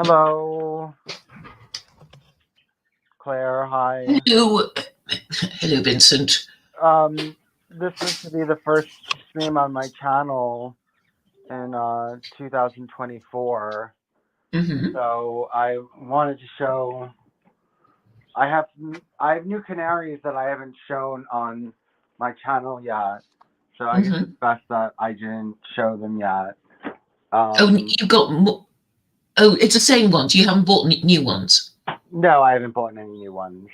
Hello, Claire. Hi. Hello, hello, Vincent. This is to be the first stream on my channel in 2024. Hmm. So I wanted to show I have new canaries that I haven't shown on my channel yet. So I guess it's Hmm. best that I didn't show them yet. Oh, Um, you've got more. Oh, it's the same ones. You haven't bought new ones. no, I haven't bought any new ones.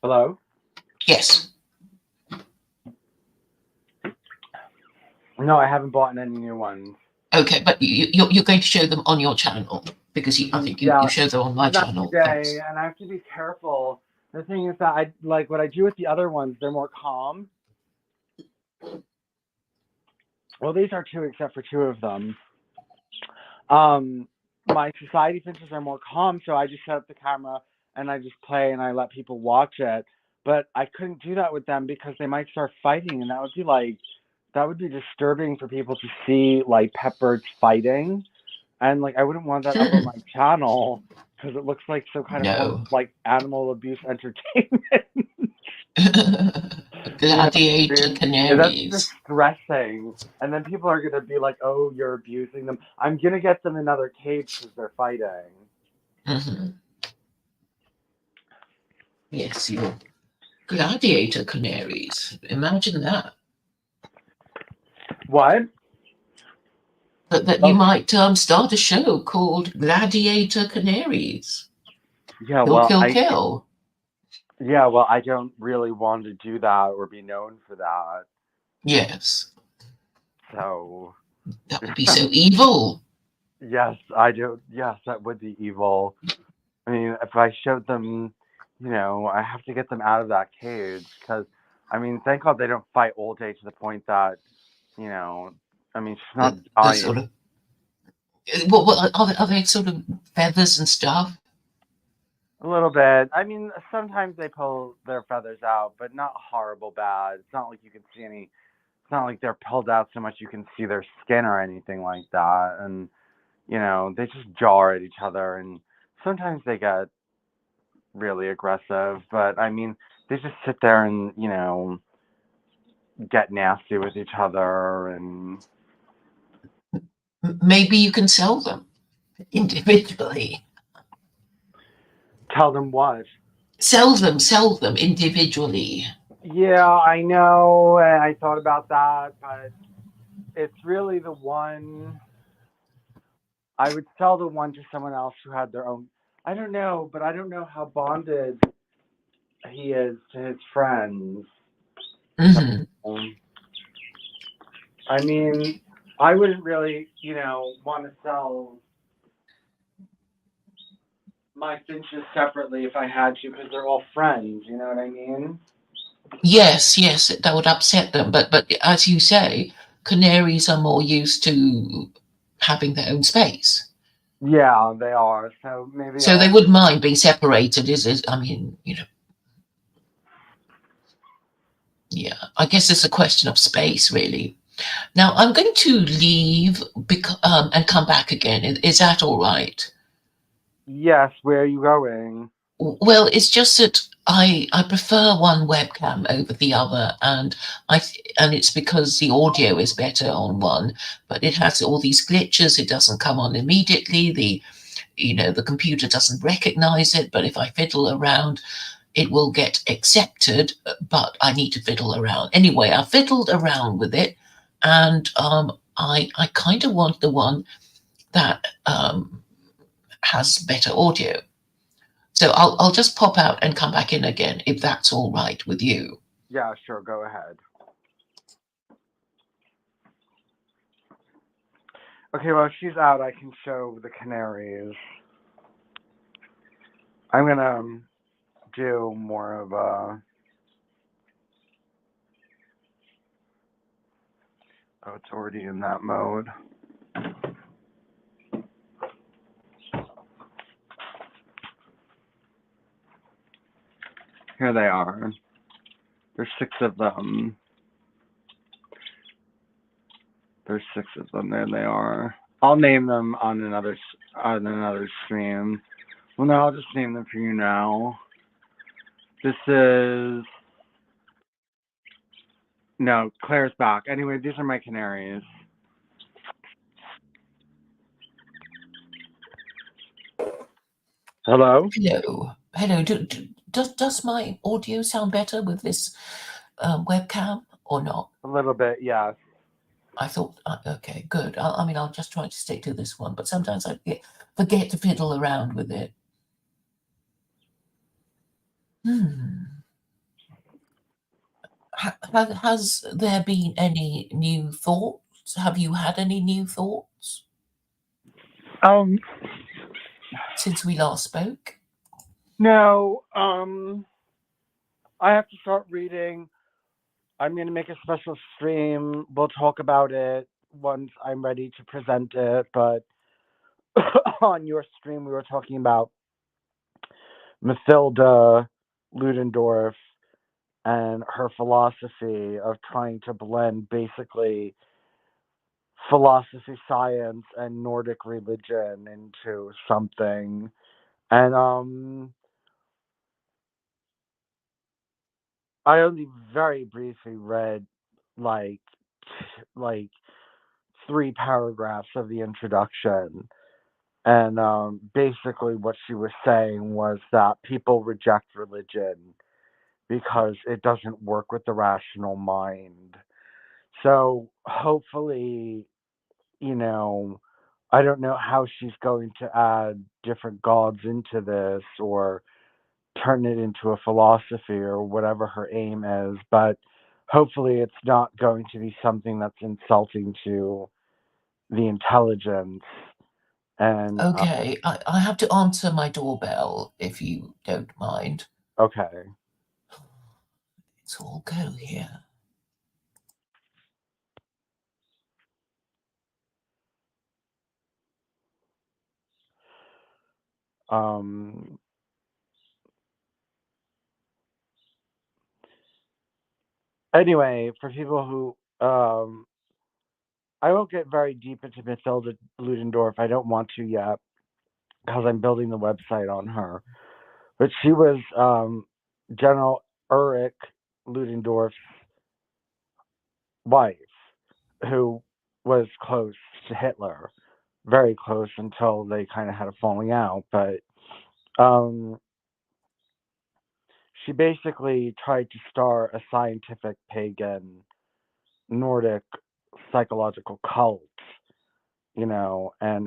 Hello? Yes. No, I haven't bought any new ones. Okay, but you're going to show them on your channel because I think you Yeah, show them on my not channel. today, That's and I have to be careful. The thing is that I like what I do with the other ones. They're more calm. Well, these are two, except for two of them. Um, my society finches are more calm, so I just set up the camera and I just play and I let people watch it. But I couldn't do that with them because they might start fighting, and that would be disturbing for people to see like pet birds fighting, and like I wouldn't want that up on my channel because it looks like some kind of form of no. like animal abuse entertainment. You know, what I Gladiator mean? That's canaries. distressing. And then people are gonna be like, "Oh, you're abusing them." I'm gonna get them another cage because they're fighting. Hmm. Yes, your gladiator canaries. Imagine that. What? That you Oh, might start a show called Gladiator Canaries. yeah. Kill, kill, kill. Well, I don't really want to do that or be known for that. Yes, So, that would be so evil. yes, I do. Yes, that would be evil. I mean, if I showed them, I have to get them out of that cage because, I mean, thank God they don't fight all day to the point that, you know, I mean, she's not The sort dying. of what are they sort of feathers and stuff? A little bit. I mean, sometimes they pull their feathers out, but not horrible bad. It's not like you can see any. It's not like they're pulled out so much you can see their skin or anything like that. And they just jar at each other, and sometimes they get really aggressive. But I mean, they just sit there and get nasty with each other and Maybe you can sell them individually. tell them what. Sell them individually. Yeah, I know, and I thought about that, but it's really the one. I would sell the one to someone else who had their own. I don't know, but I don't know how bonded he is to his friends. Hmm. Um, I mean, I wouldn't really, want to sell my finches separately if I had to, because they're all friends. You know what I mean? Yes, yes, that would upset them. But as you say, canaries are more used to having their own space, Yeah, they are. So maybe so they I'll. wouldn't mind being separated. Is I mean, yeah. I guess it's a question of space, really. Now I'm going to leave and come back again. Is that all right? Yes, where are you going? Well, it's just that I prefer one webcam over the other, and and it's because the audio is better on one, but it has all these glitches. It doesn't come on immediately. The computer doesn't recognize it. But if I fiddle around, it will get accepted. But I need to fiddle around anyway. I fiddled around with it, and I kind of want the one that has better audio. So I'll just pop out and come back in again if that's all right with you. Yeah, sure, go ahead. Okay, well, if she's out, I can show the canaries. I'm gonna do more of a. Oh, it's already in that mode. Here they are. There's six of them. There's six of them. There they are. I'll name them on another stream. Well, no, I'll just name them for you now. This is no Claire's back. Anyway, these are my canaries. Hello. Hello. Hello. Does my audio sound better with this webcam or not? A little bit, yes. I thought, okay, good. I mean, I'll just try to stick to this one, but sometimes forget to fiddle around with it. Hmm. Has there been any new thoughts? Have you had any new thoughts Um, since we last spoke? no. I have to start reading. I'm gonna make a special stream. We'll talk about it once I'm ready to present it. But on your stream, we were talking about Mathilda Ludendorff and her philosophy of trying to blend basically philosophy, science, and Nordic religion into something. And I only very briefly read like like three paragraphs of the introduction. And basically, what she was saying was that people reject religion because it doesn't work with the rational mind. So hopefully, you know, I don't know how she's going to add different gods into this or turn it into a philosophy or whatever her aim is, but hopefully it's not going to be something that's insulting to the intelligence. And Okay, I have to answer my doorbell if you don't mind. okay. Let's all go here. Um, anyway, for people who I won't get very deep into Mathilda Ludendorff. I don't want to yet because I'm building the website on her. But she was General Ulrich Ludendorff's wife, who was close to Hitler, very close until they kind of had a falling out. But um, she basically tried to start a scientific pagan Nordic psychological cult, and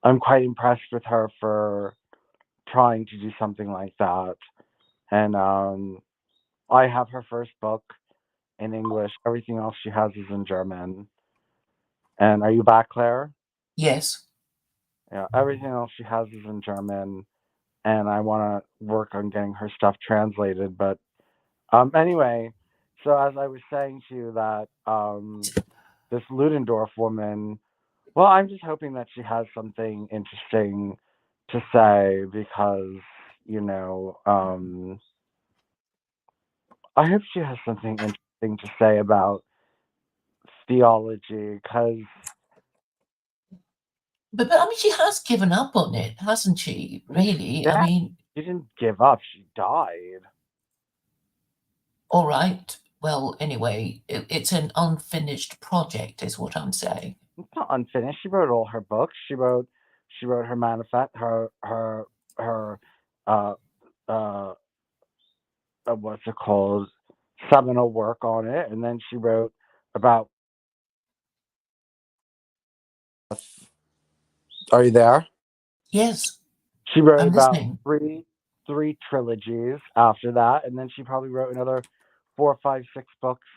I'm quite impressed with her for trying to do something like that. And I have her first book in English. Everything else she has is in German. And are you back, Claire? Yes. Yeah, everything else she has is in German, and I want to work on getting her stuff translated. But anyway, so as I was saying to you that this Ludendorff woman, well, I'm just hoping that she has something interesting to say because you know I hope she has something interesting to say about theology because But I mean, she has given up on it, hasn't she? Really? I yeah, mean, she didn't give up. She died. all right. Well, anyway, it's an unfinished project, is what I'm saying. It's not unfinished. She wrote all her books. She wrote her manifest, her uh uh what's it called, seminal work on it, and then she wrote about. Are you there? Yes, She wrote I'm about listening. three trilogies after that, and then she probably wrote another four, five, six books,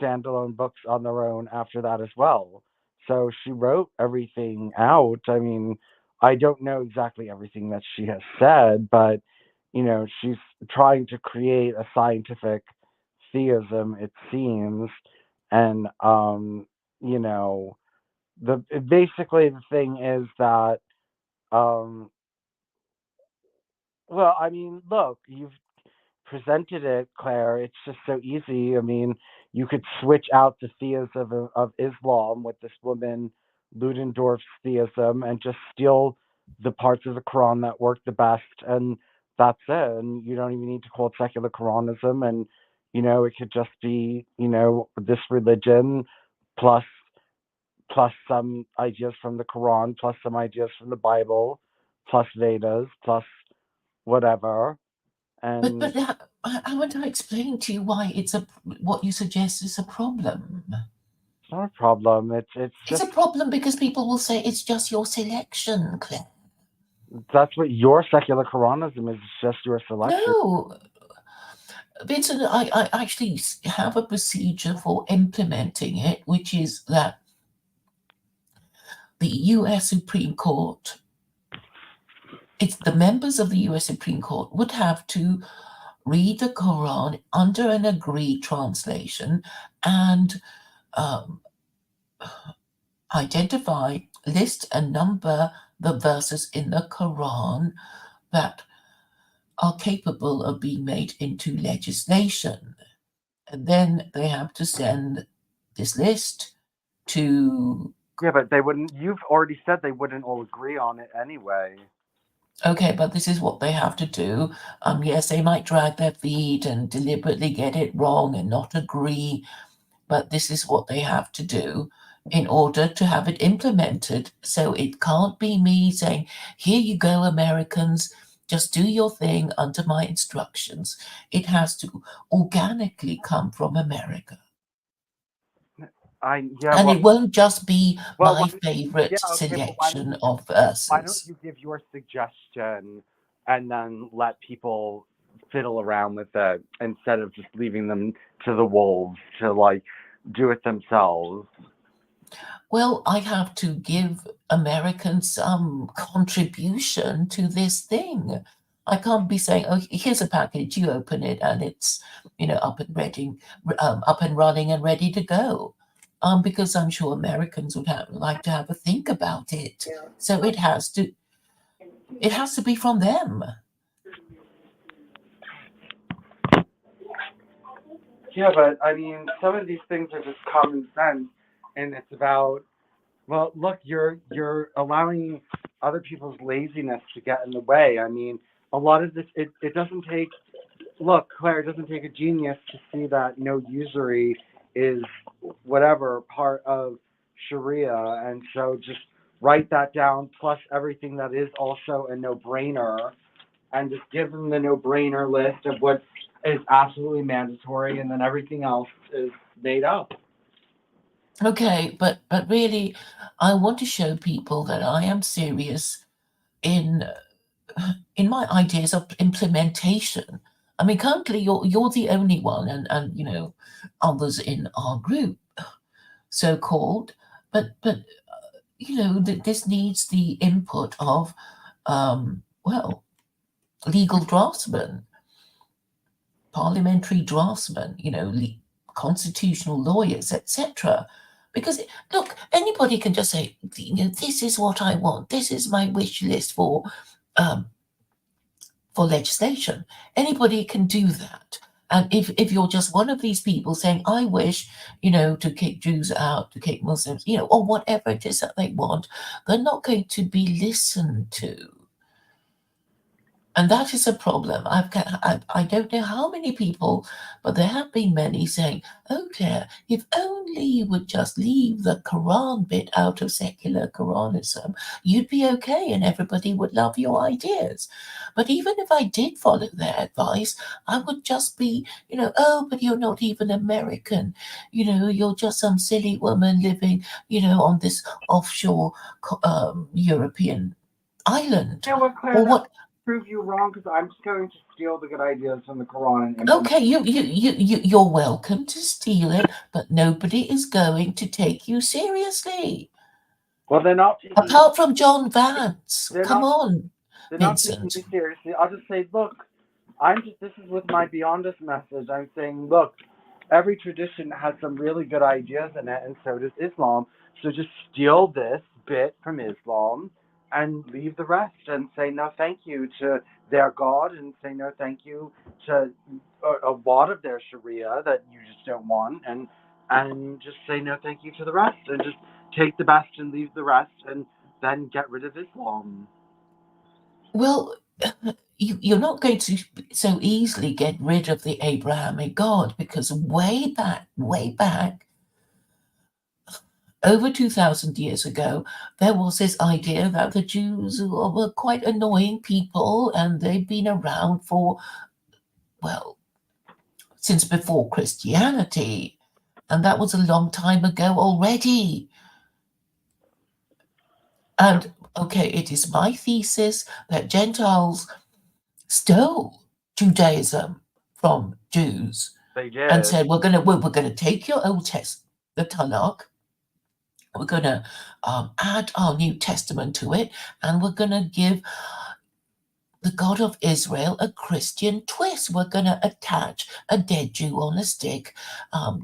standalone books on their own after that as well. So she wrote everything out. I mean, I don't know exactly everything that she has said, but she's trying to create a scientific theism, it seems, and you know, the basically the thing is that um, well, I mean, look, you've presented it, Claire. It's just so easy. I mean, you could switch out the theism of Islam with this woman Ludendorff's theism and just steal the parts of the Quran that work the best, and that's it. And you don't even need to call it secular Quranism, and it could just be this religion plus some ideas from the Quran, plus some ideas from the Bible, plus Vedas, plus whatever. But And haven't I explained to you why what you suggest is a problem? it's not a problem. It's It's just a problem because people will say it's just your selection, Claire. that's what your secular Quranism is. It's just your selection. No, Vincent, I actually have a procedure for implementing it, which is that the US Supreme Court, it's the members of the US Supreme Court would have to read the Quran under an agreed translation and um, identify, list, and number the verses in the Quran that are capable of being made into legislation. And then they have to send this list to. Yeah, but they wouldn't. You've already said they wouldn't all agree on it anyway. Okay, but this is what they have to do. Yes, they might drag their feet and deliberately get it wrong and not agree, but this is what they have to do in order to have it implemented. So it can't be me saying, here you go, Americans, just do your thing under my instructions. It has to organically come from America. Yeah, And it won't just be well, my favorite yeah, okay, but selection of why don't verses. you give your suggestion and then let people fiddle around with it instead of just leaving them to the wolves to like do it themselves? Well, I have to give Americans some contribution to this thing. I can't be saying, "Oh, here's a package. You open it, and it's, up and running, and ready to go." Because I'm sure Americans would like to have a think about it. So it has to be from them. Yeah, but I mean, some of these things are just common sense, and it's about, well, look, you're allowing other people's laziness to get in the way. I mean, a lot of this, it doesn't take. Look, Claire, it doesn't take a genius to see that no usury is whatever part of Sharia, and so just write that down plus everything that is also a no-brainer, and just give them the no-brainer list of what is absolutely mandatory, and then everything else is made up. Okay, but really, I want to show people that I am serious in my ideas of implementation. I mean, currently you're the only one, and others in our group, so called, but this needs the input of well, legal draftsmen, parliamentary draftsmen, constitutional lawyers, etc. Because look, anybody can just say, this is what I want. This is my wish list um, for legislation. Anybody can do that. And if you're just one of these people saying, I wish, to kick Jews out, to kick Muslims, or whatever it is that they want, they're not going to be listened to. And that is a problem. I don't know how many people, but there have been many saying, oh, Claire, if only you would just leave the Quran bit out of secular Quranism, you'd be okay and everybody would love your ideas. But even if I did follow their advice, I would just be, oh, but you're not even American. You're just some silly woman living, on this offshore European island. Yeah, well, Claire, Or that what? prove you wrong because I'm just going to steal the good ideas from the Quran and implement. Okay, you're welcome to steal it, but nobody is going to take you seriously. Well, they're not taking. Apart from John Vance. They're Come not. on, They're not taking Vincent. me seriously. I'll just say, look, I'm just. This is with my Beyond Us message. I'm saying, look, every tradition has some really good ideas in it, and so does Islam. So just steal this bit from Islam and leave the rest, and say no, thank you to their God and say no thank you to a lot of their Sharia that you just don't want, and just say no thank you to the rest, and just take the best and leave the rest, and then get rid of Islam. Well, you're not going to so easily get rid of the Abrahamic God, because way back, over 2,000 years ago, there was this idea that the Jews were quite annoying people, and they've been around for, well, since before Christianity. And that was a long time ago already. And okay, it is my thesis that Gentiles stole Judaism from Jews They and did. said, we're gonna take your Old Testament, the Tanakh, we're gonna add our New Testament to it, and we're gonna give the God of Israel a Christian twist. We're going to attach a dead Jew on a stick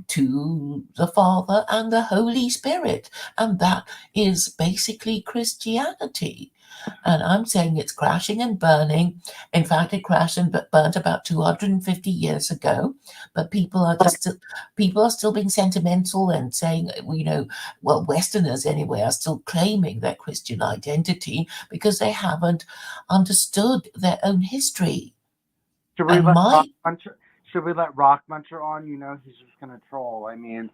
to the Father and the Holy Spirit. And that is basically Christianity. And I'm saying it's crashing and burning. In fact, it crashed and burnt about 250 years ago. But people are still being sentimental and saying, well, Westerners anyway are still claiming their Christian identity because they haven't understood their own history. Should we And let my Rock Muncher on? He's just gonna troll. I mean,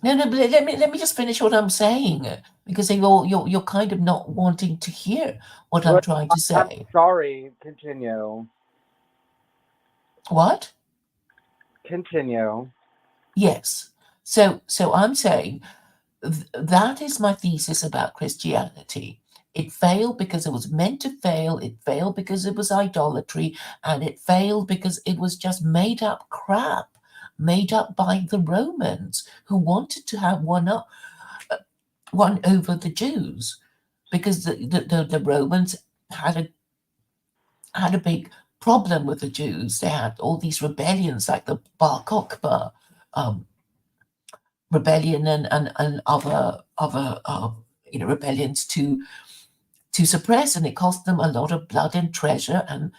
no, but let me just finish what I'm saying, because you're kind of not wanting to hear what I'm look, trying to I'm say. sorry. Continue. What? Continue. Yes. So I'm saying that is my thesis about Christianity. It failed because it was meant to fail. It failed because it was idolatry, and it failed because it was just made up crap, made up by the Romans who wanted to have one over the Jews, because the Romans had a big problem with the Jews. They had all these rebellions like the Bar Kokhba rebellion and other rebellions to suppress, and it cost them a lot of blood and treasure, and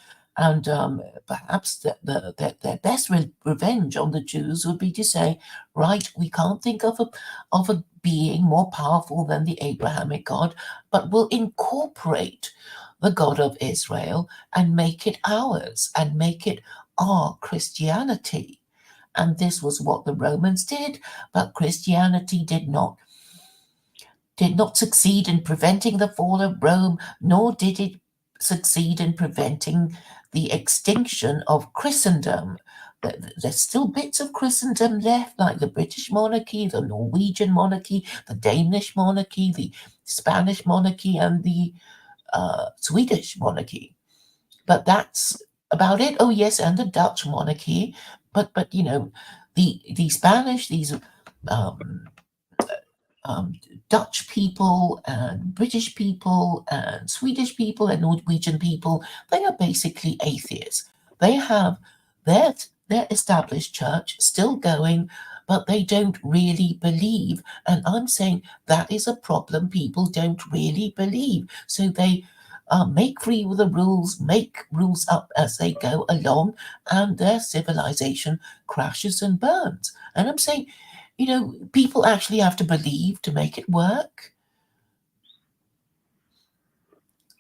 perhaps their best revenge on the Jews would be to say, right, we can't think of a being more powerful than the Abrahamic God, but we'll incorporate the God of Israel and make it ours and make it our Christianity. And this was what the Romans did, but Christianity did not succeed in preventing the fall of Rome, nor did it succeed in preventing the extinction of Christendom. There's still bits of Christendom left, like the British monarchy, the Norwegian monarchy, the Danish monarchy, the Spanish monarchy, and the Swedish monarchy. But that's about it. Oh yes, and the Dutch monarchy. But the Spanish, these um, Dutch people and British people and Swedish people and Norwegian people, they are basically atheists. They have their established church still going, but they don't really believe. And I'm saying that is a problem. People don't really believe. So they make free with the rules, make rules up as they go along, and their civilization crashes and burns. And I'm saying, people actually have to believe to make it work.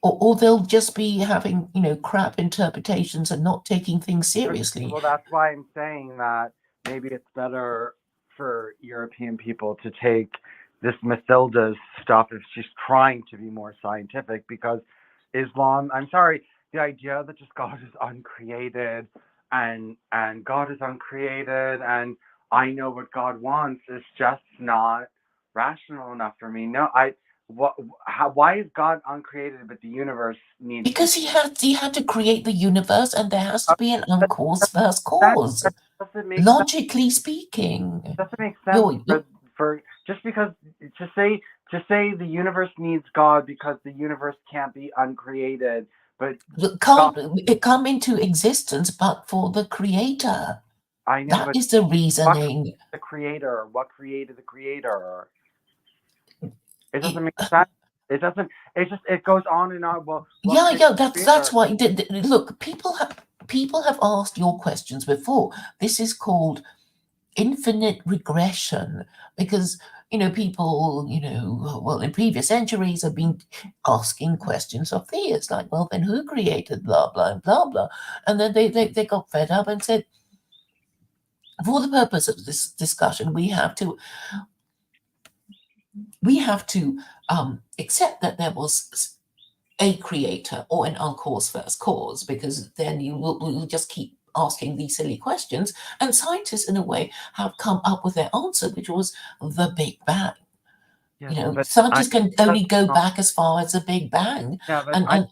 Or they'll just be having, crap interpretations and not taking things seriously. Well, that's why I'm saying that maybe it's better for European people to take this Mathilda's stuff if she's trying to be more scientific, because Islam, I'm sorry, the idea that just God is uncreated and God is uncreated and I know what God wants is just not rational enough for me. No, why is God uncreated but the universe needs Because he had to create the universe, and there has to be an uncause first that, cause. that doesn't make sense. Logically speaking, Doesn't make sense you're, for just because to say the universe needs God because the universe can't be uncreated, but God, it come into existence but for the creator. I know, That but is the what reasoning. the creator? What created the creator? It doesn't It, make sense. It doesn't. It just it goes on and on. Well, Yeah, can yeah. you That's why. Look, people have asked your questions before. This is called infinite regression because people well in previous centuries have been asking questions of theists like, well, then who created blah blah and blah blah, and then they got fed up and said, for the purpose of this discussion, we have to accept that there was a creator or an uncause first cause, because then we'll just keep asking these silly questions, and scientists in a way have come up with their answer, which was the Big Bang. Yes, but Scientists can that's only go not. back as far as the Big Bang. Yeah, but And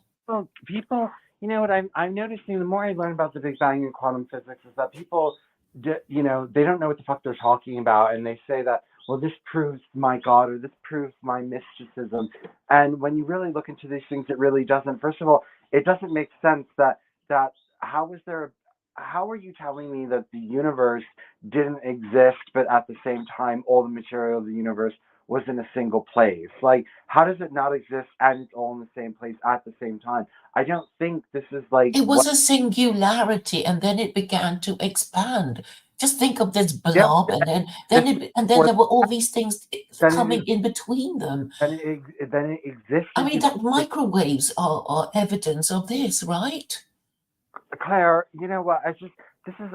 people, you know what I'm noticing the more I learn about the Big Bang and quantum physics is that people, they don't know what the fuck they're talking about, and they say that, well, this proves my God or this proves my mysticism, and when you really look into these things, it really doesn't. First of all, it doesn't make sense that how is there. How are you telling me that the universe didn't exist, but at the same time, all the material of the universe was in a single place? Like, how does it not exist and it's all in the same place at the same time? I don't think this is like it was what. a singularity, and then it began to expand. Just think of this Yeah, blob, and then this then is it, and then before there were all these things then it coming is in between them. then it I existed mean, before. that microwaves are evidence of this, right? Claire, you know what?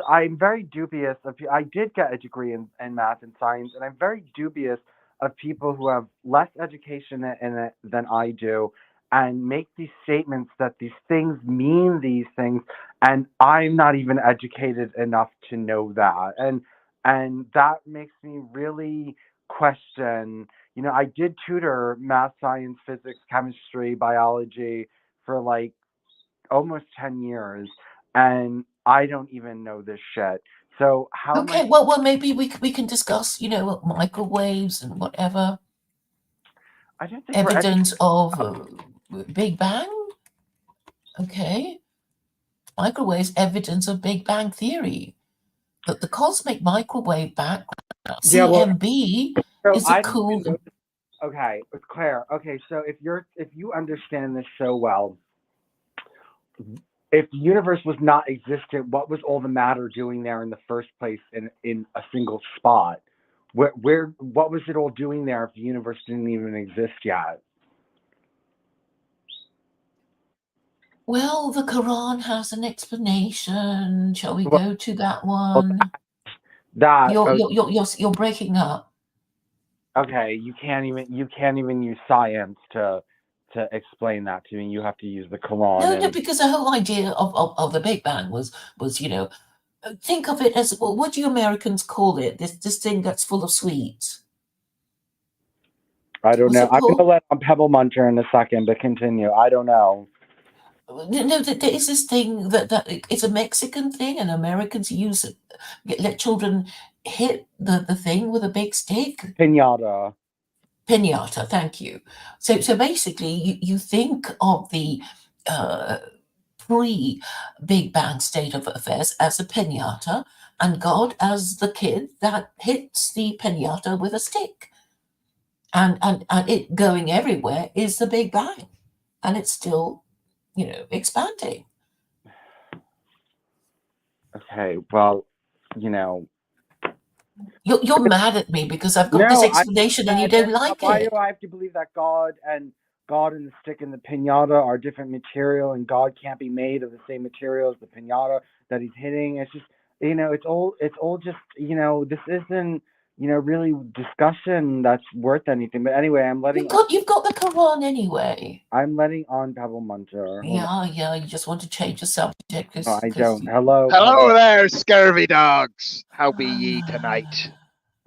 I'm very dubious of. I did get a degree in math and science, and I'm very dubious of people who have less education in it than I do, and make these statements that these things mean these things, and I'm not even educated enough to know that, and that makes me really question. I did tutor math, science, physics, chemistry, biology for like almost 10 years, and I don't even know this shit. So how am I? Okay, well, maybe we can discuss, microwaves and whatever I don't think we're educated. evidence of Big Bang. Okay, microwaves evidence of Big Bang theory. But the cosmic microwave background Yeah, well, (CMB) so is a I don't cool. even know. Okay, Claire. Okay, so if you understand this so well, if the universe was not existent, what was all the matter doing there in the first place in a single spot? What was it all doing there if the universe didn't even exist yet? Well, the Quran has an explanation. Shall we Well, go to that one? that You're breaking up. okay, you can't even use science to explain that to me. You have to use the Quran No, and because the whole idea of the Big Bang was think of it as, well, what do you Americans call it? This thing that's full of sweets. I don't Was know. it I'm called? gonna let on Pebble Muncher in a second, but continue. I don't know. No, there is this thing that it's a Mexican thing, and Americans use it. Let children hit the thing with a big stick. Pinata. Pinata, thank you. So basically, you think of the uh, pre-Big Bang state of affairs as a pinata, and God as the kid that hits the pinata with a stick, and it going everywhere is the Big Bang, and it's still expanding. Okay, well, you know. You're mad at me because I've got this No, I explanation and you said don't that. like Why do it. I have to believe that God and the stick and the pinata are different material, and God can't be made of the same material as the pinata that he's hitting? It's just it's all just this isn't really discussion that's worth anything. But anyway, You've got the Quran anyway. I'm letting on Pebble Muncher. Hold on. Yeah. You just want to change the subject No, I because don't. Hello, Hello Pebble. there, scurvy dogs. How be ye tonight?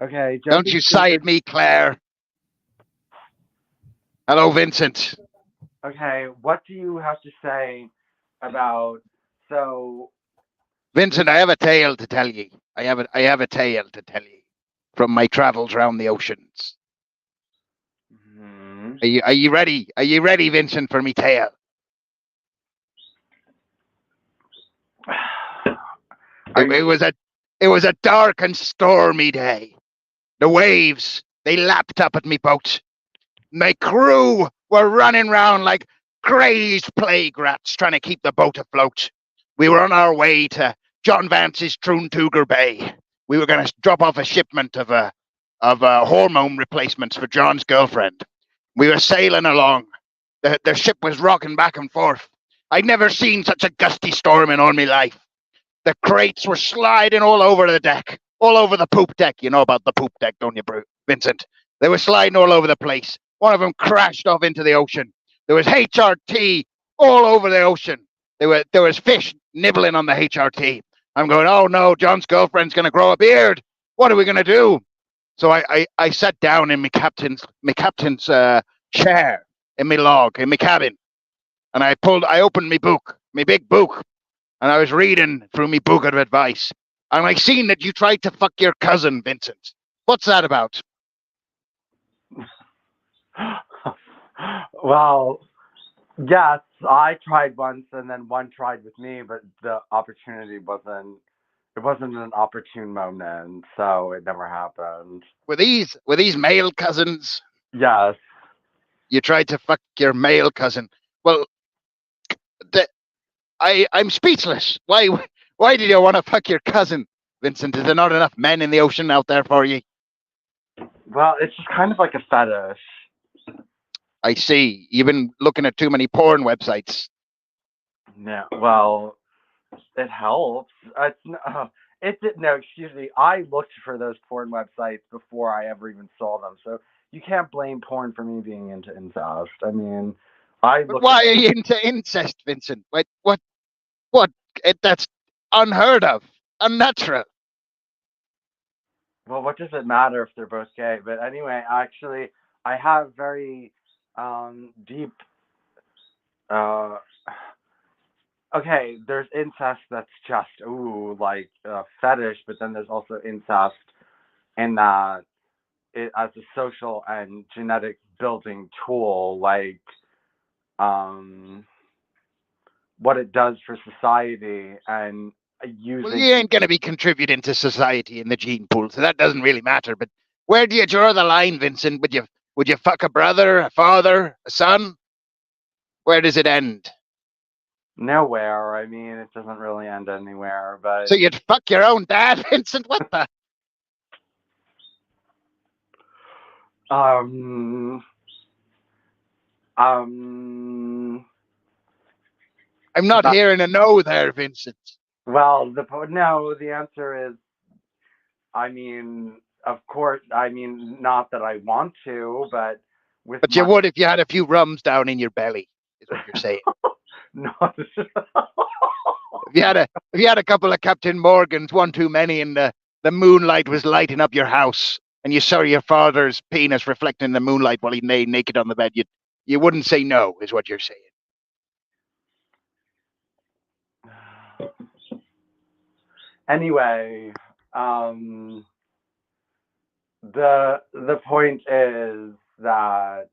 Okay, don't Don't be you stupid. side me, Claire. Hello, Vincent. Okay, what do you have to say about so Vincent, I have a tale to tell ye. I have a tale to tell ye from my travels around the oceans. hmm Are you ready? Are you ready, Vincent, for me tale? It was a dark and stormy day. The waves, they lapped up at me boat. My crew were running round like crazed plague rats trying to keep the boat afloat. We were on our way to John Vance's Troontuger Bay. We were going to drop off a shipment of hormone replacements for John's girlfriend. We were sailing along. The ship was rocking back and forth. I'd never seen such a gusty storm in all my life. The crates were sliding all over the deck, all over the poop deck. You know about the poop deck, don't you, Vincent? They were sliding all over the place. One of them crashed off into the ocean. There was HRT all over the ocean. There was fish nibbling on the HRT. I'm going, oh no, John's girlfriend's going to grow a beard. What are we going to do? So I sat down in my captain's chair in my log, in my cabin. And I opened my book, my big book. And I was reading through my book of advice. And I seen that you tried to fuck your cousin, Vincent. What's that about? Well, yes, I tried once, and then one tried with me, but the opportunity wasn't an opportune moment, so it never happened. Were these male cousins? Yes. You tried to fuck your male cousin. Well, I'm speechless. Why did you want to fuck your cousin, Vincent? Is there not enough men in the ocean out there for you? Well, it's just kind of like a fetish. I see. You've been looking at too many porn websites. Yeah, well, it helps. No, excuse me. I looked for those porn websites before I ever even saw them, so you can't blame porn for me being into incest. I mean, But why are you into incest, Vincent? What? That's unheard of, unnatural. Well, what does it matter if they're both gay? But anyway, actually, I have very deep. Okay, there's incest that's just like a fetish, but then there's also incest in that it as a social and genetic building tool, like what it does for society and using. Well, you ain't going to be contributing to society in the gene pool, so that doesn't really matter. But where do you draw the line, Vincent? Would you fuck a brother, a father, a son? Where does it end? Nowhere. I mean, it doesn't really end anywhere. But so you'd fuck your own dad, Vincent? What the? I'm not hearing a no there, Vincent. Well, the answer is, I mean, of course, I mean, not that I want to, but But you would if you had a few rums down in your belly, is what you're saying. No. If you had a couple of Captain Morgans, one too many, and the moonlight was lighting up your house, and you saw your father's penis reflecting in the moonlight while he lay naked on the bed, you wouldn't say no, is what you're saying. Anyway, the point is that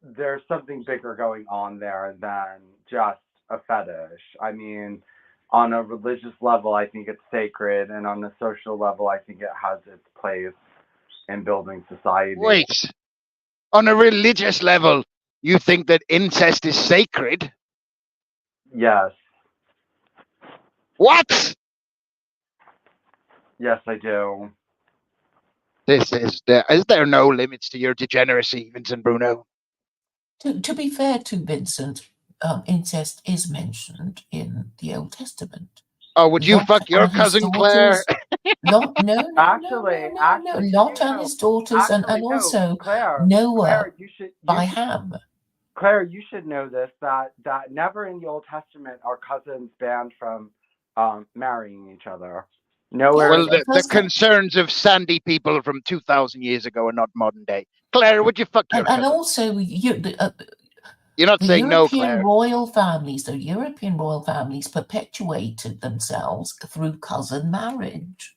there's something bigger going on there than just a fetish. I mean, on a religious level, I think it's sacred, and on a social level, I think it has its place in building society. Wait, on a religious level, you think that incest is sacred? Yes. What? Yes, I do. Is there no limits to your degeneracy, Vincent Bruno? To be fair to Vincent, incest is mentioned in the Old Testament. Oh, would you fuck your cousin Claire? No. Actually, Lot and his daughters, and also Claire, Noah by Ham. Claire, you should know this, that never in the Old Testament are cousins banned from marrying each other. Nowhere. Well, the concerns of sandy people from 2,000 years ago are not modern day. Claire, would you fuck your cousin? And also, you're not saying no, Claire. The European royal families perpetuated themselves through cousin marriage.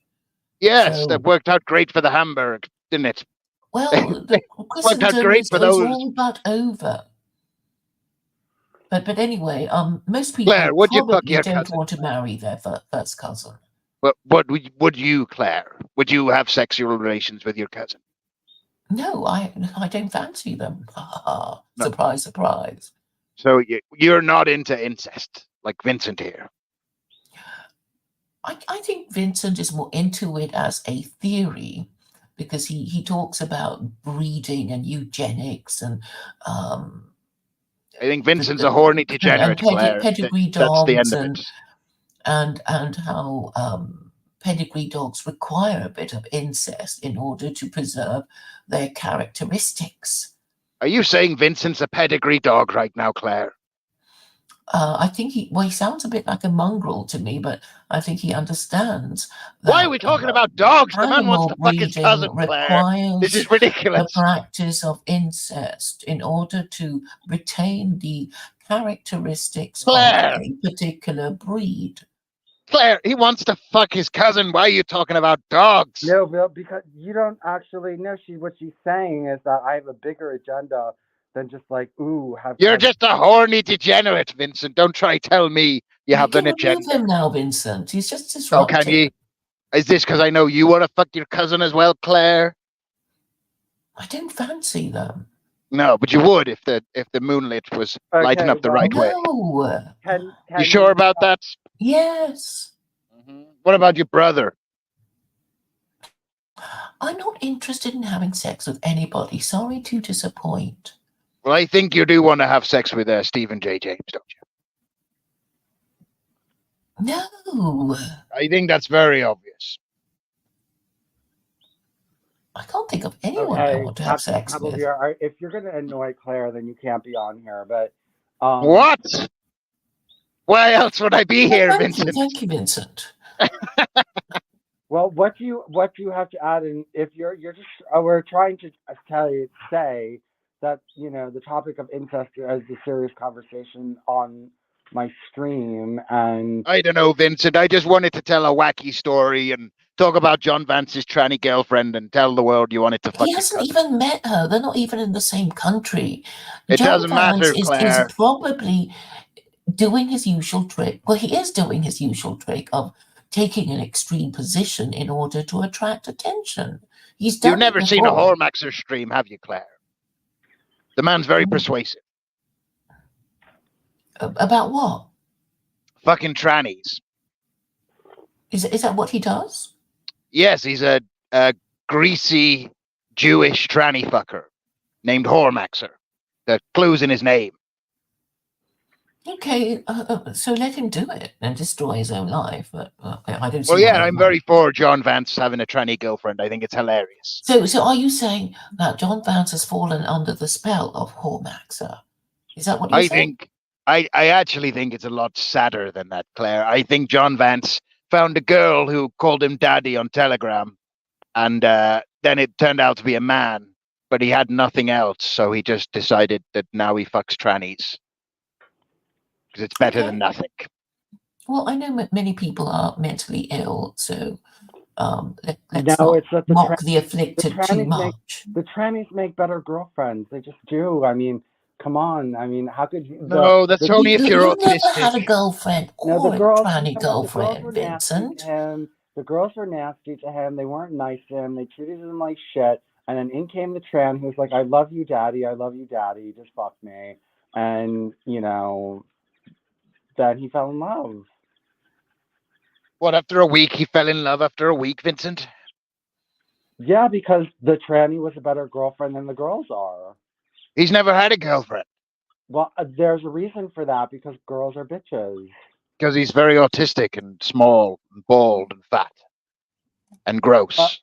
Yes, that worked out great for the Hamburg, didn't it? Well, the Christendom is all but over. But anyway, most people Claire, would you fuck your don't cousin? Want to marry their first cousin. But would you, Claire? Would you have sexual relations with your cousin? No, I don't fancy them. No. Surprise, surprise. So you're not into incest like Vincent here. I think Vincent is more into it as a theory because he talks about breeding and eugenics and I think Vincent's a horny degenerate, Claire. pedigree That's the dogs end of it. and how pedigree dogs require a bit of incest in order to preserve their characteristics. Are you saying Vincent's a pedigree dog right now, Claire? I think he sounds a bit like a mongrel to me, but I think he understands that. Why are we talking about dogs? The man wants to fuck his cousin, Claire. This is ridiculous. The practice of incest in order to retain the characteristics Claire. of a particular breed. Claire, he wants to fuck his cousin. Why are you talking about dogs? No, Bill, because you don't actually know. What she's saying is that I have a bigger agenda than just like, ooh, You're just a horny degenerate, Vincent. Don't try to tell me you have an agenda. Remove him now, Vincent. He's just disrupting. Oh, can you? Is this because I know you want to fuck your cousin as well, Claire? I don't fancy them. No, but you would if the moonlit was lighting up the right way. No. You sure about that? Yes. Mm-hmm. What about your brother? I'm not interested in having sex with anybody. Sorry to disappoint. Well, I think you do want to have sex with Stephen J. James, don't you? No. I think that's very obvious. I can't think of anyone I want to have sex with. If you're going to annoy Claire, then you can't be on here. But what? Why else would I be here, Vincent? Thank you, Vincent. Well, what do you have to add? And if you're just we're trying to say that the topic of incest is a serious conversation on my stream, and I don't know, Vincent. I just wanted to tell a wacky story and talk about John Vance's tranny girlfriend and tell the world you wanted to fuck. He hasn't even met her. They're not even in the same country. It doesn't matter, Claire. Is probably doing his usual trick. Well, he is doing his usual trick of taking an extreme position in order to attract attention. You've never seen a Hormaxer stream, have you, Claire? The man's very persuasive. About what? Fucking trannies. Is that what he does? Yes, he's a greasy Jewish tranny fucker named Hormaxer. The clue's in his name. Okay, so let him do it and destroy his own life. But I don't see. Well, yeah, I'm very for John Vance having a tranny girlfriend. I think it's hilarious. So are you saying that John Vance has fallen under the spell of Hormaxer? Is that what you're saying? I actually think it's a lot sadder than that, Claire. I think John Vance found a girl who called him daddy on Telegram, and then it turned out to be a man, but he had nothing else, so he just decided that now he fucks trannies. Because it's better than nothing. Well, I know many people are mentally ill, so let's not mock the afflicted too much. The trannies make better girlfriends. They just do. I mean, come on. I mean, how could you? No, that's only if you're autistic. You never had a girlfriend or a tranny girlfriend, Vincent. The girls were nasty to him. They weren't nice to him. They treated him like shit. And then in came the tran who's like, I love you, daddy. I love you, daddy. Just fuck me. And, then he fell in love. What, after a week? He fell in love after a week, Vincent? Yeah, because the tranny was a better girlfriend than the girls are. He's never had a girlfriend. Well, there's a reason for that, because girls are bitches. Because he's very autistic and small and bald and fat and gross.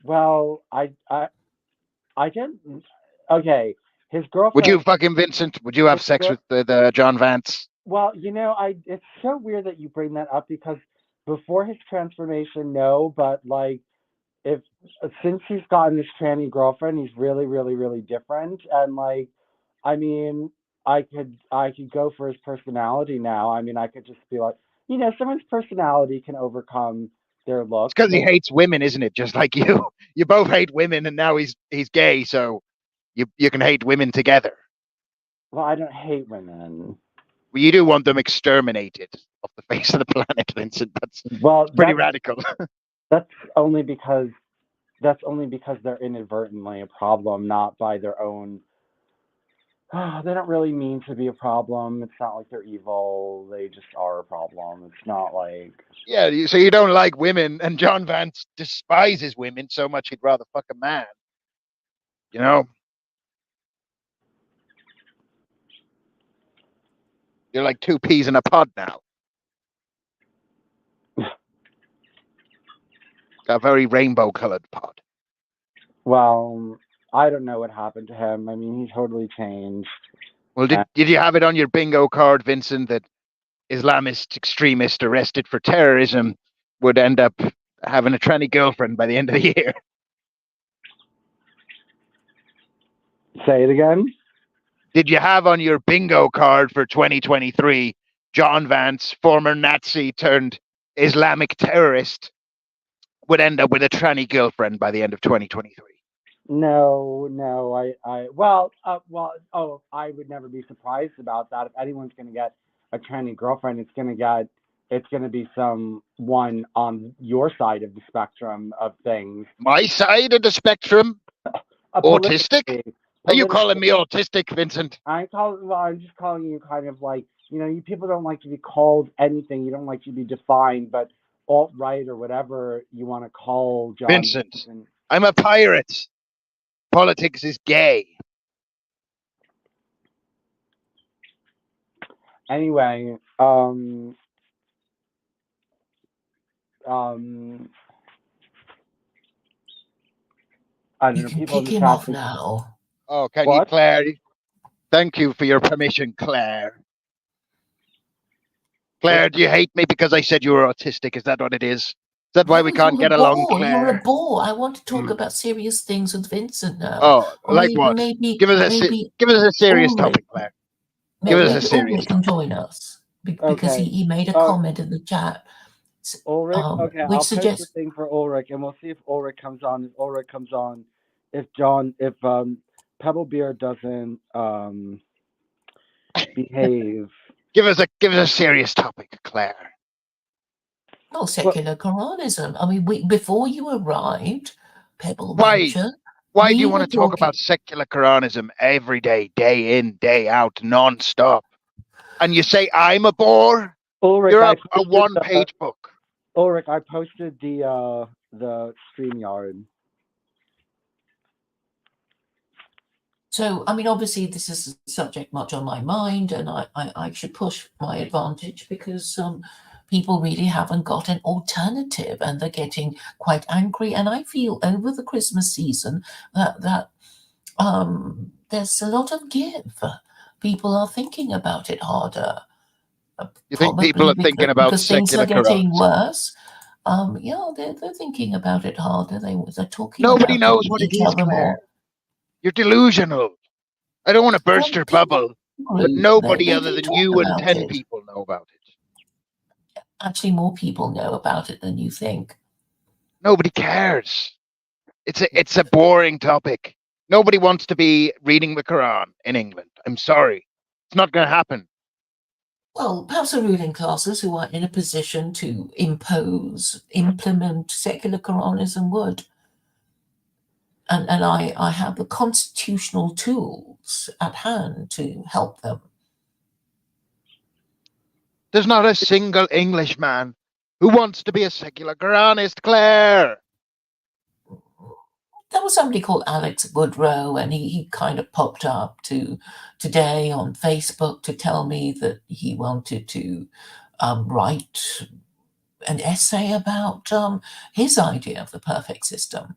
Well, I didn't. Okay, his girlfriend. Would you fuck him, Vincent? Would you have sex with the John Vance? Well, it's so weird that you bring that up, because before his transformation, no, but like, since he's gotten this tranny girlfriend, he's really, really, really different. And like, I mean, I could go for his personality now. I mean, I could just be like, someone's personality can overcome their looks. It's because he hates women, isn't it? Just like you. You both hate women, and now he's gay, so you can hate women together. Well, I don't hate women. Well, you do want them exterminated off the face of the planet, Vincent. That's pretty radical. That's only because that's only because they're inadvertently a problem, not by their own. They don't really mean to be a problem. It's not like they're evil. They just are a problem. It's not like. Yeah, so you don't like women, and John Vance despises women so much he'd rather fuck a man. You know? You're like two peas in a pod now. A very rainbow-colored pod. Well, I don't know what happened to him. I mean, he totally changed. Well, did you have it on your bingo card, Vincent, that Islamist extremist arrested for terrorism would end up having a tranny girlfriend by the end of the year? Say it again? Did you have on your bingo card for 2023 John Vance, former Nazi turned Islamic terrorist, would end up with a tranny girlfriend by the end of 2023? No, I would never be surprised about that. If anyone's going to get a tranny girlfriend, it's going to be someone on your side of the spectrum of things. My side of the spectrum? Autistic? Are you calling me autistic, Vincent? I'm just calling you kind of like, you people don't like to be called anything. You don't like to be defined, but alt-right or whatever you want to call John. Vincent, I'm a pirate. Politics is gay. Anyway, I don't know. You People can kick him off now. Oh, can you, Claire? Thank you for your permission, Claire. Claire, do you hate me because I said you were autistic? Is that what it is? Is that why we can't get along, Claire? You're a bore. I want to talk about serious things with Vincent now. Oh, or like what? Give us a serious topic, Claire. Give us a serious topic. Can join us because he made a comment in the chat. Ulrich, okay, I'll post the thing for Ulrich, and we'll see if Ulrich comes on. If Pebblebeard doesn't behave. Give us a serious topic, Claire. Oh, secular Quranism. I mean, before you arrived, Pebble Mansion. Why do you want to talk about secular Quranism every day, day in, day out, non-stop? And you say I'm a bore? Ulrich, you're a one-page book. Ulrich, I posted the StreamYard. So, I mean, obviously, this is a subject much on my mind, and I should push my advantage because people really haven't got an alternative, and they're getting quite angry. And I feel over the Christmas season that there's a lot of give. People are thinking about it harder. You think people are thinking about secular things are getting worse? Yeah, they're thinking about it harder. They're talking. Nobody knows what it is, Claire. You're delusional. I don't want to burst your bubble, but nobody other than you and 10 people know about it. Actually, more people know about it than you think. Nobody cares. It's a boring topic. Nobody wants to be reading the Quran in England. I'm sorry. It's not going to happen. Well, perhaps the ruling classes who are in a position to implement secular Quranism would. And I have the constitutional tools at hand to help them. There's not a single Englishman who wants to be a secular Quranist, Claire. There was somebody called Alex Woodrow, and he kind of popped up today on Facebook to tell me that he wanted to write an essay about his idea of the perfect system.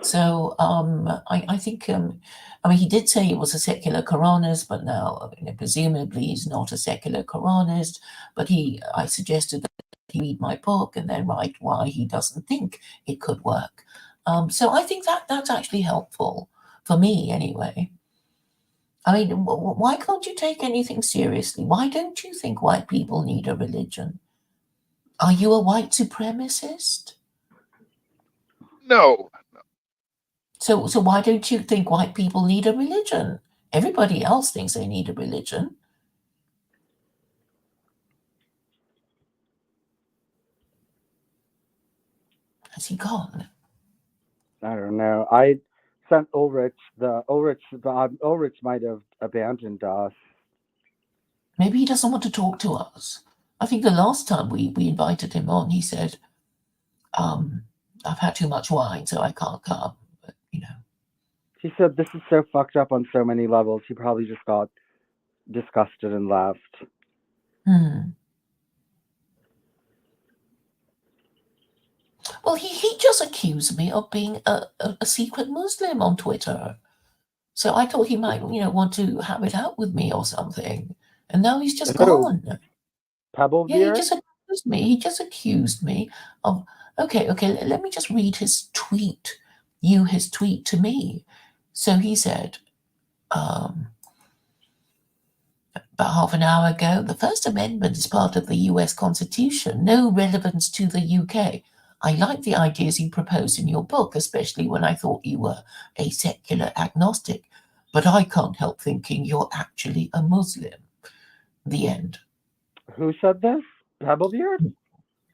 So I think, he did say he was a secular Quranist, but now, presumably he's not a secular Quranist, but I suggested that he read my book and then write why he doesn't think it could work. So I think that's actually helpful, for me anyway. I mean, why can't you take anything seriously? Why don't you think white people need a religion? Are you a white supremacist? No. So why don't you think white people need a religion? Everybody else thinks they need a religion. Has he gone? I don't know. I sent Ulrich might have abandoned us. Maybe he doesn't want to talk to us. I think the last time we invited him on, he said, I've had too much wine, so I can't come. But, He said this is so fucked up on so many levels. He probably just got disgusted and left. Well, he just accused me of being a secret Muslim on Twitter. So I thought he might, want to have it out with me or something. And now he's just gone. Pebble Yeah, he Beard? just accused me. He just accused me of. Okay. Let me just read his tweet. His tweet to me. So he said, about half an hour ago, the First Amendment is part of the US Constitution, no relevance to the UK. I like the ideas you proposed in your book, especially when I thought you were a secular agnostic, but I can't help thinking you're actually a Muslim. The end. Who said this? Pebble Beard?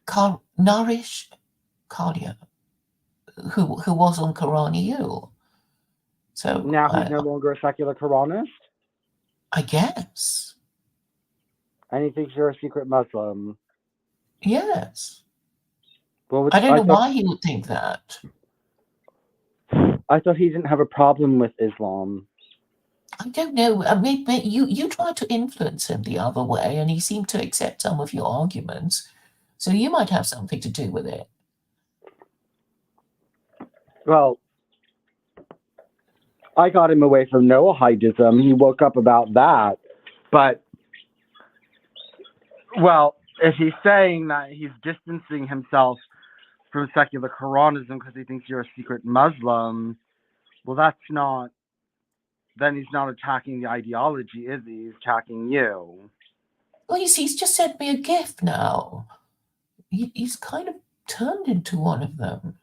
Narish Kalia, who was on Quraniyu. So now he's no longer a secular Quranist? I guess. And he thinks you're a secret Muslim? Yes. Well, I don't know why he would think that. I thought he didn't have a problem with Islam. I don't know. I mean, you tried to influence him the other way, and he seemed to accept some of your arguments. So you might have something to do with it. Well, I got him away from Noahidism. He woke up about that. But, well, if he's saying that he's distancing himself from secular Quranism because he thinks you're a secret Muslim, well, that's not... Then he's not attacking the ideology, is he? He's attacking you. Well, you see, he's just sent me a gift now. He's kind of turned into one of them.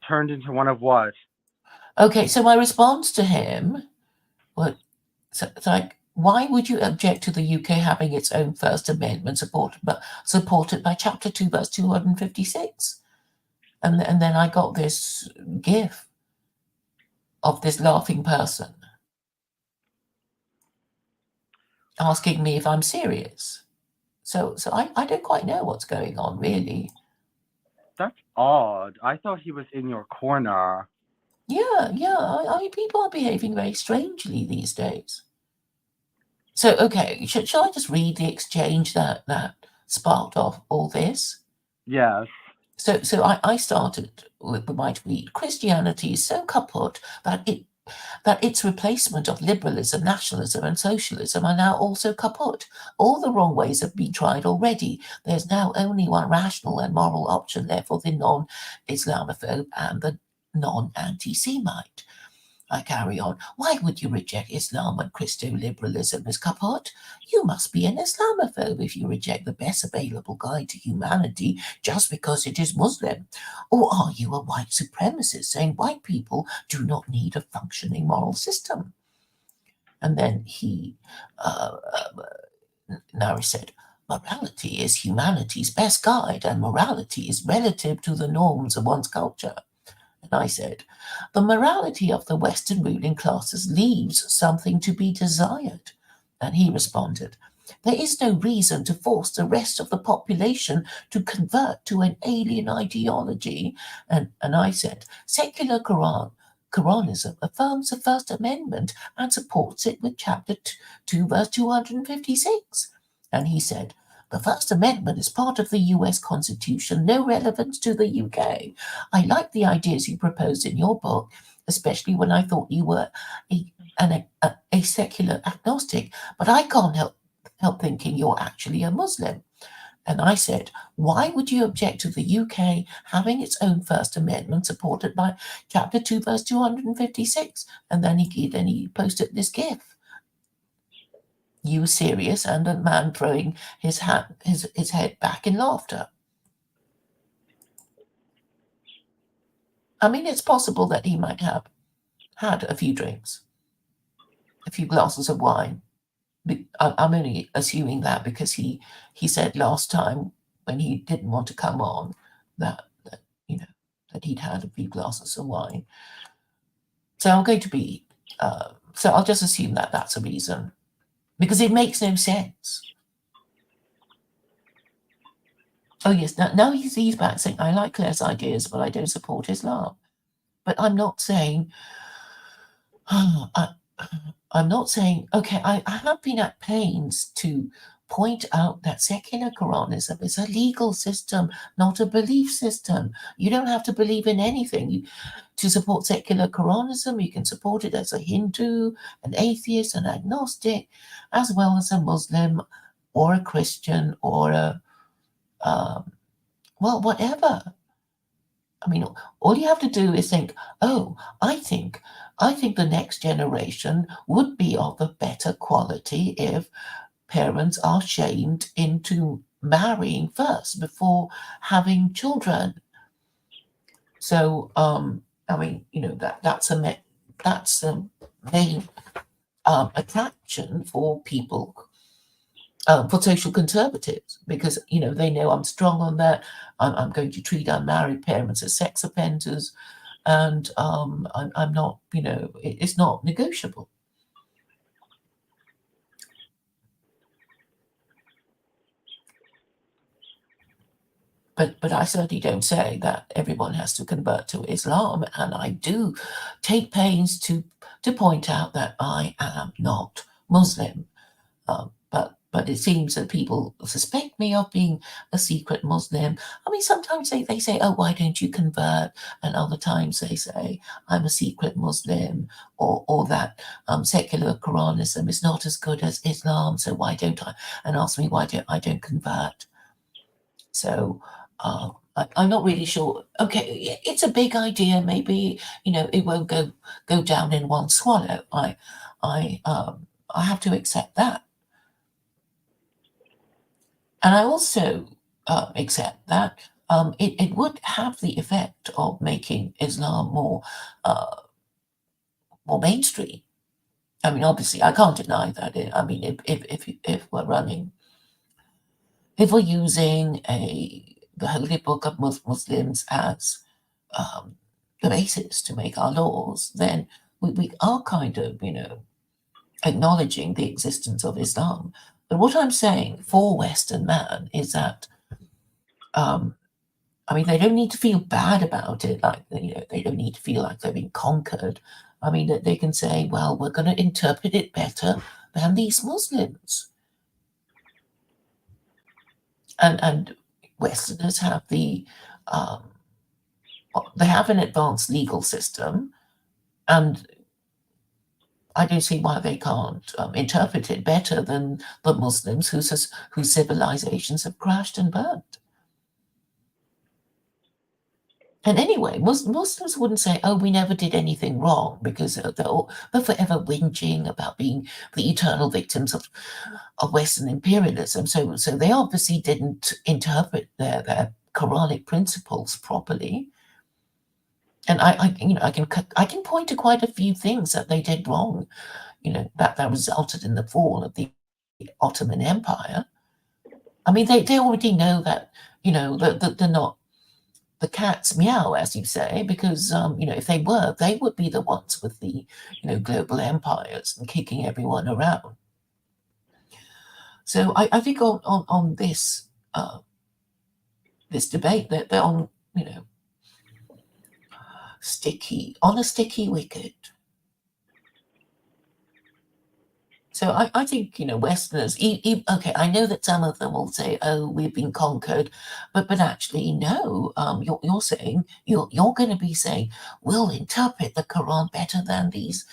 Turned into one of what? Okay, so my response to him was, it's like, why would you object to the UK having its own First Amendment supported by Chapter 2, verse 256? And then I got this gif of this laughing person asking me if I'm serious. So I don't quite know what's going on, really. That's odd. I thought he was in your corner. Yeah. I mean, people are behaving very strangely these days. So, okay, shall I just read the exchange that sparked off all this? Yes. So I started with my tweet. Christianity is so kaput that its replacement of liberalism, nationalism, and socialism are now also kaput. All the wrong ways have been tried already. There's now only one rational and moral option left for the non-Islamophobe and the non-anti-Semite. I carry on. Why would you reject Islam when Christo-liberalism is kaput? You must be an Islamophobe if you reject the best available guide to humanity just because it is Muslim. Or are you a white supremacist saying white people do not need a functioning moral system? And then he, Nari said, morality is humanity's best guide, and morality is relative to the norms of one's culture. And I said, the morality of the Western ruling classes leaves something to be desired. And he responded, there is no reason to force the rest of the population to convert to an alien ideology. And I said, secular Quranism affirms the First Amendment and supports it with Chapter 2, verse 256. And he said, the First Amendment is part of the US Constitution, no relevance to the UK. I like the ideas you proposed in your book, especially when I thought you were a secular agnostic, but I can't help thinking you're actually a Muslim. And I said, why would you object to the UK having its own First Amendment supported by Chapter 2, verse 256? And then he posted this gif. You serious, and a man throwing his head back in laughter. I mean, it's possible that he might have had a few drinks, a few glasses of wine. I'm only assuming that because he said last time when he didn't want to come on that that he'd had a few glasses of wine. So I'm going to be, so I'll just assume that that's a reason, because it makes no sense. Oh yes, now he's back saying, I like Claire's ideas, but I don't support Islam. But I'm not saying, I'm not saying, okay, I have been at pains to point out that secular Quranism is a legal system, not a belief system. You don't have to believe in anything to support secular Quranism. You can support it as a Hindu, an atheist, an agnostic, as well as a Muslim or a Christian or a, well, whatever. I mean, all you have to do is think, oh, I think the next generation would be of a better quality if parents are shamed into marrying first before having children. So, I mean, that's a main attraction for people, for social conservatives, because they know I'm strong on that. I'm going to treat unmarried parents as sex offenders, and I'm not. It's not negotiable. But I certainly don't say that everyone has to convert to Islam, and I do take pains to point out that I am not Muslim. But it seems that people suspect me of being a secret Muslim. I mean, sometimes they say, oh, why don't you convert? And other times they say, I'm a secret Muslim, or that secular Quranism is not as good as Islam, so why don't I? And ask me why I don't convert. So I'm not really sure. Okay, it's a big idea. Maybe, it won't go down in one swallow. I have to accept that. And I also accept that it would have the effect of making Islam more mainstream. I mean, obviously, I can't deny that. I mean, if we're using the Holy Book of Muslims as the basis to make our laws, then we are kind of, acknowledging the existence of Islam. But what I'm saying for Western man is that, I mean, they don't need to feel bad about it. Like, they don't need to feel like they're being conquered. I mean, that they can say, well, we're going to interpret it better than these Muslims. And Westerners have they have an advanced legal system, and I don't see why they can't interpret it better than the Muslims whose civilizations have crashed and burnt. And anyway, Muslims wouldn't say, oh, we never did anything wrong, because they're forever whinging about being the eternal victims of Western imperialism. So they obviously didn't interpret their Quranic principles properly. And I can point to quite a few things that they did wrong, that resulted in the fall of the Ottoman Empire. I mean, they already know that, that they're not the cat's meow, as you say, because, if they were, they would be the ones with the, global empires and kicking everyone around. So I think on this this debate that they're on, on a sticky wicket. So I think, Westerners, okay, I know that some of them will say, oh, we've been conquered, but actually, no, you're saying, you're going to be saying, we'll interpret the Quran better than these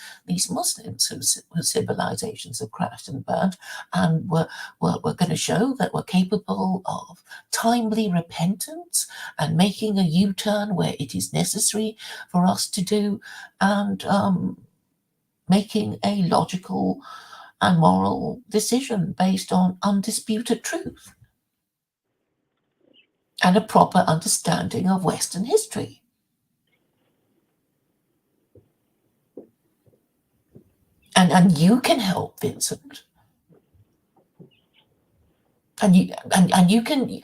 Muslims whose civilizations have crashed and burnt, and we're going to show that we're capable of timely repentance and making a U-turn where it is necessary for us to do, and making a logical and moral decision based on undisputed truth and a proper understanding of Western history. And you can help, Vincent. And you can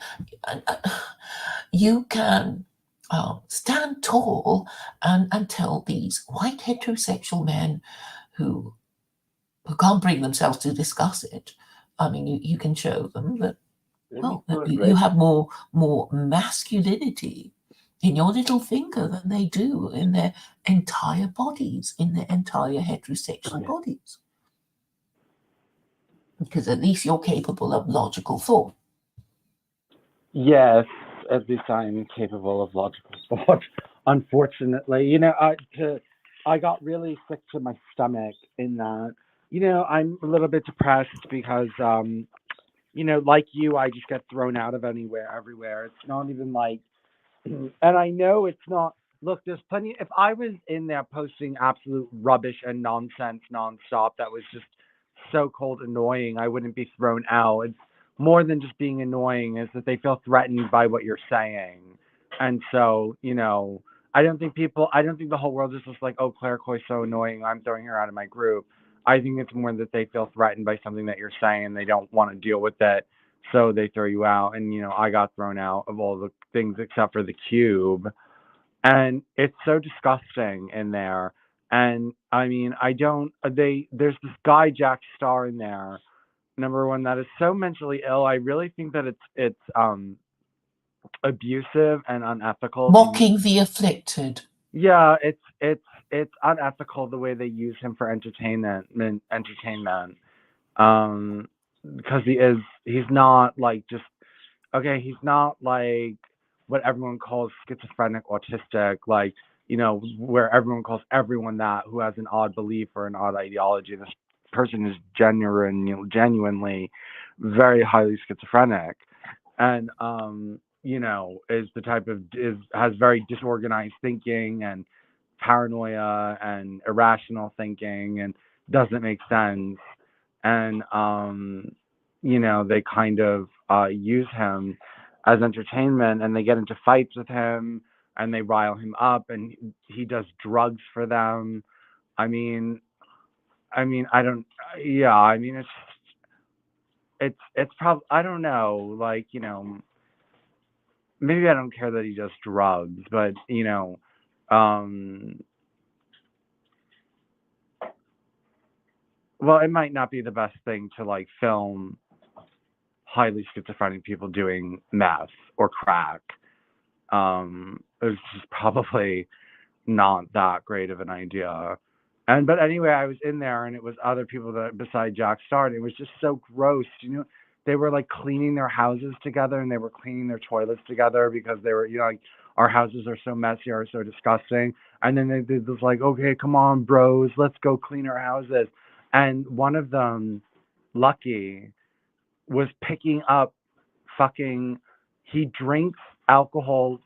stand tall and tell these white heterosexual men who can't bring themselves to discuss it. I mean, you can show them that, well, that you have more masculinity in your little finger than they do in their entire bodies, in their entire heterosexual bodies. Because at least you're capable of logical thought. Yes, at least I'm capable of logical thought. Unfortunately, you know, I got really sick to my stomach in that. You know, I'm a little bit depressed because, you know, like you, I just get thrown out of everywhere. It's not even like, and I know it's not. Look, there's plenty. If I was in there posting absolute rubbish and nonsense nonstop, that was just so cold annoying, I wouldn't be thrown out. It's more than just being annoying, is that they feel threatened by what you're saying. And so, you know, I don't think the whole world is just like, oh, Claire Khaw is so annoying, I'm throwing her out of my group. I think it's more that they feel threatened by something that you're saying. They don't want to deal with it, so they throw you out. And, you know, I got thrown out of all the things except for the cube. And it's so disgusting in there. And I mean, there's this guy, Jack Starr, in there, number one, that is so mentally ill. I really think that it's abusive and unethical. Mocking the afflicted. Yeah, it's unethical the way they use him for entertainment. Because he's not like just okay, he's not like what everyone calls schizophrenic, autistic, like, you know, where everyone calls everyone that who has an odd belief or an odd ideology. This person is genuinely very highly schizophrenic, and you know, is the type of has very disorganized thinking and paranoia and irrational thinking and doesn't make sense. And you know, they kind of use him as entertainment, and they get into fights with him, and they rile him up, and he does drugs for them. I mean, I don't. Yeah, I mean, it's probably, I don't know, like, you know, maybe I don't care that he does drugs, but you know, well, it might not be the best thing to like film highly schizophrenic people doing meth or crack. It's just probably not that great of an idea. And but anyway, I was in there, and it was other people that beside Jack Starr, and it was just so gross. You know, they were like cleaning their houses together, and they were cleaning their toilets together because they were, you know, like, our houses are so messy, are so disgusting. And then they was like, okay, come on, bros, let's go clean our houses. And one of them, Lucky, was picking up fucking. He drinks alcohol,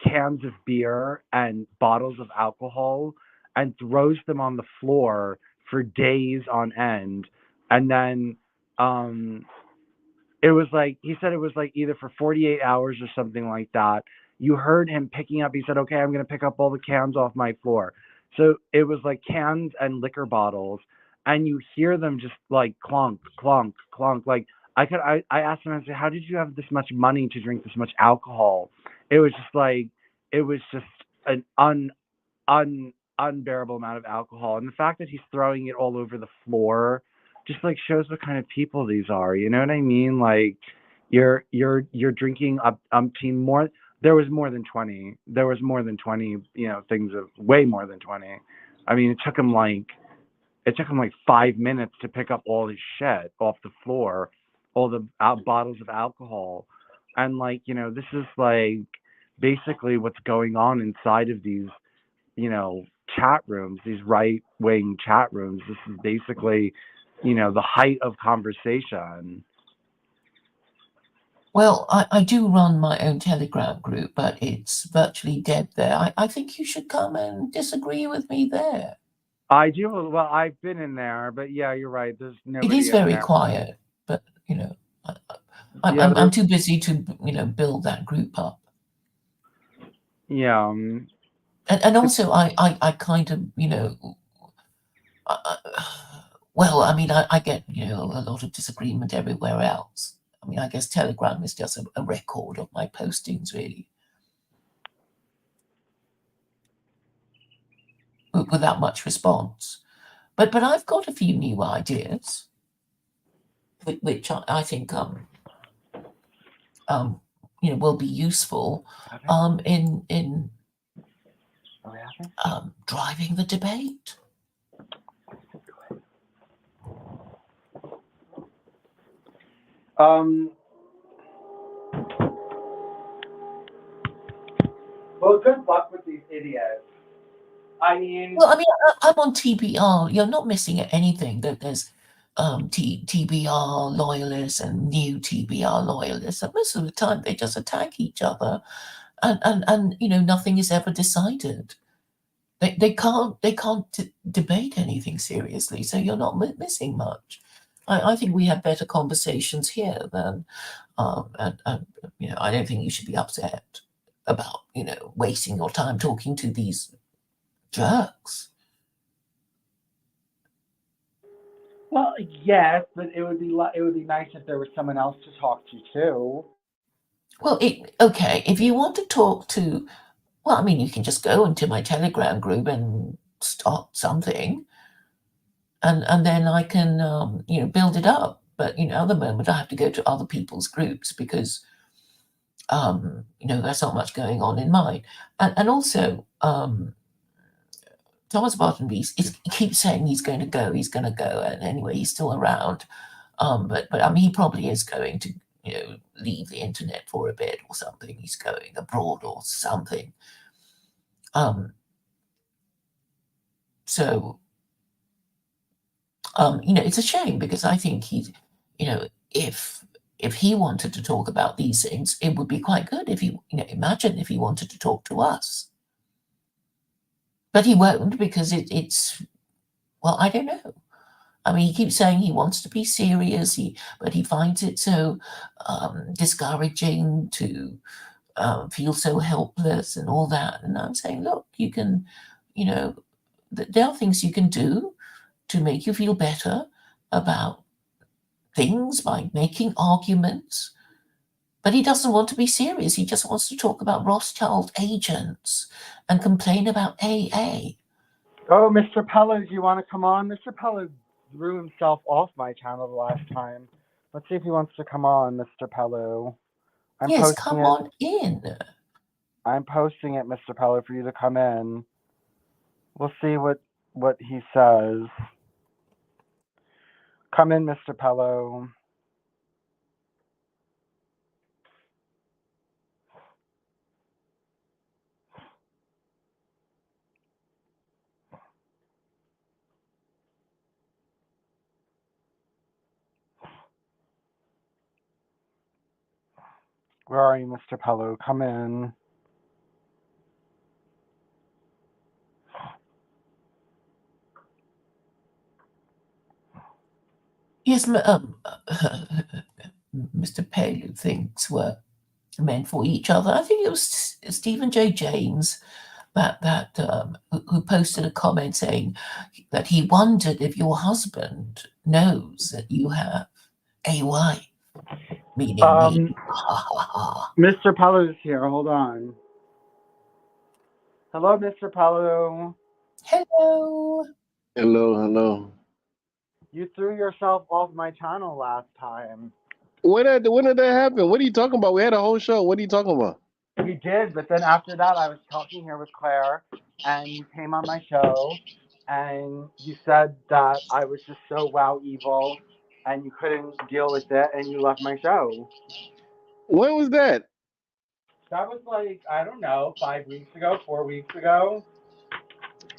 cans of beer and bottles of alcohol, and throws them on the floor for days on end. And then it was like, he said it was like either for 48 hours or something like that. You heard him picking up, he said, okay, I'm going to pick up all the cans off my floor. So it was like cans and liquor bottles, and you hear them just like clunk, clunk, clunk. Like, I asked him, I said, how did you have this much money to drink this much alcohol? It was just like, it was just an unbearable amount of alcohol. And the fact that he's throwing it all over the floor just like shows what kind of people these are. You know what I mean? Like, you're drinking up umpteen more. There was more than 20. There was more than 20, you know, things of way more than 20. I mean, it took him like 5 minutes to pick up all his shit off the floor, all the bottles of alcohol. And like, you know, this is like basically what's going on inside of these, you know, chat rooms, these right wing chat rooms. This is basically, you know, the height of conversation. Well, I do run my own Telegram group, but it's virtually dead there. I think you should come and disagree with me there. I do. Well, I've been in there, but yeah, you're right. There's nobody. It is in very there. quiet, but you know, I'm too busy to, you know, build that group up. Yeah. And also, I kind of, you know, well, I mean, I get, you know, a lot of disagreement everywhere else. I mean, I guess Telegram is just a record of my postings, really. without much response. But I've got a few new ideas, which I think will be useful in driving the debate. Well, good luck with these idiots. I mean, I'm on TBR. You're not missing anything. There's TBR loyalists and new TBR loyalists. And most of the time, they just attack each other, and nothing is ever decided. They can't debate anything seriously. So you're not missing much. I think we have better conversations here than, and I don't think you should be upset about wasting your time talking to these jerks. Well, yes, but it would be nice if there was someone else to talk to too. Well, okay. If you want to talk to, you can just go into my Telegram group and start something, and then I can build it up. But at the moment I have to go to other people's groups because there's not much going on in mine, and also Thomas Bartonby keeps saying he's going to go, and anyway, he's still around. But he probably is going to, leave the internet for a bit or something. He's going abroad or something. So, it's a shame because I think if he wanted to talk about these things, it would be quite good if imagine if he wanted to talk to us. But he won't because it's I don't know. He keeps saying he wants to be serious, but he finds it so discouraging to feel so helpless and all that. And I'm saying, look, you can, there are things you can do to make you feel better about things by making arguments. But he doesn't want to be serious. He just wants to talk about Rothschild agents and complain about AA. Oh, Mr. Pello, do you want to come on? Mr. Pello threw himself off my channel the last time. Let's see if he wants to come on, Mr. Pello. Yes, come on in. I'm posting it, Mr. Pello, for you to come in. We'll see what he says. Come in, Mr. Pello. Where are you, Mr. Pello? Come in. Yes, Mr. Pello thinks we're meant for each other. I think it was Stephen J. James who posted a comment saying that he wondered if your husband knows that you have a wife, meaning me. Mr. Pello's here. Hold on. Hello, Mr. Pello. Hello. Hello. You threw yourself off my channel last time. When did that happen? What are you talking about? We had a whole show. What are you talking about? We did, but then after that, I was talking here with Claire, and you came on my show, and you said that I was just so evil, and you couldn't deal with it, and you left my show. When was that? That was like, I don't know, 5 weeks ago, 4 weeks ago.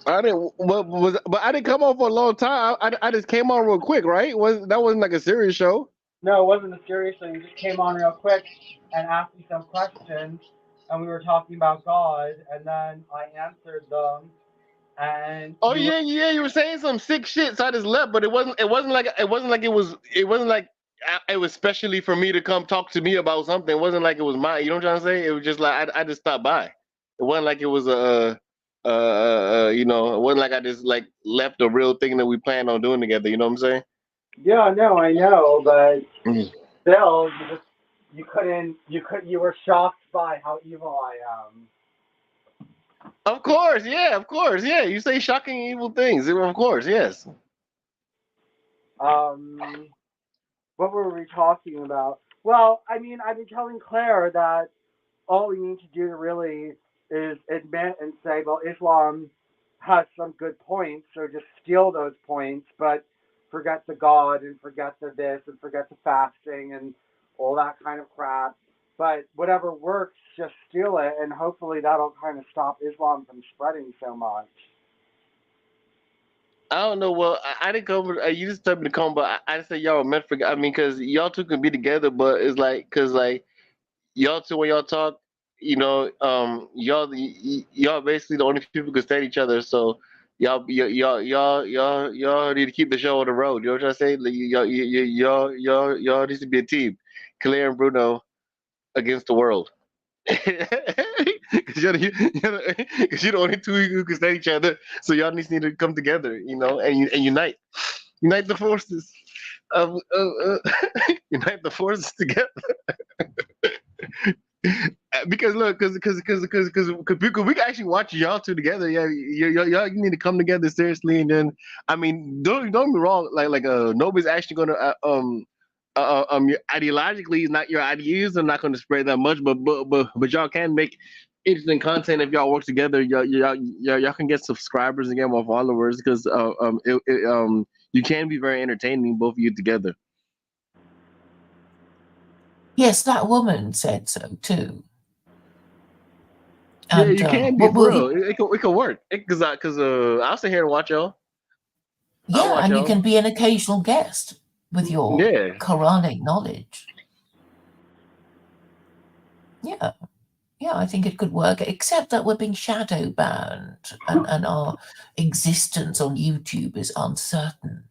I didn't, but I didn't come on for a long time. I just came on real quick, right? That wasn't like a serious show? No, it wasn't a serious thing. You just came on real quick and asked me some questions, and we were talking about God, and then I answered them. And you were saying some sick shit, so I just left. But it wasn't like it was specially for me to come talk to me about something. It wasn't like it was mine. You know what I'm trying to say? It was just like I just stopped by. It wasn't like it was it wasn't like I just like left a real thing that we planned on doing together. You know what I'm saying? Yeah, no, I know, but still, you were shocked by how evil I am. Of course, yeah, of course, yeah. You say shocking, evil things. Of course, yes. Um, what were we talking about? Well, I mean, I've been telling Claire that all we need to do to really is admit and say, well, Islam has some good points, so just steal those points, but forget the God and forget the this and forget the fasting and all that kind of crap. But whatever works, just steal it, and hopefully that'll kind of stop Islam from spreading so much. I don't know. Well, I didn't come. You just told me to come, but I just said y'all were meant for. I mean, because y'all two can be together, but it's like, because like y'all two when y'all talk, y'all basically the only people who can stand each other. So y'all need to keep the show on the road. You know what I'm trying to say? Like, y'all needs to be a team. Claire and Bruno against the world. Because you're the only two who can stand each other. So y'all need to come together, and unite. Unite the forces. Unite the forces together. Because look, because we can actually watch y'all two together. Yeah, y'all need to come together seriously, and then I mean, don't get me wrong. Nobody's actually gonna ideologically, not your ideas are not going to spread that much, but y'all can make interesting content if y'all work together. Y'all can get subscribers and get more followers because you can be very entertaining both of you together. Yes, that woman said so too. Yeah, And you can be for real. It could work. Because I'll sit here and watch y'all. Yeah, and you can be an occasional guest with your Quranic knowledge. Yeah. Yeah, I think it could work, except that we're being shadow banned and our existence on YouTube is uncertain.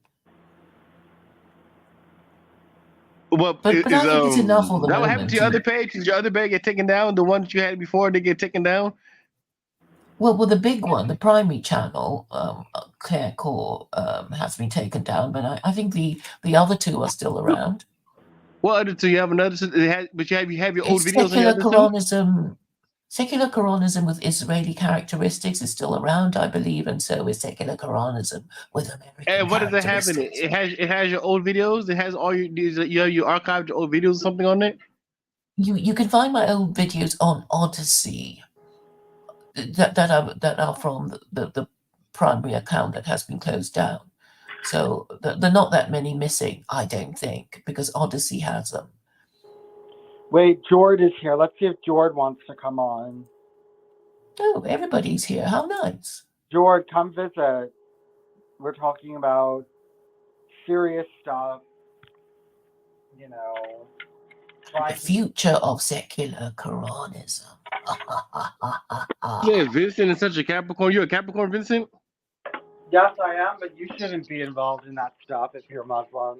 Well, but I think it's enough for the that moment. What happened to your other page? Did your other page get taken down? The one that you had before, they get taken down? Well, the big one, the primary channel, Claire Khaw, has been taken down, but I think the other two are still around. What other two? You have another, but you have your old videos on Secular your other Quranism. Secular Quranism with Israeli characteristics is still around, I believe, and so is secular Quranism with American characteristics. And what does it have in it? It has your old videos. It has all you archived your old videos or something on it. You can find my old videos on Odyssey that are from the primary account that has been closed down. So there are not that many missing, I don't think, because Odyssey has them. Wait, Jord is here. Let's see if Jord wants to come on. Oh, everybody's here. How nice. Jord, come visit. We're talking about serious stuff. The future of secular Quranism. Yeah, Vincent is such a Capricorn. You're a Capricorn, Vincent? Yes, I am, but you shouldn't be involved in that stuff if you're Muslim.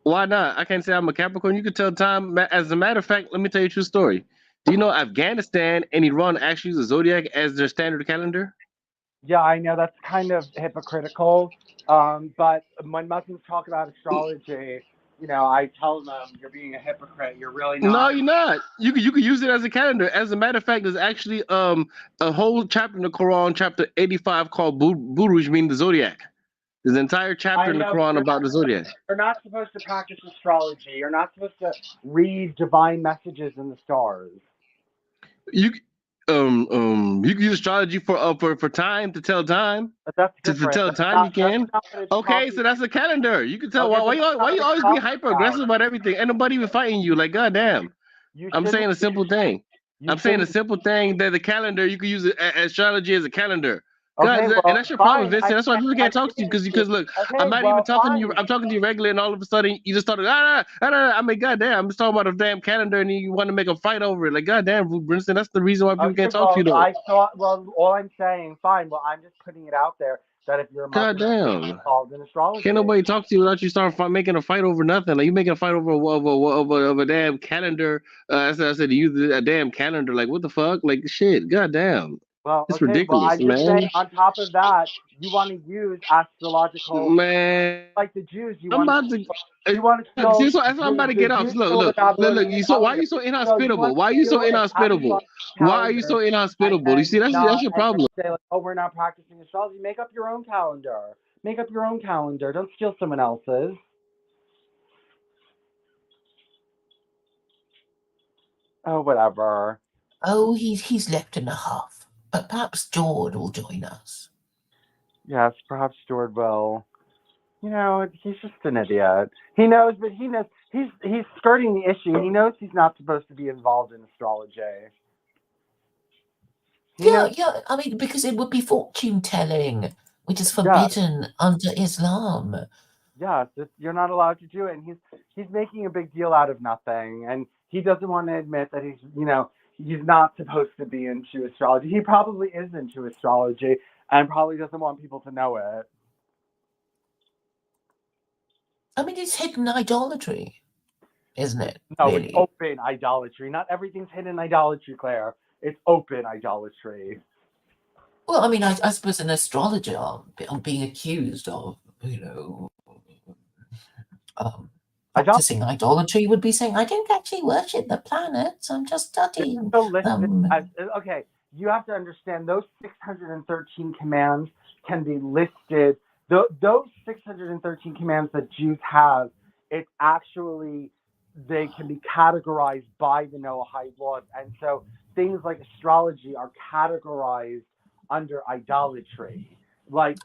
Why not? I can't say I'm a Capricorn. You can tell time. As a matter of fact, let me tell you a true story. Do you know Afghanistan and Iran actually use the zodiac as their standard calendar? Yeah, I know that's kind of hypocritical. But when Muslims talk about astrology, I tell them you're being a hypocrite. You're really not. No, you're not. You can use it as a calendar. As a matter of fact, there's actually a whole chapter in the Quran, chapter 85, called Buruj, meaning the zodiac. There's an entire chapter in the Quran about the zodiac. You're not supposed to practice astrology. You're not supposed to read divine messages in the stars. You can use astrology for time to tell time. But that's to tell time you can. Okay, so that's a calendar. You can tell. Why you always be hyper aggressive about everything? Ain't nobody even fighting you. Like, goddamn. I'm saying a simple thing. I'm saying a simple thing that the calendar, you can use astrology as a calendar. Okay, and that's your problem, Vincent. That's why people can't talk to you because look, I'm not even talking to you. I'm talking to you regularly, and all of a sudden you just started. I mean, goddamn, I'm just talking about a damn calendar, and you want to make a fight over it. Like, goddamn, Vincent, that's the reason why people can't talk to you. Though. I thought. Well, all I'm saying, fine. Well, I'm just putting it out there that if you're involved in astrology, can't nobody talk to you without you start making a fight over nothing. Like you making a fight over a damn calendar. I said to use a damn calendar. Like what the fuck? Like shit. Goddamn. Well, It's okay. Well, ridiculous, I just man. say on top of that, you want to use astrological, Man, like the Jews. I'm about to. You want to Look, know see, so that's why I'm about to the get off. Jews Look, stole the look, look, look. Babylonian You so why are calendar. you so So you inhospitable? want Why are to you so do an inhospitable? astrological Why are you calendar so inhospitable? You see, that's your and problem. say like, oh, we're not practicing astrology. Make up your own calendar. Make up your own calendar. Don't steal someone else's. Oh, whatever. Oh, he's left in a huff. But perhaps George will join us. Yes, perhaps George will. You know, he's just an idiot. He knows, but he knows he's skirting the issue. He knows he's not supposed to be involved in astrology. Yeah. I mean, because it would be fortune telling, which is forbidden under Islam. Yes, you're not allowed to do it, and he's making a big deal out of nothing, and he doesn't want to admit that he's not supposed to be into astrology. He probably is into astrology, and probably doesn't want people to know it. I mean, it's hidden idolatry, isn't it? No, really? It's open idolatry. Not everything's hidden idolatry, Claire. It's open idolatry. Well, I mean, I suppose an astrologer being accused of, practicing idolatry would be saying, I don't actually worship the planets, I'm just studying them. Okay, you have to understand those 613 commands can be listed. Those 613 commands that Jews have, it's actually, they can be categorized by the Noahide laws. And so things like astrology are categorized under idolatry. Like,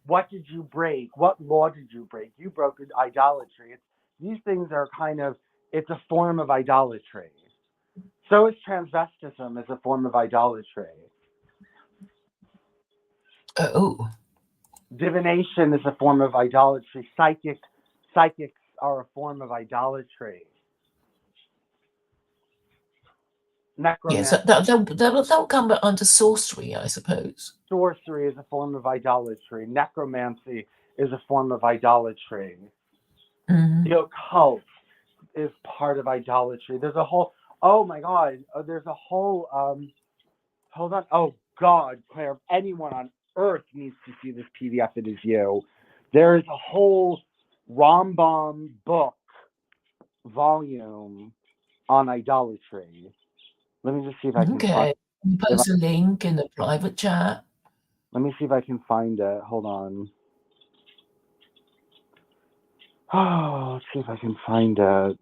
what did you break? What law did you break? You broke idolatry. These things are it's a form of idolatry. So is transvestism as a form of idolatry. Oh. Divination is a form of idolatry. Psychics are a form of idolatry. Necromancy. Yes, that'll come under sorcery, I suppose. Sorcery is a form of idolatry. Necromancy is a form of idolatry. Mm-hmm. The occult is part of idolatry. There's a whole, oh my God, there's a whole, hold on. Oh God, Claire, if anyone on earth needs to see this PDF, it is you. There is a whole Rambam book volume on idolatry. Let me just see if I can find it. Post a link in the private chat. Let me see if I can find it. Hold on. Oh, let's see if I can find it.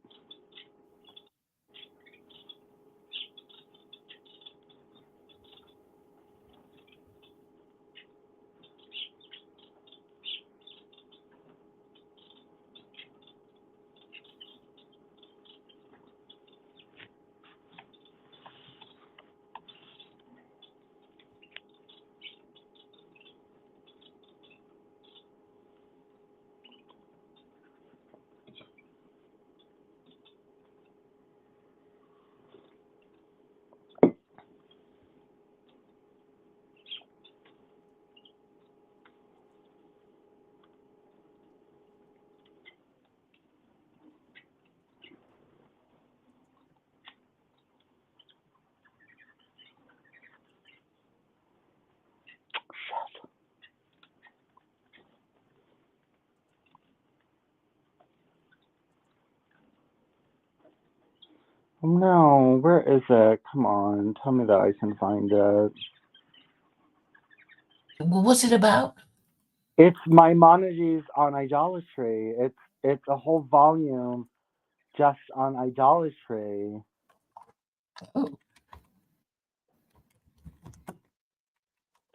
No, where is it? Come on, tell me that I can find it. What's it about? It's Maimonides on idolatry. It's a whole volume just on idolatry. Oh.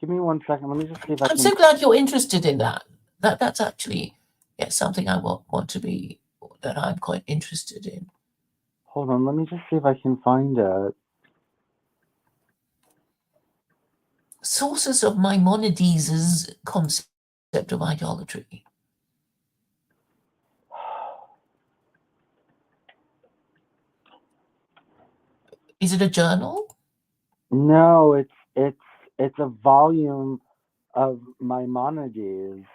Give me 1 second. Let me just see if I can. I'm so glad you're interested in that. That's actually something I want to be, that I'm quite interested in. Hold on, let me just see if I can find it. Sources of Maimonides' concept of idolatry. Is it a journal? No, it's a volume of Maimonides.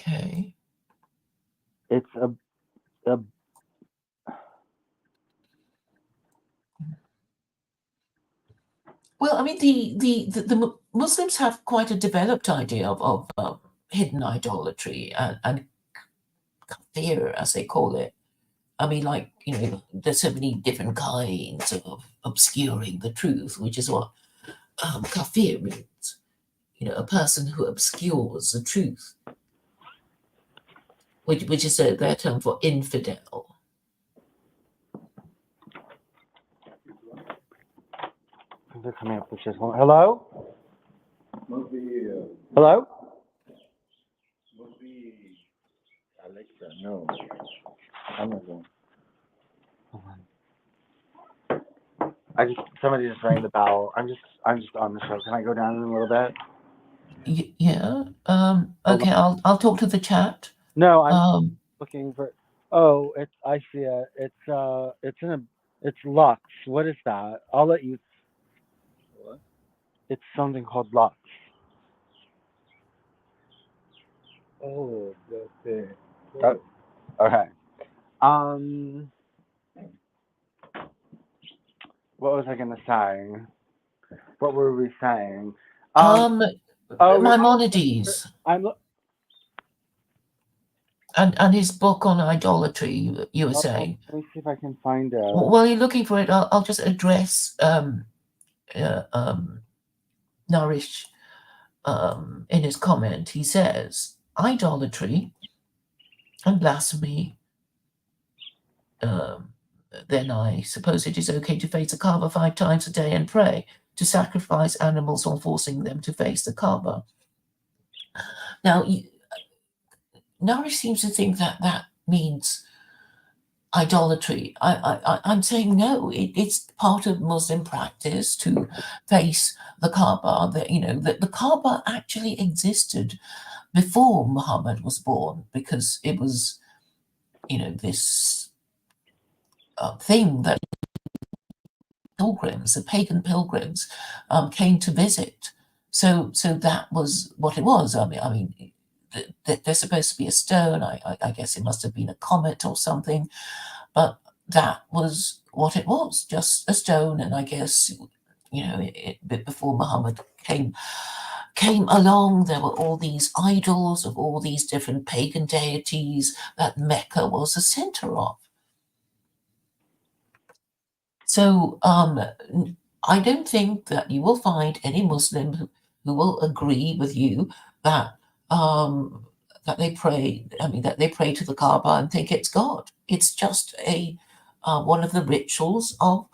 Okay. It's a Well, I mean, the Muslims have quite a developed idea of hidden idolatry and kafir, as they call it. I mean, like, there's so many different kinds of obscuring the truth, which is what kafir means. A person who obscures the truth, which is their term for infidel. They're coming up with this one. Hello? Hello? Alexa, no. Amazon. Somebody just rang the bell. I'm just on the show. Can I go down in a little bit? Yeah. Okay. I'll talk to the chat. No, I'm looking for. Oh, I see it. It's Lux. What is that? I'll let you. What? It's something called Lux. Oh, that's it. Oh, okay. What was I gonna say? What were we saying? Maimonides I'm and his book on idolatry. You were saying. Let me see if I can find it. While you're looking for it, I'll just address Nourish in his comment. He says idolatry and blasphemy. Then I suppose it is okay to face the Kaaba 5 times a day and pray, to sacrifice animals or forcing them to face the Kaaba. Now, Nourish seems to think that means idolatry. I'm saying no. It's part of Muslim practice to face the Kaaba. That the Kaaba actually existed before Muhammad was born, because it was, this thing that pilgrims, the pagan pilgrims, came to visit. So that was what it was. I mean, there's supposed to be a stone. I guess it must have been a comet or something, but that was what it was, just a stone. And I guess, before Muhammad came along, there were all these idols of all these different pagan deities that Mecca was the center of. So I don't think that you will find any Muslim who will agree with you that that they pray. I mean, that they pray to the Kaaba and think it's God. It's just a one of the rituals of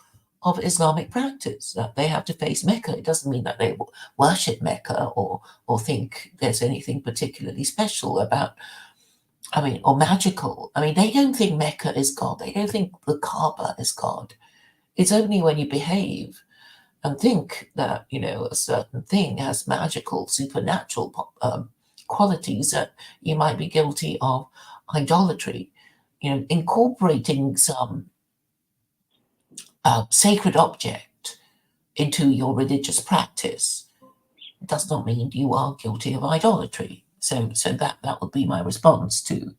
Islamic practice that they have to face Mecca. It doesn't mean that they worship Mecca or think there's anything particularly special about. I mean, or magical. I mean, they don't think Mecca is God. They don't think the Kaaba is God. It's only when you behave and think that, a certain thing has magical, supernatural qualities that you might be guilty of idolatry. Incorporating some sacred object into your religious practice does not mean you are guilty of idolatry. So that would be my response to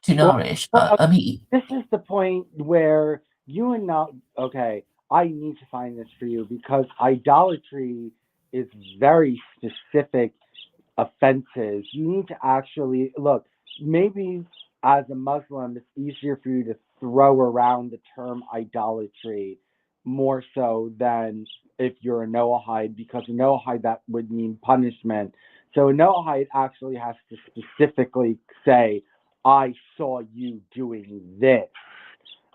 Nourish. This is the point where you and not okay. I need to find this for you, because idolatry is very specific offenses. You need to actually look. Maybe as a Muslim, it's easier for you to throw around the term idolatry more so than if you're a Noahide, because a Noahide, that would mean punishment. So a Noahide actually has to specifically say, I saw you doing this,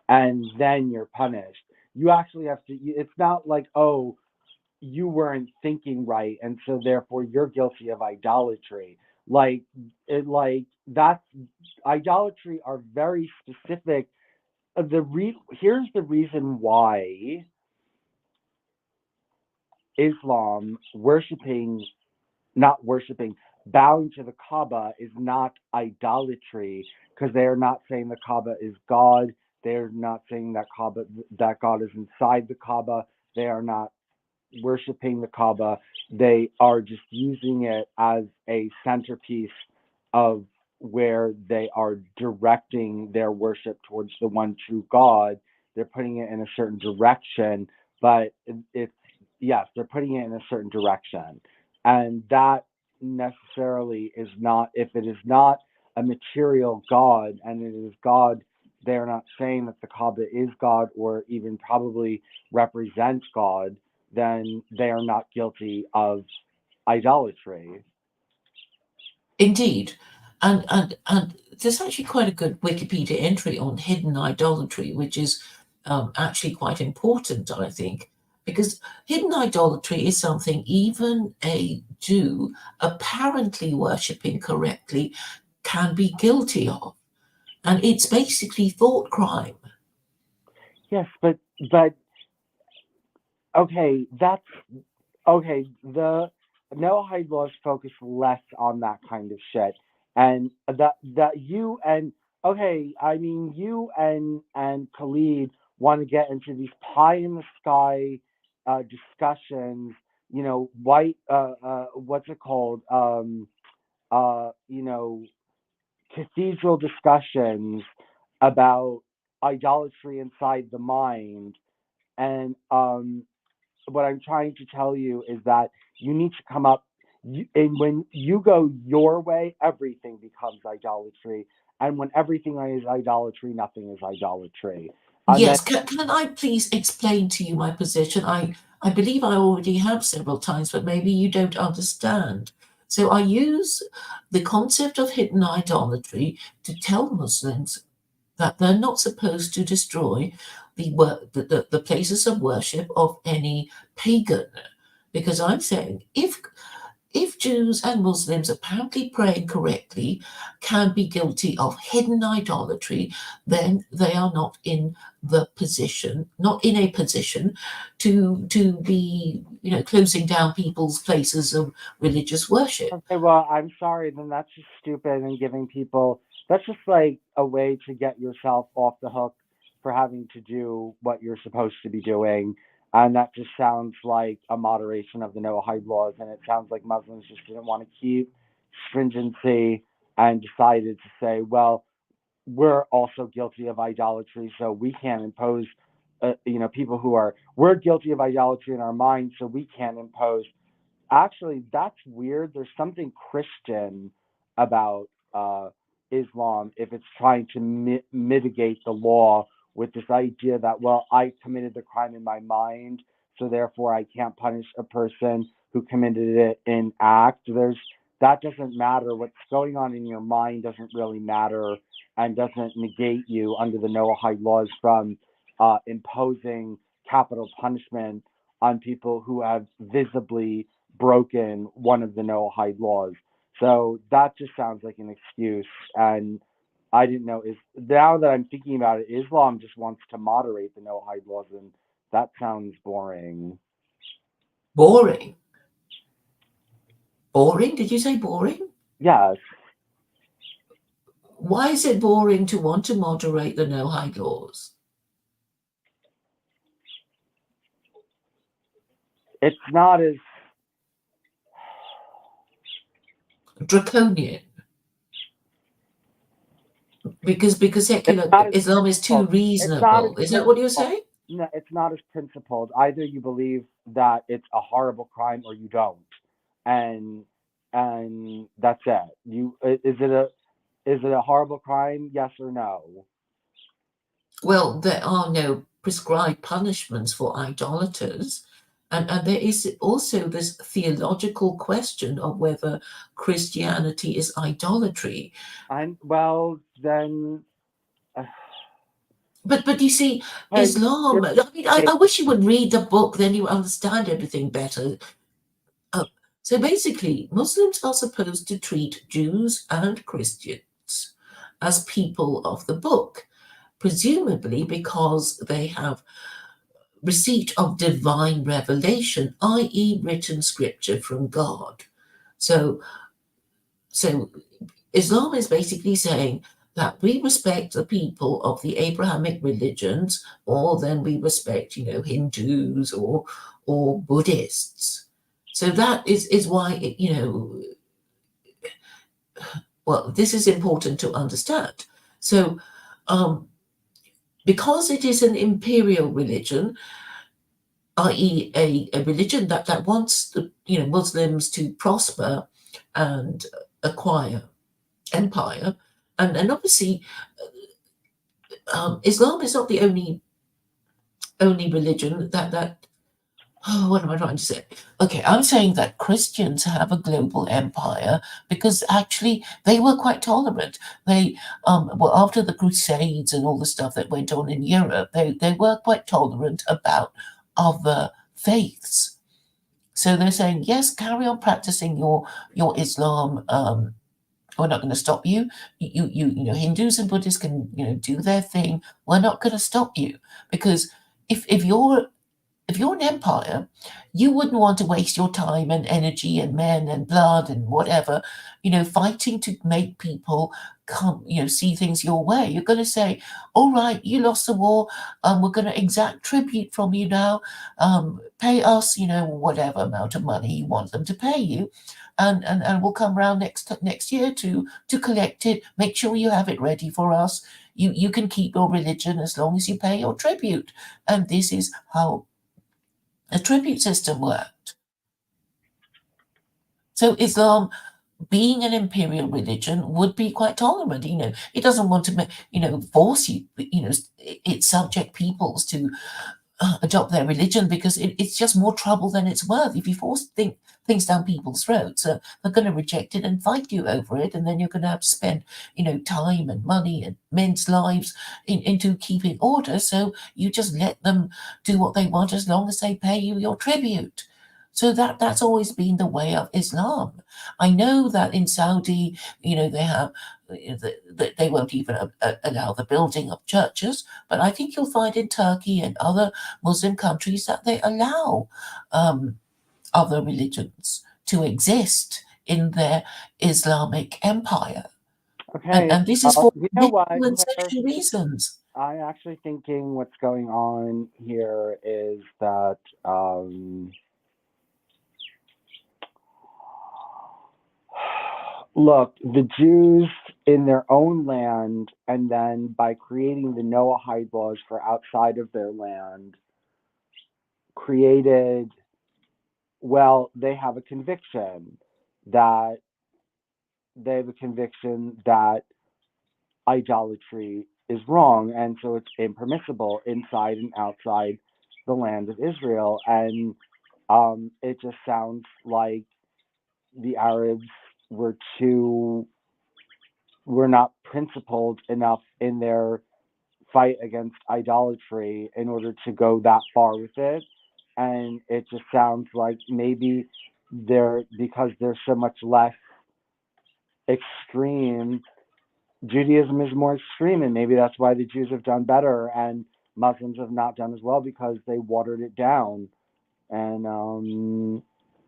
and then you're punished. You actually have to, it's not like, oh, you weren't thinking right, and so therefore you're guilty of idolatry. That's idolatry are very specific. Here's the reason why Islam bowing to the Kaaba is not idolatry, because they are not saying the Kaaba is God. They're not saying that God is inside the Kaaba. They are not worshiping the Kaaba. They are just using it as a centerpiece of where they are directing their worship towards the one true God, they're putting it in a certain direction, but it's yes, they're putting it in a certain direction, and that necessarily is not, if it is not a material God and it is God, they're not saying that the Kaaba is God or even probably represents God, then they are not guilty of idolatry. Indeed. And there's actually quite a good Wikipedia entry on hidden idolatry, which is actually quite important, I think, because hidden idolatry is something even a Jew apparently worshipping correctly can be guilty of. And it's basically thought crime. Yes, but okay, that's okay. The Noahide laws focus less on that kind of shit, and that you and okay, I mean you and Khalid want to get into these pie in the sky discussions. You know, white what's it called? You know, cathedral discussions about idolatry inside the mind, and what I'm trying to tell you is that you need to come up, and when you go your way, everything becomes idolatry. And when everything is idolatry, nothing is idolatry. Yes, can I please explain to you my position? I believe I already have several times, but maybe you don't understand. So I use the concept of hidden idolatry to tell Muslims that they're not supposed to destroy the places of worship of any pagan. Because I'm saying if Jews and Muslims apparently praying correctly can be guilty of hidden idolatry, then they are not in a position to be, closing down people's places of religious worship. Okay, well, I'm sorry, then that's just stupid and giving people, that's just like a way to get yourself off the hook for having to do what you're supposed to be doing. And that just sounds like a moderation of the Noahide laws. And it sounds like Muslims just didn't want to keep stringency and decided to say, well, we're also guilty of idolatry, so we can't impose, people who are, we're guilty of idolatry in our minds, so we can't impose. Actually, that's weird. There's something Christian about Islam if it's trying to mitigate the law with this idea that, well, I committed the crime in my mind, so therefore I can't punish a person who committed it in act. That doesn't matter. What's going on in your mind doesn't really matter and doesn't negate you under the Noahide laws from imposing capital punishment on people who have visibly broken one of the Noahide laws. So that just sounds like an excuse. And I didn't know, is now that I'm thinking about it, Islam just wants to moderate the Noahide laws, and that sounds boring. Boring? Boring? Did you say boring? Yes. Why is it boring to want to moderate the Noahide laws? It's not as draconian. Because secular Islam is too reasonable. Is that what you're saying? No, it's not as principled. Either you believe that it's a horrible crime or you don't, and that's it. Is it a horrible crime? Yes or no? Well, there are no prescribed punishments for idolaters. And there is also this theological question of whether Christianity is idolatry. And well, then. But you see, Islam. I wish you would read the book, then you understand everything better. So basically, Muslims are supposed to treat Jews and Christians as people of the book, presumably because they have receipt of divine revelation, i.e., written scripture from God. So Islam is basically saying that we respect the people of the Abrahamic religions more than we respect, Hindus or Buddhists. So that is why, well, this is important to understand. So because it is an imperial religion, i.e., a religion that wants the Muslims to prosper and acquire empire, and obviously Islam is not the only religion that. Oh, what am I trying to say? Okay, I'm saying that Christians have a global empire because actually they were quite tolerant. They, well, after the Crusades and all the stuff that went on in Europe, they were quite tolerant about other faiths. So they're saying, yes, carry on practicing your Islam. We're not going to stop you. You know, Hindus and Buddhists can do their thing. We're not going to stop you because if you're an empire, you wouldn't want to waste your time and energy and men and blood and whatever, fighting to make people come, see things your way. You're going to say, all right, you lost the war. We're going to exact tribute from you now. Pay us, whatever amount of money you want them to pay you. And we'll come around next year to collect it. Make sure you have it ready for us. You can keep your religion as long as you pay your tribute. And this is how a tribute system worked. So Islam, being an imperial religion, would be quite tolerant. It doesn't want to, force you, it subject peoples to adopt their religion because it's just more trouble than it's worth. If you force things down people's throats, they're going to reject it and fight you over it, and then you're going to have to spend, time and money and men's lives into keeping order. So you just let them do what they want as long as they pay you your tribute. So that's always been the way of Islam. I know that in Saudi, they have they won't even allow the building of churches, but I think you'll find in Turkey and other Muslim countries that they allow other religions to exist in their Islamic empire. Okay. And this is for You know what, political and Claire? social reasons. I'm actually thinking what's going on here is that look, the Jews in their own land, and then by creating the Noahide laws for outside of their land, created, well, they have a conviction that idolatry is wrong, and so it's impermissible inside and outside the land of Israel. And it just sounds like the Arabs were not principled enough in their fight against idolatry in order to go that far with it. And it just sounds like maybe because they're so much less extreme, Judaism is more extreme, and maybe that's why the Jews have done better and Muslims have not done as well, because they watered it down. And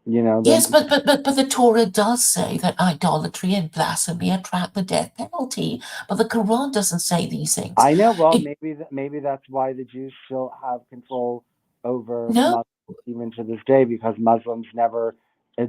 Yes, but the Torah does say that idolatry and blasphemy attract the death penalty, but the Quran doesn't say these things. I know. Well, maybe that's why the Jews still have control over Muslims even to this day, because Muslims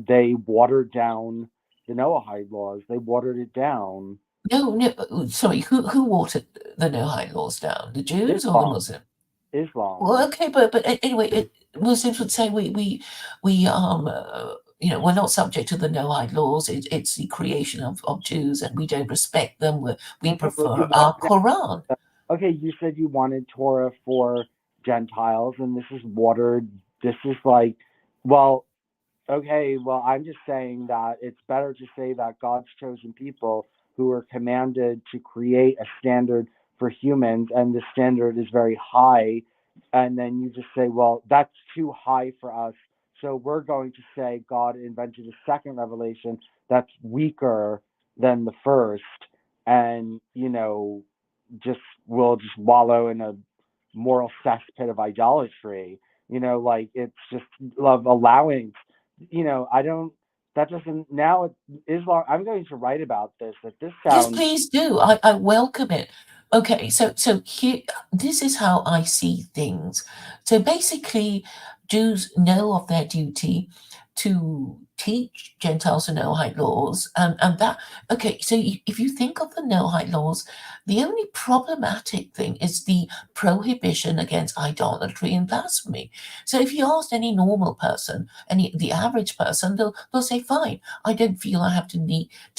they watered down the Noahide laws. They watered it down. No, sorry, who watered the Noahide laws down? The Jews or the Muslims? Islam. Well, okay, but anyway, Muslims would say we we're not subject to the Noahide laws. It's the creation of Jews, and we don't respect them. We prefer our Quran. Okay, you said you wanted Torah for Gentiles, and this is watered. This is like, well, okay, well, I'm just saying that it's better to say that God's chosen people who are commanded to create a standard for humans, and the standard is very high, and then you just say, well, that's too high for us, so we're going to say God invented a second revelation that's weaker than the first, and we'll just wallow in a moral cesspit of idolatry. Like, it's just love allowing. I don't. That doesn't now. Islam. I'm going to write about this. That this sounds. Yes, please do. I welcome it. Okay, so here, this is how I see things. So basically, Jews know of their duty to teach Gentiles the Noahide laws, and that, okay, so if you think of the Noahide laws, the only problematic thing is the prohibition against idolatry and blasphemy. So if you ask any normal person, the average person, they'll say, fine, I don't feel I have to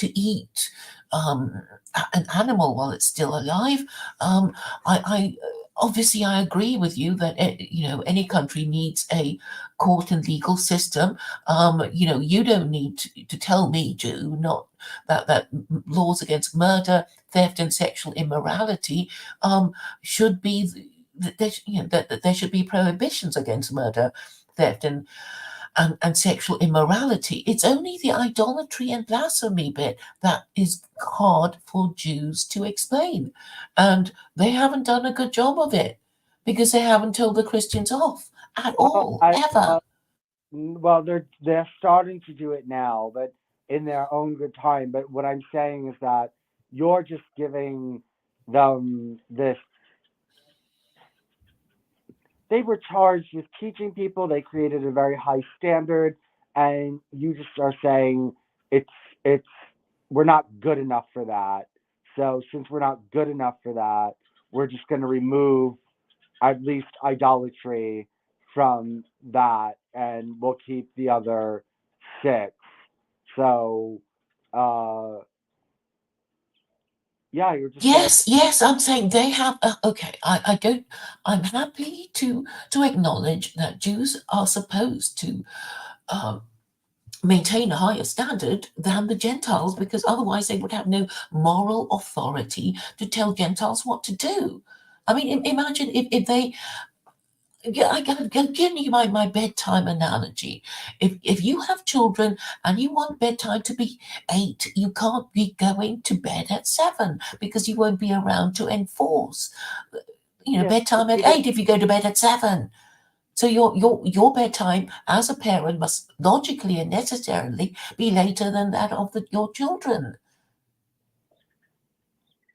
eat an animal while it's still alive. I obviously I agree with you that any country needs a court and legal system. You don't need to tell me, Jew, not that laws against murder, theft, and sexual immorality should be that there should be prohibitions against murder, theft, and sexual immorality. It's only the idolatry and blasphemy bit that is hard for Jews to explain. And they haven't done a good job of it because they haven't told the Christians off at all, ever. Well, they're starting to do it now, but in their own good time. But what I'm saying is that you're just giving them this. They were charged with teaching people. They created a very high standard, and you just are saying we're not good enough for that. So since we're not good enough for that, we're just going to remove at least idolatry from that, and we'll keep the other 6. So, yeah, you're just yes. I'm saying they have. Okay, I don't. I'm happy to acknowledge that Jews are supposed to maintain a higher standard than the Gentiles, because otherwise they would have no moral authority to tell Gentiles what to do. I mean, imagine if they. Yeah, I can give you my bedtime analogy. If you have children and you want bedtime to be 8, you can't be going to bed at 7 because you won't be around to enforce, bedtime at 8 if you go to bed at 7. So your bedtime as a parent must logically and necessarily be later than that of your children.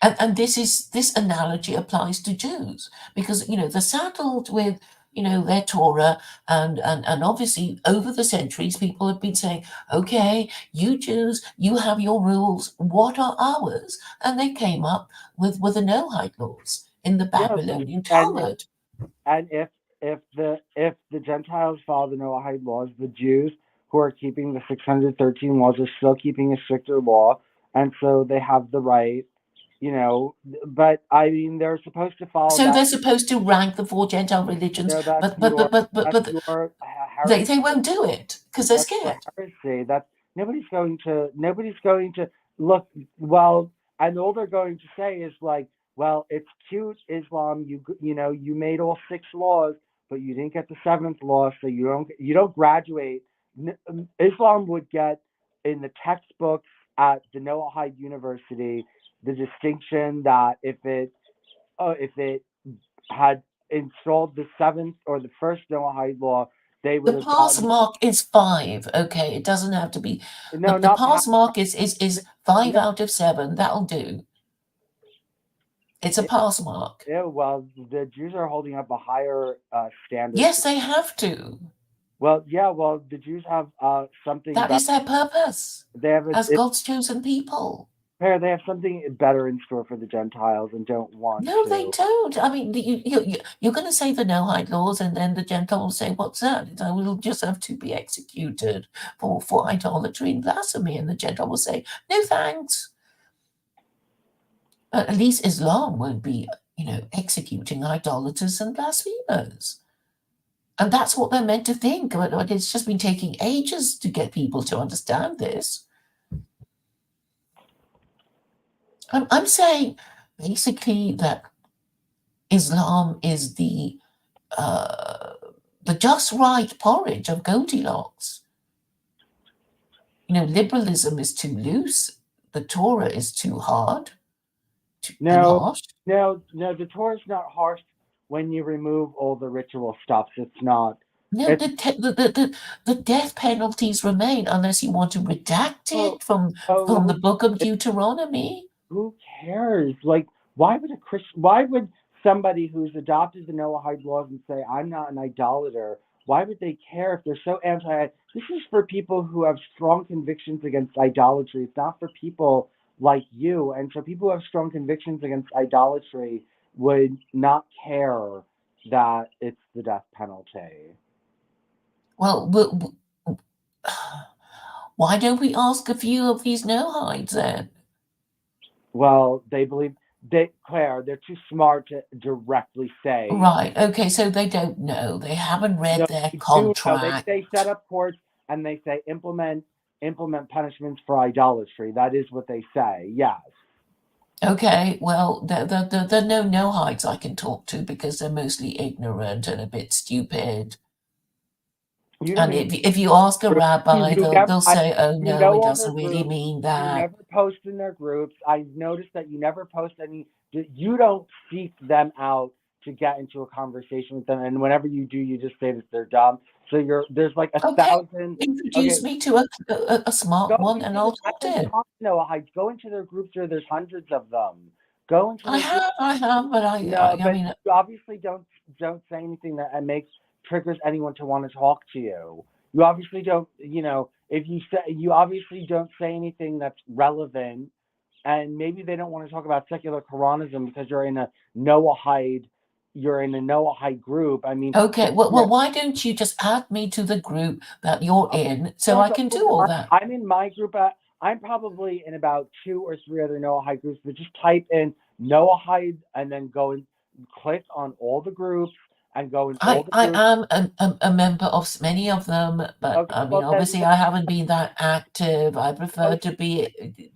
And this analogy applies to Jews because they're saddled with their Torah, and obviously over the centuries people have been saying, okay, you Jews, you have your rules, what are ours? And they came up with the Noahide laws in the Babylonian Talmud. And if the Gentiles follow the Noahide laws, the Jews who are keeping the 613 laws are still keeping a stricter law, and so they have the right. But I mean, they're supposed to follow. So they're supposed to rank the 4 Gentile religions, but they won't do it because they're scared. Heresy. Nobody's going to look. Well, and all they're going to say is like, well, it's cute, Islam. You made all 6 laws, but you didn't get the 7th law, so you don't graduate. Islam would get in the textbooks at the Noahide University the distinction that if it had installed the 7th or the 1st Noahide law, they would the pass mark is 5. Okay, it doesn't have to be. No, the pass mark is 5 out of 7. That'll do. It's a pass mark. Yeah, well, the Jews are holding up a higher standard. Yes, they have to. Well, yeah, well, the Jews have something. That is their purpose. They have as God's chosen people. They have something better in store for the Gentiles and don't want No, to. they don't. I mean, you're going to say the Noahide laws, and then the Gentile will say, what's that? We'll just have to be executed for idolatry and blasphemy. And the Gentile will say, no thanks. But at least Islam won't be, executing idolaters and blasphemers. And that's what they're meant to think. But it's just been taking ages to get people to understand this. I'm saying basically that Islam is the just right porridge of Goldilocks. Liberalism is too loose. The Torah is too hard. No, the Torah is not harsh when you remove all the ritual stuff. It's not. No, the death penalties remain unless you want to redact it from the book of Deuteronomy. Who cares? Like, why would somebody who's adopted the Noahide laws and say, I'm not an idolater, why would they care if they're so anti? This is for people who have strong convictions against idolatry. It's not for people like you. And so people who have strong convictions against idolatry would not care that it's the death penalty. Well, why don't we ask a few of these no-hides then? Well, they believe Claire, they're too smart to directly say. Right. Okay. So they don't know. They haven't read No, their they do know. contract. They set up courts and they say implement punishments for idolatry. That is what they say. Yes. Okay. Well, there are no hides I can talk to because they're mostly ignorant and a bit stupid. You don't And even, if you ask a rabbi, they'll say, "Oh no, it all their doesn't really groups. mean You that." never post in their groups. I've noticed that you never post any. You don't seek them out to get into a conversation with them, and whenever you do, you just say that they're dumb. So there's like a Okay. thousand. Introduce me to a smart one, and I'll talk to him. Go into their groups where there's hundreds of them. Go into their groups. I have, but I but mean, you obviously don't say anything that triggers anyone to want to talk to you. You obviously don't, if you say, you obviously don't say anything that's relevant, and maybe they don't want to talk about secular Quranism because you're in a Noahide group. I mean, okay. Well, why don't you just add me to the group that you're in so I can do all that? I'm in my group. I'm probably in about 2 or 3 other Noahide groups, but just type in Noahide and then go and click on all the groups and go in all the groups. I am a member of many of them, but Okay, I mean, obviously, I haven't been that active. I prefer to be.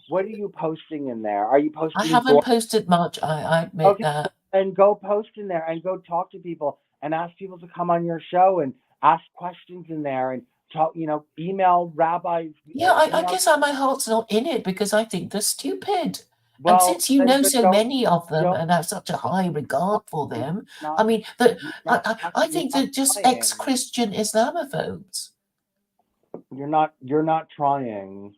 What are you posting in there? Are you posting? I haven't posted much. I admit that. And go post in there and go talk to people and ask people to come on your show and ask questions in there and talk. Email rabbis. Yeah, I guess my heart's not in it because I think they're stupid. Well, and since you know so many of them don't- and have such a high regard for them, not- I mean, I think they're not just trying. ex-Christian Islamophobes. You're not trying.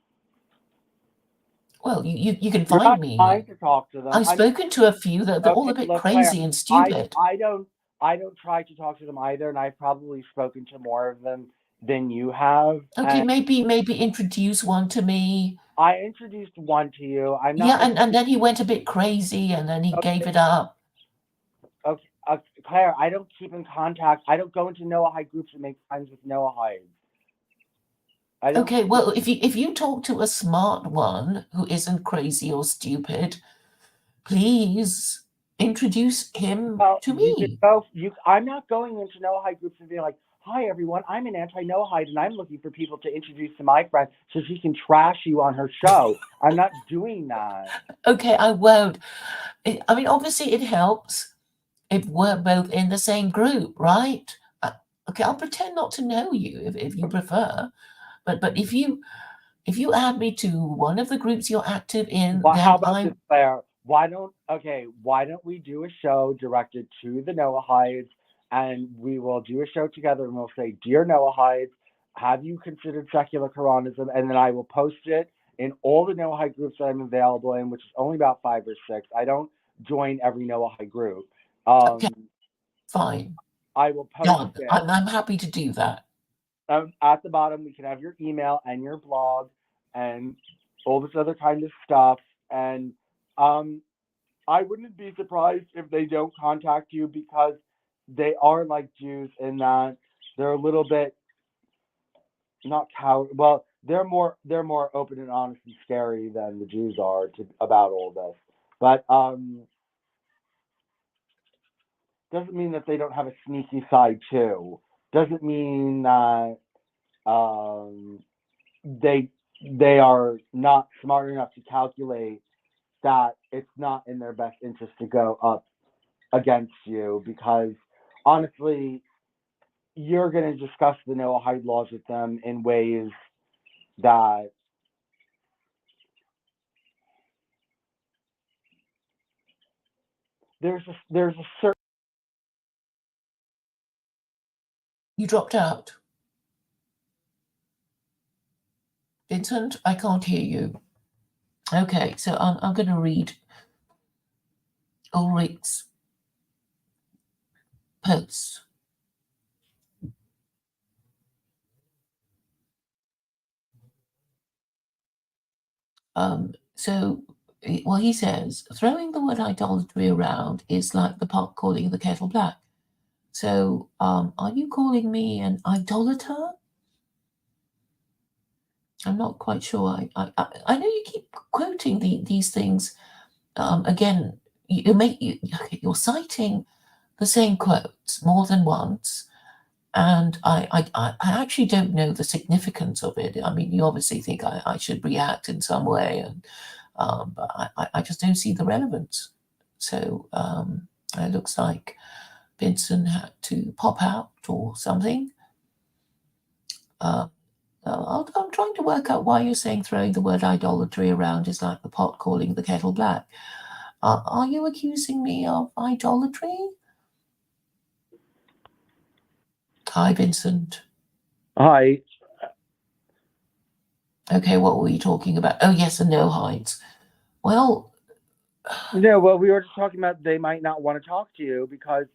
Well, you can You're find not me. trying to talk to them. I've spoken to a few that they're all a bit crazy Claire, and stupid. I don't try to talk to them either, and I've probably spoken to more of them than you have. Okay, maybe introduce one to me. I introduced one to you. I'm not. Yeah, and then he went a bit crazy, and then he gave it up. Okay, Claire, I don't keep in contact. I don't go into Noahide groups and make friends with Noahides. Okay, well, if you talk to a smart one who isn't crazy or stupid, please introduce him to me. I'm not going into Noahide groups and being like, "Hi everyone, I'm an anti-Noahide and I'm looking for people to introduce to my friend so she can trash you on her show." I'm not doing that. Okay, I won't. I mean, obviously it helps if we're both in the same group, right? Okay, I'll pretend not to know you if you prefer. But if you add me to one of the groups you're active in, Well, then how about this, Claire? Why don't we do a show directed to the Noahides, and we will do a show together, and we'll say, "Dear Noahides, have you considered secular Quranism?" And then I will post it in all the Noahide groups that I'm available in, which is only about 5 or 6. I don't join every Noahide group. Okay, fine. I will post it. I'm happy to do that. At the bottom, we can have your email and your blog and all this other kind of stuff. And I wouldn't be surprised if they don't contact you because they are like Jews in that they're a little bit not coward. Well, they're more open and honest and scary than the Jews are about all this. But doesn't mean that they don't have a sneaky side too. Doesn't mean that they are not smart enough to calculate that it's not in their best interest to go up against you, because honestly, you're going to discuss the Noahide laws with them in ways that there's a certain. You dropped out. Vincent, I can't hear you. Okay, so I'm going to read Ulrich's posts. So, well, he says throwing the word idolatry around is like the pot calling the kettle black. So, are you calling me an idolater? I'm not quite sure. I know you keep quoting these things. Again, you're citing the same quotes more than once, and I actually don't know the significance of it. I mean, you obviously think I should react in some way, and but I just don't see the relevance. So it looks like Vincent had to pop out or something. I'm trying to work out why you're saying throwing the word idolatry around is like the pot calling the kettle black. Are you accusing me of idolatry? Hi, Vincent. Hi. Okay, what were you talking about? Oh, yes, and no hides. Well, No, well, we were just talking about they might not want to talk to you because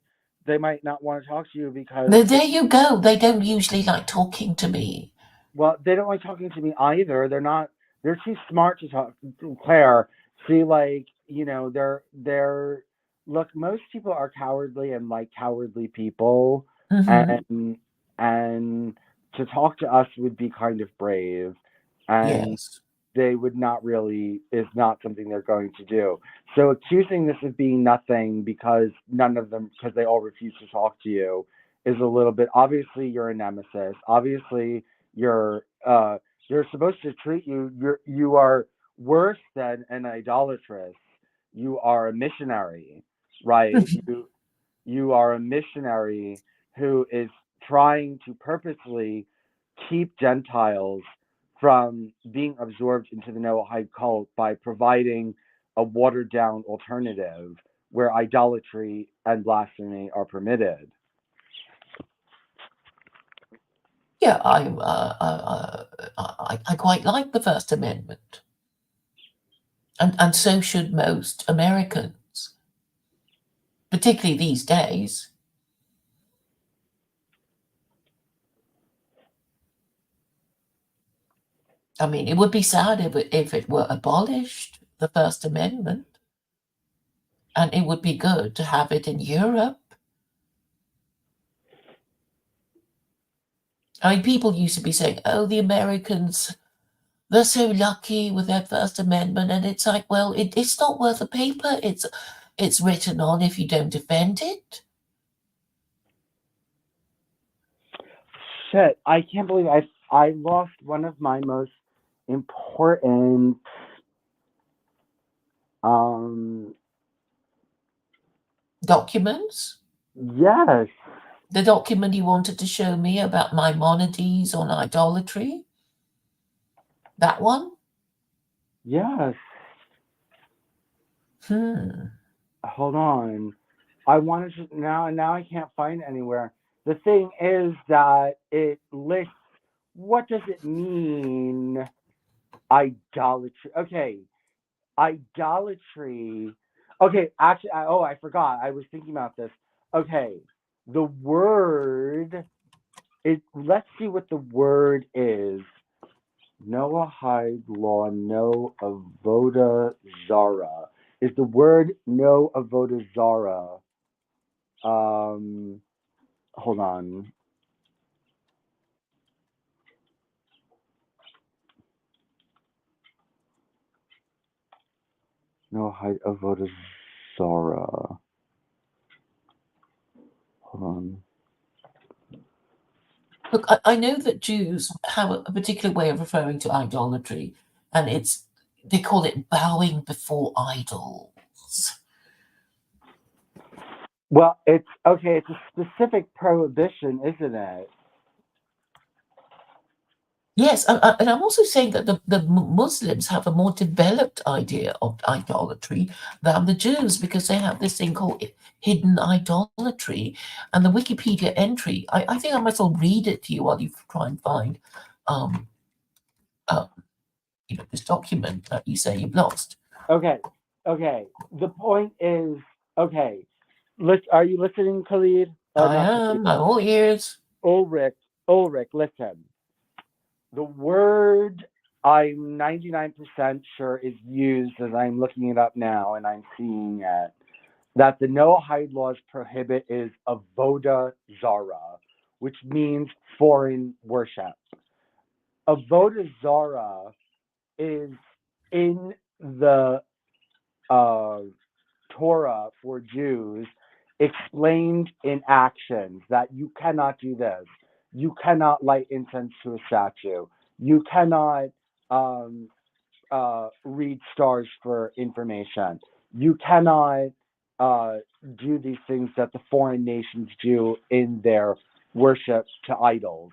they might not want to talk to you because there you go. They don't usually like talking to me. well, they don't like talking to me either. They're too smart to talk to Claire. See, like, they're look, most people are cowardly and like cowardly people, Mm-hmm. and to talk to us would be kind of brave, and Yes. they would not really is not something they're going to do. So accusing this of being nothing because because they all refuse to talk to you is a little bit obviously you're a nemesis. Obviously you're supposed to treat you are worse than an idolatress. You are a missionary, right? You are a missionary who is trying to purposely keep Gentiles from being absorbed into the Noahide cult by providing a watered down alternative where idolatry and blasphemy are permitted. Yeah, I quite like the First Amendment, and so should most Americans, particularly these days. I mean, it would be sad if it were abolished, the First Amendment, and it would be good to have it in Europe. I mean, people used to be saying, "Oh, the Americans, they're so lucky with their First Amendment," and it's like, well, it's not worth the paper it's written on if you don't defend it. Shit, I can't believe I lost one of my most important um Documents. yes. The document you wanted to show me about Maimonides on idolatry. That one? Yes. Hmm. Hold on. I wanted to now I can't find it anywhere. The thing is that it lists what does it mean idolatry. Okay. Idolatry. Okay, actually I forgot. I was thinking about this. Okay. The word let's see what the word is. Noahide law, no avoda zara. Is the word no avoda zara? Hold on. Noahide avoda zara. Hold on. Look, I know that Jews have a particular way of referring to idolatry, and they call it bowing before idols. Well, it's okay. It's a specific prohibition, isn't it? Yes, and I'm also saying that the Muslims have a more developed idea of idolatry than the Jews because they have this thing called hidden idolatry. And the Wikipedia entry, I think I might as well read it to you while you try and find um, uh, this document that you say you've lost. Okay. Okay. The point is okay. Are you listening, Khalid? Or I not Khalid? am, I'm all ears. Ulrich. Ulrich, listen. The word I'm 99% sure is used, as I'm looking it up now and I'm seeing it, that the Noahide laws prohibit is avoda zara, which means foreign worship. Avoda zara is in the uh, Torah for Jews explained in actions that you cannot do this. You cannot light incense to a statue. You cannot um, read stars for information. You cannot do these things that the foreign nations do in their worship to idols.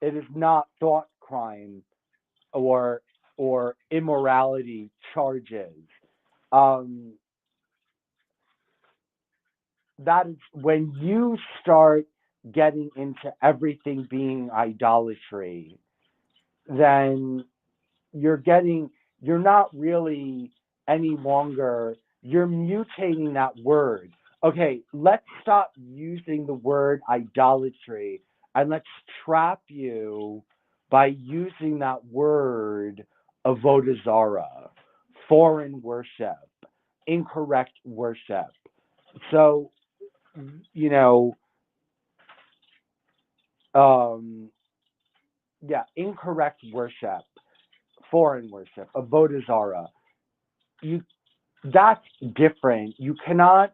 It is not thought crime or immorality charges. Um, that is when you start getting into everything being idolatry, then you're not really any longer, you're mutating that word. Okay, let's stop using the word idolatry and let's trap you by using that word avodah zarah, foreign worship, incorrect worship. So, you know, um, yeah, incorrect worship, foreign worship, avodah zarah. You That's different. You cannot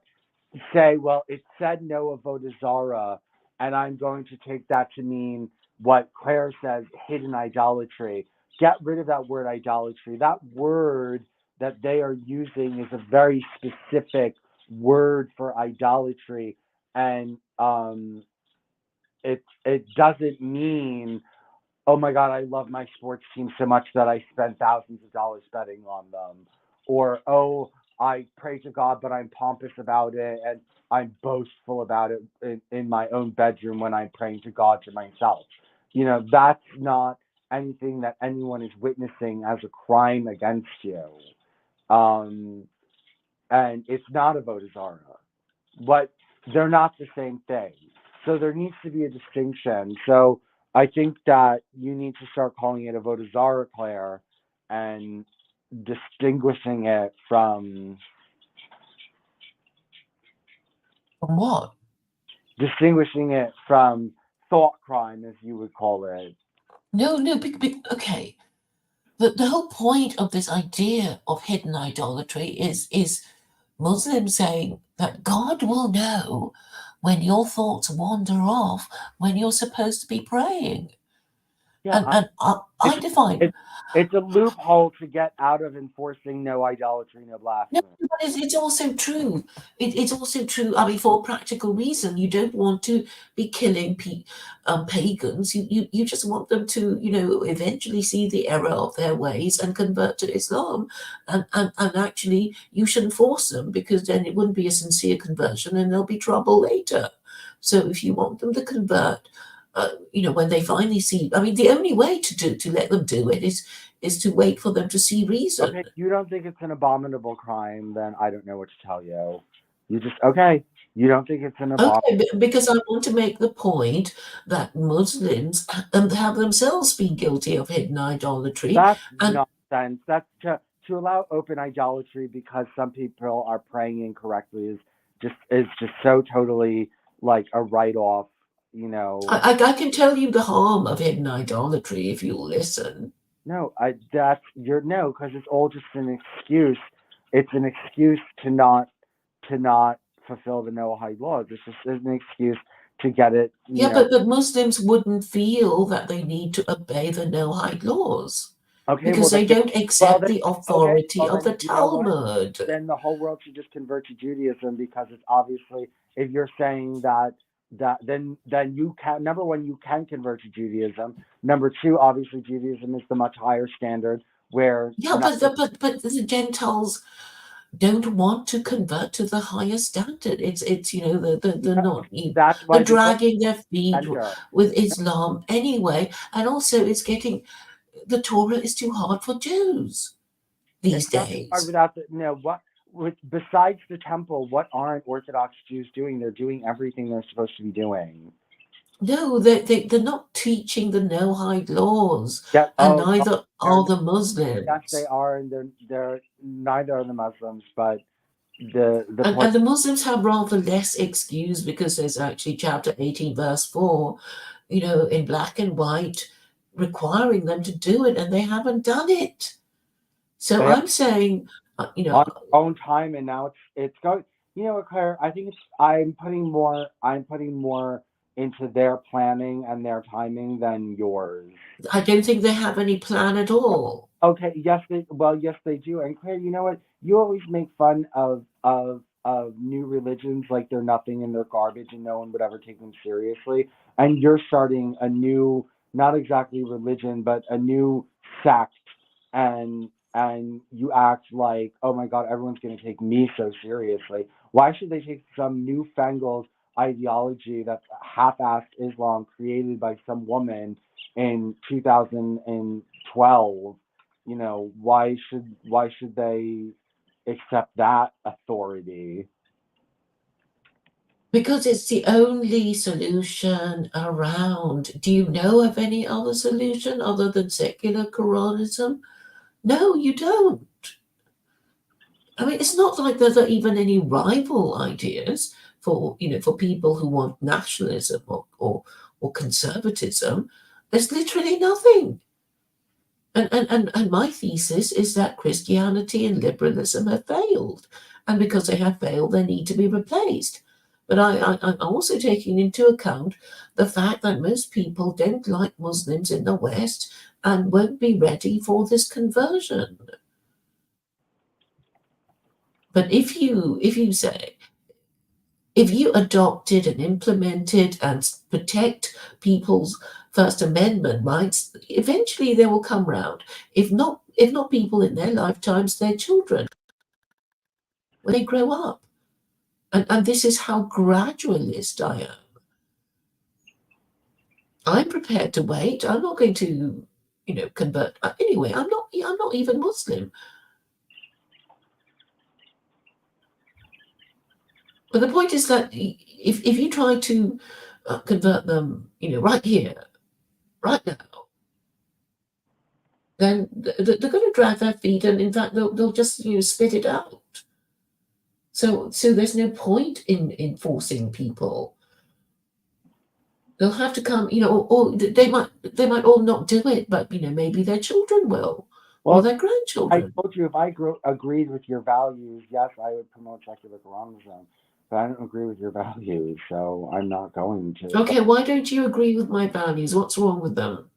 say, well, it said no avodah zarah, and I'm going to take that to mean what Claire says, hidden idolatry. Get rid of that word idolatry. That word that they are using is a very specific word for idolatry, and it doesn't mean, oh my God, I love my sports team so much that I spend thousands of dollars betting on them. Or, oh, I pray to God, but I'm pompous about it and I'm boastful about it in my own bedroom when I'm praying to God to myself. That's not anything that anyone is witnessing as a crime against you. Um, and it's not a vote Zarah. But they're not the same thing. So there needs to be a distinction. So I think that you need to start calling it a avodah zarah, Claire, and distinguishing it from what? distinguishing it from thought crime, as you would call it. No, okay. The whole point of this idea of hidden idolatry is Muslims saying that God will know when your thoughts wander off when you're supposed to be praying. Yeah, And I define. It's a loophole to get out of enforcing no idolatry, no No, blasphemy. but it's also true. It's also true. I mean, for a practical reason, you don't want to be killing pagans. You just want them to, eventually see the error of their ways and convert to Islam. And actually, you shouldn't force them because then it wouldn't be a sincere conversion and there'll be trouble later. So if you want them to convert, when they finally see, I mean, the only way to let them do it is to wait for them to see reason. Okay, you don't think it's an abominable crime, then I don't know what to tell you. Okay, you don't think it's an abominable. Okay, because I want to make the point that Muslims have themselves been guilty of hidden idolatry. That's And nonsense. That's to allow open idolatry because some people are praying incorrectly is just so totally like a write off. I can tell you the harm of hidden idolatry if you listen. No, no, because it's all just an excuse. It's an excuse to not fulfill the Noahide laws. It's just an excuse to get it. Yeah, but Muslims wouldn't feel that they need to obey the Noahide laws. Okay, because they don't accept the authority of the Talmud. Then the whole world should just convert to Judaism because it's obviously, if you're saying that then you can, number one, you can convert to Judaism. Number two, obviously Judaism is the much higher standard where but the Gentiles don't want to convert to the higher standard. It's they're not. That's why they're dragging their feet with Islam anyway, and also it's getting. The Torah is too hard for Jews these days. Besides the temple, what aren't Orthodox Jews doing? They're doing everything they're supposed to be doing. No, they're not teaching the no hide laws, Yeah. and Oh, neither they're are the yes, they Muslims. are, and they're neither are the Muslims, but the point. And the Muslims have rather less excuse because there's actually chapter 18, verse 4, in black and white, requiring them to do it, and they haven't done it. So They I'm saying, on their own time, and now it's going. You know what, Claire? I think I'm putting more into their planning and their timing than yours. I don't think they have any plan at all. Okay, yes they do. And Claire, you know what? You always make fun of new religions like they're nothing and they're garbage and no one would ever take them seriously. And you're starting a new, not exactly religion, but a new sect, and you act like, oh my God, everyone's going to take me so seriously. Why should they take some newfangled ideology that's half-assed Islam created by some woman in 2012? Why should they accept that authority? Because it's the only solution around. Do you know of any other solution other than secular Quranism? No, you don't. I mean, it's not like there's even any rival ideas for people who want nationalism or conservatism. There's literally nothing. And my thesis is that Christianity and liberalism have failed. And because they have failed, they need to be replaced. But I'm also taking into account the fact that most people don't like Muslims in the West and won't be ready for this conversion. But if you adopted and implemented and protect people's First Amendment rights, eventually they will come round. If not people in their lifetimes, their children when they grow up. And this is how gradualist I am. I'm prepared to wait. I'm not going to, convert. Anyway, I'm not even Muslim. But the point is that if you try to convert them, right here, right now, then they're going to drag their feet, and in fact, they'll just spit it out. So there's no point in forcing people. They'll have to come, or they might all not do it, but maybe their children will, or their I grandchildren. told you if I agreed with your values, yes, I would promote secular Quranism. But I don't agree with your values, so I'm not going to. Okay, why don't you agree with my values? What's wrong with them?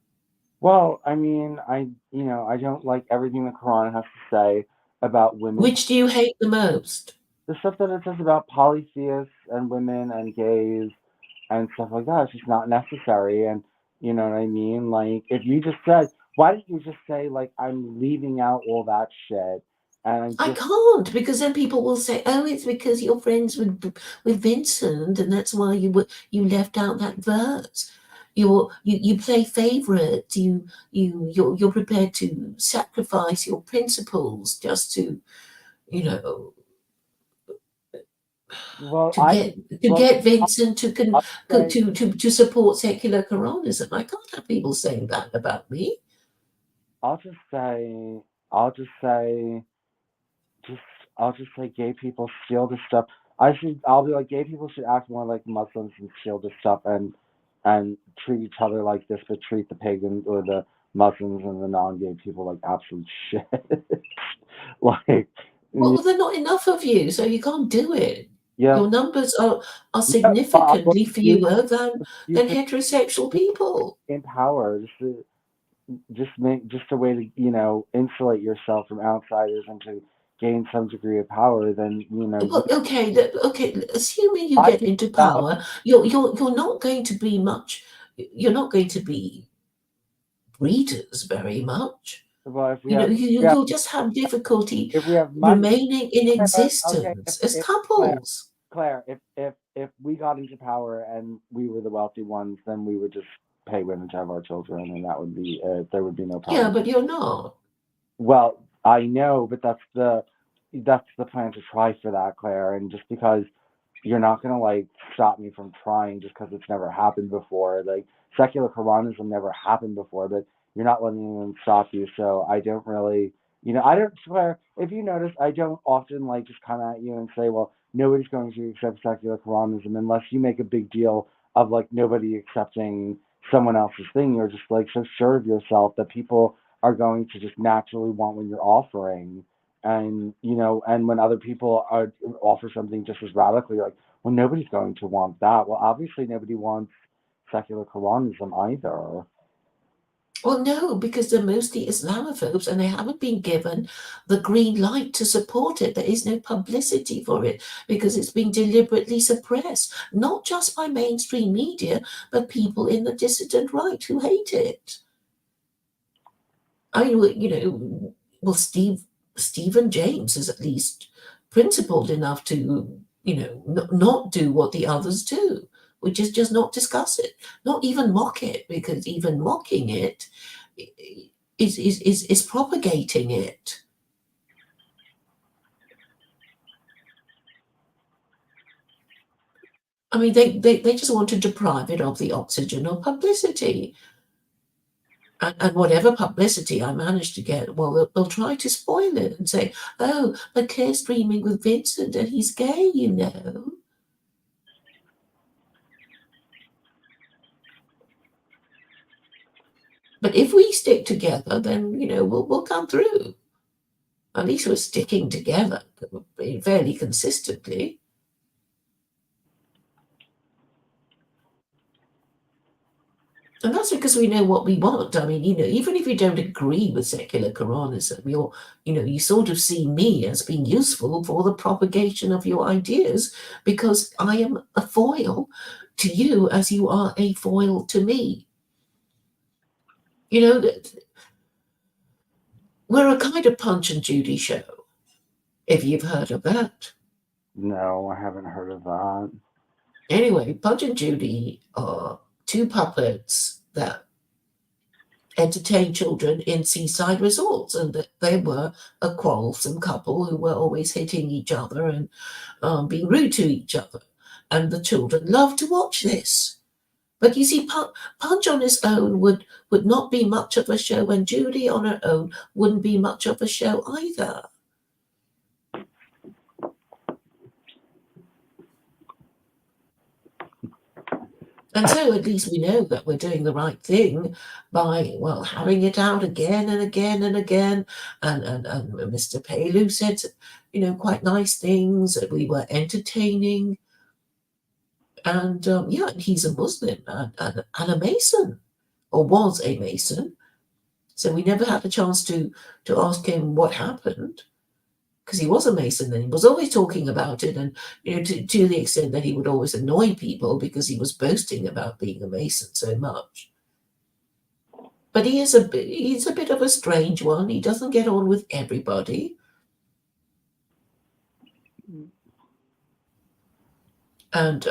Well, I mean, I don't like everything the Quran has to say about women. Which do you hate the most? The stuff that it says about polytheists and women and gays and stuff like that. It's just not necessary. And you know what I mean? Like, if you just said, why didn't you just say, like, I'm leaving out all that shit? And I just, can't, because then people will say, "Oh, it's because you're friends with Vincent, and that's why you left out that verse. You play favorites. You're prepared to sacrifice your principles just to you know well, to well, get Vincent I'll say, to support secular Quranism. I can't have people saying that about me. I'll just say, I'll just say, just, I'll just say gay people steal this stuff. I'll be like, gay people should act more like Muslims and steal this stuff and treat each other like this, but treat the pagans or the Muslims and the non-gay people like absolute shit. Like, Well, there are not enough of you, so you can't do it. yeah, Your numbers are yeah, but significantly fewer you than can heterosexual people. empower just a way to insulate yourself from outsiders and to gain some degree of power. Then Well, okay, okay. Assuming you I get think into that. power, you're not going to be much. You're not going to be breeders very much. Well, if we You know, have you, yeah, you'll just have difficulty if we have money, remaining in okay, existence as if Claire, couples. Claire, if we got into power and we were the wealthy ones, then we would just pay women to have our children, and that would be there would be no Yeah, problem. but you're not. Well, I know, but that's the plan to try for that, Claire. And just because you're not gonna like stop me from trying just because it's never happened before. Like, secular Quranism never happened before, but you're not letting them stop you. So I don't really, I don't swear. If you notice, I don't often like just come at you and say, well, nobody's going to accept secular Quranism unless you make a big deal of like nobody accepting someone else's thing. You're just like so sure of yourself that people are going to just naturally want what you're offering. And and when other people offer something just as radically, like, well, nobody's going to want that. Well, obviously nobody wants secular Quranism either. Well, no, because they're mostly Islamophobes and they haven't been given the green light to support it. There is no publicity for it because it's been deliberately suppressed, not just by mainstream media, but people in the dissident right who hate it. I mean, well, Stephen James is at least principled enough to, not do what the others do, which is just not discuss it, not even mock it, because even mocking it is propagating it. I mean, they just want to deprive it of the oxygen of publicity. And whatever publicity I manage to get, well, they'll try to spoil it and say, oh, but Claire's streaming with Vincent and he's gay, But if we stick together, then, we'll come through. At least we're sticking together fairly consistently. And that's because we know what we want. I mean, even if you don't agree with secular Quranism, you sort of see me as being useful for the propagation of your ideas because I am a foil to you as you are a foil to me. We're a kind of Punch and Judy show, if you've heard of that. No, I haven't heard of that. Anyway, Punch and Judy are two puppets that entertain children in seaside resorts, and that they were a quarrelsome couple who were always hitting each other and being rude to each other. And the children loved to watch this. But you see, Punch on his own would not be much of a show, and Judy on her own wouldn't be much of a show either. And so at least we know that we're doing the right thing by, well, having it out again and again and again. And Mr. Palou said, quite nice things, that we were entertaining. And he's a Muslim and a Mason, or was a Mason. So we never had a chance to ask him what happened, because he was a Mason and he was always talking about it, and to the extent that he would always annoy people because he was boasting about being a Mason so much. But he's a bit of a strange one. He doesn't get on with everybody. And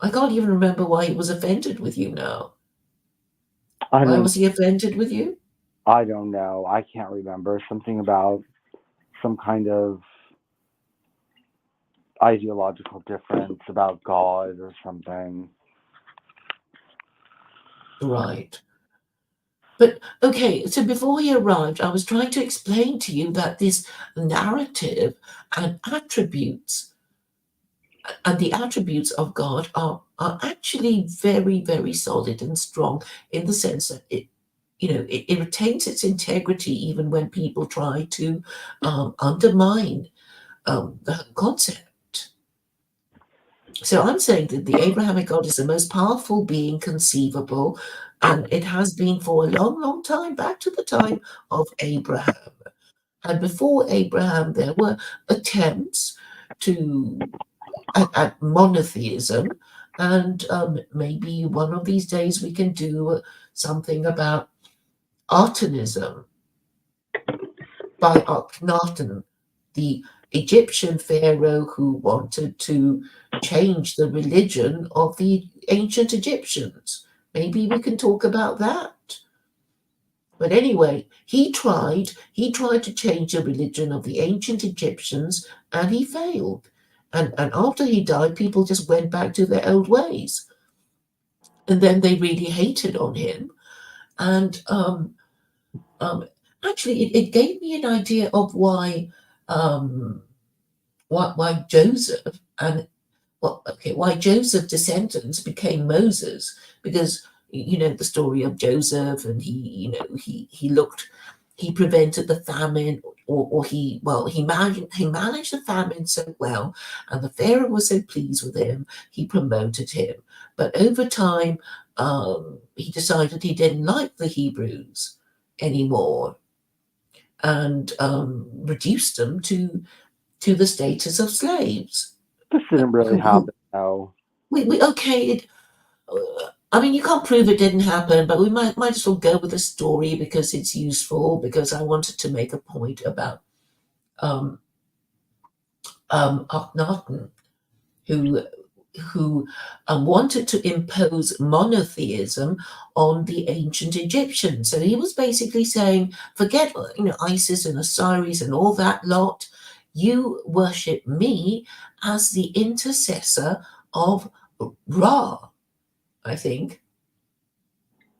I can't even remember why he was offended with you now. Why was he offended with you? I don't know. I can't remember. Something about some kind of ideological difference about God or something. Right. But, okay, so before he arrived, I was trying to explain to you that this narrative and attributes, and the attributes of God are actually very, very solid and strong, in the sense that it retains its integrity even when people try to undermine the concept. So I'm saying that the Abrahamic God is the most powerful being conceivable, and it has been for a long, long time, back to the time of Abraham. And before Abraham, there were attempts at monotheism, and maybe one of these days we can do something about Artanism by Akhenaten, the Egyptian pharaoh who wanted to change the religion of the ancient Egyptians. Maybe we can talk about that. But anyway, he tried to change the religion of the ancient Egyptians, and he failed. And after he died, people just went back to their old ways. And then they really hated on him. And actually, it gave me an idea of why Joseph and why Joseph's descendants became Moses, because you know the story of Joseph, and he prevented the famine, or he managed the famine so well, and the Pharaoh was so pleased with him, he promoted him. But over time, he decided he didn't like the Hebrews anymore, and reduced them to the status of slaves. This didn't really happen, though. I mean, you can't prove it didn't happen, but we might as well go with the story because it's useful. Because I wanted to make a point about Akhenaten, who wanted to impose monotheism on the ancient Egyptians. So he was basically saying, forget Isis and Osiris and all that lot. You worship me as the intercessor of Ra. I think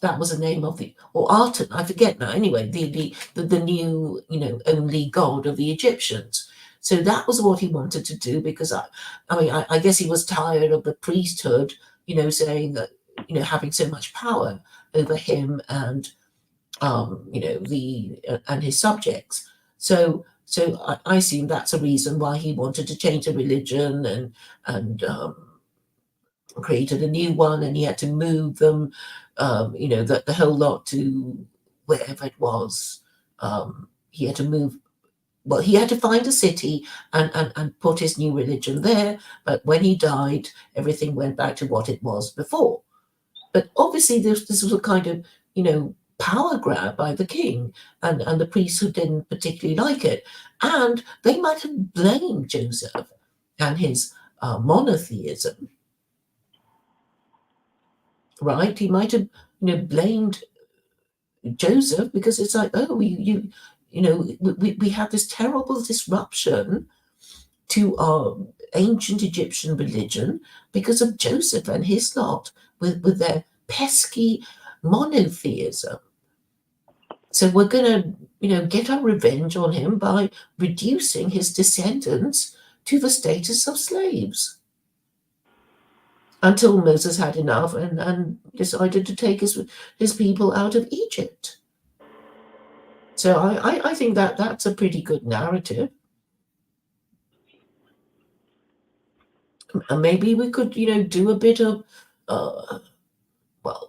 that was the name of or Aten, I forget now. Anyway, the new only god of the Egyptians. So that was what he wanted to do, because I guess he was tired of the priesthood, saying that having so much power over him and and his subjects. So I assume that's a reason why he wanted to change the religion and created a new one, and he had to move them, the whole lot to wherever it was. He had to move. Well, he had to find a city and put his new religion there. But when he died, everything went back to what it was before. But obviously, this was a kind of power grab by the king, and the priests who didn't particularly like it, and they might have blamed Joseph and his monotheism. Right? He might have, blamed Joseph, because it's like, oh, we have this terrible disruption to our ancient Egyptian religion because of Joseph and his lot with their pesky monotheism. So we're going to, get our revenge on him by reducing his descendants to the status of slaves, until Moses had enough and decided to take his people out of Egypt. So I think that's a pretty good narrative. And maybe we could, do a bit of,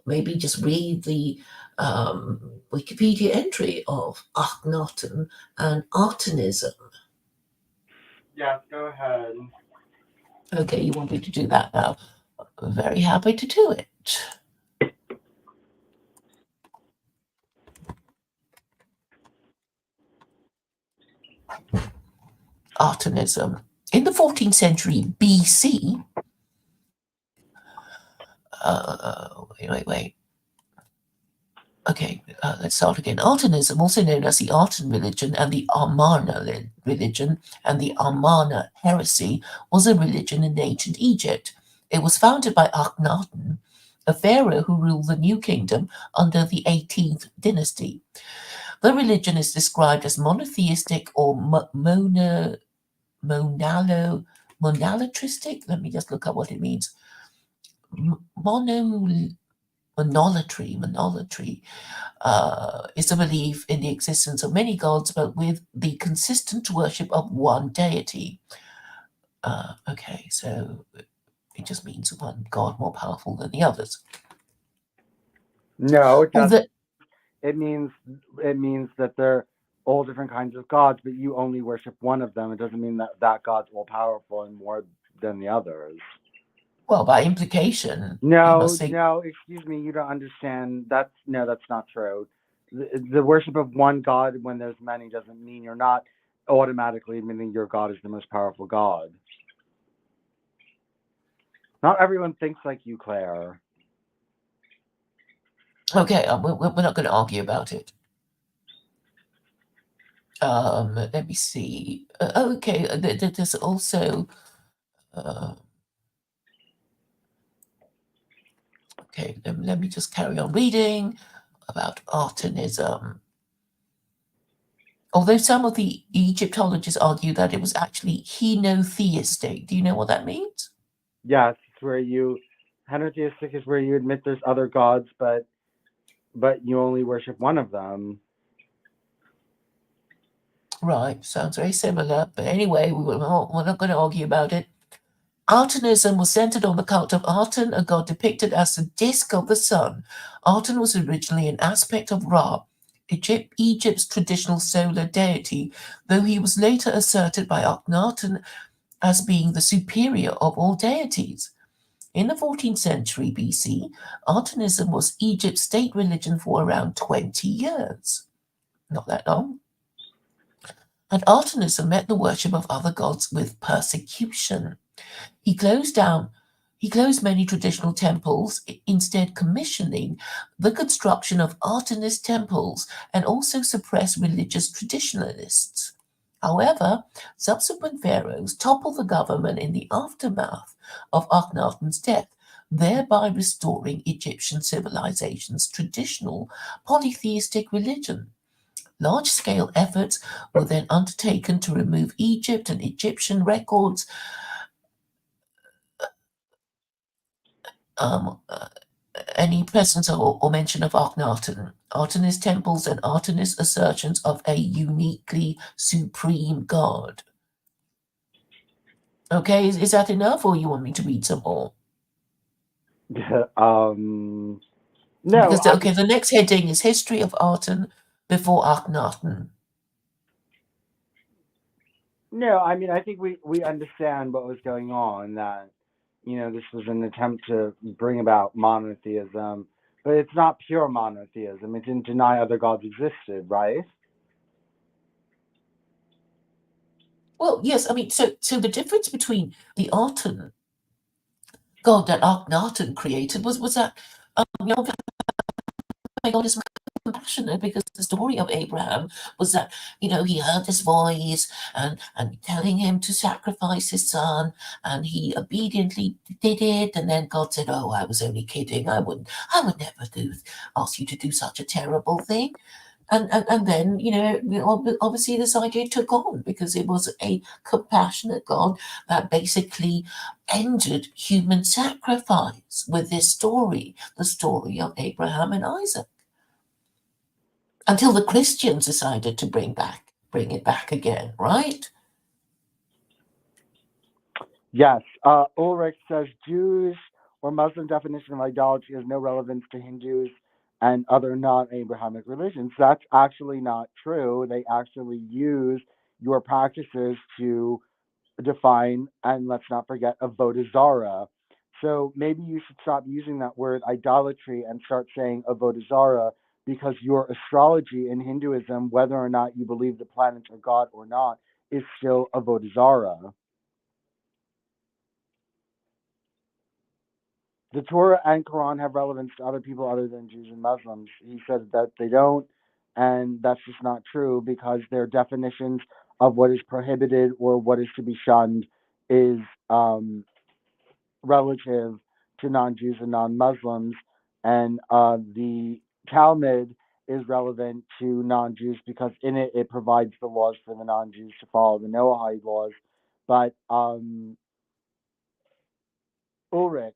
maybe just read the Wikipedia entry of Akhenaten and Artenism. Yes, go ahead. Okay, you want me to do that now? I'm very happy to do it. Artenism. In the 14th century BC, wait. Okay, let's start again. Artenism, also known as the Artan religion and the Amarna religion and the Amarna heresy, was a religion in ancient Egypt. It was founded by Akhenaten, a pharaoh who ruled the New Kingdom under the 18th dynasty. The religion is described as monotheistic or monolatristic. Let me just look up what it means. Monolatry is a belief in the existence of many gods, but with the consistent worship of one deity. Okay, so it just means one god more powerful than the others. No, it doesn't. It means that they're all different kinds of gods, but you only worship one of them. It doesn't mean that god's all powerful and more than the others. Well, by implication. No, excuse me, you don't understand. That's not true. The worship of one god when there's many doesn't mean you're not automatically meaning your god is the most powerful god. Not everyone thinks like you, Claire. Okay, we're not going to argue about it. Let me see. Okay, there's also Okay, let me just carry on reading about Artanism. Although some of the Egyptologists argue that it was actually henotheistic. Do you know what that means? Yes, it's where henotheistic is where you admit there's other gods, but you only worship one of them. Right, sounds very similar. But anyway, we're not going to argue about it. Artanism was centered on the cult of Aten, a god depicted as the disk of the sun. Aten was originally an aspect of Ra, Egypt's traditional solar deity, though he was later asserted by Akhenaten as being the superior of all deities. In the 14th century BC, Artanism was Egypt's state religion for around 20 years. Not that long. And Artanism met the worship of other gods with persecution. He closed many traditional temples, instead commissioning the construction of Artemis temples and also suppressed religious traditionalists. However, subsequent pharaohs toppled the government in the aftermath of Akhenaten's death, thereby restoring Egyptian civilization's traditional polytheistic religion. Large-scale efforts were then undertaken to remove Egypt and Egyptian records any presence or mention of Akhenaten, Artemis temples, and Artemis assertions of a uniquely supreme god. Okay, is that enough, or you want me to read some more? No. Because the next heading is History of Aten before Akhenaten. No, I mean, I think we understand what was going on, that, this was an attempt to bring about monotheism, but it's not pure monotheism. It didn't deny other gods existed, right? Well, yes, I mean, so the difference between the Aten god that Akhenaten created was that, my God is compassionate, because the story of Abraham was that, he heard this voice and telling him to sacrifice his son, and he obediently did it. And then God said, "Oh, I was only kidding. I would never ask you to do such a terrible thing." And then, obviously this idea took on, because it was a compassionate God that basically ended human sacrifice with this story, the story of Abraham and Isaac. Until the Christians decided to bring it back again, right? Yes. Ulrich says Jews or Muslim definition of idolatry has no relevance to Hindus and other non-Abrahamic religions. That's actually not true. They actually use your practices to define, and let's not forget, Avodah. So maybe you should stop using that word idolatry and start saying Avodah, because your astrology in Hinduism, whether or not you believe the planets are God or not, is still Avodah. The Torah and Quran have relevance to other people other than Jews and Muslims. He said that they don't, and that's just not true, because their definitions of what is prohibited or what is to be shunned is relative to non-Jews and non-Muslims, and the Talmud is relevant to non-Jews because in it provides the laws for the non-Jews to follow the Noahide laws. But Ulrich,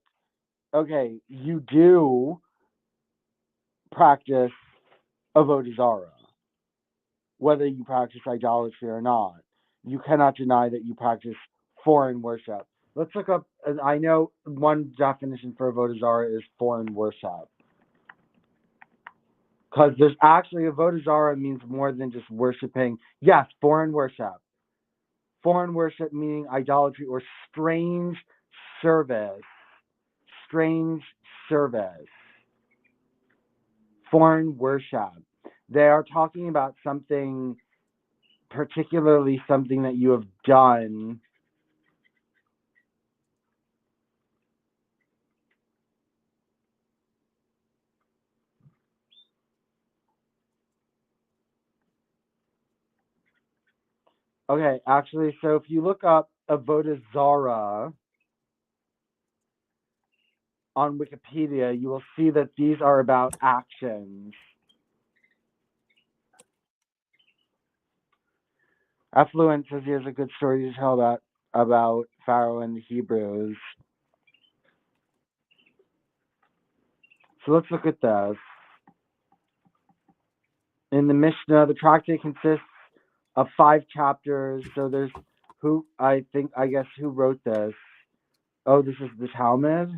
okay, you do practice Avodah, whether you practice idolatry or not. You cannot deny that you practice foreign worship. Let's look up. I know one definition for Avodah is foreign worship, because there's actually Avodah means more than just worshiping. Yes, foreign worship. Foreign worship meaning idolatry or strange service. Strange service. Foreign worship. They are talking about something, particularly something that you have done. Okay, actually, so if you look up Avodah Zarah, on Wikipedia, you will see that these are about actions. Affluent says here's a good story to tell about Pharaoh and the Hebrews. So let's look at this. In the Mishnah, the tractate consists of 5 chapters. So there's who wrote this? Oh, this is the Talmud.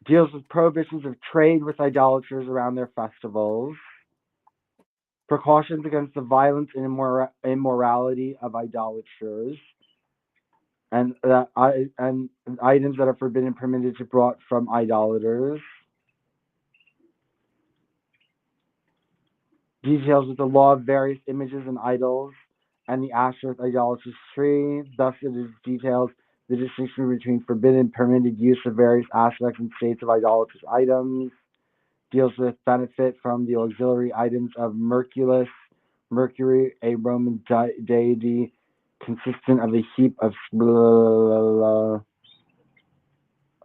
Deals with prohibitions of trade with idolaters around their festivals. Precautions against the violence and immorality of idolaters. And items that are forbidden and permitted to be brought from idolaters. Details with the law of various images and idols and the Ashereth idolatry. Thus, it is details the distinction between forbidden and permitted use of various aspects and states of idolatrous items. Deals with benefit from the auxiliary items of Mercurius, Mercury, a Roman deity consistent of a heap of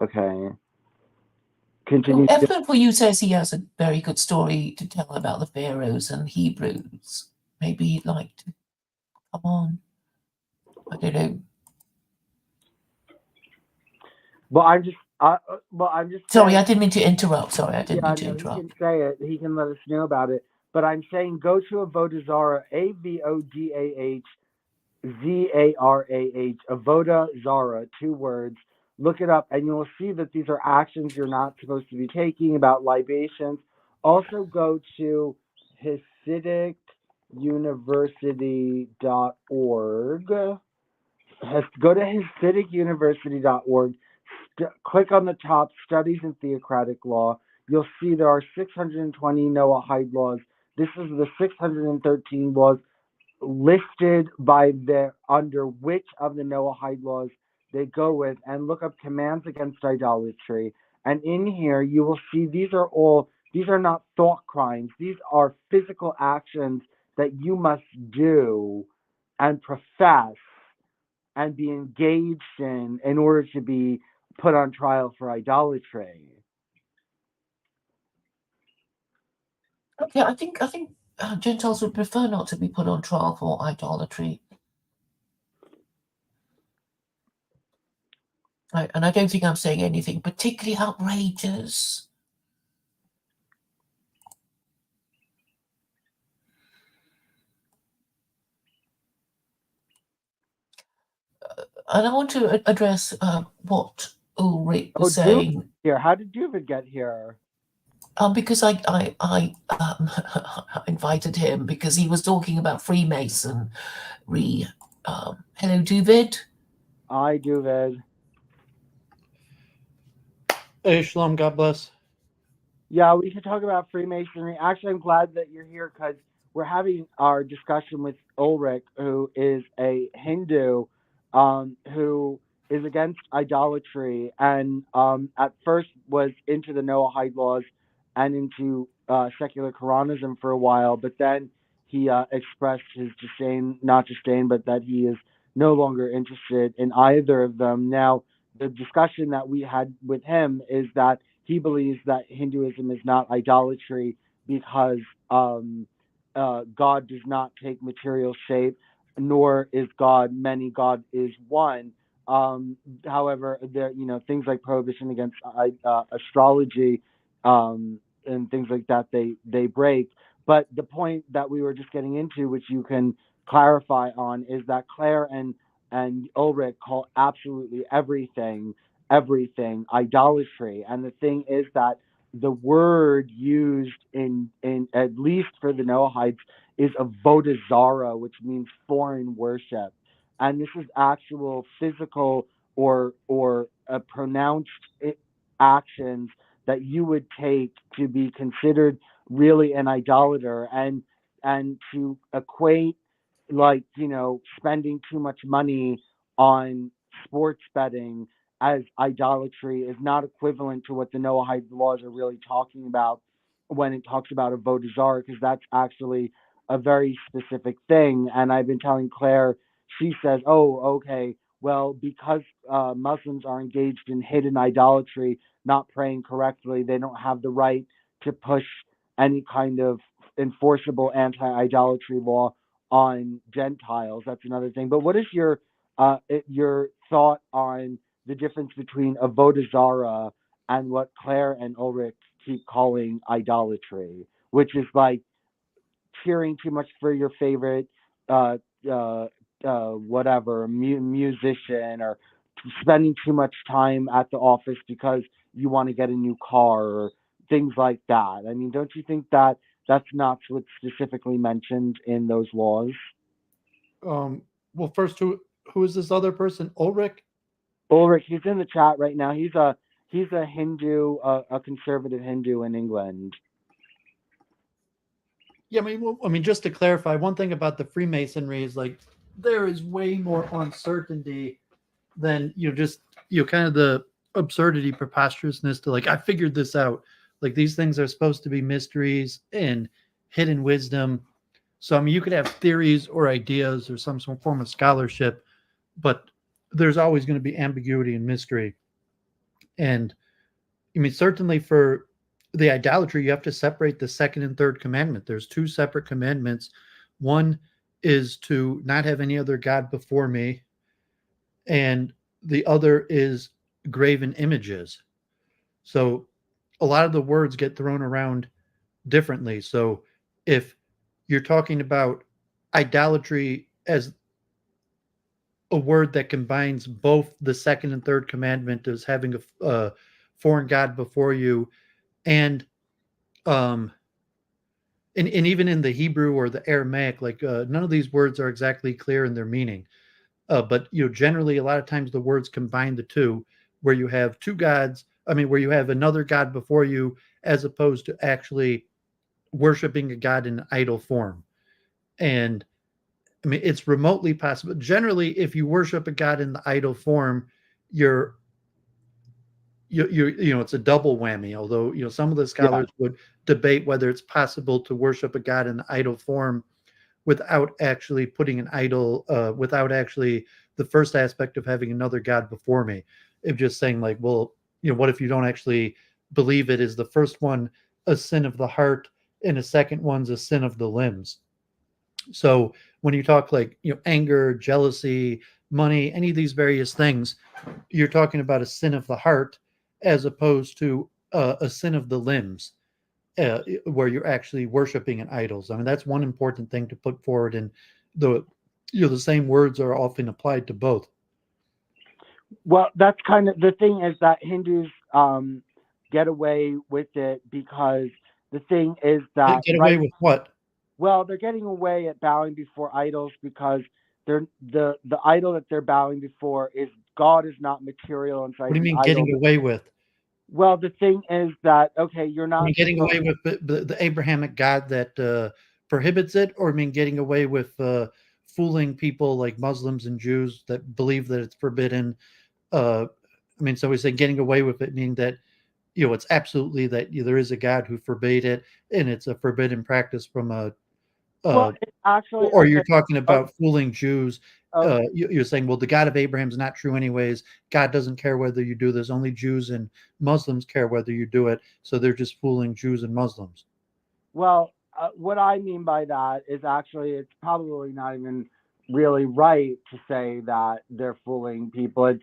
okay. Continue. Evelyn for you says he has a very good story to tell about the pharaohs and Hebrews. Maybe he'd like to come on. I don't know. Well, I'm just. Sorry, saying, I didn't mean to interrupt. Sorry, I didn't mean to no, interrupt. he can say it. He can let us know about it. But I'm saying go to Avodah Zarah, AVODAH ZARAH, Avodah Zarah, 2 words. Look it up, and you will see that these are actions you're not supposed to be taking about libations. Also, go to HasidicUniversity.org. Go to HasidicUniversity.org. Click on the top, Studies in Theocratic Law. You'll see there are 620 Noahide laws. This is the 613 laws listed by under which of the Noahide laws they go with, and look up commands against idolatry. And in here, you will see these are not thought crimes. These are physical actions that you must do and profess and be engaged in order to be put on trial for idolatry. Okay, I think Gentiles would prefer not to be put on trial for idolatry. And I don't think I'm saying anything particularly outrageous. And I want to address what Ulrich was saying. Here, how did David get here? Because I invited him because he was talking about Freemasonry. Hello, David. Hi, David. Hey, Shalom, God bless. Yeah, we should talk about Freemasonry. Actually, I'm glad that you're here because we're having our discussion with Ulrich, who is a Hindu, who is against idolatry, and at first was into the Noahide laws and into secular Quranism for a while, but then he expressed his not disdain, but that he is no longer interested in either of them. Now, the discussion that we had with him is that he believes that Hinduism is not idolatry because God does not take material shape, nor is God many. God is one. However, there things like prohibition against astrology and things like that they break. But the point that we were just getting into, which you can clarify on, is that Claire and Ulrich call absolutely everything idolatry. And the thing is that the word used in at least for the Noahides is avodah zarah, which means foreign worship. And this is actual physical or pronounced actions that you would take to be considered really an idolater, and to equate spending too much money on sports betting as idolatry is not equivalent to what the Noahide laws are really talking about when it talks about avodah zarah, because that's actually a very specific thing. And I've been telling Claire, she says, oh, okay, well, because Muslims are engaged in hidden idolatry, not praying correctly, they don't have the right to push any kind of enforceable anti-idolatry law on Gentiles. That's another thing. But what is your thought on the difference between avodah zarah and what Claire and Ulrich keep calling idolatry, which is like cheering too much for your favorite uh, uh, whatever musician, or spending too much time at the office because you want to get a new car or things like that. I mean, don't you think that that's not what's specifically mentioned in those laws? Well, first, who is this other person? Ulrich? Ulrich, he's in the chat right now. He's a Hindu, a conservative Hindu in England. Yeah, I mean, just to clarify, one thing about the Freemasonry is like there is way more uncertainty than just kind of the absurdity, preposterousness to like I figured this out. Like these things are supposed to be mysteries and hidden wisdom. So I mean, you could have theories or ideas or some form of scholarship, but there's always going to be ambiguity and mystery. And I mean, certainly for the idolatry, you have to separate the second and third commandment. There's two separate commandments. One is to not have any other God before me, and the other is graven images. So a lot of the words get thrown around differently. So if you're talking about idolatry as a word that combines both the second and third commandment as having a foreign God before you, and um and even in the Hebrew or the Aramaic, like none of these words are exactly clear in their meaning. But generally, a lot of times the words combine the two, where you have two gods. I mean, where you have another God before you, as opposed to actually worshiping a God in an idol form. And I mean, it's remotely possible. Generally, if you worship a God in the idol form, you're it's a double whammy. Although some of the scholars would debate whether it's possible to worship a God in the idol form without actually putting an idol, without actually the first aspect of having another God before me. If just saying like, well, what if you don't actually believe it? Is the first one a sin of the heart, and the second one's a sin of the limbs? So when you talk like anger, jealousy, money, any of these various things, you're talking about a sin of the heart as opposed to a sin of the limbs, where you're actually worshiping an idols. I mean, that's one important thing to put forward. And the same words are often applied to both. Well, that's kind of the thing, is that Hindus get away with it because the thing is that Get away with what? Well, they're getting away at bowing before idols because the idol that they're bowing before is God, is not material inside. What do you mean getting away with? Well, the thing is that okay, you're not getting away with the Abrahamic God that prohibits it, or getting away with fooling people like Muslims and Jews that believe that it's forbidden. So we say getting away with it, meaning that it's absolutely that there is a God who forbade it, and it's a forbidden practice from a. Well, actually, or you're talking about fooling Jews. You're saying, well, the God of Abraham's not true anyways. God doesn't care whether you do this. Only Jews and Muslims care whether you do it. So they're just fooling Jews and Muslims. Well, what I mean by that is actually it's probably not even really right to say that they're fooling people.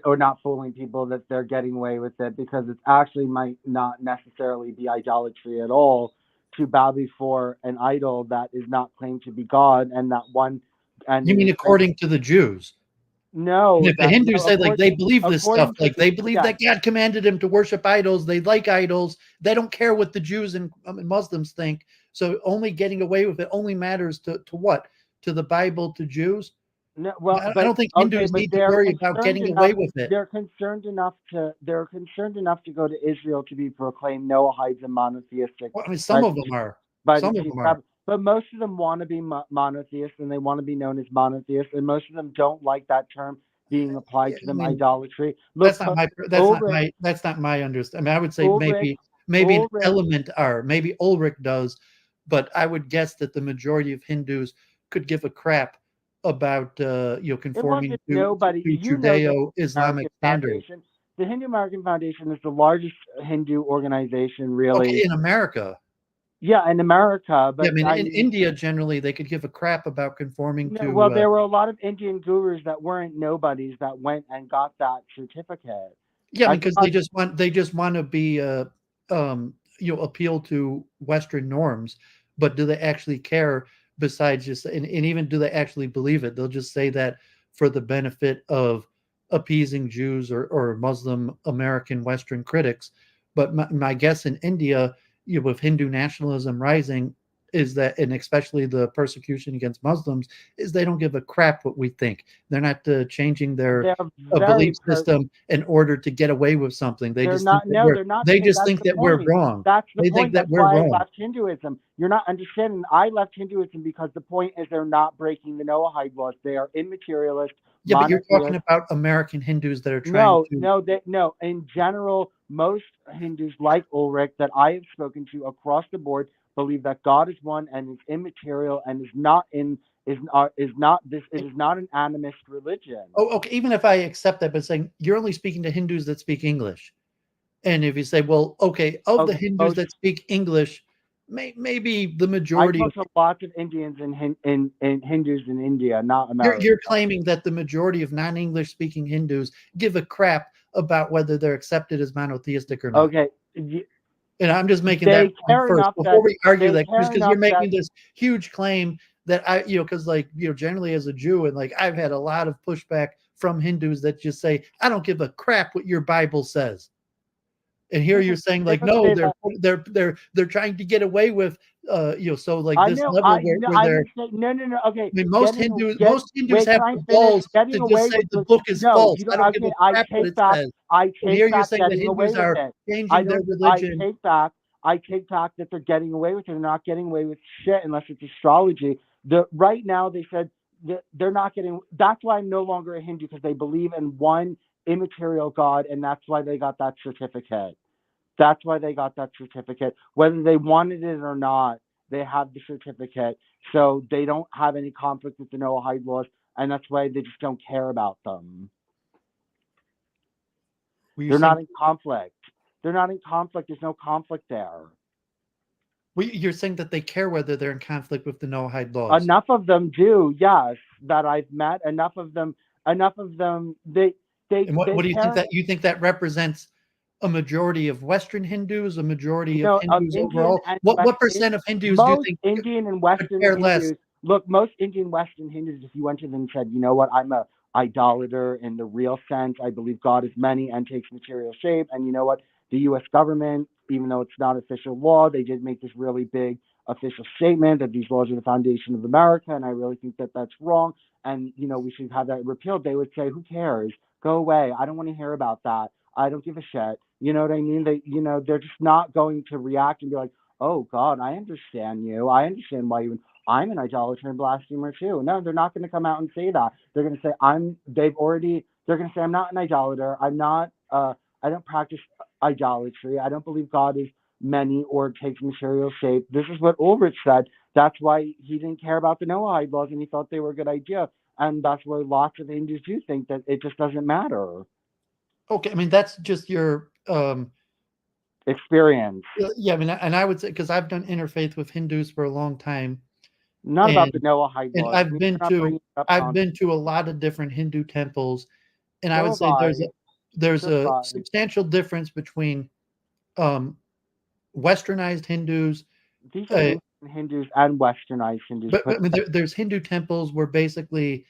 Or not fooling people, that they're getting away with it, because it actually might not necessarily be idolatry at all to bow before an idol that is not claimed to be God, and that one. And you mean according to the Jews? No. If the Hindus say like they believe this stuff, like they believe that God commanded them to worship idols, they like idols, they don't care what the Jews and Muslims think. So only getting away with it only matters to what? To the Bible, to Jews? No, well, I don't think Hindus need to worry about getting away with it. They're concerned enough to go to Israel to be proclaimed Noahides and monotheistic. Well, I mean, some of them are. Some of them are. But most of them want to be monotheists, and they want to be known as monotheists, and most of them don't like that term being applied to them. Idolatry. Look, that's not my understanding. I mean, I would say maybe an element are. Maybe Ulrich does, but I would guess that the majority of Hindus could give a crap about It conforming wasn't to nobody. You know the Judeo-Islamic American standards. Foundation. The Hindu American Foundation is the largest Hindu organization, really. Okay, in America. Yeah, in America, but Yeah, I mean, in India, generally, they could give a crap about conforming to. well, there were a lot of Indian gurus that weren't nobodies that went and got that certificate. Yeah, I because they just want to be appeal to Western norms, but do they actually care? Besides just and even do they actually believe it? They'll just say that for the benefit of appeasing Jews or Muslim American Western critics. But my guess in India, with Hindu nationalism rising, is that, and especially the persecution against Muslims, is they don't give a crap what we think. They're not changing their they're belief system in order to get away with something. They they're just not. think that No, we're, they're not. they just That's think the that we're point. wrong. That's the They point. think that That's we're why I wrong. left Hinduism. You're not understanding. I left Hinduism because the point is they're not breaking the Noahide laws. They are immaterialist. Yeah, but you're talking monotheist. about American Hindus that are trying to. No. In general, most Hindus like Ulrich that I have spoken to across the board believe that God is one and is immaterial and is not this. It is not an animist religion. Oh, okay. Even if I accept that, but saying you're only speaking to Hindus that speak English, and if you say, well, okay, of the Hindus that speak English, maybe the majority. I talk to lots of Indians and Hindus in India, not America. You're claiming that the majority of non-English speaking Hindus give a crap about whether they're accepted as monotheistic or not. Okay. And I'm just making that first before we argue that, because you're making this huge claim that because generally as a Jew, and I've had a lot of pushback from Hindus that just say, I don't give a crap what your Bible says. And here you're saying no, they're trying to get away with so this level where they're no. Okay. I mean, most Hindus have the balls to just say the book is false. I don't give a crap what it says. I take back saying that Hindus are changing their religion. I take back that they're getting away with it. They're not getting away with shit unless it's astrology. Right now they said they're not getting. That's why I'm no longer a Hindu, because they believe in one immaterial God, and that's why they got that certificate. That's why they got that certificate. Whether they wanted it or not, they have the certificate. So they don't have any conflict with the Noahide laws, and that's why they just don't care about them. They're not in conflict. They're not in conflict. There's no conflict there. You're saying that they care whether they're in conflict with the Noahide laws. Enough of them do, yes, that I've met. Enough of them. They. And what do you think that that represents? A majority of Western Hindus, a majority of Hindus overall. What percent of Hindus do you think Indian and Western Hindus? Less? Look, most Indian Western Hindus, if you went to them and said, you know what, I'm a idolater in the real sense. I believe God is many and takes material shape. And you know what, the U.S. government, even though it's not official law, they did make this really big official statement that these laws are the foundation of America, and I really think that that's wrong. And we should have that repealed. They would say, who cares? Go away. I don't want to hear about that. I don't give a shit. You know what I mean? They're just not going to react and be like, oh God, I understand you. I understand why I'm an idolater and blasphemer too. No, they're not going to come out and say that. They're going to say they're going to say I'm not an idolater. I don't practice idolatry. I don't believe God is many or takes material shape. This is what Ulrich said. That's why he didn't care about the Noahide laws and he thought they were a good idea. And that's why lots of Hindus do think that it just doesn't matter. Okay, I mean, that's just your experience. Yeah, I mean, and I would say, because I've done interfaith with Hindus for a long time. Not about the Noahide laws. And I've been to a lot of different Hindu temples, and I would say there's a substantial difference between Westernized Hindus. These are Hindus and Westernized Hindus. But I mean, there's Hindu temples where basically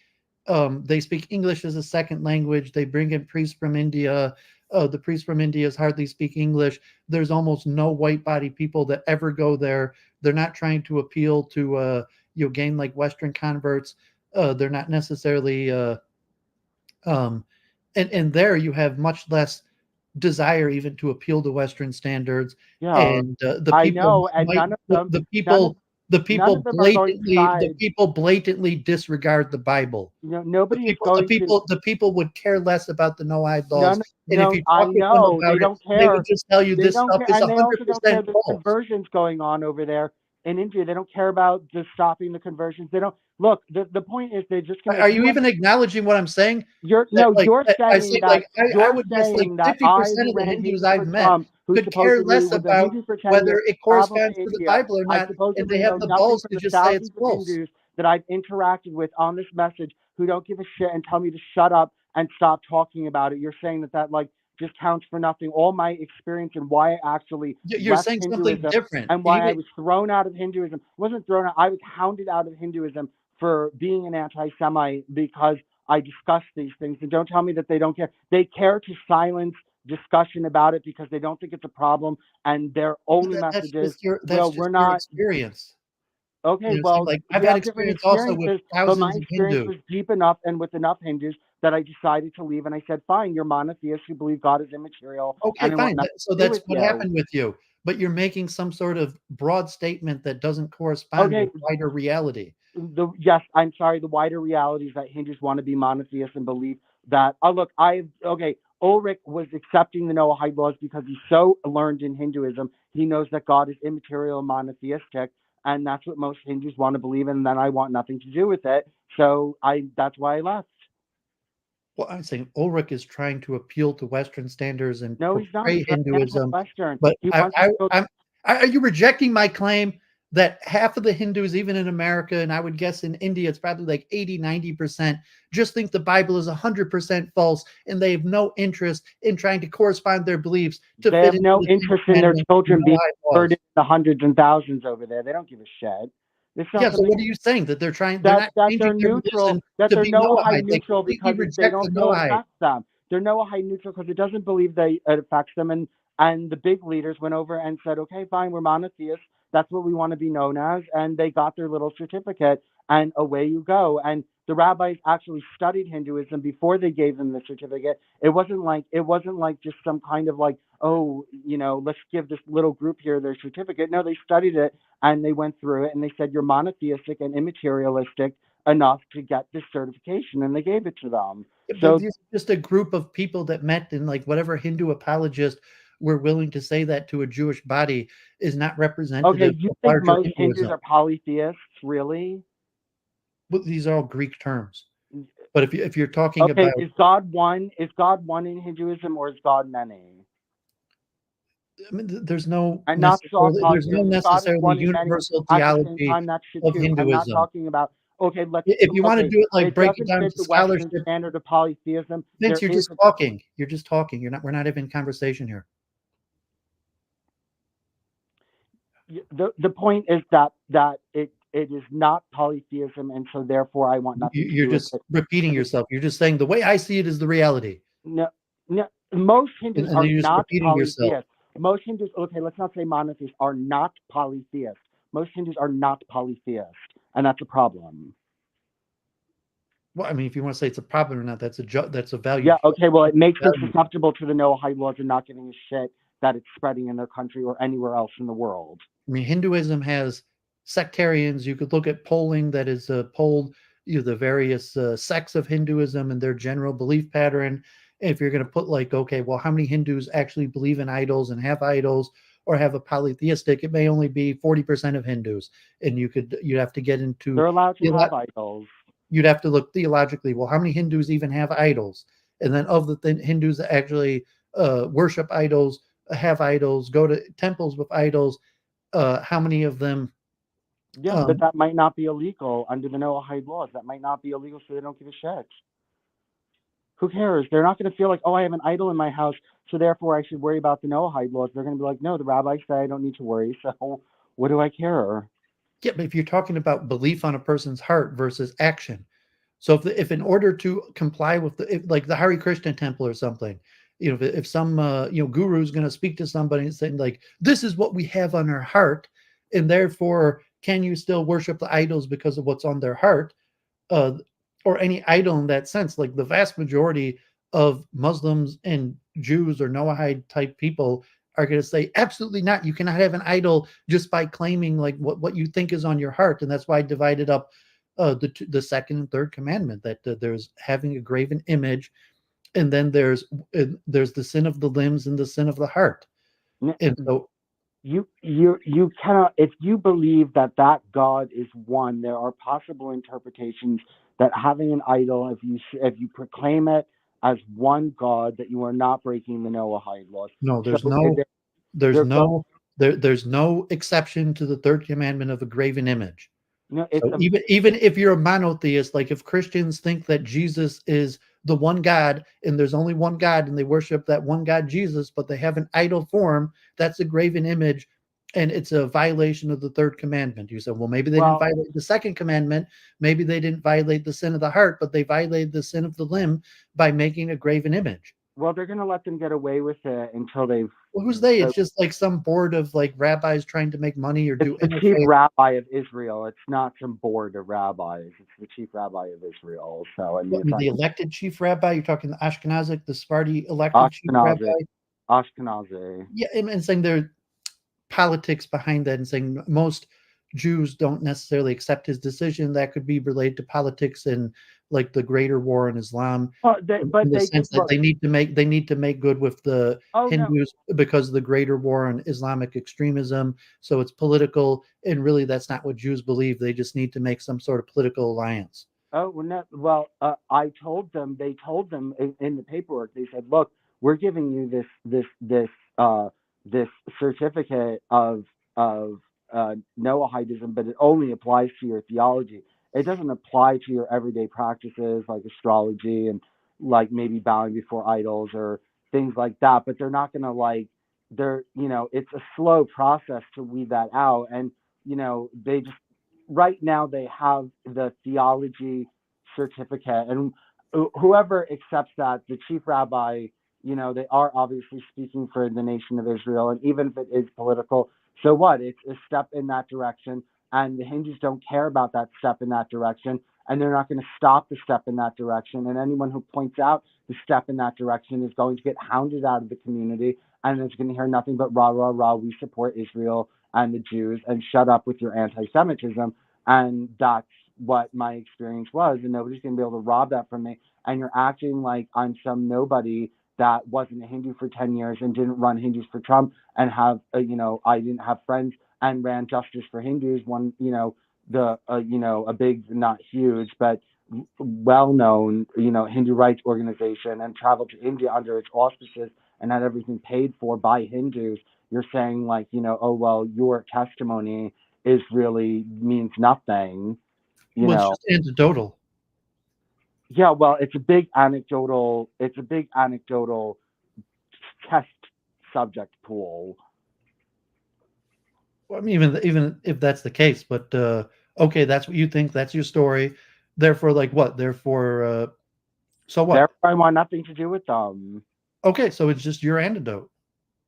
they speak English as a second language. They bring in priests from India. The priests from India hardly speak English. There's almost no white body people that ever go there. They're not trying to appeal to gain like Western converts. They're not necessarily and there you have much less desire even to appeal to Western standards. Yeah, and the people blatantly disregard the Bible. The people would care less about the Noahide laws. And if you talk to them about they don't care. They would just tell you this stuff is 100% false. Conversions going on over there. in India. They don't care about just stopping the conversions. They don't look. The point is they're just going to. Are you even acknowledging what I'm saying? You're That, no. like, You're I saying say, that. like, I You're would guess like saying that 50% I, of who the ran Hindus Hindus for I've met Trump, who could care supposedly less was a about Hindu for 10 whether years, it traveled corresponds to to the India. Bible or I not, and supposedly they know have the nothing balls from to the just say it's thousands of false. Hindus that I've interacted with on this message who don't give a shit and tell me to shut up and stop talking about it. You're saying that like just counts for nothing. All my experience and why I actually You're left saying something Hinduism different. and why I was thrown out of Hinduism. I wasn't thrown out. I was hounded out of Hinduism for being an anti-Semite because I discuss these things. And don't tell me that they don't care. They care to silence discussion about it because they don't think it's a problem. And their only message is, well, we're not. Experience. Okay, You know, well, like I've you had have different experience also with experiences, but my thousands of experience Hindus. was deep enough and with enough Hindus that I decided to leave. And I said, fine, you're monotheists who believe God is immaterial. Okay, and I want fine. nothing So to do that's with what you. happened with you. But you're making some sort of broad statement that doesn't correspond Okay. with wider reality. Yes, I'm sorry. The wider reality is that Hindus want to be monotheists and believe that. Oh, look, Ulrich was accepting the Noahide laws because he's so learned in Hinduism. He knows that God is immaterial and monotheistic, and that's what most Hindus want to believe in. And then I want nothing to do with it. So that's why I left. Well, I'm saying Ulrich is trying to appeal to Western standards and No, he's not. portray He's not Hinduism. Western. But He wants to go. are you rejecting my claim that half of the Hindus, even in America, and I would guess in India, it's probably like 80, 90%, just think the Bible is 100% false, and they have no interest in trying to correspond their beliefs to They fit have no into the interest in their children being laws. converted in the hundreds and thousands over there. They don't give a shit. Yeah, so what are you saying? That they're trying, that they're they're neutral, that they're Noahide neutral because they don't feel it affects them. They're Noahide neutral because it doesn't believe it affects them. And the big leaders went over and said, okay, fine, we're monotheists. That's what we want to be known as. And they got their little certificate, and away you go. And the rabbis actually studied Hinduism before they gave them the certificate. It wasn't like just some kind of like, oh, let's give this little group here their certificate. No, they studied it and they went through it and they said you're monotheistic and immaterialistic enough to get this certification, and they gave it to them. So this is just a group of people that met, and like whatever Hindu apologist were willing to say that to a Jewish body is not representative. Okay, you think most Hindus are polytheists, really? Well, these are all Greek terms. But if you're talking about, is God one? Is God one in Hinduism, or is God many? I mean, there's no necessarily universal theology of Hinduism. I'm not talking about. Okay, if you want to do it like break it down to scholarship standard of polytheism. Vince, you're just talking. You're just talking. We're not even in conversation here. The point is that it is not polytheism, and so therefore I want nothing. You're just repeating yourself. You're just saying the way I see it is the reality. No, most Hindus are not polytheists. Most Hindus, okay, let's not say monotheists, are not polytheists. Most Hindus are not polytheists, and that's a problem. Well, I mean, if you want to say it's a problem or not, that's a value. Yeah, okay, well, it makes them susceptible to the Noahide laws and not giving a shit that it's spreading in their country or anywhere else in the world. I mean, Hinduism has sectarians. You could look at polling that is polled the various sects of Hinduism and their general belief pattern. If you're going to put like, okay, well, how many Hindus actually believe in idols and have idols or have a polytheistic? It may only be 40% of Hindus, and you'd have to get into. They're allowed to have idols. You'd have to look theologically. Well, how many Hindus even have idols? And then of the Hindus that actually worship idols, have idols, go to temples with idols, how many of them? Yeah, but that might not be illegal under the Noahide laws. That might not be illegal, so they don't give a shit. Who cares? They're not going to feel like, oh, I have an idol in my house, so therefore I should worry about the Noahide laws. They're going to be like, no, the rabbis say I don't need to worry, so what do I care? Yeah, but if you're talking about belief on a person's heart versus action, so if in order to comply with like the Hare Krishna temple or something, if some guru is going to speak to somebody and saying like, this is what we have on our heart, and therefore can you still worship the idols because of what's on their heart? Or any idol in that sense, like the vast majority of Muslims and Jews or Noahide type people are going to say, absolutely not. You cannot have an idol just by claiming like what you think is on your heart. And that's why I divided up the second and third commandment, that there's having a graven image. And then there's the sin of the limbs and the sin of the heart. And so you cannot, if you believe that that God is one, there are possible interpretations that having an idol, if you proclaim it as one God, that you are not breaking the Noahide laws. No, So there's they're go no there's no exception to the third commandment of a graven image. you know it's So a even if you're a monotheist, like if Christians think that Jesus is the one God and there's only one God and they worship that one God Jesus, but they have an idol form, that's a graven image and it's a violation of the third commandment. You said, well, maybe they didn't well violate the second commandment, maybe they didn't violate the sin of the heart, but they violated the sin of the limb by making a graven image. well they're going to let them get away with it until they've Well, who's they? uh, It's just like some board of like rabbis trying to make money or it's do the chief interfaith. rabbi of Israel. It's not some board of rabbis. It's the chief rabbi of Israel. So I mean, What, it's the elected chief rabbi? You're talking the Ashkenazic, the Sephardi elected chief rabbi? Ashkenazi. Ashkenazi. Yeah, and saying there are politics behind that and saying most Jews don't necessarily accept his decision. That could be related to politics and like the greater war in Islam, But in the they could sense that look. they need to make good with the Oh no. Hindus because of the greater war on Islamic extremism. So it's political, and really that's not what Jews believe. They just need to make some sort of political alliance. Oh well, no, well, I told them. They told them in the paperwork. They said, "Look, we're giving you this certificate of Noahidism, but it only applies to your theology. It doesn't apply to your everyday practices like astrology and like maybe bowing before idols or things like that. But they're not going to like it's a slow process to weed that out, and they just right now they have the theology certificate, and whoever accepts that, the chief rabbi, they are obviously speaking for the nation of Israel, and even if it is political, so what? It's a step in that direction, and the Hindus don't care about that step in that direction, and they're not going to stop the step in that direction, and anyone who points out the step in that direction is going to get hounded out of the community, and it's going to hear nothing but rah rah rah, we support Israel and the Jews, and shut up with your anti-Semitism. And that's what my experience was, and nobody's going to be able to rob that from me. And you're acting like I'm some nobody that wasn't a Hindu for 10 years and didn't run Hindus for Trump and I didn't have friends and ran Justice for Hindus, one, a big, not huge, but well known, Hindu rights organization, and traveled to India under its auspices and had everything paid for by Hindus. You're saying like, oh, well, your testimony is really means nothing, you Well, it's know. just anecdotal. Yeah, well, it's a big anecdotal test subject pool. Well, I mean, even if that's the case, but okay, that's what you think. That's your story. Therefore, like what? Therefore, so what? Therefore, I want nothing to do with them. Okay, so it's just your antidote.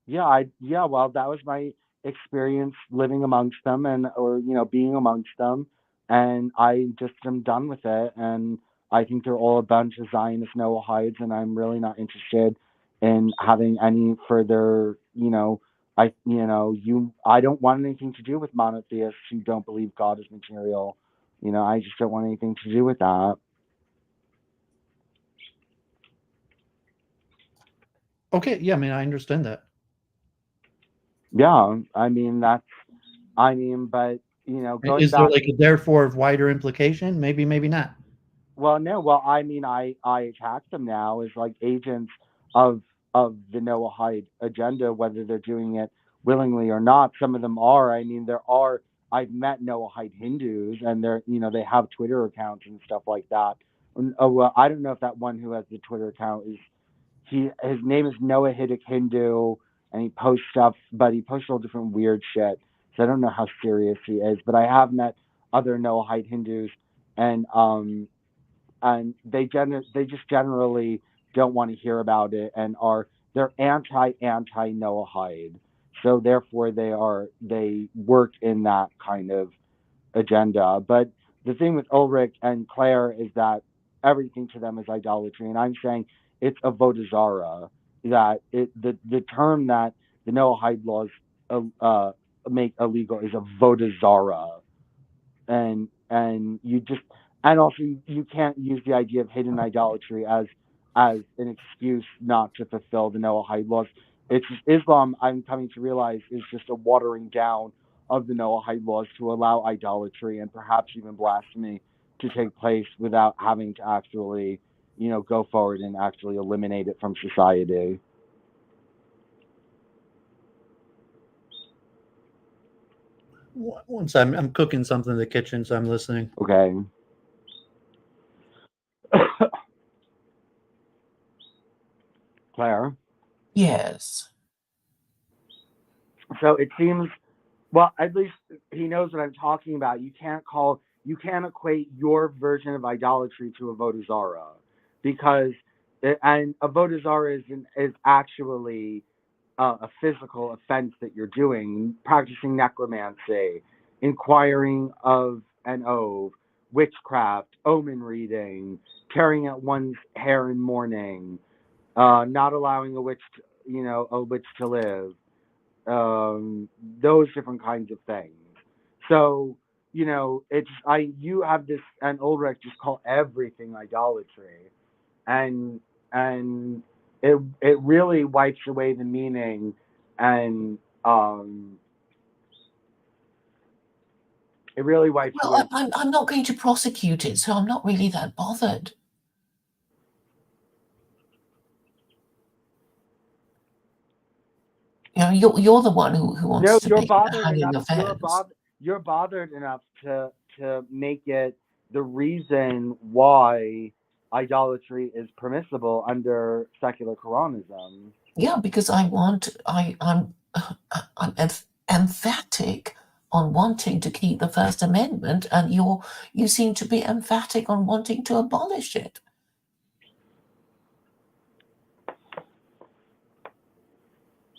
Yeah, well, that was my experience living amongst them and or being amongst them, and I just am done with it. And I think they're all a bunch of Zionist Noahides, and I'm really not interested in having any further. I don't want anything to do with monotheists who don't believe God is material. I just don't want anything to do with that. Okay, yeah, I mean, I understand that. Yeah, but going Is there back. like a therefore of wider implication? Maybe, maybe not. Well, no. Well, I attack them now as like agents of the Noahide agenda, whether they're doing it willingly or not. Some of them are. I mean, there are. I've met Noahide Hindus, and they have Twitter accounts and stuff like that. Oh, well, I don't know if that one who has the Twitter account is his name is Noahidic Hindu, and he posts stuff, but he posts all different weird shit. So I don't know how serious he is, but I have met other Noahide Hindus, and they just generally don't want to hear about it and they're anti Noahide. So therefore they work in that kind of agenda. But the thing with Ulrich and Claire is that everything to them is idolatry, and I'm saying it's a vodazara. That the term that the Noahide laws make illegal is a vodazara, and you just and also you can't use the idea of hidden idolatry as an excuse not to fulfill the Noahide laws. It's just Islam, I'm coming to realize, is just a watering down of the Noahide laws to allow idolatry and perhaps even blasphemy to take place without having to actually, go forward and actually eliminate it from society. Once I'm cooking something in the kitchen, so I'm listening. Okay. Claire. Yes. So it seems, well, at least he knows what I'm talking about. You can't equate your version of idolatry to a Vodazara, because, and a Vodazara is actually a physical offense that you're doing, practicing necromancy, inquiring of an ove, witchcraft, omen reading, tearing out one's hair in mourning, not allowing a witch to live, those different kinds of things. So, you have this, and Ulrich just call everything idolatry, and it really wipes away the meaning, and it really wipes away. Well, I'm not going to prosecute it, so I'm not really that bothered. You're the one who wants to make it a hanging offense. You're bothered enough to make it the reason why idolatry is permissible under secular Quranism. Yeah, because I'm emphatic on wanting to keep the First Amendment, and you seem to be emphatic on wanting to abolish it.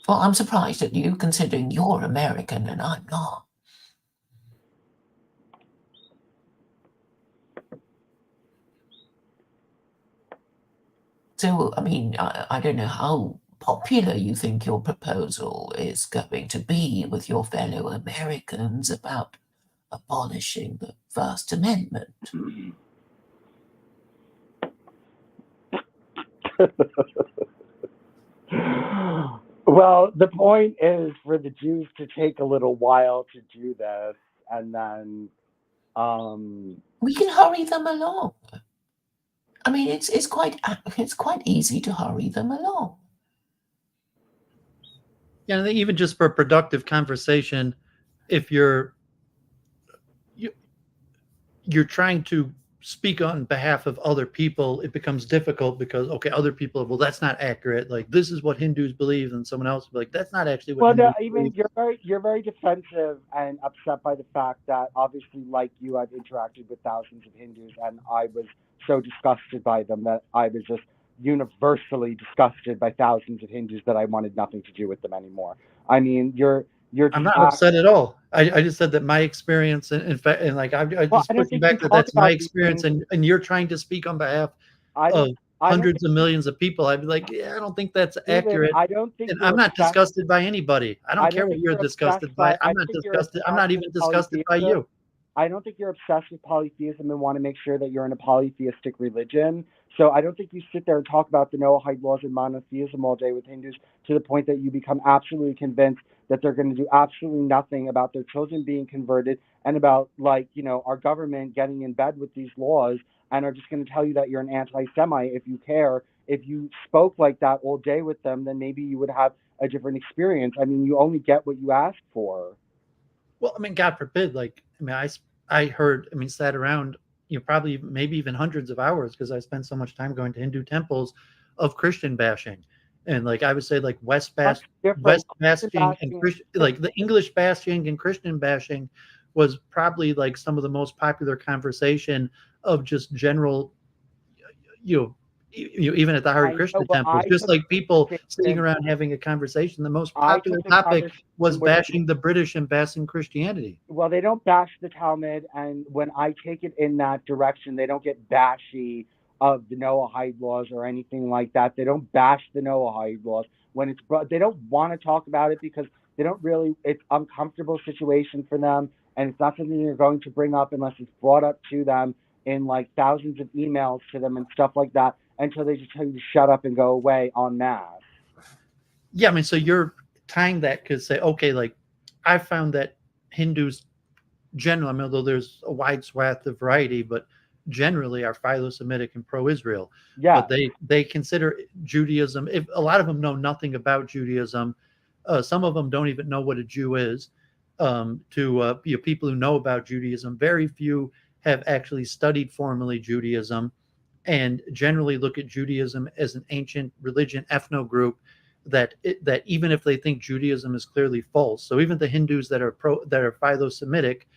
Well, I'm surprised at you, considering you're American and I'm not. So, I mean, I don't know how popular you think your proposal is going to be with your fellow Americans about abolishing the First Amendment. Well, the point is for the Jews to take a little while to do this, and then we can hurry them along. I mean, it's quite easy to hurry them along. Yeah, I think even just for productive conversation, if you're trying to speak on behalf of other people, it becomes difficult because, okay, other people, well, that's not accurate. Like, this is what Hindus believe, and someone else will be like, that's not actually what Hindus believe. You're very defensive and upset by the fact that, obviously, like you, I've interacted with thousands of Hindus, and I was so disgusted by them that I was just universally disgusted by thousands of Hindus that I wanted nothing to do with them anymore. I mean, I'm not upset at all. I just said that my experience, in fact, and like I just pushing back that that's my experience, and you're trying to speak on behalf of hundreds of millions of people. I'd be like, yeah, I don't think that's accurate. I don't think, and I'm not disgusted by anybody. I don't care what you're disgusted by. I'm not disgusted. I'm not even disgusted by you. I don't think you're obsessed with polytheism and want to make sure that you're in a polytheistic religion. So I don't think you sit there and talk about the Noahide laws and monotheism all day with Hindus to the point that you become absolutely convinced that they're going to do absolutely nothing about their children being converted and about, our government getting in bed with these laws, and are just going to tell you that you're an anti-Semite if you care. If you spoke like that all day with them, then maybe you would have a different experience. I mean, you only get what you ask for. Well, I mean, God forbid, I heard, sat around, probably maybe even hundreds of hours, because I spent so much time going to Hindu temples, of Christian bashing. And I would say West bashing and Christian, the English bashing and Christian bashing was probably some of the most popular conversation of just general, even at the Hare Krishna temples, just people sitting around having a conversation. The most popular topic was bashing the British and bashing Christianity. Well, they don't bash the Talmud, and when I take it in that direction, they don't get bashy of the Noahide laws or anything like that. They don't bash the Noahide laws when they don't want to talk about it because they don't really. It's an uncomfortable situation for them, and it's not something you're going to bring up unless it's brought up to them in thousands of emails to them and stuff like that, until they just tell you to shut up and go away en masse. Yeah, I mean, so you're tying that because say, okay, like I found that Hindus generally, I mean, although there's a wide swath of variety, but generally are philo-Semitic and pro-Israel. Yeah. But they consider Judaism. If a lot of them know nothing about Judaism, some of them don't even know what a Jew is. People who know about Judaism, very few have actually studied formally Judaism, and generally look at Judaism as an ancient religion, ethno group that even if they think Judaism is clearly false, so even the Hindus that are philo-Semitic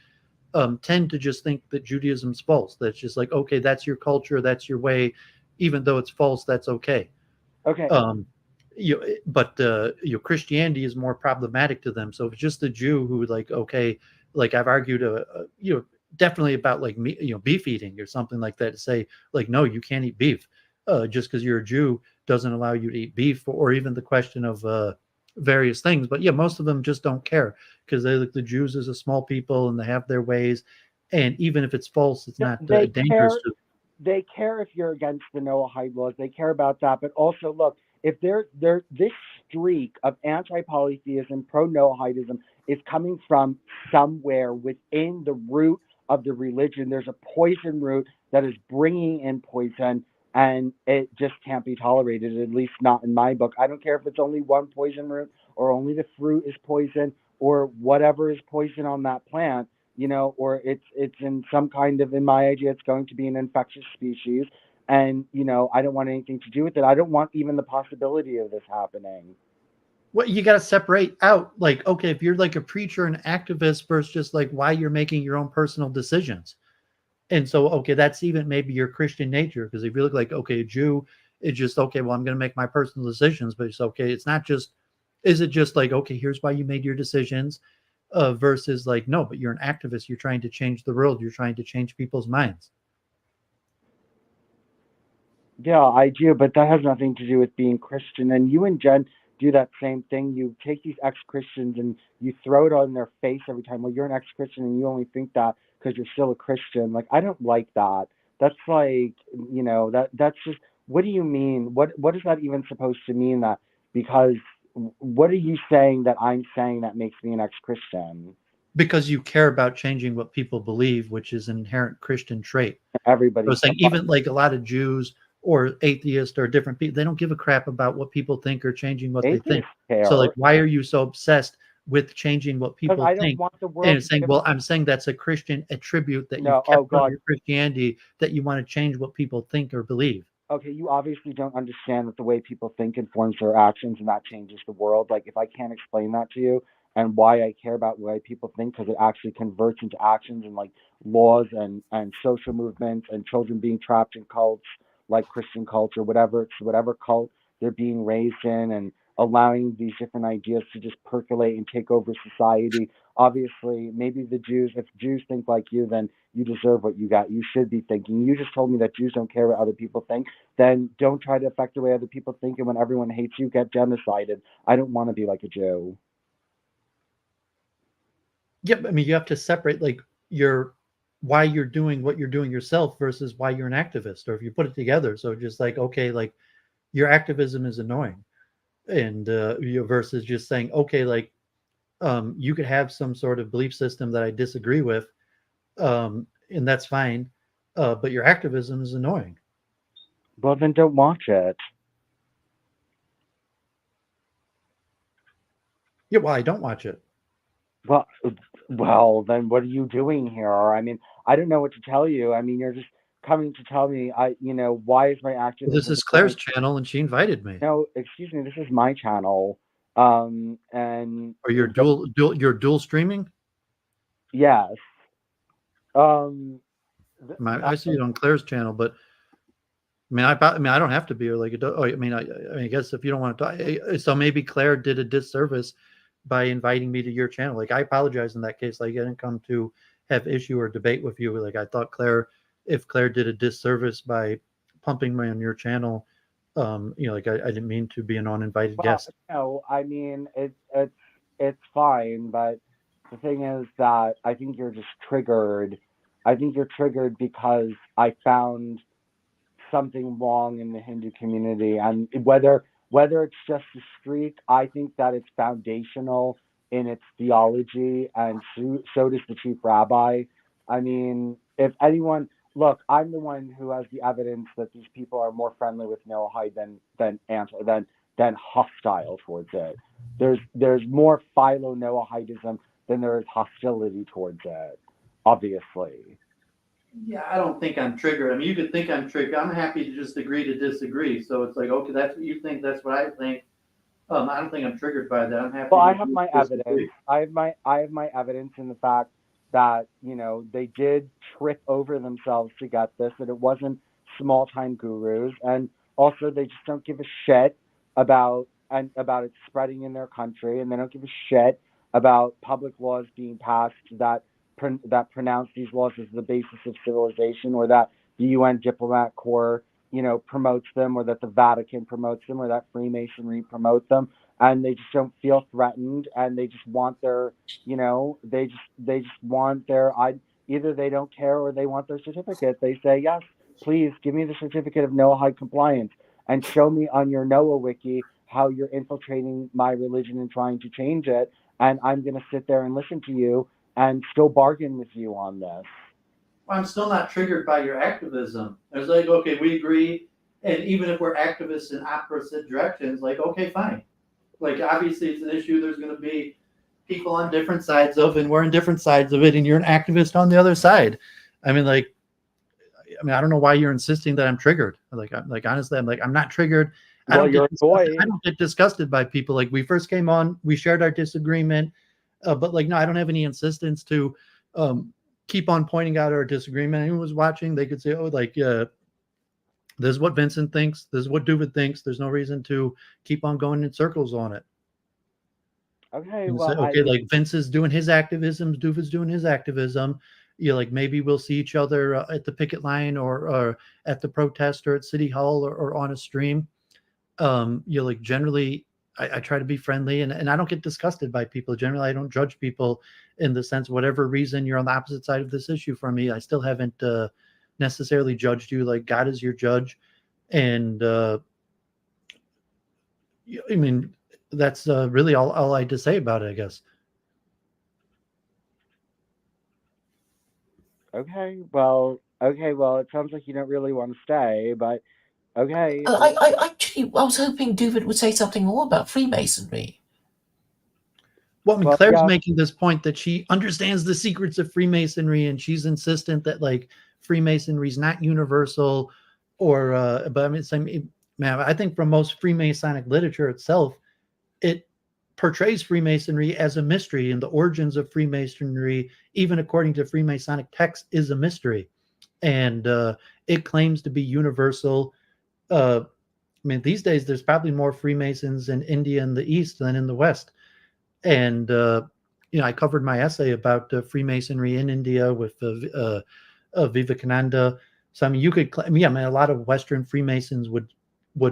tend to just think that Judaism's false. That's just like, okay, that's your culture, that's your way, even though it's false, that's okay. Okay. Christianity is more problematic to them. So if it's just a Jew who would like, okay, like I've argued, definitely about like beef eating or something like that, to say like, no, you can't eat beef. Just because you're a Jew doesn't allow you to eat beef, or even the question of various things. But yeah, most of them just don't care because they look the Jews as a small people and they have their ways. And even if it's false, it's not They dangerous care. to. They care if you're against the Noahide laws. They care about that. But also, look, if they're this streak of anti-polytheism, pro-Noahidism is coming from somewhere within the root of the religion. There's a poison root that is bringing in poison, and it just can't be tolerated. At least not in my book. I don't care if it's only one poison root or only the fruit is poison or whatever is poison on that plant, or it's in some kind of, in my idea, it's going to be an infectious species, and I don't want anything to do with it. I don't want even the possibility of this happening. Well, you got to separate out, like, okay, if you're like a preacher and activist versus just like why you're making your own personal decisions. And so, okay, that's even maybe your Christian nature. Because if you look like, okay, a Jew, it's just, okay, well, I'm going to make my personal decisions. But it's okay. It's not just, is it just like, okay, here's why you made your decisions versus like, no, but you're an activist. You're trying to change the world. You're trying to change people's minds. Yeah, I do, but that has nothing to do with being Christian. And you and Jen do that same thing. You take these ex-Christians and you throw it on their face every time. Well, you're an ex-Christian and you only think that because you're still a Christian. Like, I don't like that. That's like, that's just, what do you mean? What is that even supposed to mean? That because what are you saying that I'm saying that makes me an ex-Christian? Because you care about changing what people believe, which is an inherent Christian trait. Everybody. I was saying, even like a lot of Jews or atheists or different people, they don't give a crap about what people think or changing what they think. Care. So like, why are you so obsessed with changing what people I don't think? want the world And saying, well, I'm saying that's a Christian attribute that you've kept from your Christianity, that you want to change what people think or believe. Okay, you obviously don't understand that the way people think informs their actions, and that changes the world. Like, if I can't explain that to you and why I care about the way people think, because it actually converts into actions and like laws and social movements and children being trapped in cults like Christian cults or whatever cult they're being raised in, and allowing these different ideas to just percolate and take over society. Obviously, maybe if Jews think like you, then you deserve what you got. You should be thinking. You just told me that Jews don't care what other people think. Then don't try to affect the way other people think. And when everyone hates you, get genocided. I don't want to be like a Jew. Yeah, I mean, you have to separate like why you're doing what you're doing yourself versus why you're an activist, or if you put it together. So just like, okay, like your activism is annoying, and versus just saying, okay, like you could have some sort of belief system that I disagree with, and that's fine, but your activism is annoying. Well, then don't watch it. Yeah, well, I don't watch it. Well, then what are you doing here? I mean, I don't know what to tell you. I mean, you're just coming to tell me, why is my activism? Well, this is Claire's channel, and she invited me. No, excuse me, this is my channel. And or you're dual streaming? Yes. I see it on Claire's channel, but I don't have to be, or like, I guess if you don't want to talk, so maybe Claire did a disservice by inviting me to your channel. Like, I apologize in that case. Like, I didn't come to have issue or debate with you. Like, I thought if Claire did a disservice by pumping me on your channel, like I didn't mean to be an uninvited guest. No, I mean it's fine, but the thing is that I think you're just triggered. I think you're triggered because I found something wrong in the Hindu community, and whether whether it's just a streak, I think that it's foundational in its theology, and so does the chief rabbi. I mean, if anyone, look, I'm the one who has the evidence that these people are more friendly with Noahide than hostile towards it. There's more philo Noahidism than there is hostility towards it, obviously. Yeah, I don't think I'm triggered. I mean, you could think I'm triggered. I'm happy to just agree to disagree. So it's like, okay, that's what you think. That's what I think. I don't think I'm triggered by that. I'm happy. Well, to I have my disagree. evidence. I have my evidence in the fact that they did trip over themselves to get this, that it wasn't small time gurus, and also they just don't give a shit about it spreading in their country, and they don't give a shit about public laws being passed that pronounce these laws as the basis of civilization, or that the UN Diplomat Corps promotes them, or that the Vatican promotes them, or that Freemasonry promotes them, and they just don't feel threatened, and they just want their, they just want either they don't care or they want their certificate. They say, yes, please give me the certificate of Noahide compliance, and show me on your Noah wiki how you're infiltrating my religion and trying to change it, and I'm going to sit there and listen to you and still bargain with you on this. I'm still not triggered by your activism. It's like, okay, we agree, and even if we're activists in opposite directions, like, okay, fine. Like, obviously, it's an issue. There's going to be people on different sides of, and we're on different sides of it, and you're an activist on the other side. I mean, I don't know why you're insisting that I'm triggered. Honestly, I'm not triggered. I don't get disgusted by people. Like, we first came on, we shared our disagreement, but no, I don't have any insistence to keep on pointing out our disagreement. Anyone was watching, they could say, oh, this is what Vincent thinks, this is what Duvid thinks. There's no reason to keep on going in circles on it. Okay, Vince is doing his activism, Duvid's doing his activism. Maybe we'll see each other at the picket line, or at the protest, or at City Hall, or on a stream. Generally, I try to be friendly, and I don't get disgusted by people. Generally, I don't judge people in the sense, whatever reason you're on the opposite side of this issue from me, I still haven't necessarily judged you. Like, God is your judge. And I mean, that's really all I had to say about it, I guess. Okay, well, it sounds like you don't really want to stay, but okay. I was hoping Duvid would say something more about Freemasonry. Well, I mean, Claire's making this point that she understands the secrets of Freemasonry, and she's insistent that Freemasonry is not universal, but I mean, I think from most Freemasonic literature itself, it portrays Freemasonry as a mystery, and the origins of Freemasonry, even according to Freemasonic texts, is a mystery, and it claims to be universal. I mean, these days there's probably more Freemasons in India and the East than in the West. And I covered my essay about Freemasonry in India with Vivekananda. So I mean, you could claim, a lot of Western Freemasons would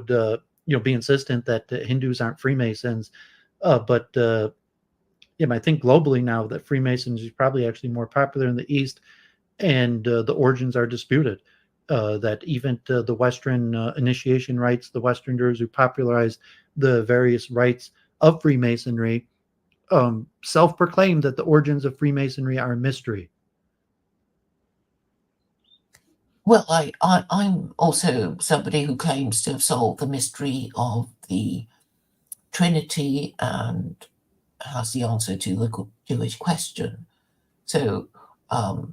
be insistent that Hindus aren't Freemasons, but I think globally now that Freemasons is probably actually more popular in the East, and the origins are disputed. That even the Western initiation rites, the Westerners who popularized the various rites of Freemasonry, self-proclaimed that the origins of Freemasonry are a mystery. Well, I'm also somebody who claims to have solved the mystery of the Trinity and has the answer to the Jewish question. So I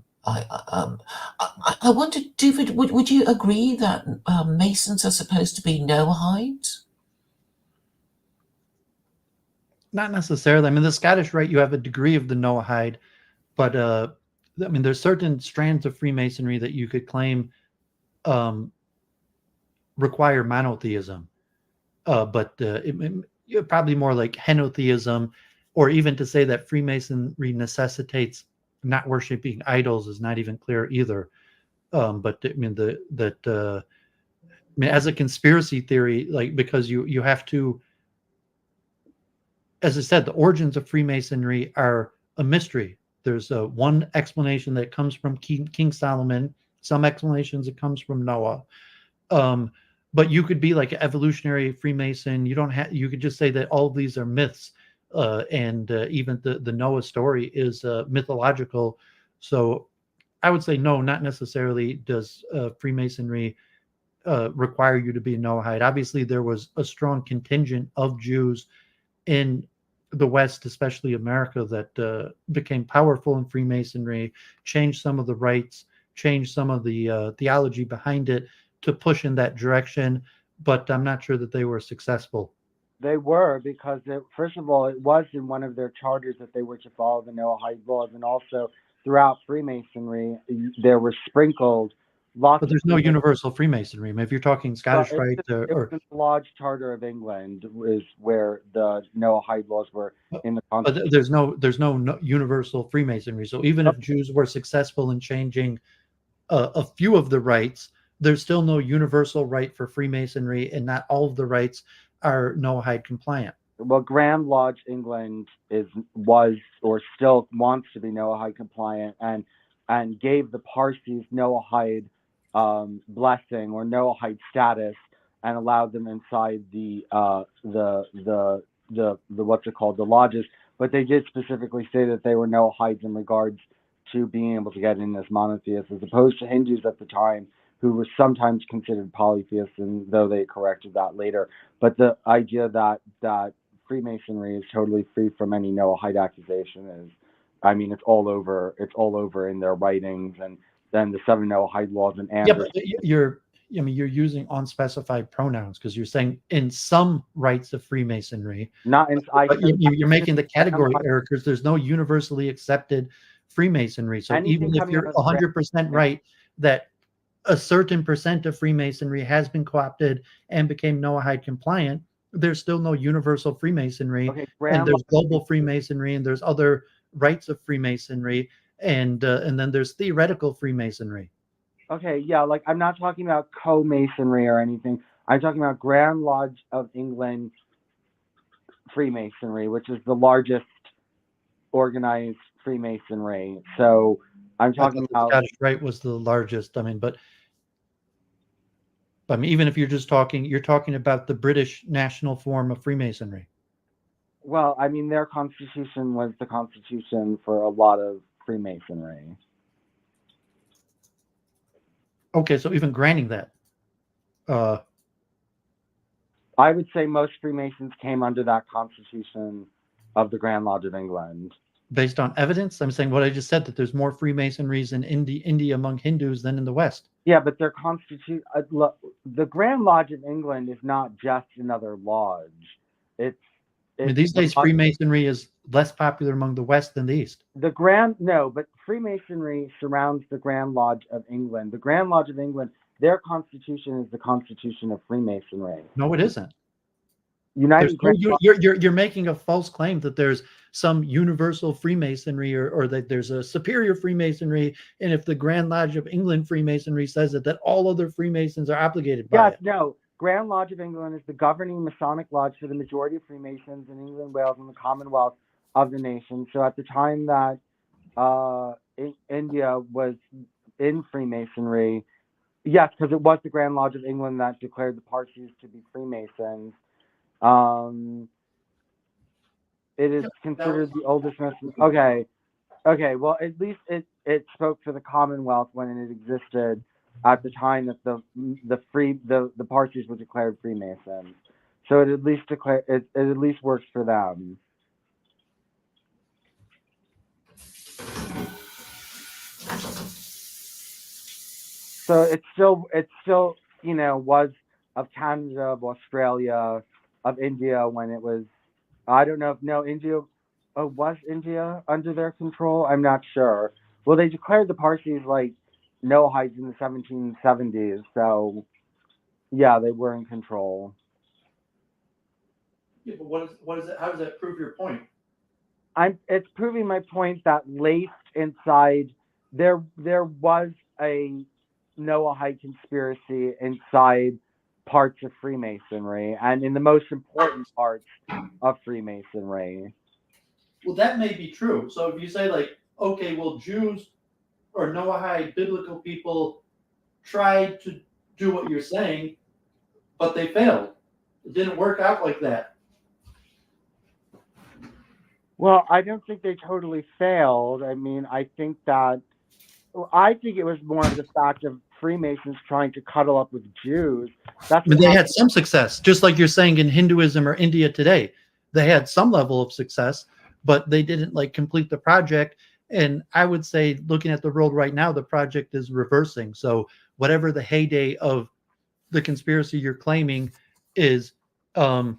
wondered, Duvid, would you agree that Masons are supposed to be Noahides? Not necessarily. I mean, the Scottish Rite, you have a degree of the Noahide, but I mean, there's certain strands of Freemasonry that you could claim require monotheism, but probably more like henotheism, or even to say that Freemasonry necessitates not worshiping idols is not even clear either. But I mean, as a conspiracy theory, because you have to, as I said, the origins of Freemasonry are a mystery. There's one explanation that comes from King Solomon, some explanations that comes from Noah. but you could be like an evolutionary Freemason. You don't have. You could just say that all of these are myths, and even the Noah story is mythological. So I would say no, not necessarily does Freemasonry require you to be a Noahide. Obviously, there was a strong contingent of Jews in the West, especially America, that became powerful in Freemasonry, changed some of the rites, changed some of the theology behind it to push in that direction. But I'm not sure that they were successful. They were, because first of all, it was in one of their charters that they were to follow the Noahide laws, and also throughout Freemasonry, there were sprinkled lots But of there's no universal Freemasonry. I mean, if you're talking Well, Scottish Rite it was or in the Lodge Charter of England is where the Noahide laws were in the but Constitution. there's no universal Freemasonry. So even if Jews were successful in changing a few of the rites, there's still no universal rite for Freemasonry, and not all of the rites are Noahide compliant. Well, Grand Lodge England was or still wants to be Noahide compliant, and gave the Parsis Noahide blessing or Noahide status, and allowed them inside the what's it called, the lodges. But they did specifically say that they were Noahides in regards to being able to get in as monotheists, as opposed to Hindus at the time, who were sometimes considered polytheists, and though they corrected that later. But the idea that Freemasonry is totally free from any Noahide accusation is, I mean, it's all over in their writings, and then the 7 Noahide laws and Yeah, Anders. but you're using unspecified pronouns because you're saying in some rites of Freemasonry. Not in, But you're making the category error because there's no universally accepted Freemasonry. So Anything even if coming you're out of the 100% right that a certain percent of Freemasonry has been co-opted and became Noahide compliant, there's still no universal Freemasonry. Okay, And there's global Freemasonry, and there's other rites of Freemasonry, and then there's theoretical Freemasonry. Okay, yeah, like I'm not talking about co-masonry or anything. I'm talking about Grand Lodge of England Freemasonry, which is the largest organized Freemasonry. So I'm talking The about, Scottish Rite was the largest. I mean, but I mean, even if you're talking about the British national form of Freemasonry. well, I mean, their constitution was the constitution for a lot of Freemasonry. Okay, so even granting that, I would say most Freemasons came under that constitution of the Grand Lodge of England. based on evidence, I'm saying what I just said, that there's more Freemasonries in India among Hindus than in the West. Yeah, but their constitution, the Grand Lodge of England is not just another lodge. I mean, these days Freemasonry is less popular among the West than the East. But Freemasonry surrounds the Grand Lodge of England. The Grand Lodge of England, their constitution is the constitution of Freemasonry. No, it isn't. You're making a false claim that there's some universal Freemasonry or that there's a superior Freemasonry, and if the Grand Lodge of England Freemasonry says that all other Freemasons are obligated by it. No. Grand Lodge of England is the governing Masonic lodge for the majority of Freemasons in England, Wales, and the Commonwealth of the nation. So at the time that India was in Freemasonry, yes, because it was the Grand Lodge of England that declared the Parsis to be Freemasons. It is considered the oldest. Okay. Well, at least it spoke for the Commonwealth when it existed at the time that the Parsis were declared Freemasons. So it at least works for them. So it's still was of Canada, of Australia, of India when it was. I don't know if India. Was India under their control? I'm not sure. Well, they declared the Parsis like Noahides in the 1770s, so yeah, they were in control. Yeah, but what is it? How does that prove your point? It's proving my point that laced inside there was a Noahide conspiracy inside parts of Freemasonry, and in the most important parts of Freemasonry. Well, that may be true. So if you say like, okay, well, Jews or Noahide biblical people tried to do what you're saying, but they failed. It didn't work out like that. Well, I don't think they totally failed. I mean, I think it was more of the fact of Freemasons trying to cuddle up with Jews. That's I mean, what they happened. had some success, just like you're saying in Hinduism or India today. They had some level of success, but they didn't like complete the project. And I would say, looking at the world right now, the project is reversing. So whatever the heyday of the conspiracy you're claiming is, it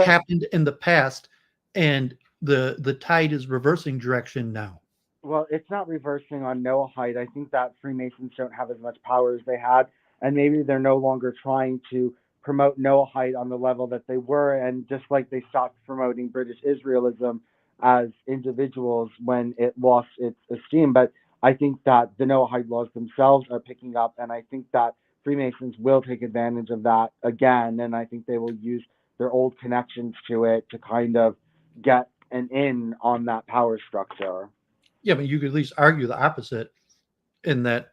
happened in the past, and the tide is reversing direction now. Well, it's not reversing on Noahide. I think that Freemasons don't have as much power as they had, and maybe they're no longer trying to promote Noahide on the level that they were, and just like they stopped promoting British Israelism as individuals when it lost its esteem. But I think that the Noahide laws themselves are picking up, and I think that Freemasons will take advantage of that again, and I think they will use their old connections to it to kind of get an in on that power structure. Yeah, but you could at least argue the opposite in that,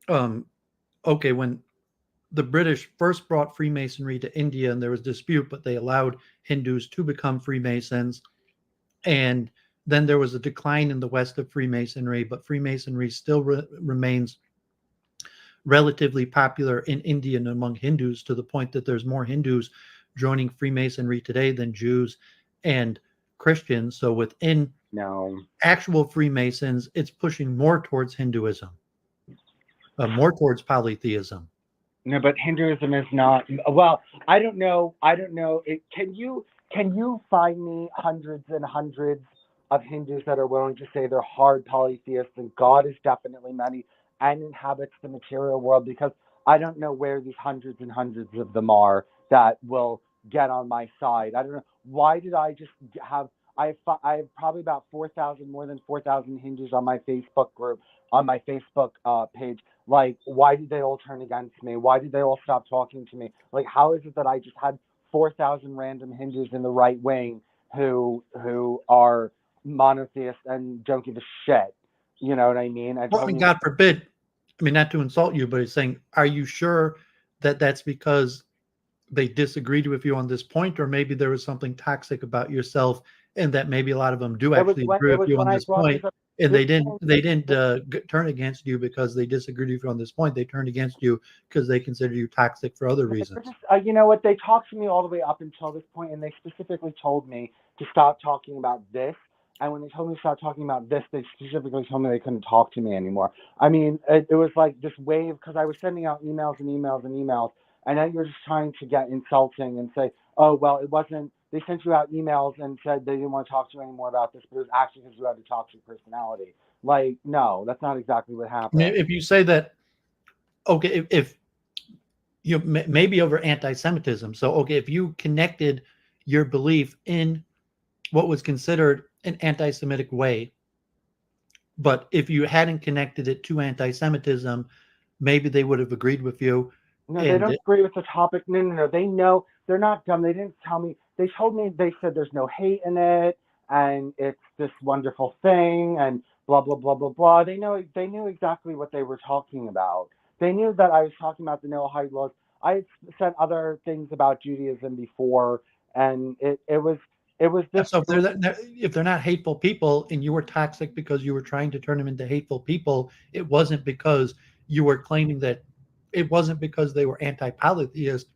okay, when the British first brought Freemasonry to India and there was dispute, but they allowed Hindus to become Freemasons. And then there was a decline in the West of Freemasonry, but Freemasonry still remains relatively popular in India and among Hindus, to the point that there's more Hindus joining Freemasonry today than Jews and Christians. So within actual Freemasons, it's pushing more towards Hinduism, more towards polytheism. No, but Hinduism is not. Well, I don't know. Can you find me hundreds and hundreds of Hindus that are willing to say they're hard polytheists and God is definitely many and inhabits the material world? Because I don't know where these hundreds and hundreds of them are that will get on my side. I don't know. Why did I just have? I have probably about 4,000, more than 4,000 Hindus on my Facebook group, on my Facebook page. Like, why did they all turn against me? Why did they all stop talking to me? Like, how is it that I just had 4,000 random Hindus in the right wing who are monotheists and don't give a shit? You know what I mean? Well, I mean, God forbid. I mean, not to insult you, but it's saying, are you sure that that's because they disagreed with you on this point, or maybe there was something toxic about yourself, and that maybe a lot of them do actually agree with you on this point, and they didn't turn against you because they disagreed with you on this point. They turned against you because they consider you toxic for other reasons. You know what? They talked to me all the way up until this point, and they specifically told me to stop talking about this. And when they told me to stop talking about this, they specifically told me they couldn't talk to me anymore. I mean, it was like this wave, because I was sending out emails and emails and emails, and then you're just trying to get insulting and say, oh, well, it wasn't, they sent you out emails and said they didn't want to talk to you anymore about this, but it was actually because you had a toxic personality. Like, no, that's not exactly what happened. I mean, if you say that, okay, if you maybe over anti-Semitism. So, okay, if you connected your belief in what was considered an anti-Semitic way, but if you hadn't connected it to anti-Semitism, maybe they would have agreed with you. No, they don't agree with the topic. No. They know. They're not dumb. They didn't tell me. They told me, they said there's no hate in it, and it's this wonderful thing, and blah, blah, blah, blah, blah. They knew exactly what they were talking about. They knew that I was talking about the Noahide laws. I had said other things about Judaism before, and it was this. So if they're not hateful people and you were toxic because you were trying to turn them into hateful people, it wasn't because you were claiming that. It wasn't because they were anti-polytheist.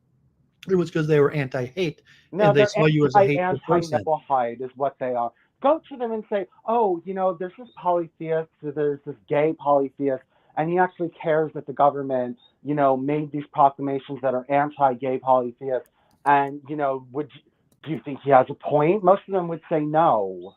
It was because they were anti-hate, and they saw you as a hateful person. Anti-Noahide is what they are. Go to them and say, oh, there's this polytheist, there's this gay polytheist, and he actually cares that the government, made these proclamations that are anti-gay polytheist. And, do you think he has a point? Most of them would say no.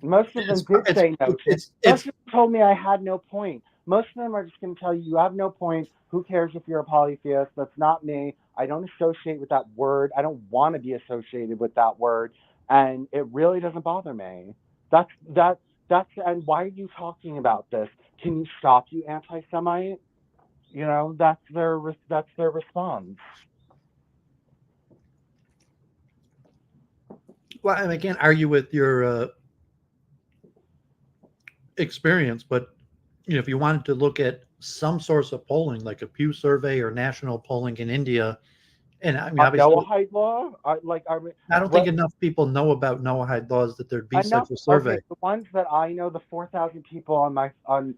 Most of them did say no. Most of them told me I had no point. Most of them are just going to tell you have no point. Who cares if you're a polytheist? That's not me. I don't associate with that word. I don't want to be associated with that word. And it really doesn't bother me. And why are you talking about this? Can you stop, you anti-Semite? That's their response. Well, and I can't argue with your experience, but if you wanted to look at some source of polling, like a Pew survey or national polling in India, and I mean, obviously, Noahide law? I don't think What? enough people know about Noahide laws that there'd be Enough. such a survey. Okay, the ones that I know, the 4,000 people and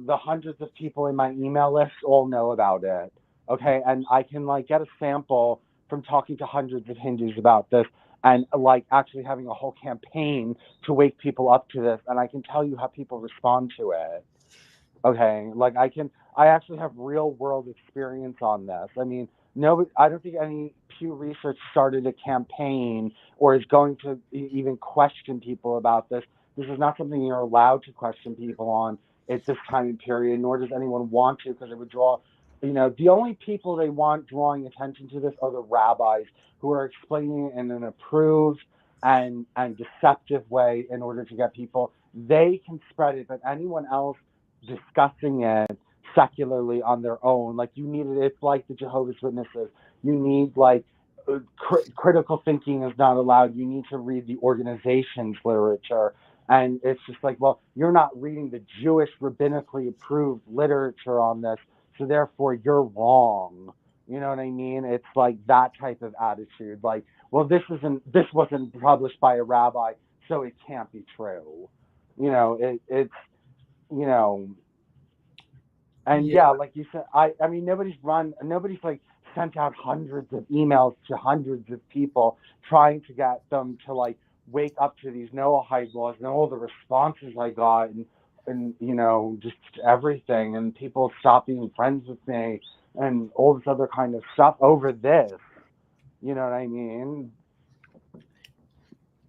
the hundreds of people in my email list all know about it. Okay, and I can like get a sample from talking to hundreds of Hindus about this, and like actually having a whole campaign to wake people up to this, and I can tell you how people respond to it. Okay, like I actually have real world experience on this. I mean, no, I don't think any Pew Research started a campaign or is going to even question people about this. This is not something you're allowed to question people on at this time period, nor does anyone want to, because it would draw, the only people they want drawing attention to this are the rabbis who are explaining it in an approved and deceptive way in order to get people. They can spread it, but anyone else discussing it secularly on their own, like you need it. It's like the Jehovah's Witnesses. You need like critical thinking is not allowed. You need to read the organization's literature, and it's just like, well, you're not reading the Jewish rabbinically approved literature on this, so therefore you're wrong. You know what I mean? It's like that type of attitude. Like, well, this wasn't published by a rabbi, so it can't be true. It's and yeah, like you said, I mean, nobody's like sent out hundreds of emails to hundreds of people trying to get them to like wake up to these Noahide laws, and all the responses I got, and just everything, and people stop being friends with me, and all this other kind of stuff over this. You know what I mean?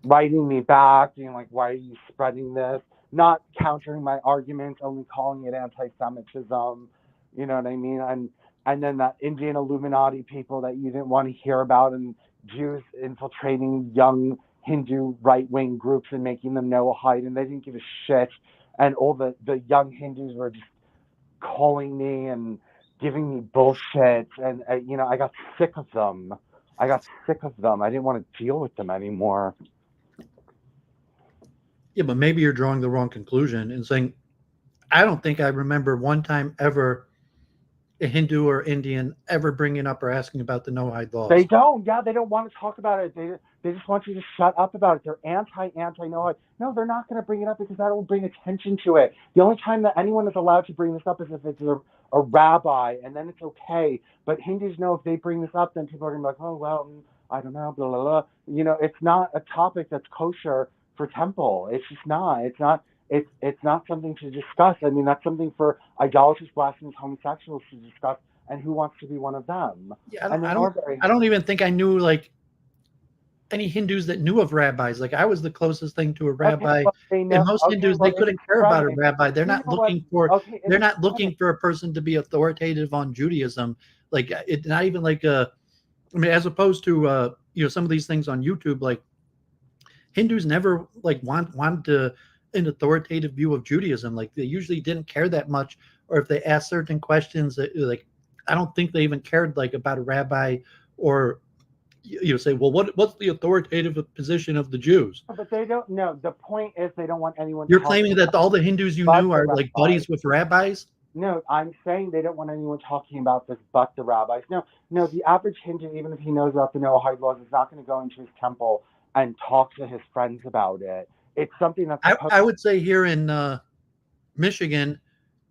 Writing me back, being like, why are you spreading this? Not countering my arguments, only calling it anti-Semitism. You know what I mean? And then that Indian Illuminati people that you didn't want to hear about, and Jews infiltrating young Hindu right-wing groups and making them Noahide, and they didn't give a shit. And all the young Hindus were just calling me and giving me bullshit. And, I got sick of them. I didn't want to deal with them anymore. Yeah, but maybe you're drawing the wrong conclusion and saying, I don't think I remember one time ever a Hindu or Indian ever bringing up or asking about the Noahide laws. They don't. Yeah, they don't want to talk about it. They just want you to shut up about it. They're anti-Noahide. No, they're not going to bring it up because that will bring attention to it. The only time that anyone is allowed to bring this up is if it's a rabbi, and then it's okay. But Hindus know if they bring this up, then people are going to be like, oh, well, I don't know, blah, blah, blah. It's not a topic that's kosher for temple. It's just not. It's not something to discuss. I mean, that's something for idolatrous, blasphemous homosexuals to discuss, and who wants to be one of them? Yeah, I don't even think I knew like any Hindus that knew of rabbis. Like I was the closest thing to a rabbi. Okay, and most Hindus, they couldn't care about a rabbi. They're not looking for a person to be authoritative on Judaism. Like it's not even like as opposed to some of these things on YouTube, like Hindus never like want to an authoritative view of Judaism. Like they usually didn't care that much, or if they asked certain questions, that like I don't think they even cared like about a rabbi, or say, well, what's the authoritative position of the Jews? But they don't know. The point is they don't want anyone. You're claiming that all the Hindus you knew are like buddies with rabbis? No, I'm saying they don't want anyone talking about this but the rabbis. No, the average Hindu, even if he knows about the Noahide laws, is not going to go into his temple and talk to his friends about it. It's something that's I would say here in Michigan,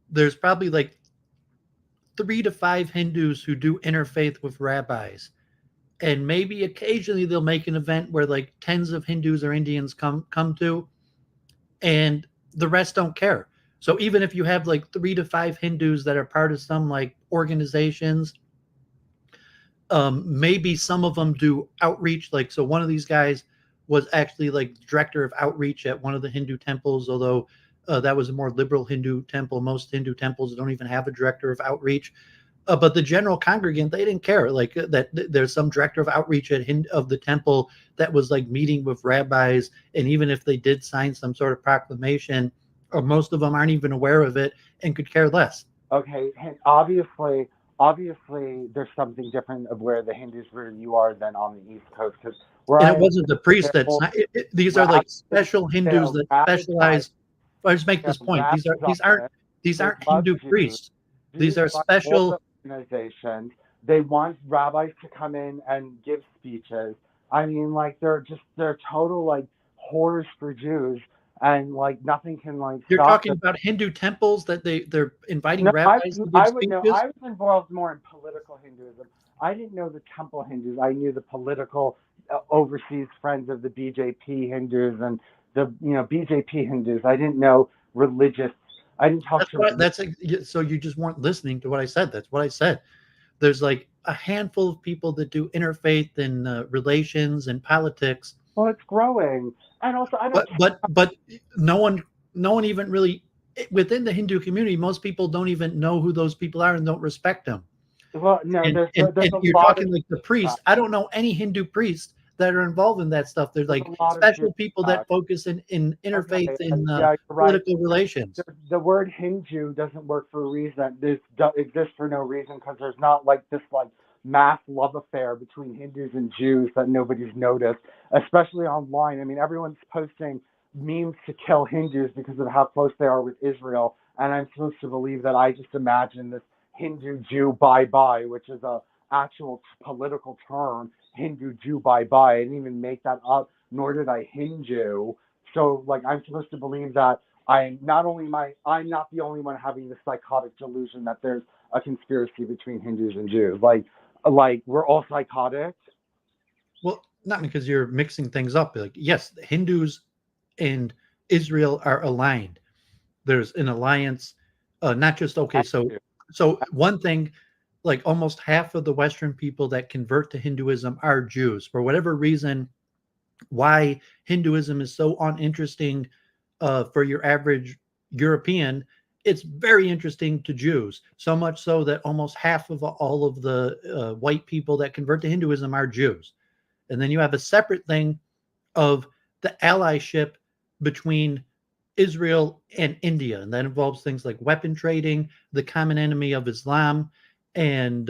there's probably like 3 to 5 Hindus who do interfaith with rabbis. And maybe occasionally they'll make an event where like tens of Hindus or Indians come to, and the rest don't care. So even if you have like 3 to 5 Hindus that are part of some like organizations, maybe some of them do outreach. Like, so one of these guys was actually like director of outreach at one of the Hindu temples, although that was a more liberal Hindu temple. Most Hindu temples don't even have a director of outreach. But the general congregant, they didn't care. Like that there's some director of outreach of the temple that was like meeting with rabbis. And even if they did sign some sort of proclamation, or most of them aren't even aware of it and could care less. Okay. And obviously there's something different of where the Hindus where you are than on the East Coast. And it wasn't the priest these are like special Hindus that specialize. I just make this point. These aren't These They aren't love Hindu Jews. priests. These Jews are run all special. the organizations. They want rabbis to come in and give speeches. I mean, like they're total like whores for Jews, and like nothing can like You're stop talking them. about Hindu temples that they're inviting No, rabbis to I give would know. speeches. I was involved more in political Hinduism. I didn't know the temple Hindus. I knew the political overseas friends of the BJP Hindus and the BJP Hindus. I didn't know religious. I didn't talk That's to. what that's so you just weren't listening to what I said. That's what I said. There's like a handful of people that do interfaith and relations and politics, Well, it's growing, and also I don't. but no one even really within the Hindu community. Most people don't even know who those people are and don't respect them. Well, no, And, there's and, there's and a you're lot talking of like the priest. I don't know any Hindu priests that are involved in that stuff. They're there's like a lot of special Jews. people that focus in interfaith Okay, and yeah, you're right. political relations. The word Hindu doesn't work for a reason. This exists for no reason because there's not like this like mass love affair between Hindus and Jews that nobody's noticed, especially online. I mean, everyone's posting memes to kill Hindus because of how close they are with Israel, and I'm supposed to believe that I just imagine this Hindu Jew bye bye, which is a actual political term, Hindu Jew bye bye. I didn't even make that up, nor did I Hindu. So like I'm supposed to believe that I'm not the only one having this psychotic delusion that there's a conspiracy between Hindus and Jews. Like we're all psychotic. Well, not because you're mixing things up. Like, yes, Hindus and Israel are aligned. There's an alliance, not just okay. So one thing, like almost half of the Western people that convert to Hinduism are Jews. For whatever reason, why Hinduism is so uninteresting for your average European, it's very interesting to Jews. So much so that almost half of all of the white people that convert to Hinduism are Jews. And then you have a separate thing of the allyship between Israel and India. And that involves things like weapon trading, the common enemy of Islam, and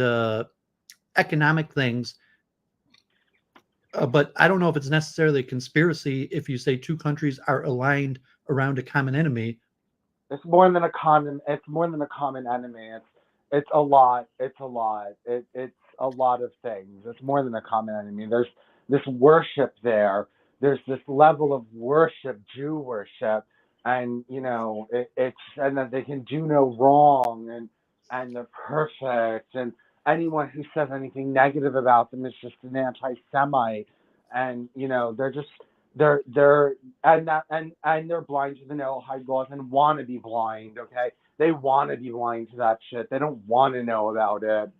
economic things. But I don't know if it's necessarily a conspiracy if you say two countries are aligned around a common enemy. It's more than a common. It's more than a common enemy. It's a lot. It's a lot. It's a lot of things. It's more than a common enemy. There's this worship there. There's this level of worship, Jew worship, and it's and that they can do no wrong, and they're perfect, and anyone who says anything negative about them is just an anti-Semite, and they're just they're and they're blind to the Noahide laws and want to be blind. Okay, they want to be blind to that shit. They don't want to know about it.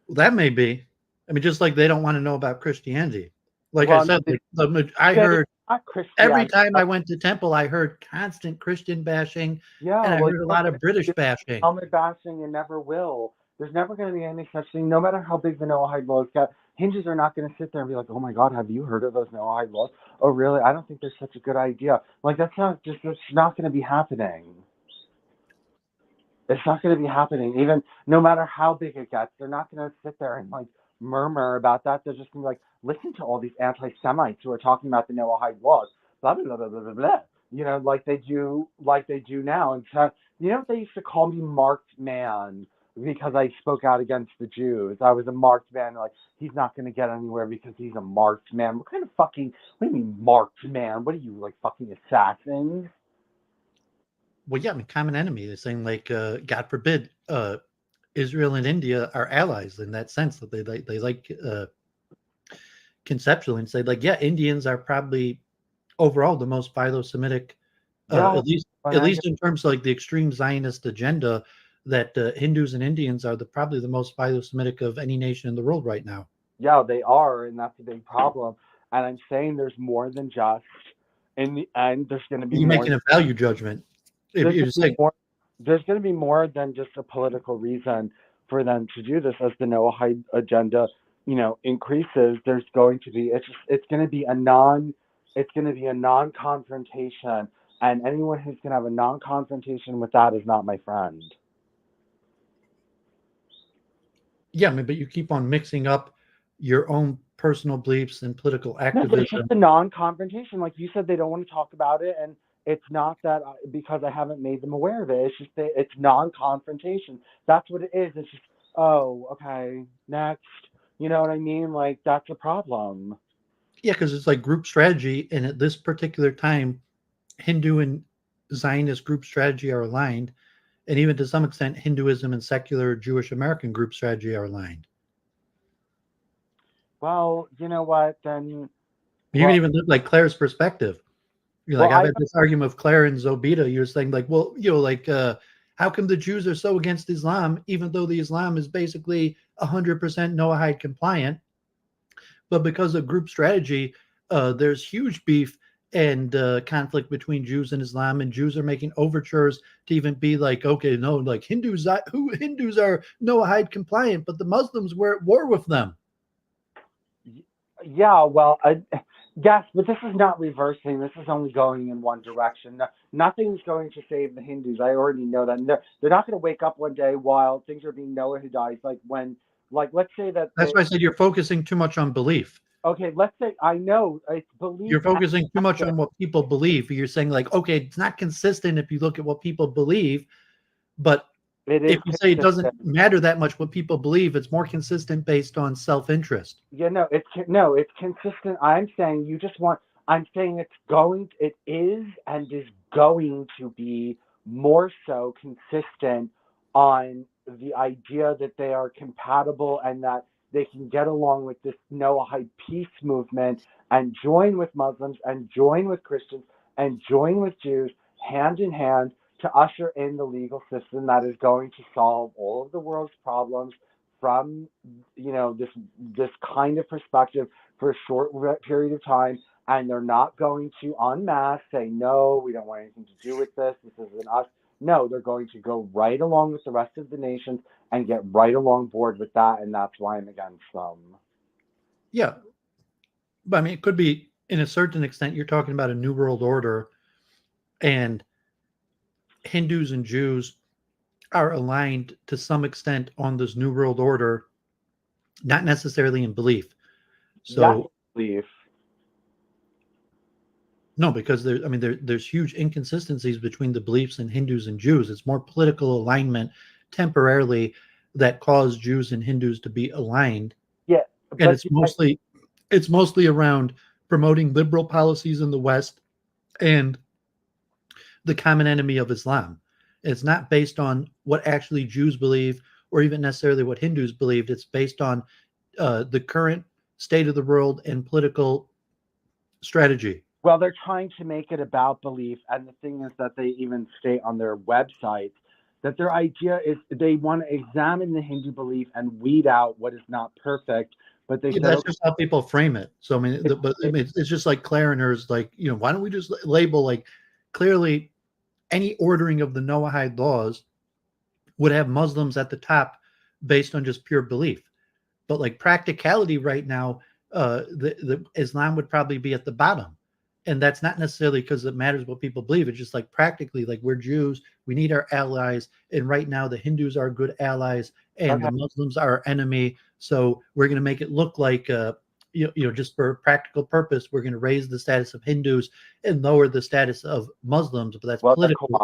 Well, that may be. I mean, just like they don't want to know about Christianity. Like Well, I said, I heard every time I went to temple, I heard constant Christian bashing, Yeah, and I well, heard a lot of British bashing. helmet bashing and never will. There's never going to be any such thing, no matter how big the Noahide laws get. Hinges are not going to sit there and be like, "Oh my God, have you heard of those Noahide laws? Oh really? I don't think they're such a good idea." Like that's not going to be happening. It's not going to be happening. Even no matter how big it gets, they're not going to sit there and like murmur about that. They're just going to be like, listen to all these anti-Semites who are talking about the Noahide laws, blah blah blah blah blah blah. Like they do now. And so, they used to call me marked man because I spoke out against the Jews. I was a marked man. Like he's not going to get anywhere because he's a marked man. What do you mean marked man? What are you, like fucking assassins? Well, yeah, I mean, common enemy. They're saying like, God forbid, Israel and India are allies in that sense that they like conceptually and say like, yeah, Indians are probably overall the most philo-Semitic, at least in terms of like the extreme Zionist agenda. That Hindus and Indians are probably the most philo-Semitic of any nation in the world right now. Yeah, they are, and that's a big problem. And I'm saying there's more than just. In the end, there's going to be You're more. making a value judgment. There's going to be more than just a political reason for them to do this. As the Noahide agenda, increases, there's going to be it's going to be a non-confrontation, and anyone who's going to have a non-confrontation with that is not my friend. Yeah, I mean, but you keep on mixing up your own personal beliefs and political activism. No, it's just a non-confrontation. Like you said, they don't want to talk about it, and It's not that because I haven't made them aware of it. It's just that it's non-confrontation. That's what it is. It's just, oh, okay, next. You know what I mean? Like, that's a problem. Yeah, because it's like group strategy, and at this particular time, Hindu and Zionist group strategy are aligned, and even to some extent, Hinduism and secular Jewish American group strategy are aligned. Well, you know what? Then, You well, can even look like Claire's perspective. You're like, well, I've had this argument with Claire and Zobita. You're saying like, well, how come the Jews are so against Islam, even though the Islam is basically 100% Noahide compliant? But because of group strategy, there's huge beef and conflict between Jews and Islam, and Jews are making overtures to even be like, okay, no, like Hindus are Noahide compliant, but the Muslims were at war with them. yeah, well, yes, but this is not reversing. This is only going in one direction. Nothing's going to save the Hindus. I already know that. They're not going to wake up one day while things are being Noahidized. Like, let's say that. That's why I said you're focusing too much on belief. Okay, let's say I know it's belief. You're focusing too much on what people believe. You're saying like, okay, it's not consistent if you look at what people believe, but if you say it doesn't matter that much what people believe, it's more consistent based on self-interest. Yeah, it's consistent. I'm saying it is and is going to be more so consistent on the idea that they are compatible and that they can get along with this Noahide peace movement and join with Muslims and join with Christians and join with Jews hand in hand to usher in the legal system that is going to solve all of the world's problems from this kind of perspective for a short period of time. And they're not going to en masse say, no, we don't want anything to do with this isn't us. No, they're going to go right along with the rest of the nations and get right along board with that, and that's why I'm against them. Yeah, but I mean, it could be, in a certain extent, you're talking about a new world order, and Hindus and Jews are aligned to some extent on this new world order, not necessarily in belief. So, belief. No, because there's huge inconsistencies between the beliefs in Hindus and Jews. It's more political alignment temporarily that caused Jews and Hindus to be aligned. Yeah, and it's mostly around promoting liberal policies in the West and the common enemy of Islam. It's not based on what actually Jews believe or even necessarily what Hindus believed. It's based on the current state of the world and political strategy. Well, they're trying to make it about belief, and the thing is that they even state on their website that their idea is they want to examine the Hindu belief and weed out what is not perfect. But that's just how people frame it. So it's just like Claire and hers, like, why don't we just label, like, clearly any ordering of the Noahide laws would have Muslims at the top based on just pure belief. But like practicality right now, the Islam would probably be at the bottom. And that's not necessarily because it matters what people believe. It's just like practically, like, we're Jews, we need our allies. And right now the Hindus are good allies and the Muslims are our enemy. So we're going to make it look like, just for a practical purpose, we're going to raise the status of Hindus and lower the status of Muslims. But that's political. They're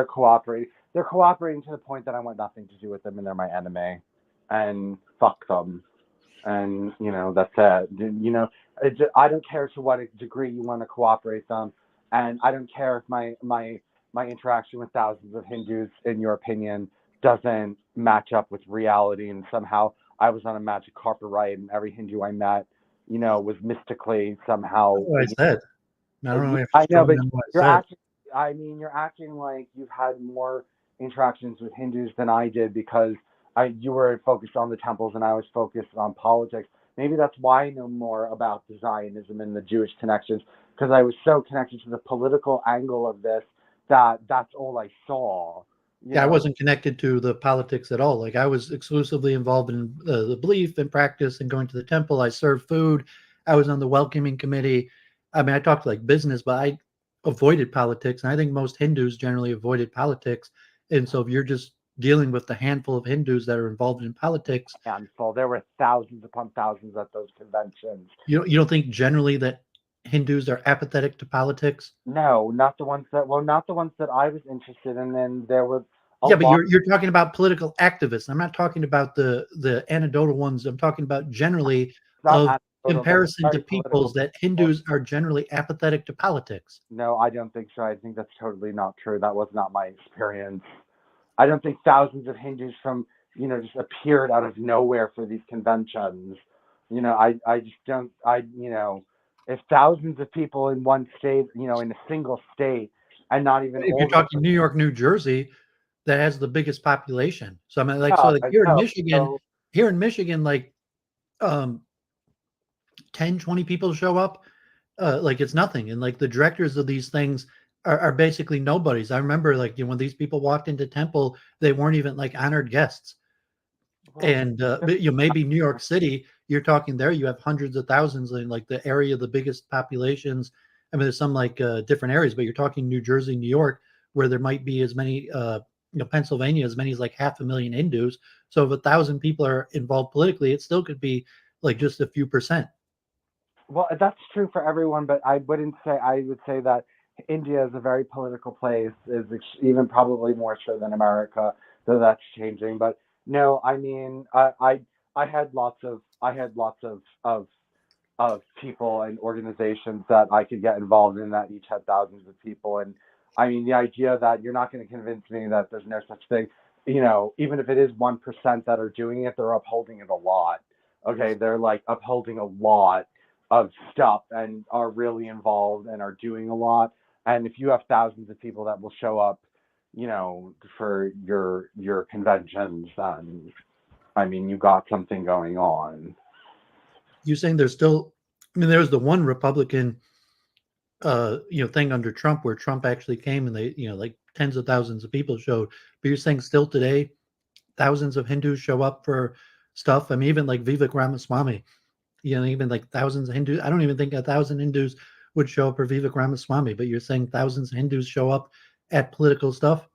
cooperating to the point that I want nothing to do with them and they're my enemy. And fuck them. And, that's it. I don't care to what degree you want to cooperate them. And I don't care if my interaction with thousands of Hindus, in your opinion, doesn't match up with reality. And somehow I was on a magic carpet ride and every Hindu I met, was mystically somehow. I said. I know, but you're acting like you've had more interactions with Hindus than I did because you were focused on the temples and I was focused on politics. Maybe that's why I know more about the Zionism and the Jewish connections, because I was so connected to the political angle of this that's all I saw. I wasn't connected to the politics at all. Like, I was exclusively involved in the belief and practice and going to the temple. I served food. I was on the welcoming committee. I mean, I talked like business, but I avoided politics. And I think most Hindus generally avoided politics. And so if you're just dealing with the handful of Hindus that are involved in politics. Handful. There were thousands upon thousands at those conventions. You don't think generally that Hindus are apathetic to politics? No, not the ones that I was interested in. And there was a Yeah, but lot. you're talking about political activists. I'm not talking about the anecdotal ones. I'm talking about generally Not of anecdotal, they're comparison to very political peoples that people. Hindus are generally apathetic to politics. No, I don't think so. I think that's totally not true. That was not my experience. I don't think thousands of Hindus from, just appeared out of nowhere for these conventions. I just don't, if thousands of people in one state, in a single state, and not even If you're old. talking New York, New Jersey, that has the biggest population. So I mean, like, so Yeah, like I know. So, here in Michigan, like, 10, 20 people show up, like it's nothing. And like the directors of these things are basically nobodies. I remember like, when these people walked into Temple, they weren't even like honored guests. well, And but, maybe New York City, you're talking there, you have hundreds of thousands in like the area, the biggest populations. I mean, there's some like different areas, but you're talking New Jersey, New York, where there might be as many, Pennsylvania, as many as like 500,000 Hindus. So if 1,000 people are involved politically, it still could be like just a few percent. well, that's true for everyone, but I would say that India is a very political place, even probably more so than America, though that's changing. But no, I mean, I had lots of people and organizations that I could get involved in that each had thousands of people. And I mean, the idea that you're not going to convince me that there's no such thing, even if it is 1% that are doing it, they're upholding it a lot. Okay, they're like upholding a lot of stuff and are really involved and are doing a lot. And if you have thousands of people that will show up, for your conventions, then I mean, you got something going on. You saying there's still, I mean, there's the one Republican thing under Trump where Trump actually came and they, like tens of thousands of people showed. But you're saying still today, thousands of Hindus show up for stuff. I mean, even like Vivek Ramaswamy, even like thousands of Hindus. I don't even think 1,000 Hindus would show up for Vivek Ramaswamy, but you're saying thousands of Hindus show up at political stuff.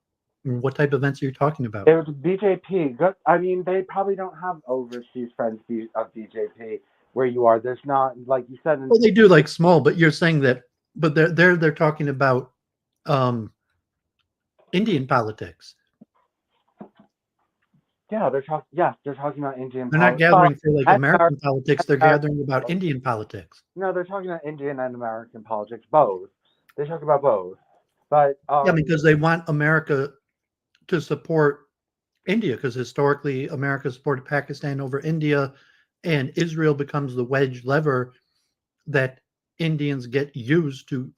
What type of events are you talking about? It was BJP. I mean, they probably don't have overseas friends of BJP where you are. There's not, like you said. Well, they do like small, but you're saying that, but they're talking about Indian politics. Yeah, they're talking. Yes, they're talking about Indian. They're not gathering for like American politics. They're gathering about politics. Indian politics. No, they're talking about Indian and American politics, both. They talk about both. But Yeah, because they want America to support India, because historically America supported Pakistan over India, and Israel becomes the wedge lever that Indians get used to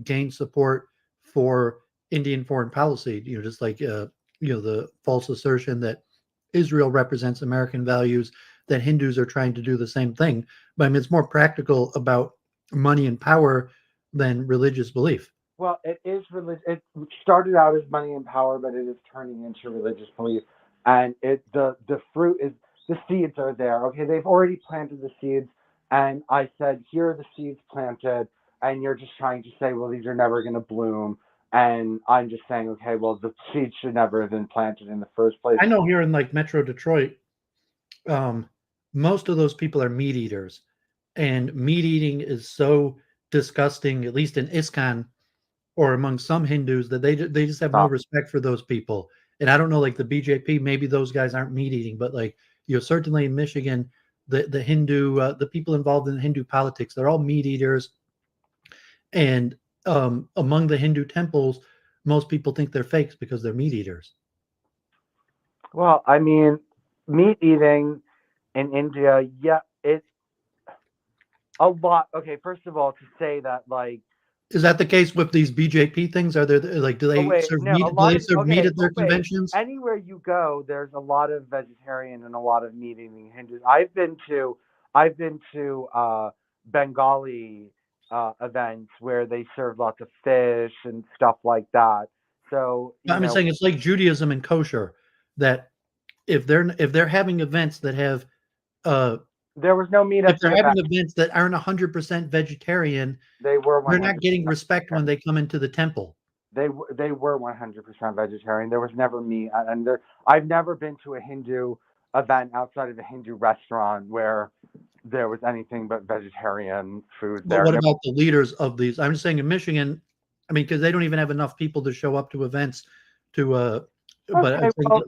gain support for Indian foreign policy. Just like the false assertion that Israel represents American values, that Hindus are trying to do the same thing. But I mean, it's more practical about money and power than religious belief. well, it is religious. It started out as money and power, but it is turning into religious belief. And the fruit is, the seeds are there. Okay, they've already planted the seeds, and I said, here are the seeds planted, and you're just trying to say, well, these are never going to bloom. And I'm just saying, okay, well, the seeds should never have been planted in the first place. I know here in like Metro Detroit, most of those people are meat eaters, and meat eating is so disgusting, at least in ISKCON or among some Hindus, that they just have no respect for those people. And I don't know, like the BJP, maybe those guys aren't meat eating, but like, certainly in Michigan, the Hindu, the people involved in Hindu politics, they're all meat eaters. And among the Hindu temples, most people think they're fakes because they're meat eaters. Well, I mean, meat eating in India, yeah, it's a lot. Okay, first of all, to say that, like, is that the case with these BJP things? Are there like, do they serve meat? Do they serve meat at their conventions? Anywhere you go, there's a lot of vegetarian and a lot of meat eating Hindus. I've been to Bengali events where they serve lots of fish and stuff like that. So I'm saying it's like Judaism and kosher, that if they're having events that have there was no meat. If they're having events that aren't 100% vegetarian, they're not getting respect when they come into the temple. They were 100% vegetarian. There was never meat, and I've never been to a Hindu event outside of a Hindu restaurant where there was anything but vegetarian food But there. what And about the leaders of these? I'm just saying in Michigan, I mean, because they don't even have enough people to show up to events to but okay, I'm saying well,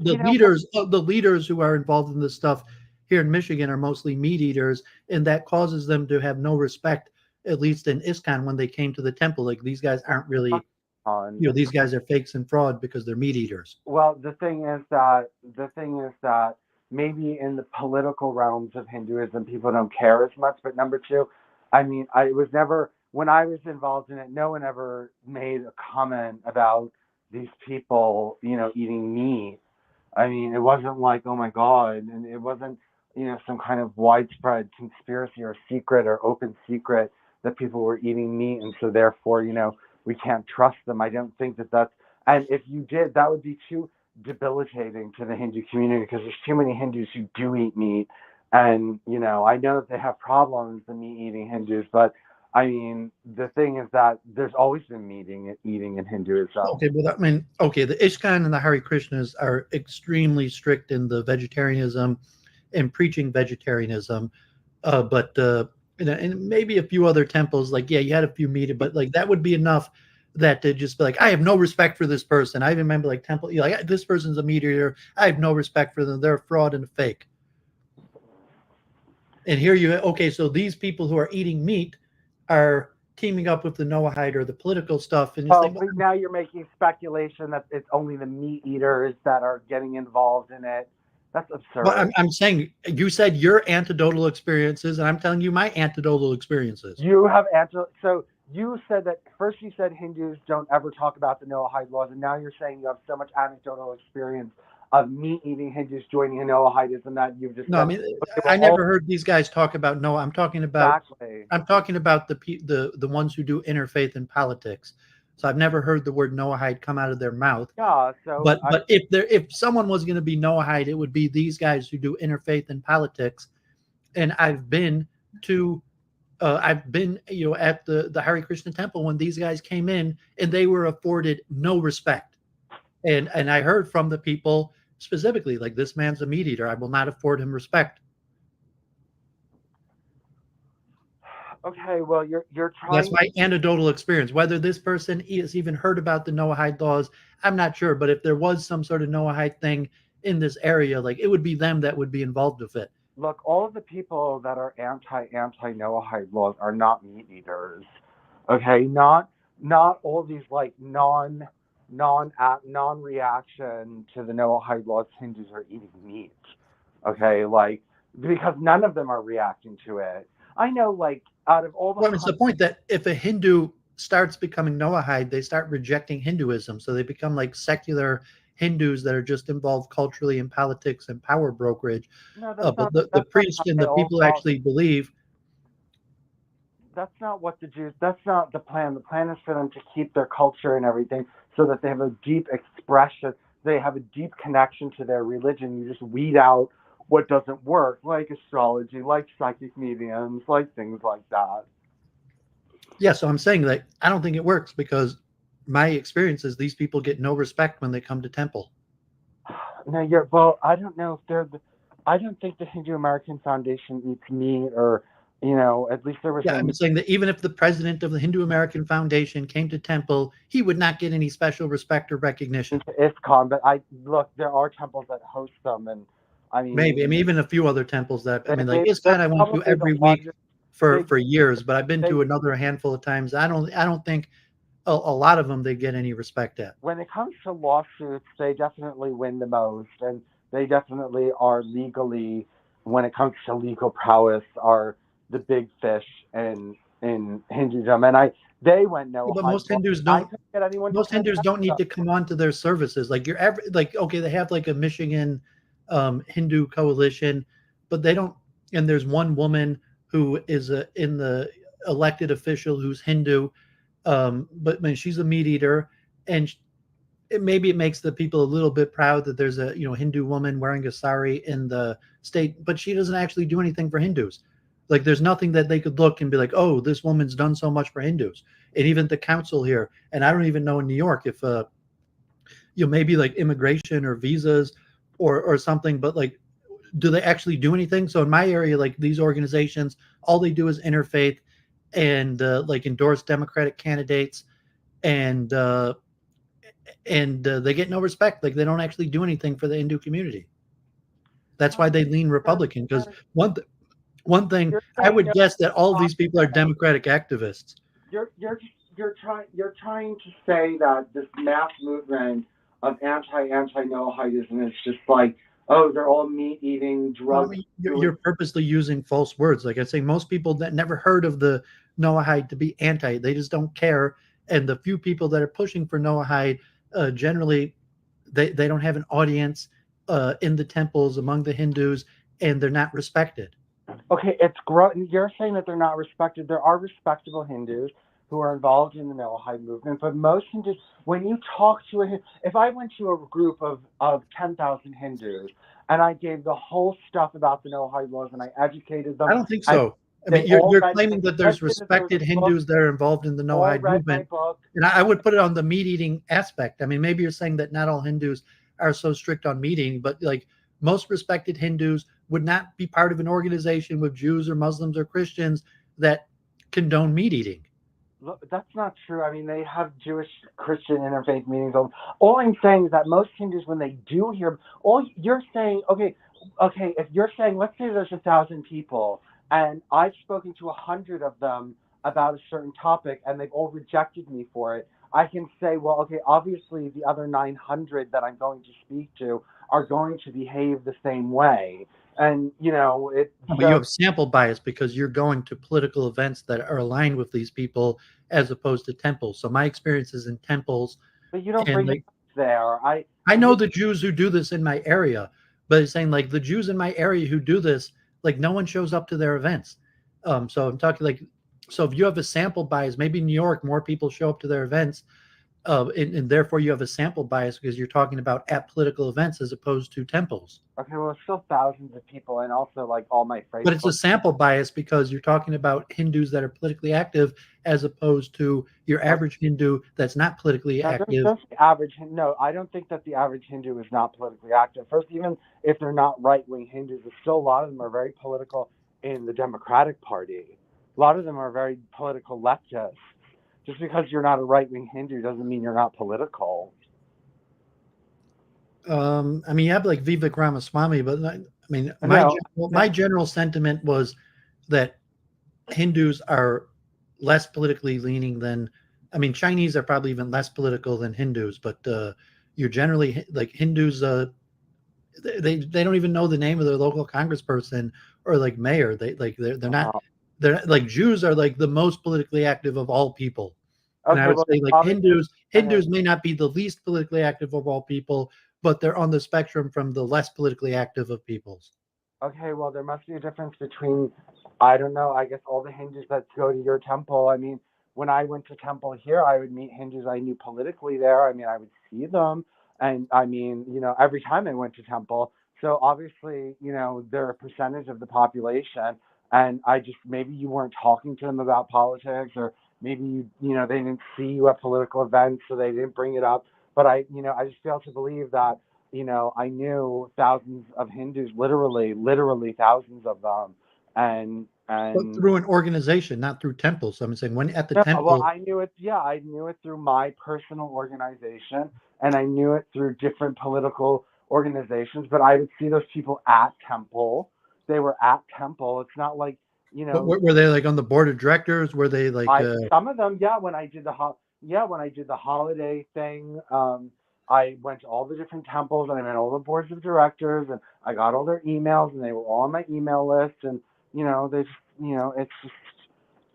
the leaders who are involved in this stuff here in Michigan are mostly meat eaters, and that causes them to have no respect, at least in ISKCON when they came to the temple. Like these guys aren't really, on these guys are fakes and fraud because they're meat eaters. well, the thing is that maybe in the political realms of Hinduism, people don't care as much. But number two, I mean, I was never when I was involved in it. No one ever made a comment about these people, eating meat. I mean, it wasn't like, oh my God, and it wasn't, some kind of widespread conspiracy or secret or open secret that people were eating meat, and so therefore, we can't trust them. I don't think that that's, and if you did, that would be too debilitating to the Hindu community because there's too many Hindus who do eat meat, and I know that they have problems, the meat eating Hindus, but I mean, the thing is that there's always been eating in Hinduism. Okay, but I mean, okay, the ISKCON and the Hare Krishnas are extremely strict in the vegetarianism and preaching vegetarianism. But and maybe a few other temples, like yeah, you had a few meat, but like that would be enough that to just be like, I have no respect for this person. I remember like temple, like this person's a meat eater. I have no respect for them. They're a fraud and a fake. And here okay, so these people who are eating meat are teaming up with the Noahide or the political stuff, and Oh, but now you're making speculation that it's only the meat eaters that are getting involved in it. That's absurd. Well, I'm saying you said your anecdotal experiences, and I'm telling you my anecdotal experiences. You have so you said that first you said Hindus don't ever talk about the Noahide laws, and now you're saying you have so much anecdotal experience of meat-eating Hindus joining Noahidism that you've just No, I mean I never heard these guys talk about Noah. I'm talking about the ones who do interfaith in politics. So I've never heard the word Noahide come out of their mouth. Yeah. So, but if someone was going to be Noahide, it would be these guys who do interfaith in politics. And I've been at the Hare Krishna temple when these guys came in, and they were afforded no respect. And I heard from the people specifically, like, this man's a meat eater. I will not afford him respect. Okay, well, you're trying. That's my anecdotal experience. Whether this person has even heard about the Noahide laws, I'm not sure. But if there was some sort of Noahide thing in this area, like, it would be them that would be involved with it. Look, all of the people that are anti-Noahide laws are not meat eaters. Okay, not all these like non-reaction to the Noahide laws Hindus are eating meat. Okay, like, because none of them are reacting to it. I know, like, out of all the... Well, it's the point that if a Hindu starts becoming Noahide, they start rejecting Hinduism. So they become like secular Hindus that are just involved culturally in politics and power brokerage. No, but the priest and the people actually believe... That's not what the Jews... That's not the plan. The plan is for them to keep their culture and everything so that they have a deep expression. They have a deep connection to their religion. You just weed out what doesn't work, like astrology, like psychic mediums, like things like that. Yeah, so I'm saying that I don't think it works because my experience is these people get no respect when they come to temple. No, I don't know if I don't think the Hindu American Foundation eats meat, or, at least there was... Yeah, I'm saying that even if the president of the Hindu American Foundation came to temple, he would not get any special respect or recognition. ISKCON, but look, there are temples that host them, and maybe. I mean, even a few other temples that, I mean, like ISKCON I went to every week for years, but I've been to another handful of times. I don't think a lot of them they get any respect at. When it comes to lawsuits, they definitely win the most, and they definitely are legally, when it comes to legal prowess, are the big fish in Hinduism. And they went no. But most Hindus don't. Most Hindus don't need to come on to their services. Like okay, they have like a Michigan Hindu coalition, but they don't. And there's one woman who is in the elected official who's Hindu, but man, she's a meat eater, and maybe it makes the people a little bit proud that there's a Hindu woman wearing a sari in the state, but she doesn't actually do anything for Hindus. Like, there's nothing that they could look and be like, oh, this woman's done so much for Hindus. And even the council here, and I don't even know in New York if maybe like immigration or visas or something, but like do they actually do anything? So in my area, like these organizations, all they do is interfaith and like endorse Democratic candidates, and they get no respect. Like they don't actually do anything for the Hindu community. That's why they lean Republican. Because one thing I would guess that all of these people are Democratic activists. You're trying to say that this mass movement of anti-Noahidism is just like, oh, they're all meat eating drugs. I mean, you're purposely using false words. Like I say, most people that never heard of the Noahide to be anti, they just don't care. And the few people that are pushing for Noahide, generally, they don't have an audience in the temples among the Hindus, and they're not respected. Okay, you're saying that they're not respected. There are respectable Hindus who are involved in the Noahide movement, but most Hindus, when you talk to if I went to a group of 10,000 Hindus and I gave the whole stuff about the Noahide laws and I educated them, I don't think so. I mean, you're claiming that there's respected Hindus that are involved in the Noahide movement, and I would put it on the meat eating aspect. I mean, maybe you're saying that not all Hindus are so strict on meat eating, but like most respected Hindus would not be part of an organization with Jews or Muslims or Christians that condone meat eating. That's not true. I mean, they have Jewish Christian interfaith meetings. All I'm saying is that most Hindus, when they do hear, all you're saying, okay, if you're saying, let's say there's 1,000 people, and I've spoken to 100 of them about a certain topic, and they've all rejected me for it, I can say, well, okay, obviously the other 900 that I'm going to speak to are going to behave the same way. And, but you have sample bias because you're going to political events that are aligned with these people as opposed to temples. So my experience is in temples. But you don't bring it there. I know the Jews who do this in my area, but it's saying like the Jews in my area who do this, like no one shows up to their events. So I'm talking like, so if you have a sample bias, maybe in New York, more people show up to their events. And therefore you have a sample bias because you're talking about at political events as opposed to temples. Okay, well, it's still thousands of people, and also like all my friends. But it's a sample bias because you're talking about Hindus that are politically active as opposed to your average Hindu that's not politically active. No, I don't think that the average Hindu is not politically active. First, even if they're not right-wing Hindus, still a lot of them are very political in the Democratic Party. A lot of them are very political leftists. Just because you're not a right-wing Hindu doesn't mean you're not political. I mean, you have like Vivek Ramaswamy, but I mean, my general sentiment was that Hindus are less politically leaning than, I mean, Chinese are probably even less political than Hindus, but you're generally like Hindus, they don't even know the name of their local congressperson or like mayor. They're not. They're like Jews are like the most politically active of all people. And I would say like Hindus may not be the least politically active of all people, but they're on the spectrum from the less politically active of peoples. Okay, well, there must be a difference between, I don't know, I guess all the Hindus that go to your temple. I mean, when I went to temple here, I would meet Hindus I knew politically there. I mean, I would see them. And I mean, every time I went to temple. So obviously, they're a percentage of the population. And maybe you weren't talking to them about politics, or maybe they didn't see you at political events, so they didn't bring it up. But I just fail to believe that, I knew thousands of Hindus, literally thousands of them, and but through an organization, not through temples. So I'm saying when at the temple. Well, I knew it. Yeah, I knew it through my personal organization, and I knew it through different political organizations. But I would see those people at temple. They were at temple. It's not like, But were they like on the board of directors? Were they like some of them? Yeah. When I did the holiday thing, I went to all the different temples and I met all the boards of directors and I got all their emails and they were all on my email list. And it's just,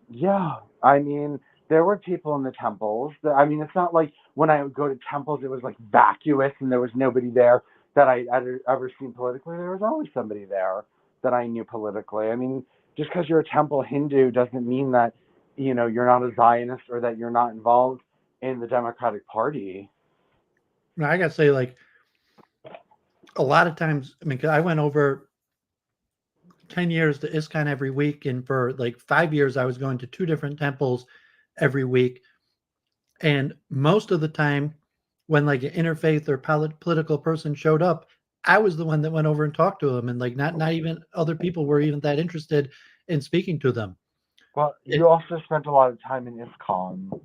yeah. I mean, there were people in the temples. I mean, it's not like when I would go to temples, it was like vacuous and there was nobody there that I had ever seen politically. There was always somebody there that I knew politically. I mean, just because you're a temple Hindu doesn't mean that, you're not a Zionist or that you're not involved in the Democratic Party. I got to say, like, a lot of times, I mean, 'cause I went over 10 years to ISKCON every week. And for like 5 years, I was going to 2 different temples every week. And most of the time when like an interfaith or political person showed up, I was the one that went over and talked to them, and like not even other people were even that interested in speaking to them. Well, you also spent a lot of time in ISKCON.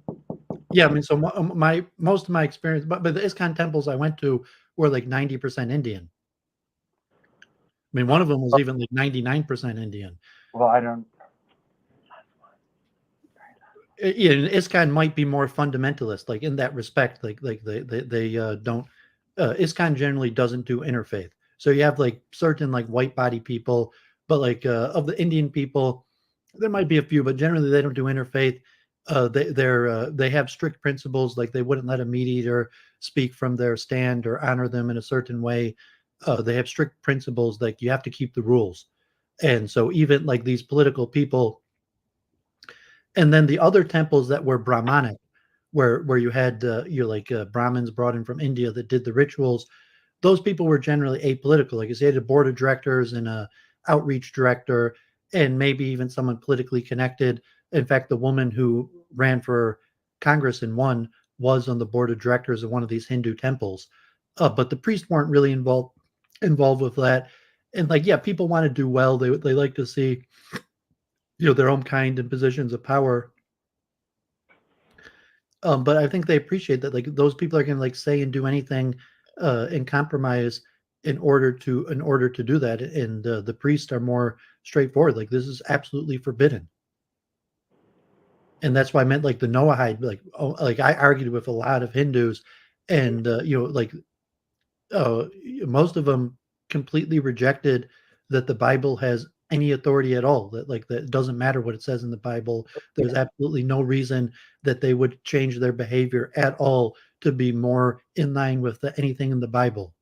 Yeah, I mean, so my most of my experience, but the ISKCON temples I went to were like 90% Indian. I mean, one of them was even like 99% Indian. Well, I don't. Yeah, and ISKCON might be more fundamentalist, like in that respect. Like they don't. ISKCON generally doesn't do interfaith. So you have like certain like white body people, but like of the Indian people, there might be a few, but generally they don't do interfaith. They have strict principles, like they wouldn't let a meat eater speak from their stand or honor them in a certain way. They have strict principles, like you have to keep the rules, and so even like these political people, and then the other temples that were Brahmanic, where you had Brahmins brought in from India that did the rituals. Those people were generally apolitical. Like you said, a board of directors and a outreach director, and maybe even someone politically connected. In fact, the woman who ran for Congress and won was on the board of directors of one of these Hindu temples. But the priests weren't really involved with that. And like, yeah, people want to do well. They like to see, their own kind in positions of power. But I think they appreciate that, like those people are going to like say and do anything and compromise in order to do that. And the priests are more straightforward. Like this is absolutely forbidden. And that's why I meant like the Noahide. Like I argued with a lot of Hindus, and most of them completely rejected that the Bible has any authority at all. That it doesn't matter what it says in the Bible. There's absolutely no reason that they would change their behavior at all to be more in line with anything in the Bible.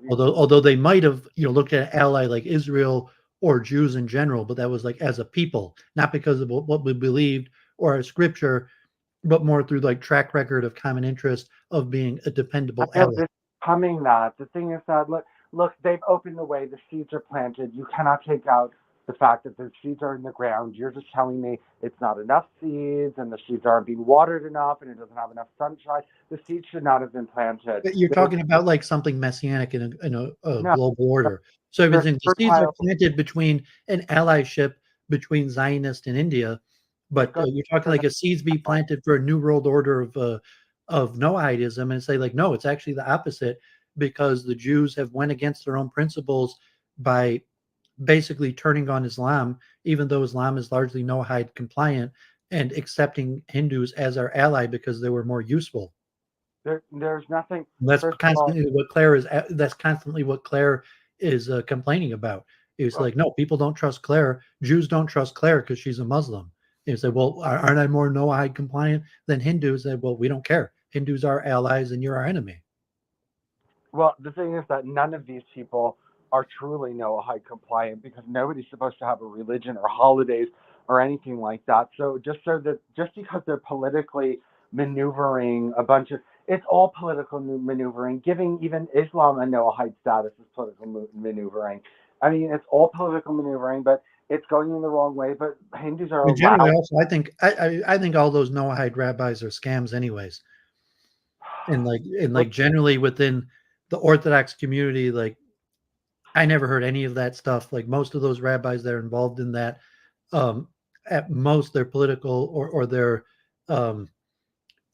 Although they might have looked at an ally like Israel or Jews in general, but that was like as a people, not because of what we believed or our scripture, but more through like track record of common interest of being a dependable ally. Coming that the thing is that look, they've opened the way. The seeds are planted. You cannot take out the fact that the seeds are in the ground. You're just telling me it's not enough seeds, and the seeds aren't being watered enough, and it doesn't have enough sunshine. The seeds should not have been planted. But you're talking about like something messianic in a No, global order. So everything, the seeds are fertile. planted between an allyship between Zionist and India, but you're talking like a seeds be planted for a new world order of Noahidism, and say like, no, it's actually the opposite, because the Jews have went against their own principles by basically turning on Islam, even though Islam is largely Noahide compliant, and accepting Hindus as our ally because they were more useful. There's nothing. That's constantly what Claire is. That's constantly what Claire is complaining about. It's like, no, people don't trust Claire. Jews don't trust Claire because she's a Muslim. And you say, well, aren't I more Noahide compliant than Hindus? And well, we don't care. Hindus are allies, and you're our enemy. Well, the thing is that none of these people are truly Noahide compliant, because nobody's supposed to have a religion or holidays or anything like that. So just because they're politically maneuvering a bunch of, it's all political maneuvering. Giving even Islam a Noahide status is political maneuvering. I mean, it's all political maneuvering, but it's going in the wrong way. But Hindus are generally also, I think all those Noahide rabbis are scams, anyways. And like generally within the Orthodox community, like I never heard any of that stuff. Like most of those rabbis that are involved in that, at most they're political or they're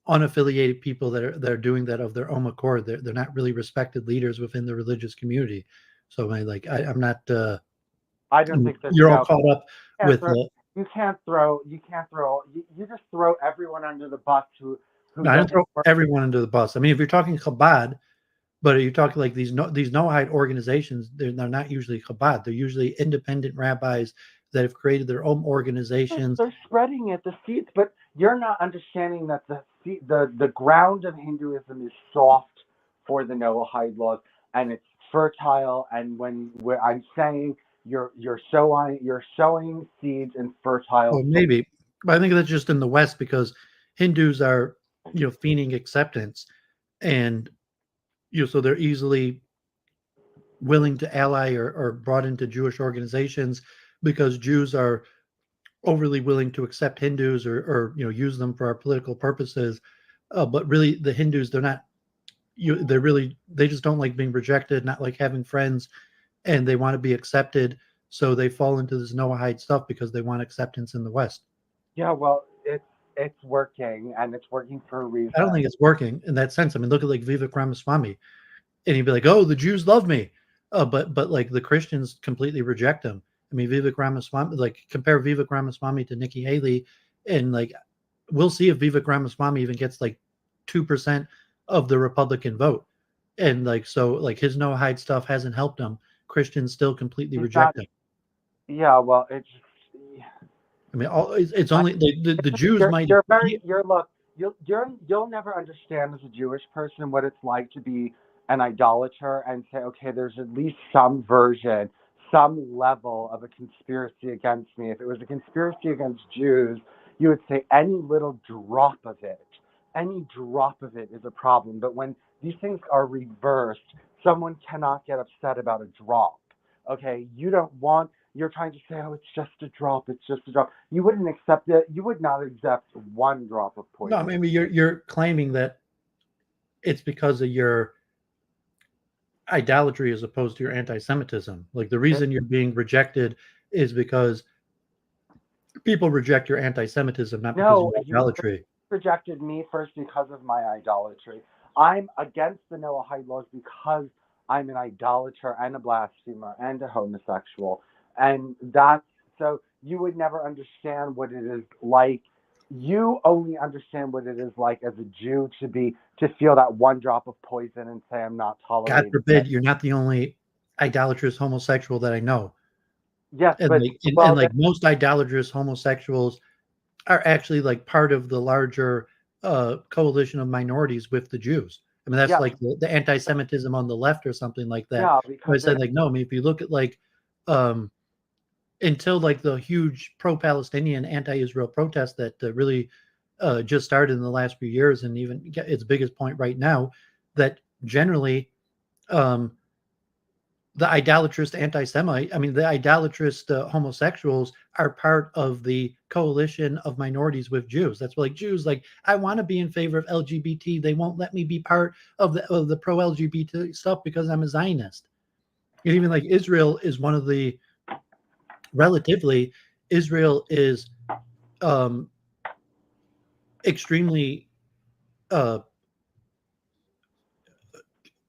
unaffiliated people that are doing that of their own accord. They're not really respected leaders within the religious community. So I'm not. I don't think that you're all caught up with. You just throw everyone under the bus No, I don't throw everyone under the bus. I mean, if you're talking Chabad, but are you talking like these Noahide organizations? They're not usually Chabad. They're usually independent rabbis that have created their own organizations. They're spreading it, the seeds, but you're not understanding that the ground of Hinduism is soft for the Noahide laws, and it's fertile. And where I'm saying you're sowing seeds in fertile. Well, maybe, but I think that's just in the West, because Hindus are feigning acceptance, and so they're easily willing to ally or brought into Jewish organizations, because Jews are overly willing to accept Hindus or use them for our political purposes. But really, the Hindus, they're not they just don't like being rejected, not like having friends, and they want to be accepted. So they fall into this Noahide stuff because they want acceptance in the West. Yeah, well, it's working, and it's working for a reason. I don't think it's working in that sense. I mean, look at like Vivek Ramaswamy, and he'd be like, "Oh, the Jews love me," but like the Christians completely reject him. I mean, Vivek Ramaswamy, like compare Vivek Ramaswamy to Nikki Haley, and like we'll see if Vivek Ramaswamy even gets like 2% of the Republican vote, and like so like his Noahide stuff hasn't helped him. Christians still completely reject him. Yeah, well, it's just, I mean, it's only the Jews might. You'll never understand as a Jewish person what it's like to be an idolater and say, okay, there's at least some version, some level of a conspiracy against me. If it was a conspiracy against Jews, you would say any little drop of it is a problem. But when these things are reversed, someone cannot get upset about a drop. Okay, you're trying to say, oh, it's just a drop. You wouldn't accept it. You would not accept one drop of poison. No, I mean, you're claiming that it's because of your idolatry as opposed to your anti-Semitism. Like the reason you're being rejected is because people reject your anti-Semitism, not because of your idolatry. You rejected me first because of my idolatry. I'm against the Noahide laws because I'm an idolater and a blasphemer and a homosexual. And so you would never understand what it is like. You only understand what it is like as a Jew to feel that one drop of poison and say, I'm not tolerating. God forbid, you're not the only idolatrous homosexual that I know. Yes, and but most idolatrous homosexuals are actually like part of the larger coalition of minorities with the Jews. I mean, that's like the anti-Semitism on the left or something like that. Yeah, because I said like, no, I mean, if you look at like until like the huge pro-Palestinian anti-Israel protest that really just started in the last few years, and even its biggest point right now, that generally the idolatrous anti-Semite, I mean, the idolatrous homosexuals are part of the coalition of minorities with Jews. That's like Jews, like, I want to be in favor of LGBT. They won't let me be part of the pro-LGBT stuff because I'm a Zionist. And even like Israel is one of the, relatively, Israel is extremely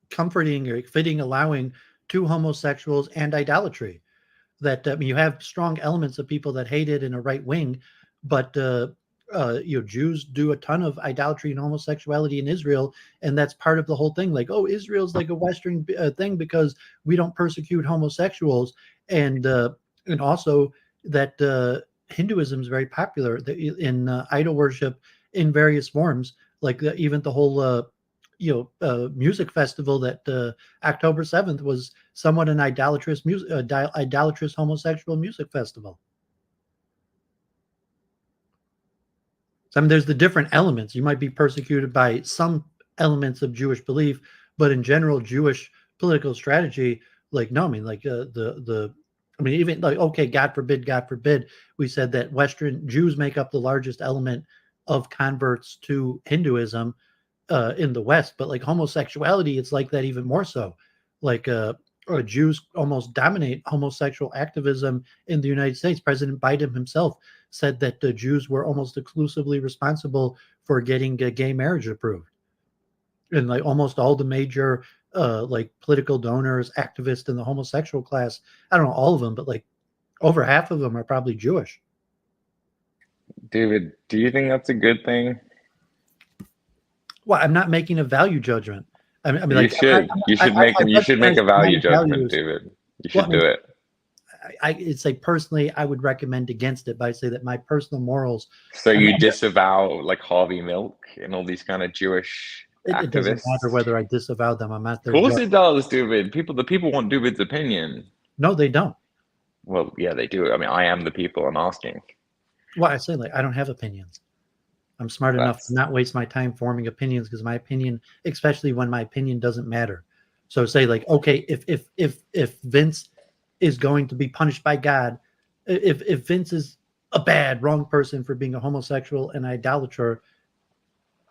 comforting or fitting, allowing to homosexuals and idolatry. That you have strong elements of people that hate it in a right wing, but Jews do a ton of idolatry and homosexuality in Israel, and that's part of the whole thing. Like, oh, Israel's like a Western thing because we don't persecute homosexuals, and also that Hinduism is very popular in idol worship in various forms, like even the whole music festival that October 7th was somewhat an idolatrous homosexual music festival. So, I mean, there's the different elements. You might be persecuted by some elements of Jewish belief, but in general, Jewish political strategy, like, no, I mean, like even like, okay, God forbid, we said that Western Jews make up the largest element of converts to Hinduism in the West, but like homosexuality, it's like that even more so. Like Jews almost dominate homosexual activism in the United States. President Biden himself said that the Jews were almost exclusively responsible for getting gay marriage approved. And like almost all the major like political donors, activists in the homosexual class, I don't know all of them, but like over half of them are probably Jewish. David, do you think that's a good thing? Well, I'm not making a value judgment. I mean, you like, should make a value judgment, David. You should do it. It's like personally, I would recommend against it, but I say that my personal morals. So you disavow like Harvey Milk and all these kind of Jewish activists? It doesn't matter whether I disavow them. I'm not there. Of course it does, David. The people want David's opinion. No, they don't. Well, yeah, they do. I mean, I am the people I'm asking. Well, I say like I don't have opinions. I'm smart enough to not waste my time forming opinions because my opinion, especially when my opinion doesn't matter. So say like, okay, if Vince is going to be punished by God, if Vince is a wrong person for being a homosexual and idolater,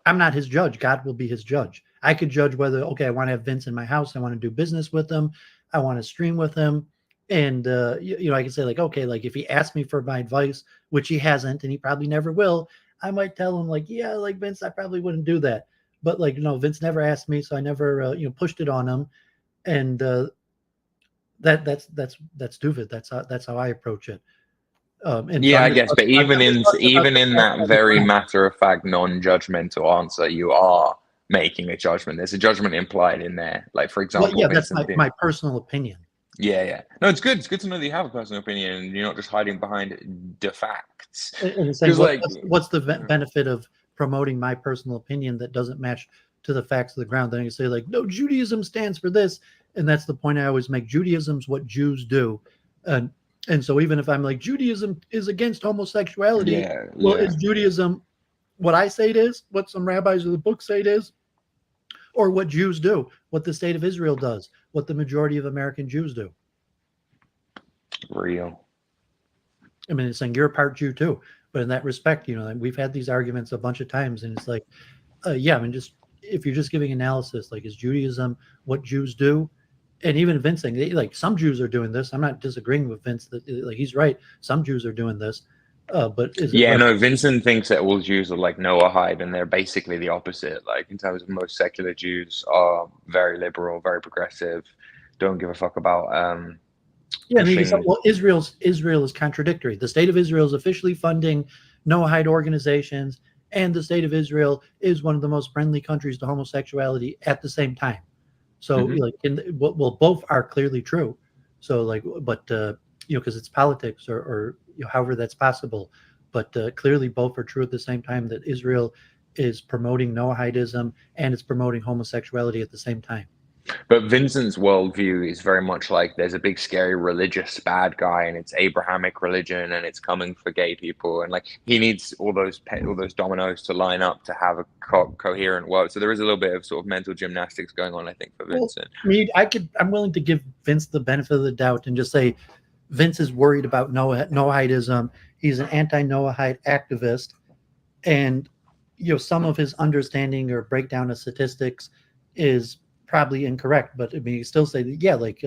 I'm not his judge. God will be his judge. I could judge whether, okay, I want to have Vince in my house. I want to do business with him. I want to stream with him. And, you know, I can say like, okay, like if he asked me for my advice, which he hasn't, and he probably never will, I might tell him like, yeah, like Vince, I probably wouldn't do that. But like, you know, Vince never asked me, so I never, you know, pushed it on him. And that's stupid. That's how I approach it. And so Yeah, I I'm just guess, but I'm just talking about even the in facts that on the very ground. matter of fact, non-judgmental answer, you are making a judgment. There's a judgment implied in there. Like, for Well, example, yeah, that's Vincent didn't. my personal opinion. Yeah, yeah. No, it's good. It's good to know that you have a personal opinion and you're not just hiding behind the facts. And saying Because, like, what's the benefit of promoting my personal opinion that doesn't match to the facts of the ground? Then you say like, no, Judaism stands for this, and that's the point I always make. Judaism's what Jews do, and so even if I'm like Judaism is against homosexuality, yeah, well, yeah. is Judaism what I say it is? What some rabbis of the book say it is? Or what Jews do, what the state of Israel does, what the majority of American Jews do. Real. I mean, it's saying you're a part Jew too, but in that respect, you know, we've had these arguments a bunch of times, and it's like, yeah, I mean, just if you're just giving analysis, like, is Judaism what Jews do? And even Vince saying, like, some Jews are doing this. I'm not disagreeing with Vince that, like, he's right. Some Jews are doing this, but is it? Yeah, no, Vincent thinks that all Jews are like Noahide, and they're basically the opposite. Like, in terms of most secular Jews are very liberal, very progressive, don't give a fuck about Yeah, and you can say, pushing. well, Israel is contradictory. The state of Israel is officially funding Noahide organizations, and the state of Israel is one of the most friendly countries to homosexuality at the same time. So, Mhm. like, well, both are clearly true. So, like, but you know, because it's politics, or you know, however that's possible. But clearly, both are true at the same time. That Israel is promoting Noahidism and it's promoting homosexuality at the same time. But Vincent's worldview is very much like there's a big scary religious bad guy, and it's Abrahamic religion, and it's coming for gay people, and like he needs all those dominoes to line up to have a coherent world. So there is a little bit of sort of mental gymnastics going on, I think, for Well, Vincent. I mean, I'm willing to give Vince the benefit of the doubt and just say Vince is worried about Noahidism. He's an anti-Noahide activist, and you know, some of his understanding or breakdown of statistics is probably incorrect. But I mean, you still say that, yeah, like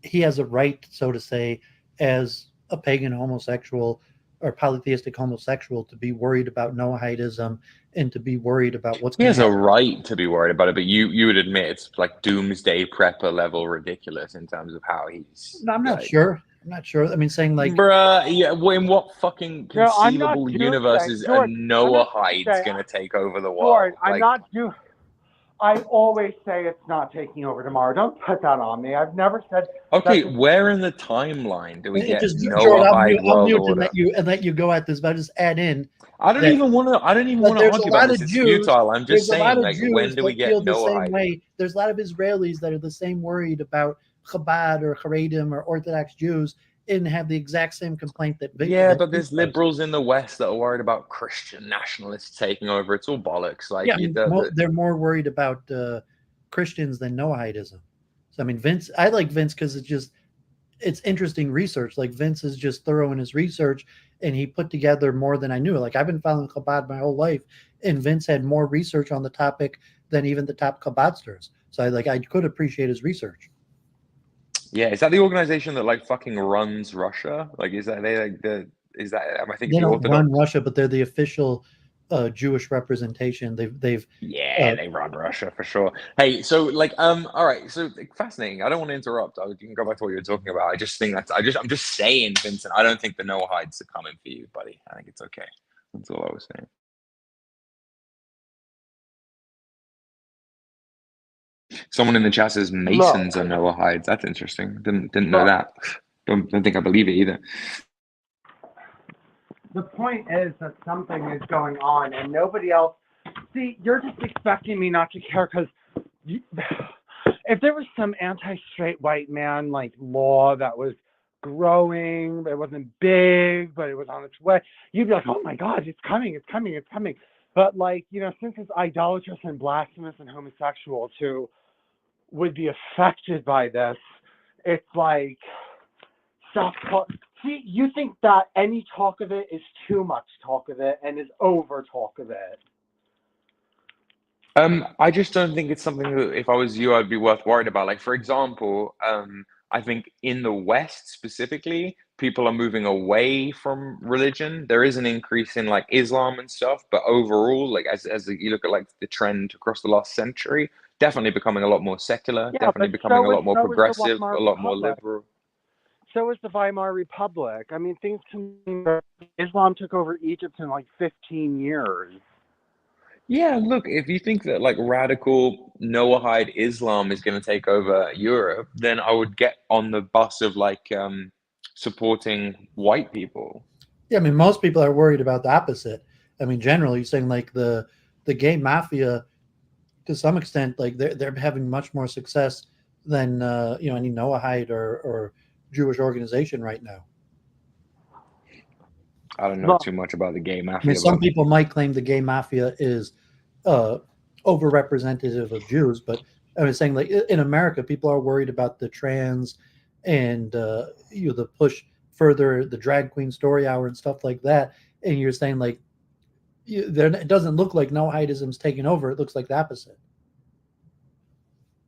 he has a right, so to say, as a pagan homosexual or polytheistic homosexual, to be worried about Noahidism and to be worried about what's He going to has a happen. right to be worried about it, but you would admit it's like doomsday prepper level ridiculous in terms of how he's I'm not like, sure. I'm not sure. I mean, saying like, bruh, yeah. In what fucking No, I'm not conceivable universe doomsday, is a George. I'm not Noahide doomsday. gonna take over the George, world? I'm Like, not doom. I always say it's not taking over tomorrow. Don't put that on me. I've never said. okay, That's where in the timeline do we it get just George, Noahide I'll world mute order? and let you go at this. But I'll just add in I don't that even want to. I don't even want to there's a argue about lot this. of It's Jews. futile. I'm just There's a lot saying, of like, Jews when do we that get feel the same Noahide? way. There's a lot of Israelis that are the same worried about Chabad or Haredim or Orthodox Jews and have the exact same complaint that Yeah, but Vince there's does. liberals in the West that are worried about Christian nationalists taking over. It's all bollocks. Like, Yeah, I mean, they're more worried about Christians than Noahidism. So I mean, Vince, I like Vince because it's interesting research. Like Vince is just thorough in his research, and he put together more than I knew. Like I've been following Chabad my whole life, and Vince had more research on the topic than even the top Chabadsters. So I could appreciate his research. yeah, is that the organization that like fucking runs Russia? Like, is that they like the? Is that? Am I thinking They the don't Orthodox? run Russia, but they're the official Jewish representation. They've Yeah, they run Russia for sure. Hey, so like, all right, so like, fascinating. I don't want to interrupt. You can go back to what you were talking about. I just think I'm just saying, Vincent. I don't think the Noahides are coming for you, buddy. I think it's okay. That's all I was saying. Someone in the chat says Masons are Noahides. That's interesting. Didn't know that. Don't think I believe it either. the point is that something is going on and nobody else. See, you're just expecting me not to care because if there was some anti-straight white man like law that was growing, it wasn't big, but it was on its way, you'd be like, oh my God, it's coming, it's coming, it's coming. But like, you know, since it's idolatrous and blasphemous and homosexuals who would be affected by this, it's like, stop talk. See, you think that any talk of it is too much talk of it and is over talk of it. I just don't think it's something that if I was you, I'd be worth worried about. Like, for example, I think in the West specifically, people are moving away from religion. There is an increase in like Islam and stuff, but overall, like as you look at like the trend across the last century, definitely becoming a lot more secular, Yeah, definitely but becoming a lot more so is the progressive, Weimar a lot more Republic. liberal. So is the Weimar Republic. I mean, things can. Islam took over Egypt in like 15 years. Yeah, look, if you think that like radical Noahide Islam is going to take over Europe, then I would get on the bus of like supporting white people. Yeah, I mean, most people are worried about the opposite. I mean, generally saying like the gay mafia, to some extent, like they're having much more success than any Noahide or Jewish organization right now. I don't know Look, too much about the gay I mean, mafia, some but people might claim the gay mafia is uh, overrepresentative of Jews, but I was saying like in America, people are worried about the trans and the push further the drag queen story hour and stuff like that. And you're saying like it doesn't look like Noahidism's taking over. It looks like the opposite.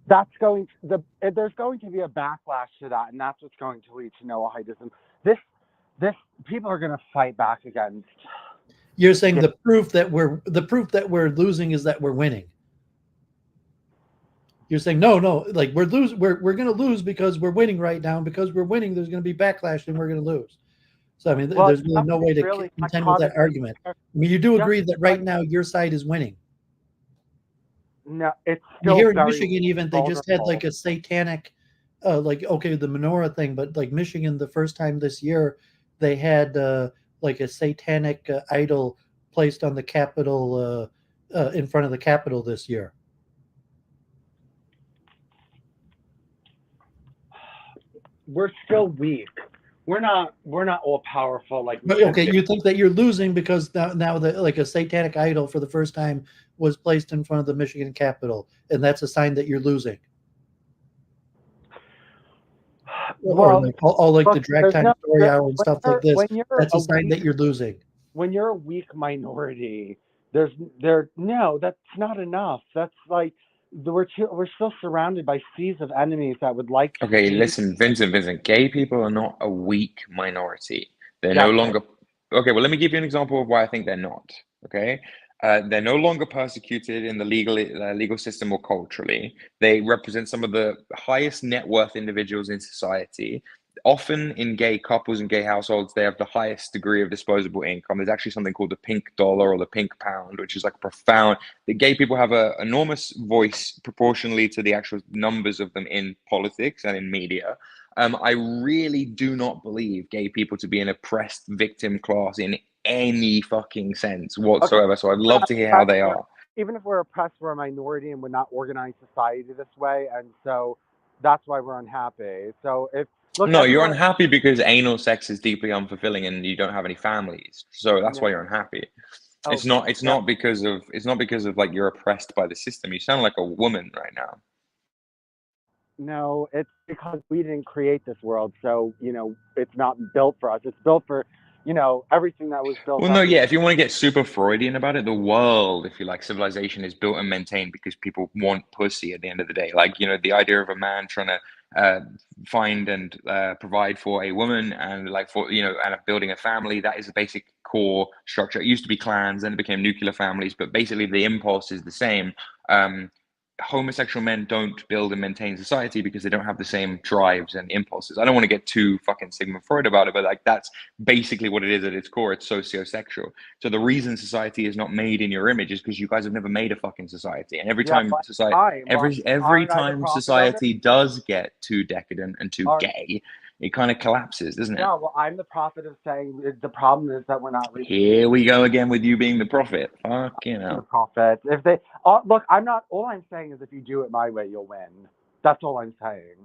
that's going there's going to be a backlash to that, and that's what's going to lead to Noahidism. This people are going to fight back against. You're saying Yeah. the proof that we're losing is that we're winning. You're saying no, like we're going to lose because we're winning right now, and because we're winning, there's going to be backlash, and we're going to lose. So I mean, Well, there's really no way to really contend with that argument. I mean, you do agree that right now your side is winning. No, it's I mean, still here in very Michigan, even they just had vulnerable. like a satanic, like okay, the menorah thing, but like Michigan, the first time this year, they had like a satanic idol placed on the Capitol, in front of the Capitol this year. We're still weak. We're not all powerful like. But, okay, you think that you're losing because now that like a satanic idol for the first time was placed in front of the Michigan Capitol, and that's a sign that you're losing. Well, or like all like look, the drag time story hour and stuff like this. That's a sign that weak, you're losing. when you're a weak minority, that's not enough. That's like we're still surrounded by seas of enemies that would like to. okay, listen, Vincent, gay people are not a weak minority. They're Yes, no longer okay. Well, let me give you an example of why I think they're not. Okay, they're no longer persecuted in the legal system or culturally. They represent some of the highest net worth individuals in society. Often in gay couples and gay households, they have the highest degree of disposable income. There's actually something called the pink dollar or the pink pound, which is like profound. The gay people have an enormous voice proportionally to the actual numbers of them in politics and in media. I really do not believe gay people to be an oppressed victim class in any fucking sense whatsoever. So I'd love to hear how they are. Even if we're oppressed, we're a minority and we're not organized society this way, and so that's why we're unhappy. So if look, No, you're unhappy because anal sex is deeply unfulfilling and you don't have any families. So that's why you're unhappy. It's not because of like you're oppressed by the system. You sound like a woman right now. No, it's because we didn't create this world, so it's not built for us. It's built for everything that was built. Well, no, yeah, if you want to get super Freudian about it, the world, if you like, civilization is built and maintained because people want pussy at the end of the day. Like, the idea of a man trying to find and provide for a woman and like and building a family, that is a basic core structure. It used to be clans, then it became nuclear families, but basically the impulse is the same. Homosexual men don't build and maintain society because they don't have the same drives and impulses. I don't want to get too fucking Sigmund Freud about it, but like that's basically what it is at its core. It's sociosexual. So the reason society is not made in your image is because you guys have never made a fucking society. And every time society does get too decadent and too gay, it kind of collapses, doesn't it? Yeah, well, I'm the prophet of saying the problem is that we're not. Here we go again with you being the prophet. Fucking hell. The prophet. If they look, I'm not. All I'm saying is if you do it my way, you'll win. That's all I'm saying.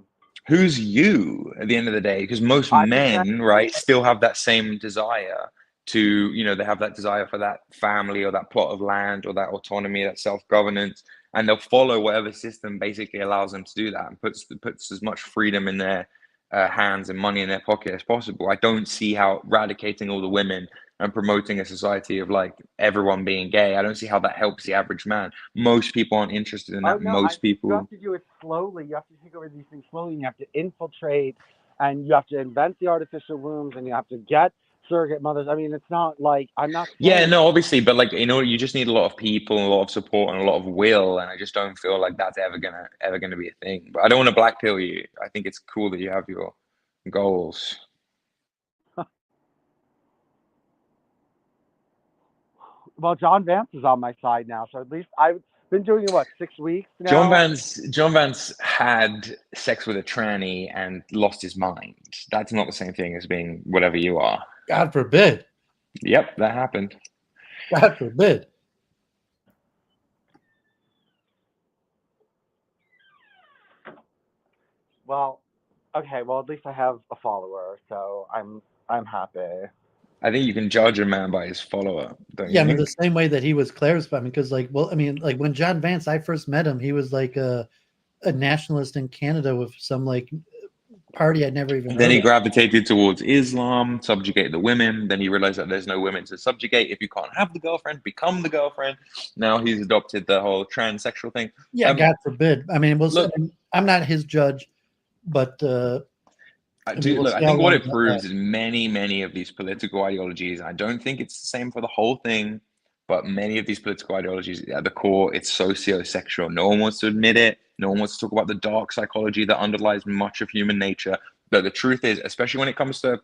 Who's you at the end of the day? Because most men, right, still have that same desire to, they have that desire for that family or that plot of land or that autonomy, that self-governance, and they'll follow whatever system basically allows them to do that and puts as much freedom in their hands and money in their pocket as possible. I don't see how eradicating all the women and promoting a society of like everyone being gay. I don't see how that helps the average man. Most people aren't interested in Oh that. no, Most you people. have to do it slowly. You have to take over these things slowly, and you have to infiltrate, and you have to invent the artificial wombs, and you have to get surrogate mothers. I mean, it's not like I'm not Yeah, saying. no, obviously, but like you just need a lot of people and a lot of support and a lot of will, and I just don't feel like that's ever gonna be a thing. But I don't want to black pill you. I think it's cool that you have your goals. Well, John Vance is on my side now, so at least I've been doing it, what, 6 weeks John now. Vance had sex with a tranny and lost his mind. That's not the same thing as being whatever you are. God forbid. Yep, that happened. God forbid. Well, okay. Well, at least I have a follower, so I'm happy. I think you can judge a man by his follower, don't Yeah, I you mean, think? the same way that he was Claire's family, because like, well, I mean, like when John Vance, I first met him, he was like a nationalist in Canada with some like party I'd never even Then heard he of. gravitated towards Islam, subjugated the women. Then he realized that there's no women to subjugate. If you can't have the girlfriend, become the girlfriend. Now he's adopted the whole transsexual thing. Yeah, God forbid. I mean, Look, I mean, I'm not his judge, but I mean, we'll look, I see how think what long it that proves lasts. is many of these political ideologies. I don't think it's the same for the whole thing, but many of these political ideologies at the core, it's socio-sexual. No one wants to admit it. No one wants to talk about the dark psychology that underlies much of human nature. But the truth is, especially when it comes to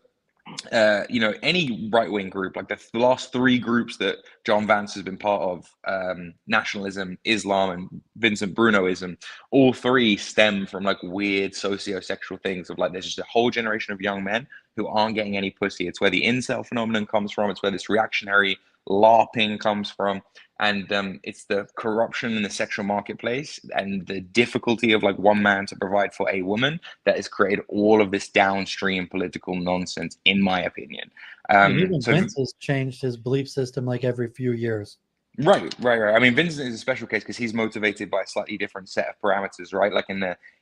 any right-wing group, like the last three groups that John Vance has been part of, nationalism, Islam, and Vincent Brunoism, all three stem from like weird socio-sexual things of like there's just a whole generation of young men who aren't getting any pussy. It's where the incel phenomenon comes from. It's where this reactionary LARPing comes from. And it's the corruption in the sexual marketplace and the difficulty of like one man to provide for a woman that has created all of this downstream political nonsense, in my opinion. Even Vince has changed his belief system like every few years. Right. I mean, Vincent is a special case because he's motivated by a slightly different set of parameters, right? Like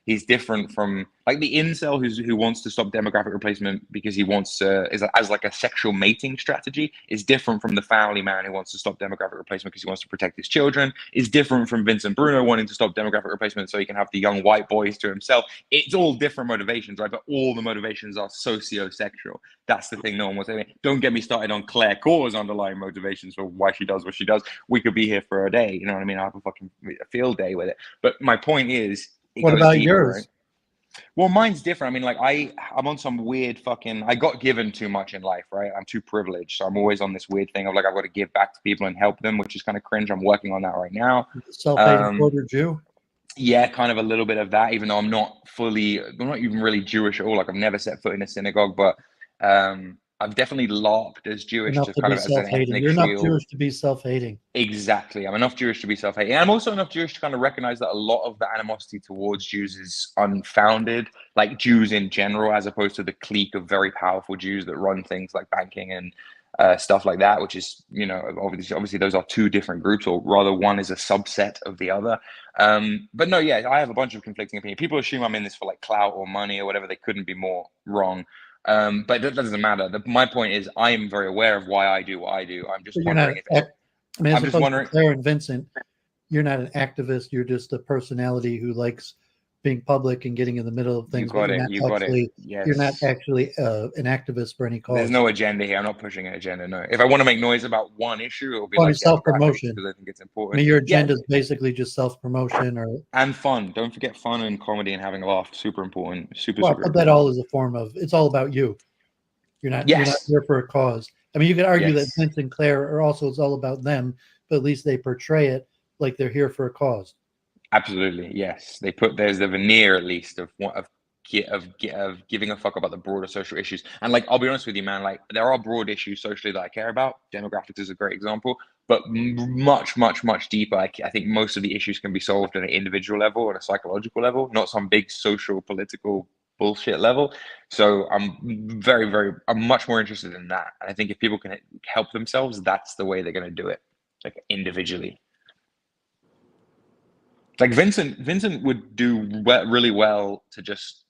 he's different from like the incel who wants to stop demographic replacement because he wants to as like a sexual mating strategy is different from the family man who wants to stop demographic replacement because he wants to protect his children. Is different from Vincent Bruno wanting to stop demographic replacement so he can have the young white boys to himself. It's all different motivations, right? But all the motivations are socio-sexual. That's the thing no one wants to say. Don't get me started on Claire Khaw's underlying motivations for why she does what she does. We could be here for a day, you know what I mean? I'll have a fucking field day with it. But my point is, it What goes about deeper, yours? right? Well, mine's different. I mean, like I'm on some weird fucking. I got given too much in life, right? I'm too privileged, so I'm always on this weird thing of like I've got to give back to people and help them, which is kind of cringe. I'm working on that right now. Self-hating quarter Jew? Yeah, kind of a little bit of that, even though I'm not even really Jewish at all. Like I've never set foot in a synagogue, but I've definitely LARPed as Jewish Enough to to kind be of as an self-hating. ethnic You're enough shield. Jewish to be self-hating. Exactly. I'm enough Jewish to be self-hating. And I'm also enough Jewish to kind of recognize that a lot of the animosity towards Jews is unfounded, like Jews in general, as opposed to the clique of very powerful Jews that run things like banking and stuff like that, which is, obviously those are two different groups, or rather one is a subset of the other. But no, yeah, I have a bunch of conflicting opinions. People assume I'm in this for like clout or money or whatever. They couldn't be more wrong. But that doesn't matter. My point is, I am very aware of why I do what I do. I'm just But you're not. wondering if I mean, as I'm just opposed wondering. to Claire and Vincent, you're not an activist. You're just a personality who likes being public and getting in the middle of You things. got But it. You got it. Yes. You're not actually an activist for any cause. There's no agenda here. I'm not pushing an agenda. No. If I want to make noise about one issue, it'll be Well, like self-promotion. because I think it's I important. mean, your agenda is basically just self-promotion, and fun. Don't forget fun and comedy and having a laugh. Super important. Super. Well, super but important. that all is a form of. It's all about you. You're not here for a cause. I mean, you could argue that Vince and Claire are also. It's all about them, but at least they portray it like they're here for a cause. Absolutely, yes. There's the veneer at least of giving a fuck about the broader social issues. And like, I'll be honest with you, man. Like, there are broad issues socially that I care about. Demographics is a great example, but much deeper. I think most of the issues can be solved at an individual level, at a psychological level, not some big social political bullshit level. So I'm much more interested in that. And I think if people can help themselves, that's the way they're going to do it, like individually. Like Vincent would do really well to just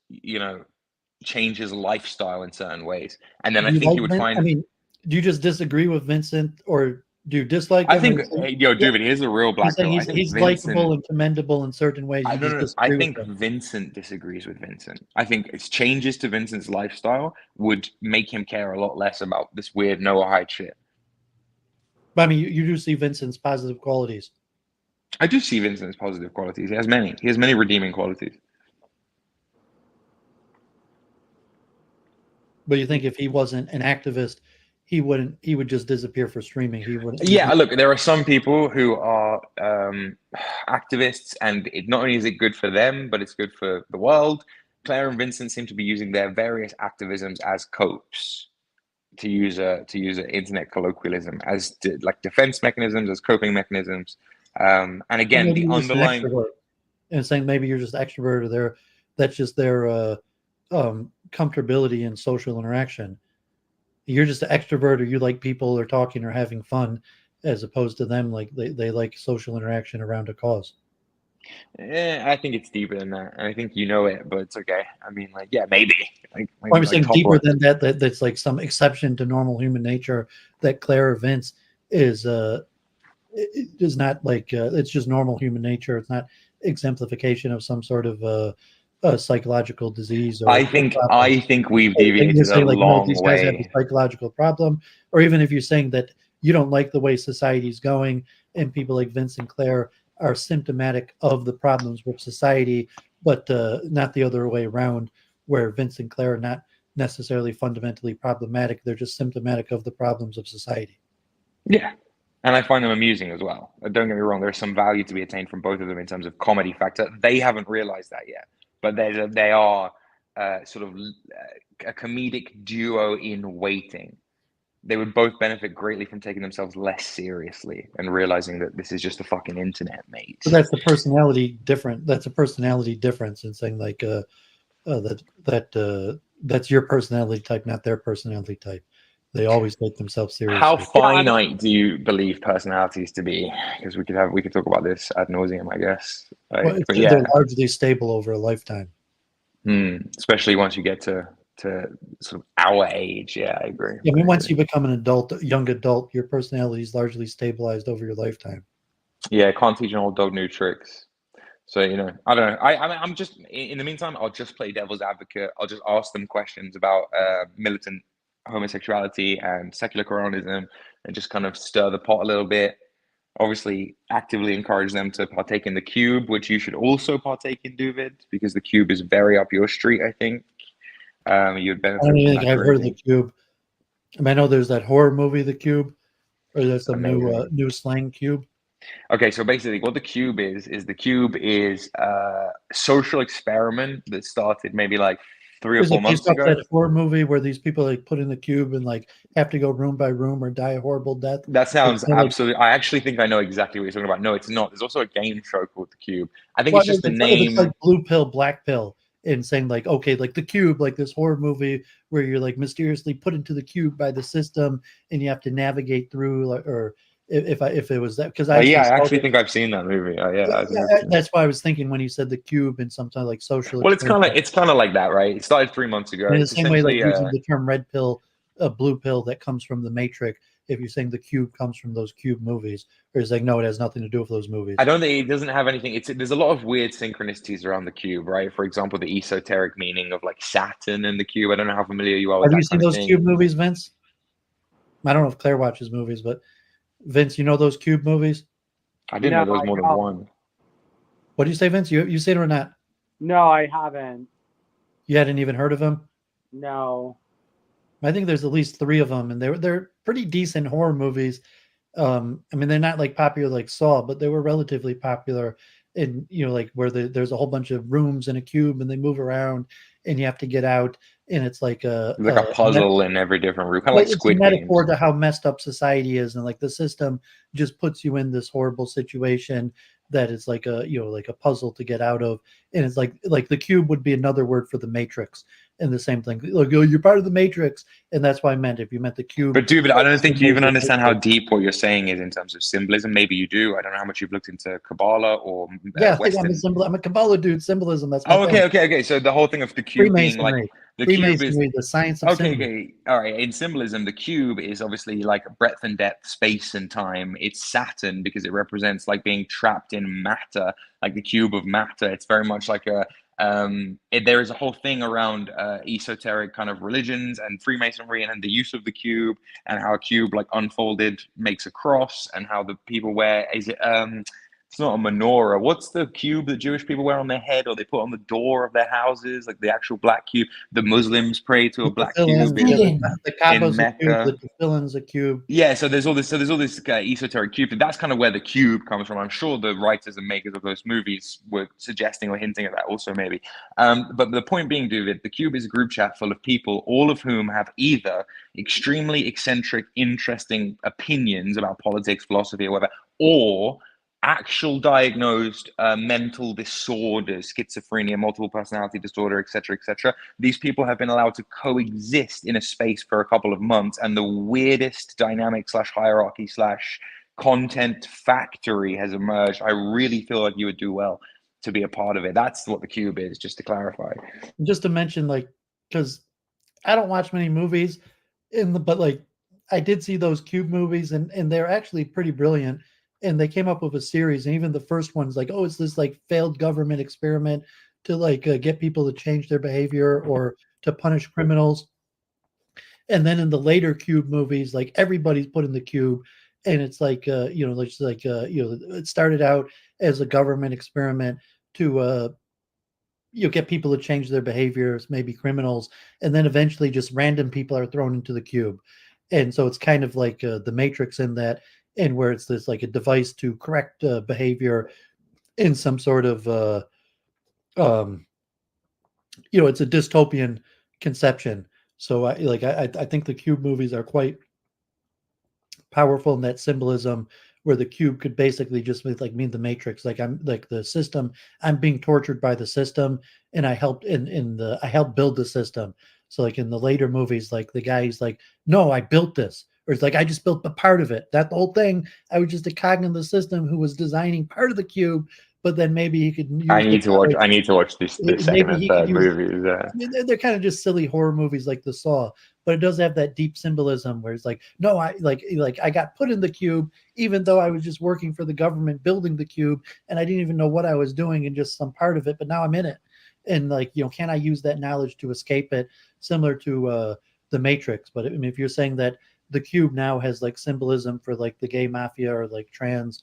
change his lifestyle in certain ways, and then I think you would find. I mean, Do you just disagree with Vincent, or do you dislike him? I think, Or you say- yo, David, here's a real You're black saying pill. I think he's Vincent. likable and commendable in certain ways. I You don't just know. I disagree with think him. Vincent disagrees with Vincent. I think it's changes to Vincent's lifestyle would make him care a lot less about this weird Noah Hyde shit. But I mean, you do see Vincent's positive qualities. I do see Vincent's positive qualities. He has many. He has many redeeming qualities. But you think if he wasn't an activist, he wouldn't. He would just disappear for streaming. He wouldn't. Yeah, look, there are some people who are activists, and it not only is it good for them, but it's good for the world. Claire and Vincent seem to be using their various activisms as copes, to use an internet colloquialism, as like defense mechanisms, as coping mechanisms. And again, maybe the you're just an underlying. extrovert. And saying maybe you're just extrovert, or that's just their comfortability in social interaction. You're just an extrovert, or you like people or talking or having fun, as opposed to them like they like social interaction around a cause. I think it's deeper than that, and I think you know it, but it's okay. I mean, like, yeah, maybe. I'm saying top deeper one. than that. That's like some exception to normal human nature. That Claire or Vince is it is not like it's just normal human nature. It's not exemplification of some sort of a psychological disease. Or I think we've you're deviated a saying like, no, long these guys have a way. psychological problem, or even if you're saying that you don't like the way society's going, and people like Vince and Claire are symptomatic of the problems with society, but not the other way around, where Vince and Claire are not necessarily fundamentally problematic. They're just symptomatic of the problems of society. Yeah. And I find them amusing as well. Don't get me wrong, there's some value to be attained from both of them in terms of comedy factor. They haven't realized that yet, but they are sort of a comedic duo in waiting. They would both benefit greatly from taking themselves less seriously and realizing that this is just the fucking internet, mate. But that's the personality different. That's a personality difference in saying like that's your personality type, not their personality type. They always take themselves seriously. How finite do you believe personalities to be? Because we could talk about this ad nauseum, I guess. Well, But yeah, they're largely stable over a lifetime. especially once you get to sort of our age. Yeah, I agree. I mean, once you become an adult, young adult, your personality is largely stabilized over your lifetime. Yeah, can't teach an old dog new tricks. So, you know, I don't know. I'm just, in the meantime, I'll just play devil's advocate. I'll just ask them questions about militant homosexuality and secular Quranism, and just kind of stir the pot a little bit. Obviously, actively encourage them to partake in the Cube, which you should also partake in, David, because the Cube is very up your street, I think. You'd benefit I don't from even that think I've heard of the greatly. Cube. I mean, I know there's that horror movie, The Cube, or there's some Amazing. new slang Cube. Okay, so basically what the Cube is the Cube is a social experiment that started maybe like 3 or Is 4 it based months off ago. that horror movie where these people like put in the cube and like have to go room by room or die a horrible death? That sounds It's kinda like- absolutely. I actually think I know exactly what you're talking about. No, it's not. There's also a game show called The Cube. I think Well, it's just the it's name. like blue pill, black pill, and saying like, okay, like the Cube, like this horror movie where you're like mysteriously put into the cube by the system and you have to navigate through, like, or if it was that, because Yeah, I saw actually it. think I've seen that movie. That's why I was thinking when you said the cube and sometimes like social. Well, it's kind of like that, right? It started 3 months ago. in the It's same way, like essentially using the term red pill, blue pill that comes from the Matrix. If you're saying the cube comes from those cube movies, or is like no, it has nothing to do with those movies. I don't think it doesn't have anything. There's a lot of weird synchronicities around the cube, right? For example, the esoteric meaning of like Saturn and the cube. I don't know how familiar you are with Have you that seen kind of those thing. cube movies, Vince? I don't know if Claire watches movies, but Vince, you know those cube movies? I didn't know there was more than one. What do you say, Vince? You seen it or not? No, I haven't. You hadn't even heard of them? No. I think there's at least 3 of them, and they're pretty decent horror movies. I mean, they're not like popular like Saw, but they were relatively popular. And like where there's a whole bunch of rooms in a cube, and they move around, and you have to get out, and it's like a puzzle in every different room, kind of like Squid Games. It's a metaphor to how messed up society is, and like the system just puts you in this horrible situation that is like a like a puzzle to get out of, and it's like the cube would be another word for the Matrix, and the same thing. Look, you're part of the Matrix, and that's why I meant if you meant the cube. But David, I don't think you even the understand how Matrix. deep what you're saying is in terms of symbolism. Maybe you do. I don't know how much you've looked into Kabbalah or Yeah, Western. I'm a Kabbalah dude. Symbolism. That's my Oh, thing. okay. So the whole thing of the cube being like Freemasonry. the cube is Freemasonry, the science of okay, symbolism. okay, all right. In symbolism, the cube is obviously like breadth and depth, space and time. It's Saturn because it represents like being trapped in matter, like the cube of matter. It's very much like a there is a whole thing around esoteric kind of religions and Freemasonry and the use of the cube and how a cube like unfolded makes a cross and how the people wear it's not a menorah. What's the cube that Jewish people wear on their head or they put on the door of their houses, like the actual black cube? The Muslims pray to a black cube The Kaaba's in a cube, Mecca. the tefillin's a cube. Yeah, so there's all this esoteric cube. That's kind of where the cube comes from. I'm sure the writers and makers of those movies were suggesting or hinting at that also maybe. But the point being, David, the cube is a group chat full of people, all of whom have either extremely eccentric, interesting opinions about politics, philosophy, or whatever, or actual diagnosed mental disorders, schizophrenia, multiple personality disorder, etc., etc. These people have been allowed to coexist in a space for a couple of months, and the weirdest dynamic / hierarchy / content factory has emerged. I really feel like you would do well to be a part of it. That's what the cube is, just to clarify. Just to mention, like, because I don't watch many movies, but like I did see those cube movies, and they're actually pretty brilliant. And they came up with a series, and even the first one's like, oh, it's this like failed government experiment to like get people to change their behavior or to punish criminals. And then in the later cube movies, like everybody's put in the cube, and it's like it started out as a government experiment to get people to change their behaviors, maybe criminals, and then eventually just random people are thrown into the cube. And so it's kind of like the Matrix in that. And where it's this like a device to correct behavior in some sort of it's a dystopian conception. So I think the cube movies are quite powerful in that symbolism, where the cube could basically just mean the Matrix. Like I'm like the system, I'm being tortured by the system, and I helped I helped build the system. So like in the later movies, like the guy's like, no, I built this. Or it's like, I just built a part of it. That whole thing, I was just a cog in the system who was designing part of the cube, but then maybe he could use I need to watch this second and third movies. I mean, they're kind of just silly horror movies like The Saw, but it does have that deep symbolism where it's like, no, I I got put in the cube, even though I was just working for the government building the cube, and I didn't even know what I was doing and just some part of it, but now I'm in it. And like, can I use that knowledge to escape it? Similar to the Matrix. But I mean, if you're saying that the cube now has like symbolism for like the gay mafia or like trans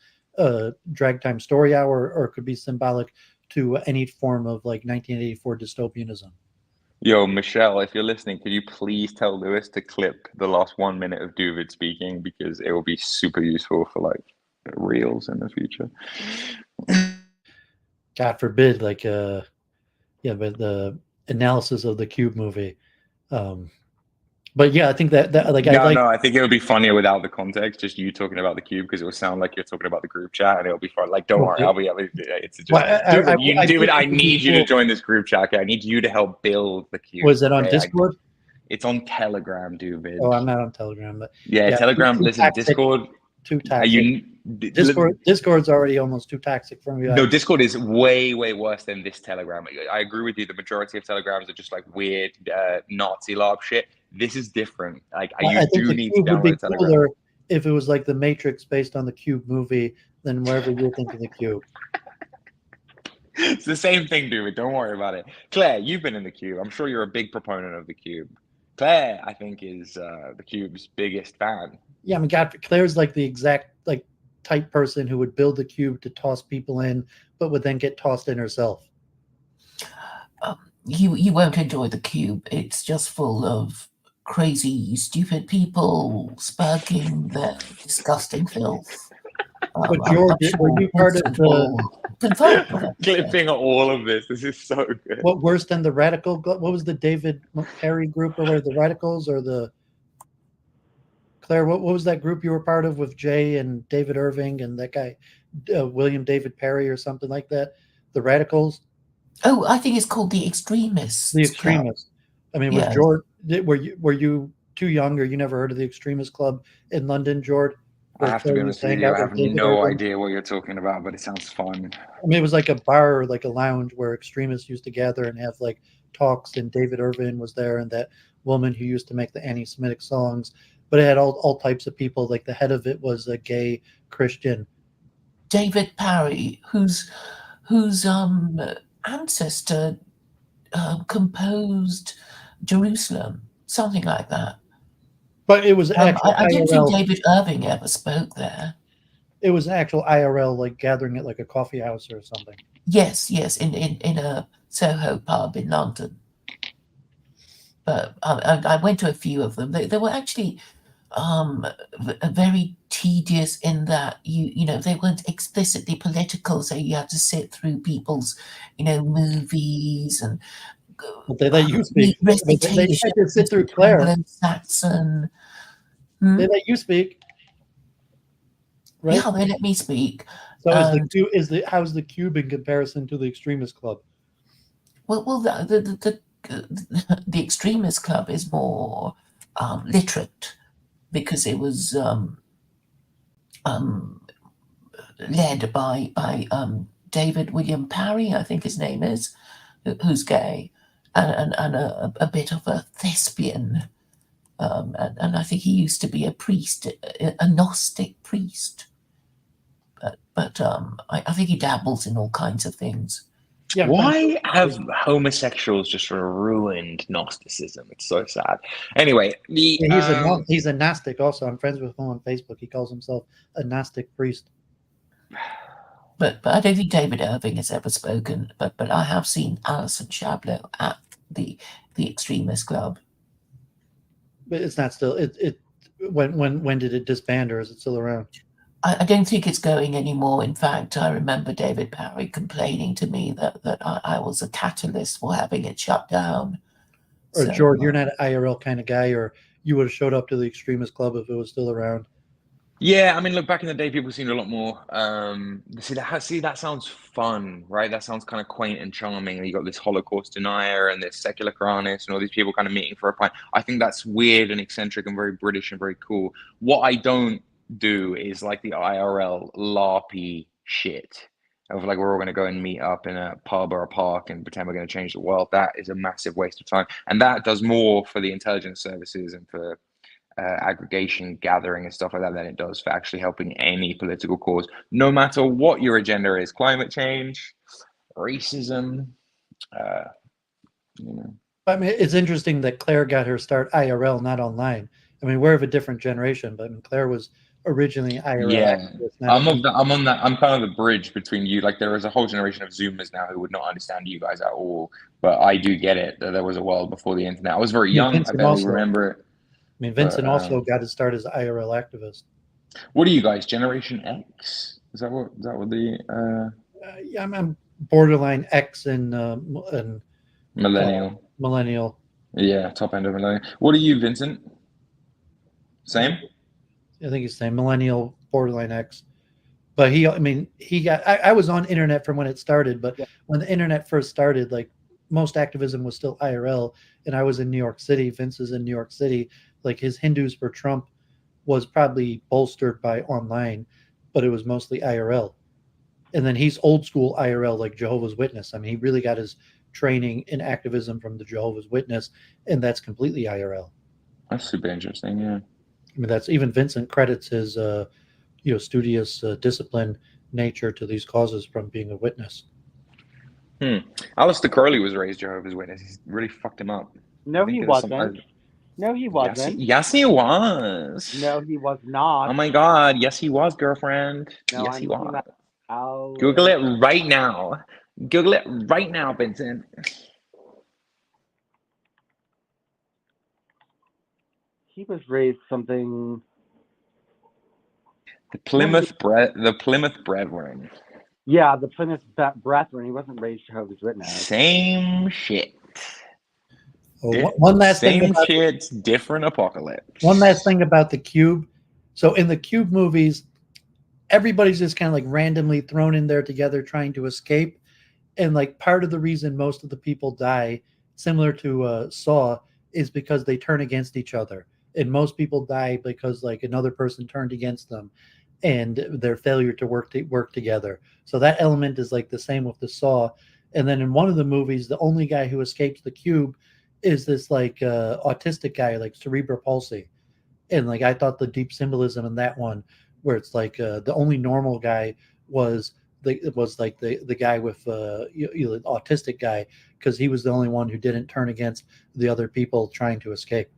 drag time story hour, or it could be symbolic to any form of like 1984 dystopianism. Yo, Michelle, if you're listening, could you please tell Lewis to clip the last 1 minute of David speaking, because it will be super useful for like reels in the future. God forbid, like but the analysis of the cube movie. But yeah, I think that like I think it would be funnier without the context, just you talking about the cube, because it will sound like you're talking about the group chat, and it'll be fun. Like, don't worry, it's just David, I need you to join this group chat. Okay? I need you to help build the cube. Was it on Discord? It's on Telegram, David. Oh, I'm not on Telegram, but yeah, Telegram. Listen, Discord. Too toxic. Discord's already almost too toxic for me. No, Discord is way worse than this Telegram. I agree with you. The majority of Telegrams are just like weird Nazi LARP shit. This is different. Like, I do need to download Telegram. Cooler if it was like the Matrix based on the Cube movie than wherever you're thinking the Cube. It's the same thing, dude. Don't worry about it. Claire, you've been in the Cube. I'm sure you're a big proponent of the Cube. Claire, I think, is the Cube's biggest fan. Yeah, I mean, God, Claire's like the exact like type person who would build the cube to toss people in, but would then get tossed in herself. You won't enjoy the cube. It's just full of crazy, stupid people sparking their disgusting filth. But George, were you part of the clipping all of this? This is so good. What worse than the radical? What was the David Perry group, or were the radicals, or the Claire? What was that group you were part of with Jay and David Irving and that guy William David Perry or something like that? The radicals. Oh, I think it's called the Extremists. The Extremists. I mean, Yes. were you too young, or you never heard of the Extremist Club in London, George? I Where have to Claire be used honest to with hang you, out I with have David no Irving? idea what you're talking about, but it sounds fun. I mean, it was like a bar, like a lounge where extremists used to gather and have like talks, and David Irving was there, and that woman who used to make the anti-Semitic songs. But it had all types of people. Like the head of it was a gay Christian. David Parry, whose ancestor composed Jerusalem, something like that. But it was actual I don't think IRL. David Irving ever spoke there. It was actual IRL, like gathering at like a coffee house or something. Yes, in a Soho pub in London. But I went to a few of them. They were actually very tedious in that you know they weren't explicitly political, so you had to sit through people's movies and But they let you speak. They recitation had to sit through Claire. Anglo-Saxon. They let you speak, right? Yeah, they let me speak. So And how's the cube in comparison to the Extremist Club? well, the Extremist Club is more literate because it was led by David William Parry, I think his name is, who's gay, and a bit of a thespian. And I think he used to be a priest, a Gnostic priest. But I think he dabbles in all kinds of things. Yeah. Why have homosexuals just sort of ruined Gnosticism? It's so sad. Anyway, He's a Gnostic also. I'm friends with him on Facebook. He calls himself a Gnostic priest. But I don't think David Irving has ever spoken. But I have seen Alison Chabot at the Extremist Club. But it's not still it. When did it disband, or is it still around? I don't think it's going anymore. In fact, I remember David Parry complaining to me that I was a catalyst for having it shut down. Or So, George, you're not an IRL kind of guy, or you would have showed up to the Extremist Club if it was still around. yeah, I mean, look, back in the day, people seemed a lot more. See, that sounds fun, right? That sounds kind of quaint and charming. You got this Holocaust denier and this secular Quranist and all these people kind of meeting for a pint. I think that's weird and eccentric and very British and very cool. What I don't do is like the IRL LARPy shit of like we're all going to go and meet up in a pub or a park and pretend we're going to change the world. That is a massive waste of time, and that does more for the intelligence services and for aggregation, gathering, and stuff like that than it does for actually helping any political cause, no matter what your agenda is: climate change, racism. I mean, it's interesting that Claire got her start IRL, not online. I mean, we're of a different generation, but I mean, Claire was originally IRL. Yeah, I'm kind of the bridge between you. Like there is a whole generation of Zoomers now who would not understand you guys at all, but I do get it that there was a world before the internet. I was very young. I barely remember it. I mean, Vincent also got his start as an IRL activist. What are you guys? Generation X? Is that what the? Yeah, I'm borderline X and millennial. Millennial. Yeah, top end of millennial. What are you, Vincent? Same. I think he's saying millennial, borderline X. But I was on internet from when it started, but when the internet first started, like most activism was still IRL, and I was in New York City. Vince is in New York City. Like his Hindus for Trump was probably bolstered by online, but it was mostly IRL. And then he's old school IRL, like Jehovah's Witness. I mean, he really got his training in activism from the Jehovah's Witness, and that's completely IRL. That's super interesting, yeah. I mean, that's even Vincent credits his, studious, disciplined nature to these causes from being a witness. Aleister Crowley was raised Jehovah's Witness. He really fucked him up. No, he wasn't. No, he wasn't. Yes, he was. No, he was not. Oh my God. Yes, he was, girlfriend. No, yes, he was. Google it right now. Google it right now, Vincent. He was raised something. The Plymouth Brethren. Yeah, the Plymouth Brethren. He wasn't raised Jehovah's Witness. Same shit. One last thing. Same shit, different apocalypse. One last thing about the Cube. So in the Cube movies, everybody's just kind of like randomly thrown in there together trying to escape. And like part of the reason most of the people die similar to Saw, is because they turn against each other, and most people die because like another person turned against them, and their failure to work together. So that element is like the same with the Saw. And then in one of the movies, the only guy who escapes the cube is this like autistic guy, like cerebral palsy. And like I thought the deep symbolism in that one, where it's like the only normal guy was the guy with autistic guy, because he was the only one who didn't turn against the other people trying to escape.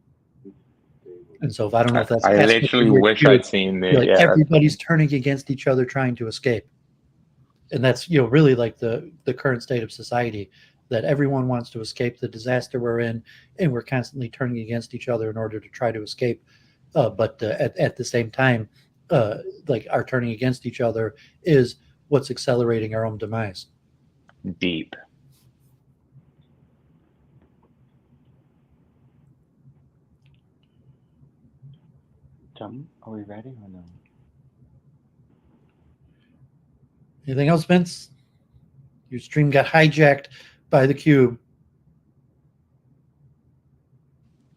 And so if I don't know if that's I literally wish I'd seen it. like Yeah, everybody's turning against each other trying to escape. And that's really like the current state of society, that everyone wants to escape the disaster we're in, and we're constantly turning against each other in order to try to escape. But at the same time, like our turning against each other is what's accelerating our own demise. deep. John, are we ready or no? Anything else, Vince? Your stream got hijacked by the cube.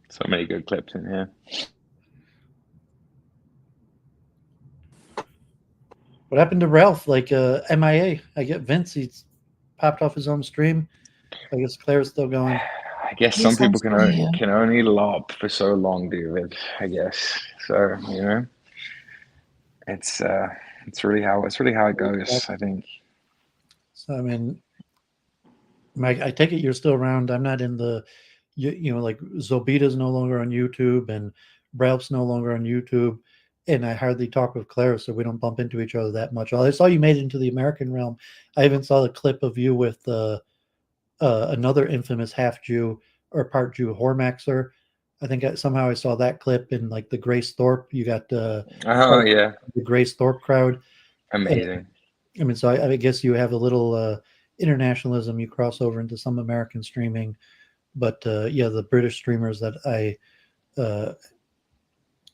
So many good clips in here. What happened to Ralph? Like MIA. I get Vince. He's popped off his own stream. I guess Claire's still going. I guess some people can only LARP for so long, David. I guess so. It's really how it goes. I think. So I mean, Mike, I take it you're still around. I'm not in the, like Zobita's no longer on YouTube and Ralph's no longer on YouTube, and I hardly talk with Claire, so we don't bump into each other that much. Well, I saw you made it into the American realm. I even saw the clip of you with another infamous half Jew or part Jew, Hormaxer. I think somehow I saw that clip in like the Grace Thorpe. You got yeah, the Grace Thorpe crowd. amazing. I mean, so I guess you have a little internationalism. You cross over into some American streaming, but yeah, the British streamers that I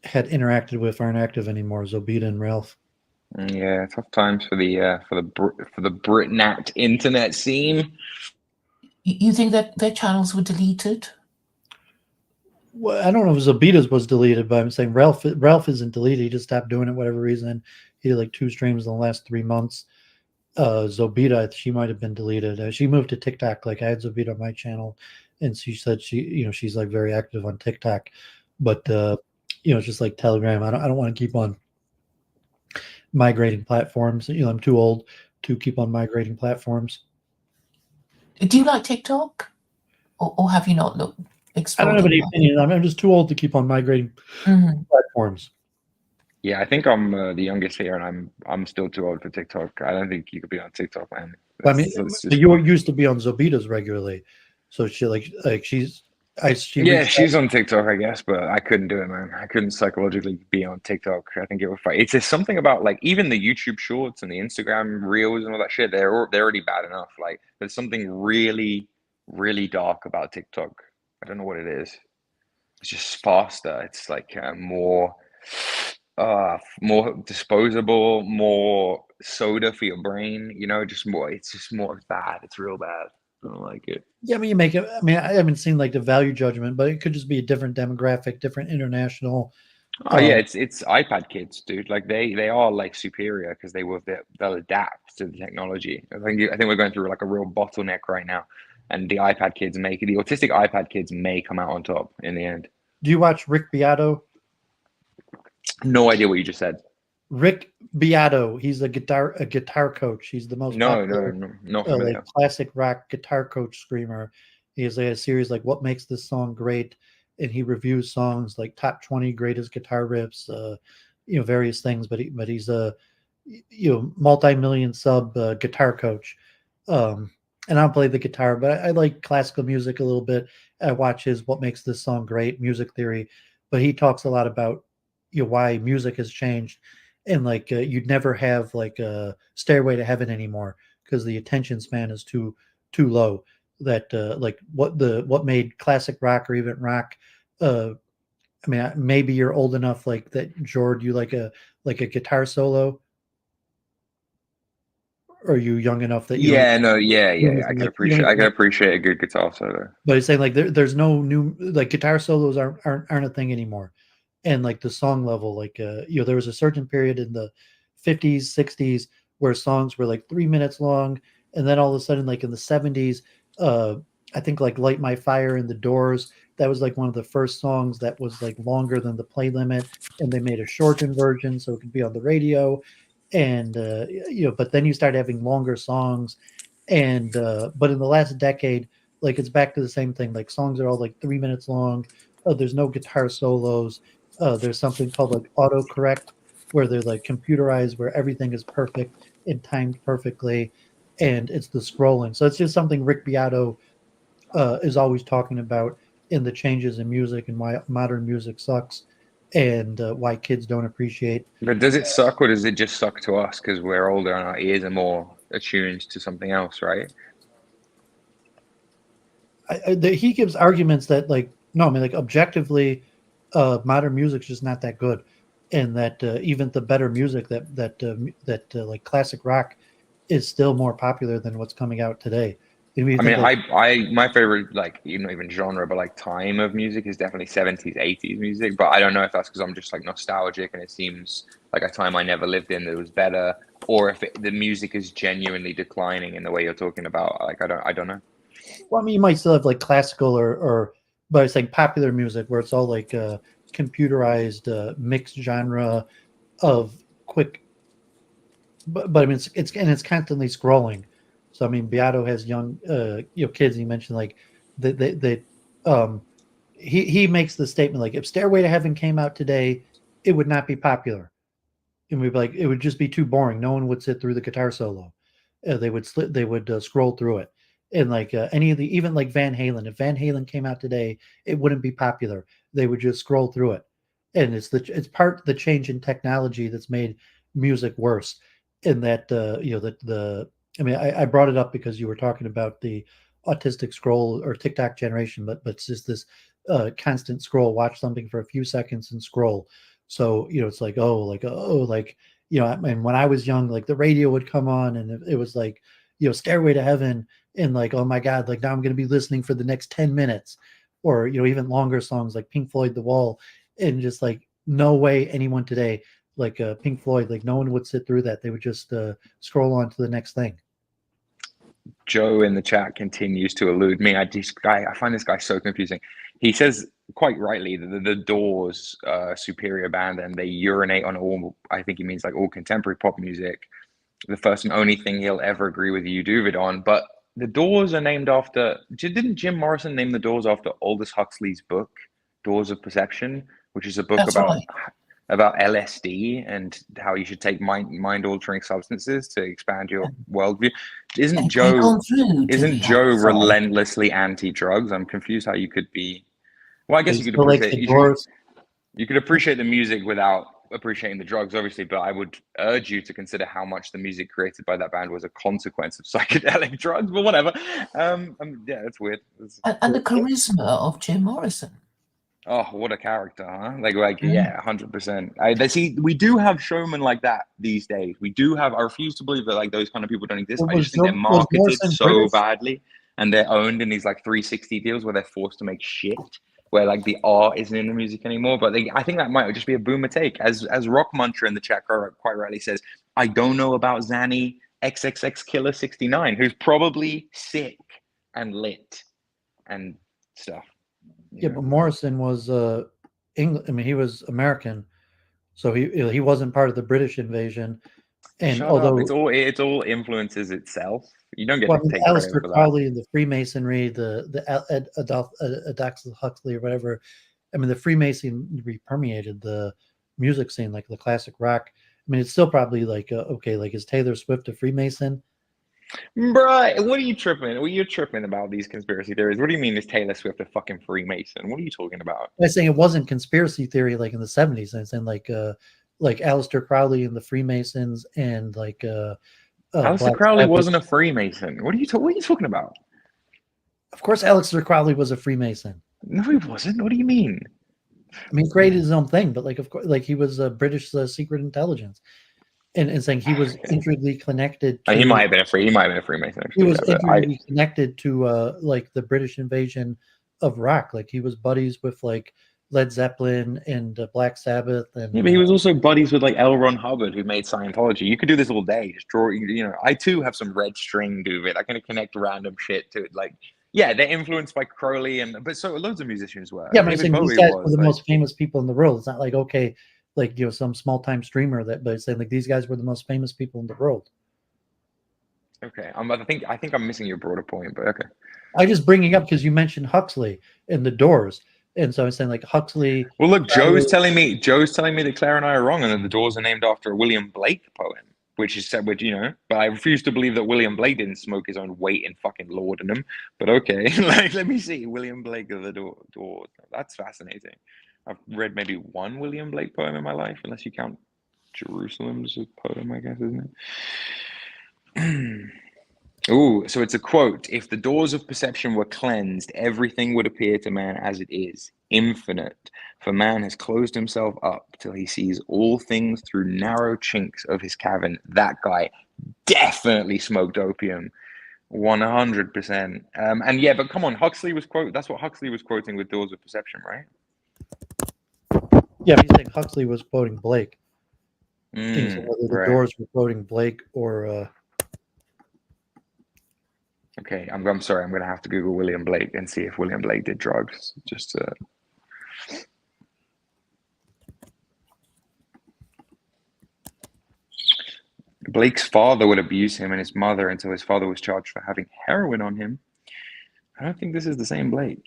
had interacted with aren't active anymore. Zobita and Ralph. Yeah, tough times for the Britnat internet scene. You think that their channels were deleted? Well, I don't know if Zobita's was deleted, but I'm saying Ralph isn't deleted. He just stopped doing it, whatever reason. He did like 2 streams in the last 3 months. Zobita, she might have been deleted. She moved to TikTok. Like I had Zobita on my channel, and she said she's like very active on TikTok, but it's just like Telegram. I don't want to keep on migrating platforms. I'm too old to keep on migrating platforms. Do you like TikTok, or have you not looked? I don't have any opinion. I'm just too old to keep on migrating platforms. Yeah, I think I'm the youngest here, and I'm still too old for TikTok. I don't think you could be on TikTok, man. I mean, you used to be on Zobita's regularly, so she's on TikTok, I guess, but I couldn't do it, man. I couldn't psychologically be on TikTok. I think it would fight. It's just something about like even the YouTube Shorts and the Instagram Reels and all that shit. They're already bad enough. Like there's something really, really dark about TikTok. I don't know what it is. It's just faster. It's like more disposable, more soda for your brain. It's just more bad. It's real bad. I don't like it. Yeah, I mean, you make it. I mean, I haven't seen like the value judgment, but it could just be a different demographic, different international. Oh yeah, it's iPad kids, dude. Like they are like superior because they'll adapt to the technology. I think we're going through like a real bottleneck right now, and the autistic iPad kids may come out on top in the end. Do you watch Rick Beato? No idea what you just said. Rick Beato, he's a guitar coach. He's the most popular, like classic rock guitar coach screamer. He has a series like "What Makes This Song Great," and he reviews songs like top 20 greatest guitar riffs, various things. But he's a multi-million sub guitar coach. And I'll play the guitar, but I like classical music a little bit. I watch his "What Makes This Song Great" music theory, but he talks a lot about why music has changed. And like you'd never have like a Stairway to Heaven anymore because the attention span is too low. That like what made classic rock or even rock. I mean, maybe you're old enough like that, Jord. You like a guitar solo. are you young enough that you Yeah, no, yeah. I can like, you don't appreciate. I even can like, appreciate a good guitar solo. but he's saying like there's no new like guitar solos aren't a thing anymore, and like the song level, like there was a certain period in the 50s 60s where songs were like 3 minutes long, and then all of a sudden like in the 70s, uh I think like Light My Fire in the Doors, that was like one of the first songs that was like longer than the play limit, and they made a shortened version so it could be on the radio, and but then you start having longer songs, and but in the last decade, like it's back to the same thing. Like songs are all like 3 minutes long. There's no guitar solos. There's something called like autocorrect, where they're like computerized, where everything is perfect and timed perfectly, and it's the scrolling. So it's just something Rick Beato is always talking about in the changes in music and why modern music sucks, and why kids don't appreciate. But does it suck, or does it just suck to us because we're older and our ears are more attuned to something else, right? He gives arguments that like no, I mean like objectively, modern music's just not that good, and that even the better music that like classic rock is still more popular than what's coming out today. You I think mean, like my favorite, like, not even genre, but like time of music is definitely 70s, 80s music. But I don't know if that's because I'm just like nostalgic and it seems like a time I never lived in that was better, or if the music is genuinely declining in the way you're talking about. Like, I don't know. well, I mean, you might still have like classical or but it's like popular music where it's all like computerized mixed genre of quick. But I mean, it's constantly scrolling. So I mean, Beato has young kids. He mentioned like they he makes the statement like if Stairway to Heaven came out today, it would not be popular, and we'd be like it would just be too boring. No one would sit through the guitar solo. They would scroll through it, and like any of the even like Van Halen. If Van Halen came out today, it wouldn't be popular. They would just scroll through it, and it's part the change in technology that's made music worse. In that the I mean I brought it up because you were talking about the autistic scroll or TikTok generation, but it's just this constant scroll. Watch something for a few seconds and scroll. So it's like I mean, when I was young, like the radio would come on and it was like, Stairway to Heaven, and like, oh my God, like now I'm going to be listening for the next 10 minutes, or, even longer songs like Pink Floyd, The Wall, and just like, no way anyone today, like Pink Floyd, like no one would sit through that. They would just scroll on to the next thing. Joe in the chat continues to elude me. I find this guy so confusing. He says quite rightly that the Doors superior band and they urinate on all. I think he means like all contemporary pop music. The first and only thing he'll ever agree with you, David, on. But the Doors are named after. Didn't Jim Morrison name the Doors after Aldous Huxley's book, Doors of Perception, which is a book That's right. about LSD and how you should take mind altering substances to expand your worldview. Isn't They've Joe gone through to the other side. relentlessly anti-drugs? I'm confused how you could be. Well, I guess He you could still likes appreciate the Doors. you could appreciate the music without appreciating the drugs, obviously. But I would urge you to consider how much the music created by that band was a consequence of psychedelic drugs. But whatever. Yeah, it's weird. And the charisma of Jim Morrison. Oh, what a character, huh? Yeah, 100%. We do have showmen like that these days. We do have. I refuse to believe that like those kind of people don't exist. I just think they're marketed Morrison so British? badly, and they're owned in these like 360 deals where they're forced to make shit, where like the art isn't in the music anymore. But I think that might just be a boomer take. As Rock Muncher in the chat quite rightly says, I don't know about Zanny XXX Killer 69, who's probably sick and lit and stuff. Yeah, but Morrison was English. I mean, he was American, so he wasn't part of the British invasion. And Shut although up! It's all influences itself. You don't get well, to I mean, take credit Aleister for that. Crowley and the Freemasonry, Adolf Huxley or whatever. I mean, the Freemasonry permeated the music scene, like the classic rock. I mean, it's still probably like okay, like is Taylor Swift a Freemason? Bruh, what are you tripping? What are you tripping about these conspiracy theories? What do you mean is Taylor Swift a fucking Freemason? What are you talking about? I'm saying it wasn't conspiracy theory like in the 70s. I'm saying like Aleister Crowley and the Freemasons and like Aleister Black Crowley Sabbath. wasn't a Freemason. What are you talking about? Of course, Aleister Crowley was a Freemason. No, he wasn't. What do you mean? I mean, he created his own thing, but like, of course, like he was a British secret intelligence. and saying he was intricately connected to. He might have been a Freemason. He Actually, was yeah, but intricately connected to like the British invasion of rock. Like he was buddies with like Led Zeppelin and Black Sabbath, and yeah, but he was also buddies with like L. Ron Hubbard, who made Scientology. You could do this all day. Just draw. I too have some red string duvet. I kind of connect random shit to it. Like, yeah, they're influenced by Crowley, but so loads of musicians were. yeah, but I'm David saying Bowie these guys was were the like, most famous people in the world. It's not like okay, like some small time streamer but it's saying like these guys were the most famous people in the world. okay. I think I'm missing your broader point, but okay. I just bringing up because you mentioned Huxley and the Doors, and so I'm saying like Huxley. Well, look, Joe's telling me that Claire and I are wrong, and that the Doors are named after a William Blake poem, which is said, but I refuse to believe that William Blake didn't smoke his own weight in fucking laudanum. But okay, like let me see, William Blake of the Doors. That's fascinating. I've read maybe one William Blake poem in my life, unless you count Jerusalem's a poem, I guess, isn't it? Oh, so it's a quote. If the doors of perception were cleansed, everything would appear to man as it is, infinite. For man has closed himself up till he sees all things through narrow chinks of his cavern. That guy definitely smoked opium. 100%. And yeah, but come on, that's what Huxley was quoting with Doors of Perception, right? Yeah, he's saying Huxley was quoting Blake. So whether the right. Doors were quoting Blake or Okay, I'm sorry. I'm going to have to Google William Blake and see if William Blake did drugs. Just Blake's father would abuse him and his mother until his father was charged for having heroin on him. I don't think this is the same Blake.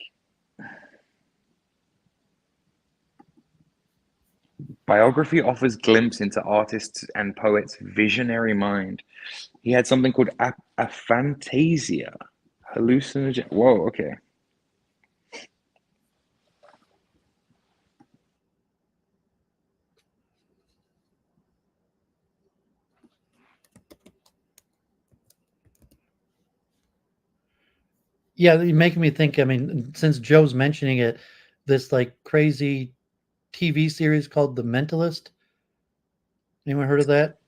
Biography offers glimpse into artists and poets' visionary mind. He had something called aphantasia, hallucinogen. Whoa, okay. yeah, you're making me think. I mean, since Joe's mentioning it, this like crazy TV series called The Mentalist. Anyone heard of that?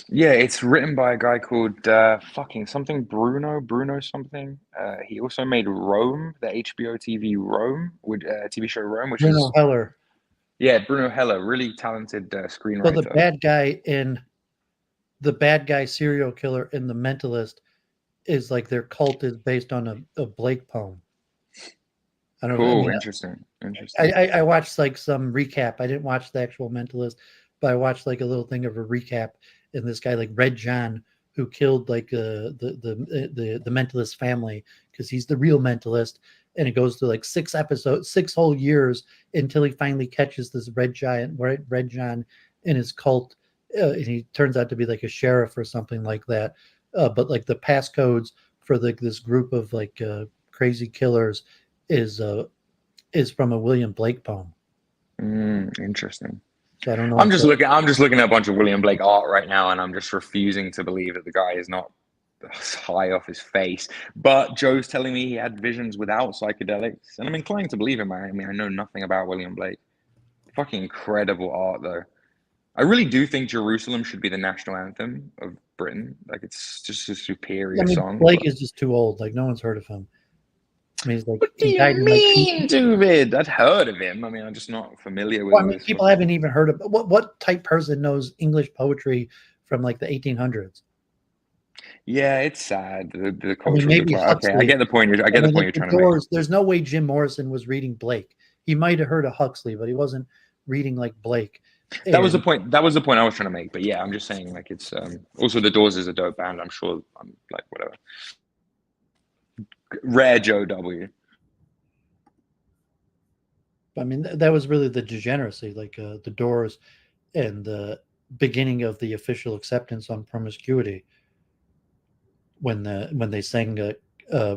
Yeah, it's written by a guy called fucking something Bruno something. He also made Rome, the HBO TV Rome, TV show Rome, which Bruno is Heller. yeah, Bruno Heller, really talented screenwriter. So the bad guy serial killer in The Mentalist is like their cult is based on a Blake poem. I don't know. Cool, I mean, interesting. I watched like some recap. I didn't watch the actual Mentalist, but I watched like a little thing of a recap. And this guy like Red John, who killed like the Mentalist family because he's the real Mentalist, and it goes through like 6 episodes, 6 whole years until he finally catches this Red John in his cult, and he turns out to be like a sheriff or something like that. But like the passcodes for this group of like crazy killers is from a William Blake poem. Interesting. So I don't know. I'm just looking at a bunch of William Blake art right now, and I'm just refusing to believe that the guy is not high off his face. But Joe's telling me he had visions without psychedelics, and I'm inclined to believe him. I mean, I know nothing about William Blake. Fucking incredible art, though. I really do think Jerusalem should be the national anthem of Britain. Like, it's just a superior song. Blake is just too old. Like, no one's heard of him. I mean, like, what do you mean, David? I'd heard of him. I mean, I'm just not familiar with. Well, I mean, people haven't even heard of what type person knows English poetry from like the 1800s. Yeah, it's sad. The culture. I mean, maybe Huxley, okay, I get the point. I get the point you're trying to make. There's no way Jim Morrison was reading Blake. He might have heard of Huxley, but he wasn't reading like Blake. That was the point. That was the point I was trying to make. But yeah, I'm just saying, like, it's also the Doors is a dope band. I'm sure. I'm like whatever. Rare Joe W. I mean, that was really the degeneracy, like the Doors, and the beginning of the official acceptance on promiscuity. When they sang,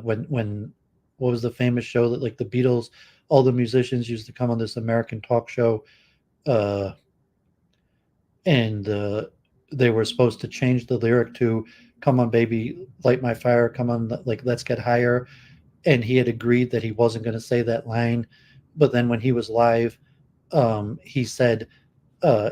when what was the famous show that like the Beatles, all the musicians used to come on this American talk show, and they were supposed to change the lyric to "Come on, baby, light my fire. Come on, like let's get higher." And he had agreed that he wasn't going to say that line, but then when he was live, he said,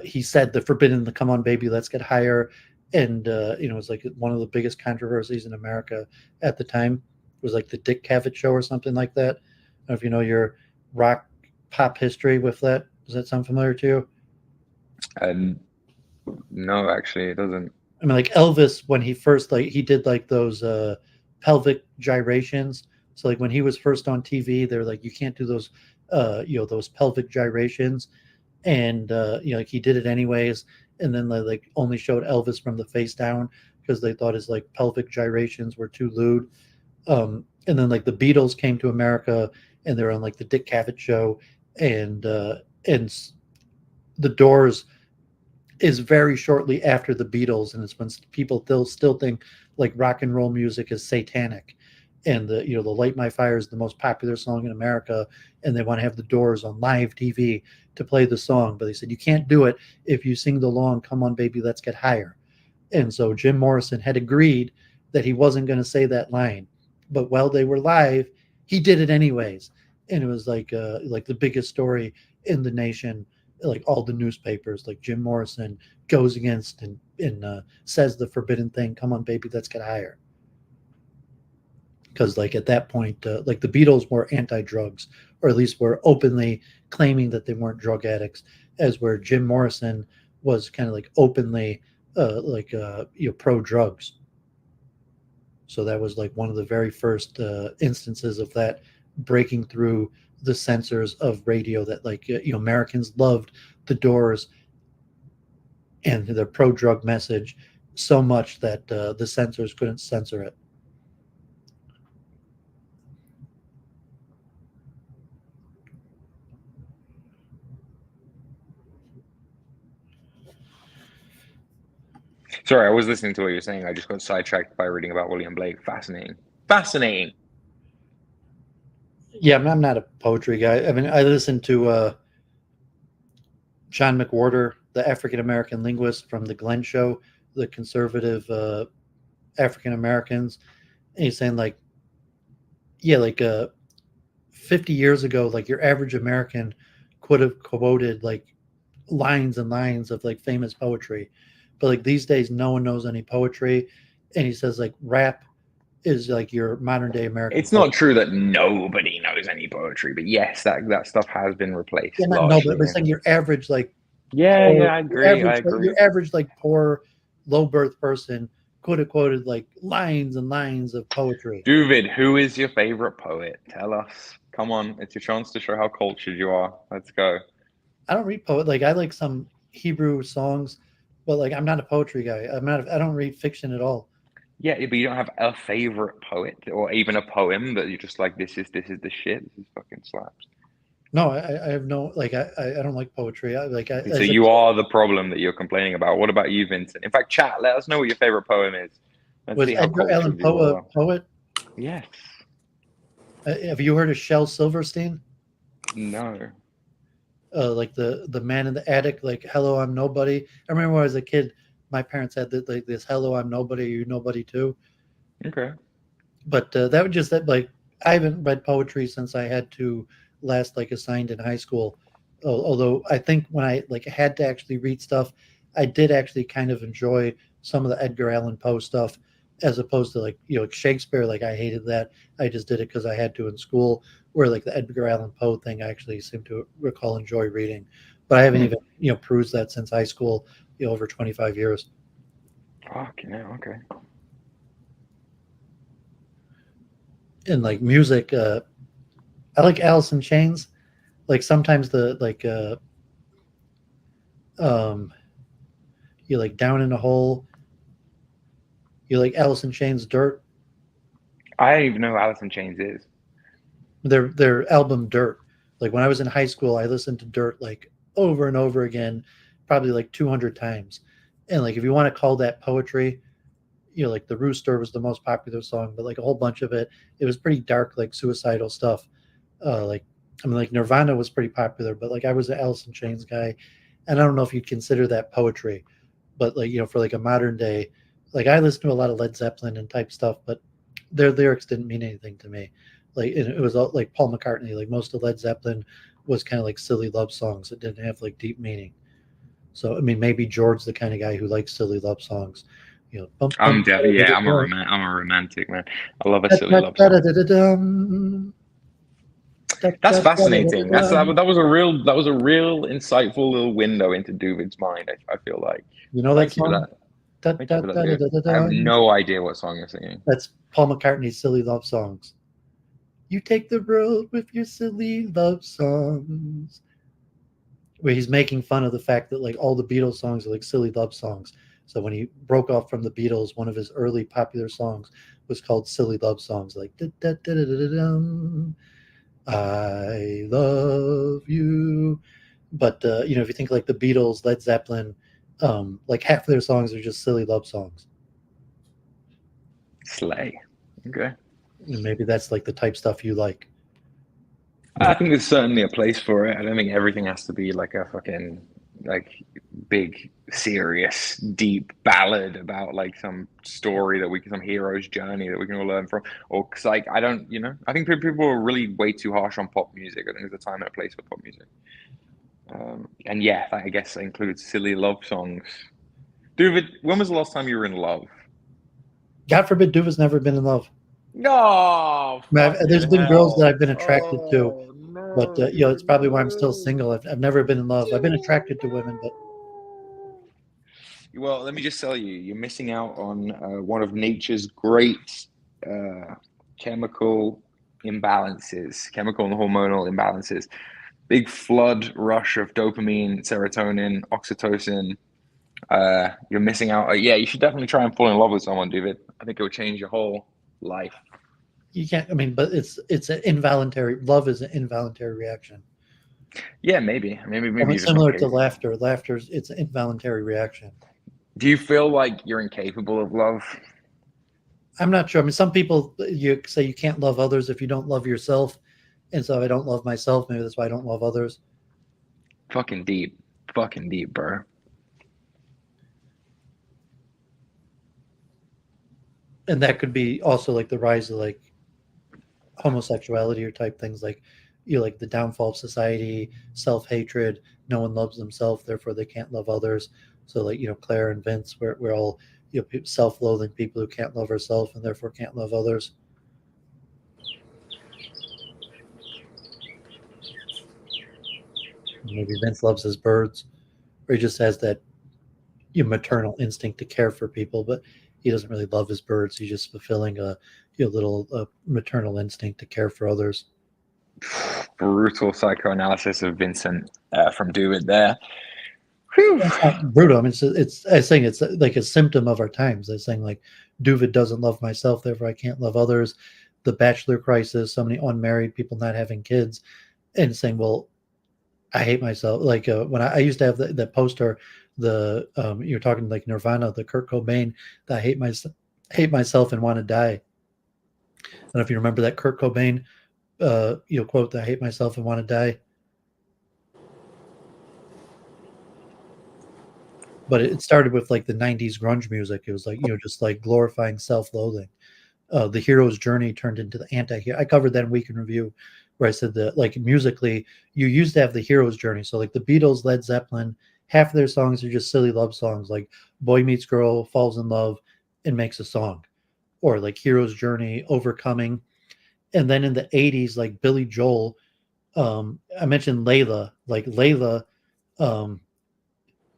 he said the forbidden, the come on baby, let's get higher. And, it was like one of the biggest controversies in America at the time. It was like the Dick Cavett show or something like that. I don't know if you know your rock pop history with that. Does that sound familiar to you? No, actually, it doesn't. I mean, like Elvis, when he first he did like those pelvic gyrations. So like when he was first on TV, they're like, you can't do those, those pelvic gyrations, and like he did it anyways. And then they like only showed Elvis from the face down because they thought his like pelvic gyrations were too lewd. And then like the Beatles came to America and they're on like the Dick Cavett show, and the Doors is very shortly after the Beatles, and it's when people still think like rock and roll music is satanic, and the Light My Fire is the most popular song in America, and they want to have the Doors on live TV to play the song, but they said you can't do it if you sing the long "Come On Baby, Let's Get Higher," and so Jim Morrison had agreed that he wasn't going to say that line, but while they were live, he did it anyways, and it was like the biggest story in the nation. Like all the newspapers, like Jim Morrison goes against and says the forbidden thing, come on baby, let's get higher. Because like at that point, like the Beatles were anti-drugs, or at least were openly claiming that they weren't drug addicts, as where Jim Morrison was kind of like openly pro-drugs. So that was like one of the very first instances of that breaking through the censors of radio, that like Americans loved the Doors and their pro-drug message so much that the censors couldn't censor it. Sorry, I was listening to what you were saying. I just got sidetracked by reading about William Blake. Fascinating. Yeah, I'm not a poetry guy. I mean, I listen to John McWhorter, the African American linguist from the Glenn Show, the conservative African Americans, and he's saying like, 50 years ago, like your average American could have quoted like lines and lines of like famous poetry, but like these days, no one knows any poetry, and he says like rap is like your modern day American. It's not true that nobody knows any poetry, but yes, that stuff has been replaced. Yeah, no, but it's like your average like I agree. Your average like poor, low birth person could have quoted like lines and lines of poetry. David, who is your favorite poet? Tell us. Come on, it's your chance to show how cultured you are. Let's go. I don't read poet. Like I like some Hebrew songs, but like I'm not a poetry guy. I don't read fiction at all. Yeah, but you don't have a favorite poet or even a poem that you're just like, this is the shit. This is fucking slaps. No, I have no like I don't like poetry. So you are the problem that you're complaining about. What about you, Vincent? In fact, chat, let us know what your favorite poem is. Was Edgar Allan Poe a poet? Yes. Have you heard of Shel Silverstein? No. Like the man in the attic, like "Hello, I'm Nobody." I remember when I was a kid, my parents had this "Hello, I'm Nobody, are you nobody too?" Okay. But that was just that. Like I haven't read poetry since I had to last like assigned in high school. Although I think when I like had to actually read stuff, I did actually kind of enjoy some of the Edgar Allan Poe stuff, as opposed to like Shakespeare. Like I hated that. I just did it because I had to in school. Where like the Edgar Allan Poe thing, I actually seem to enjoy reading, but I haven't even perused that since high school. Over 25 years. Fucking hell, okay. And like music, I like Alice in Chains. Like sometimes the like you like Down in a Hole. You like Alice in Chains Dirt. I don't even know who Alice in Chains is. Their album Dirt. Like when I was in high school, I listened to Dirt like over and over again, probably like 200 times. And like if you want to call that poetry, like The Rooster was the most popular song, but like a whole bunch of it was pretty dark, like suicidal stuff. Like Nirvana was pretty popular, but like I was an Alice in Chains guy, and I don't know if you'd consider that poetry, but like for like a modern day, like I listened to a lot of Led Zeppelin and type stuff, but their lyrics didn't mean anything to me. Like it was all like Paul McCartney. Like most of Led Zeppelin was kind of like silly love songs that didn't have like deep meaning. So I mean, maybe George's the kind of guy who likes silly love songs. You know, I'm definitely I'm a romantic man. I love a silly love song. That's fascinating. That was a real insightful little window into David's mind. I feel like. You know that Thank you for song? that. Thank you for that, dude. I have no idea what song you're singing. That's Paul McCartney's Silly Love Songs. You take the road with your silly love songs. Where he's making fun of the fact that like all the Beatles songs are like silly love songs. So when he broke off from the Beatles, one of his early popular songs was called Silly Love Songs, like I love you. But you know, if you think like the Beatles, Led Zeppelin, like half of their songs are just silly love songs. Slay. Okay. And maybe that's like the type stuff you like. I think there's certainly a place for it. I don't think everything has to be like a fucking like big, serious, deep ballad about like some story that some hero's journey that we can all learn from. Or cause like I don't, you know, I think people are really way too harsh on pop music. I think there's a time and a place for pop music. And yeah, I guess that includes silly love songs. David, when was the last time you were in love? God forbid Duva's never been in love. No, there's been girls that I've been attracted to, but you know, it's probably why I'm still single. I've never been in love. I've been attracted to women, but well, let me just tell you, you're missing out on one of nature's great chemical imbalances, chemical and hormonal imbalances. Big flood rush of dopamine, serotonin, oxytocin. You're missing out. Yeah, you should definitely try and fall in love with someone, David. I think it will change your whole life. You can't. I mean, but it's an involuntary. Love is an involuntary reaction. Yeah, maybe. It's similar to laughter. Laughter's it's an involuntary reaction. Do you feel like you're incapable of love? I'm not sure. I mean, some people you say you can't love others if you don't love yourself, and so I don't love myself. Maybe that's why I don't love others. Fucking deep, bro. And that could be also like the rise of like homosexuality or type things, like you know, like the downfall of society, self-hatred. No one loves themselves, therefore they can't love others. So like, you know, Claire and Vince, we're all, you know, self-loathing people who can't love ourselves and therefore can't love others. Maybe Vince loves his birds, or he just has that, you know, maternal instinct to care for people, but he doesn't really love his birds. He's just fulfilling a little maternal instinct to care for others. Brutal psychoanalysis of Vincent from David there. It's not brutal. I mean, I saying it's like a symptom of our times. I'm saying like, David doesn't love myself, therefore I can't love others. The bachelor crisis, so many unmarried people not having kids, and saying, well, I hate myself. Like when I used to have that poster, you're talking like Nirvana, the Kurt Cobain, that I hate myself and want to die. I don't know if you remember that Kurt Cobain, you know, quote, that I hate myself and want to die. But it started with like the 90s grunge music. It was like, you know, just like glorifying self-loathing. The hero's journey turned into the anti-hero. I covered that in Week in Review, where I said that like musically, you used to have the hero's journey. So like the Beatles, Led Zeppelin, half of their songs are just silly love songs, like boy meets girl, falls in love, and makes a song. Or like hero's journey, overcoming. And then in the 80s, like Billy Joel, I mentioned Layla. Like Layla,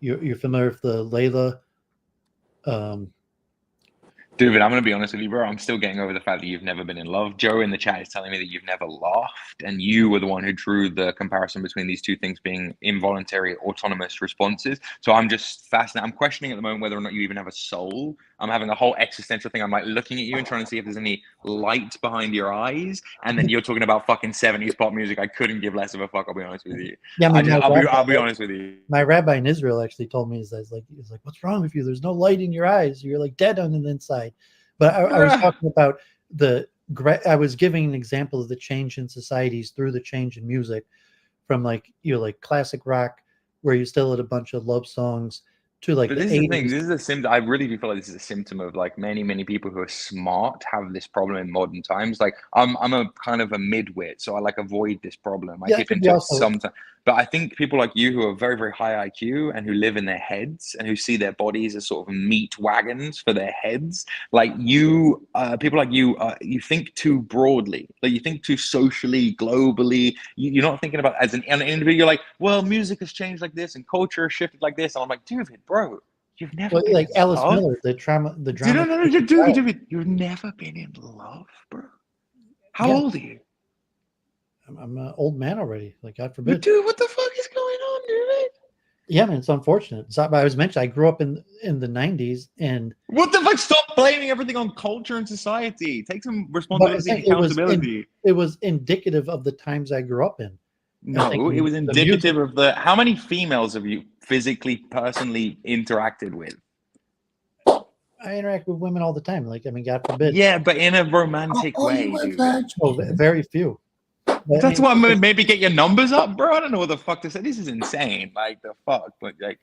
you're familiar with the Layla? David, I'm going to be honest with you, bro. I'm still getting over the fact that you've never been in love. Joe in the chat is telling me that you've never laughed, and you were the one who drew the comparison between these two things being involuntary, autonomous responses. So I'm just fascinated. I'm questioning at the moment whether or not you even have a soul. I'm having a whole existential thing. I'm like looking at you and trying to see if there's any light behind your eyes, and then you're talking about fucking 70s pop music. I couldn't give less of a fuck. I'll be honest with you. Yeah, I mean, I'll be honest with you. My rabbi in Israel actually told me, he's like, what's wrong with you? There's no light in your eyes. You're like dead on the inside. But I was talking about I was giving an example of the change in societies through the change in music, from like, you know, like classic rock, where you still had a bunch of love songs, to like but the this 80s. Is the thing. This is a symptom. I really do feel like this is a symptom of like many people who are smart have this problem in modern times. Like I'm a kind of a midwit, so I like avoid this problem. I dip into it sometimes, But I think people like you who are very, very high IQ and who live in their heads and who see their bodies as sort of meat wagons for their heads, like you, people like you think too broadly. Like you think too socially, globally. You're not thinking about as an individual. You're like, well, music has changed like this and culture has shifted like this. And I'm like, dude, bro, you've never been like in Alice love. Miller, the drama. Dude, you've never been in love, bro. How old are you? I'm an old man already. Like, God forbid. Dude, what the fuck is going on, dude? Yeah, man, it's unfortunate. So, I was mentioned I grew up in the 90s, and what the fuck? Stop blaming everything on culture and society. Take some responsibility and accountability. It was indicative of the times I grew up in. No, it was indicative of how many females have you physically, personally interacted with? I interact with women all the time. Like, I mean, God forbid. Yeah, but in a romantic way, dude. Oh, very few. But, that's why maybe get your numbers up, bro. I don't know what the fuck to say. This is insane. Like the fuck, but like,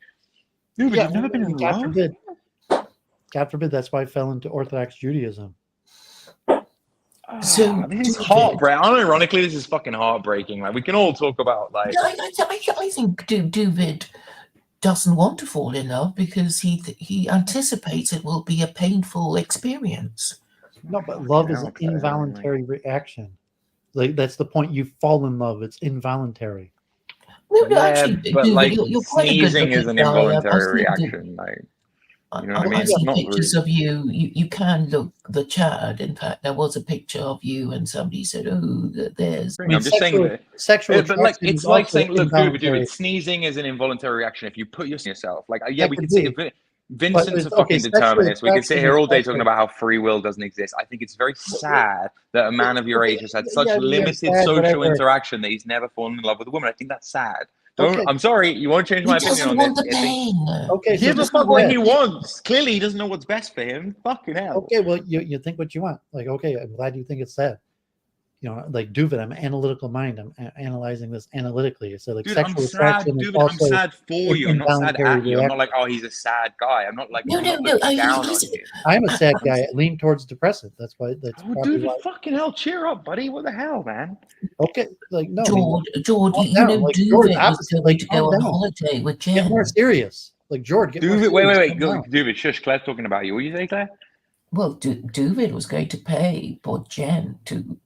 dude, but you've never been in love. God forbid. That's why I fell into Orthodox Judaism. So this is heartbreaking. Unironically, this is fucking heartbreaking. Like we can all talk about like. I think David doesn't want to fall in love because he anticipates it will be a painful experience. No, but love is an involuntary reaction. Like that's the point. You fall in love. It's involuntary. No, actually, but David, like you're quite sneezing is an involuntary guy. reaction. Like, you know what I mean? I see Not pictures really. of you. You can look the Chad. In fact, there was a picture of you, and somebody said, "Oh, there's." I'm just saying that sexual. But like, it's like saying, "Look, dude, sneezing is an involuntary reaction. If you put yourself, like, yeah, we can say Vincent's a fucking determinist. We could sit here all day talking about how free will doesn't exist. I think it's very sad that a man of your age has had such limited social interaction that he's never fallen in love with a woman. I think that's sad. I'm sorry, you won't change my opinion on this. Okay, give a fuck what he wants. Clearly, he doesn't know what's best for him. Fucking hell. Okay, well, you think what you want. Like, okay, I'm glad you think it's sad. You know, like Duvid, I'm an analytical mind. I'm analyzing this analytically. So, like, dude, sexual I'm sad, attraction dude, is also I'm sad for you. I'm not sad at you. I'm not like, oh, he's a sad guy. I'm not like, no. down on you. I'm a sad guy. I lean towards depressant. That's why. That's dude, fucking hell, cheer up, buddy. What the hell, man? Okay, like no, George, you know, like, Duvid was going to go on holiday with Jen. Get more serious, like George. Duvid, wait, Duvid, shush. Claire's talking about you. What do you say, Claire? Well, Duvid was going to pay for Jen to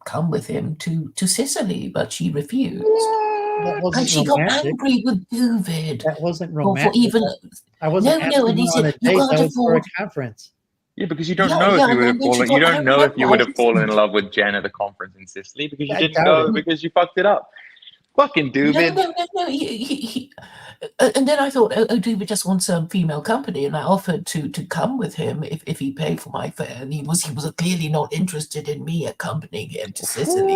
come with him to Sicily, but she refused. And she got angry with Duvid. That wasn't romantic. I wasn't and he said, you can't afford a conference. Yeah, because you don't know if you would have fallen. You don't know if you would have fallen in love with Jen at the conference in Sicily because you didn't go because you fucked it up. Fucking Duvid. No. And then I thought, Duvid just wants some female company, and I offered to come with him if he paid for my fare. And he was clearly not interested in me accompanying him to Sicily.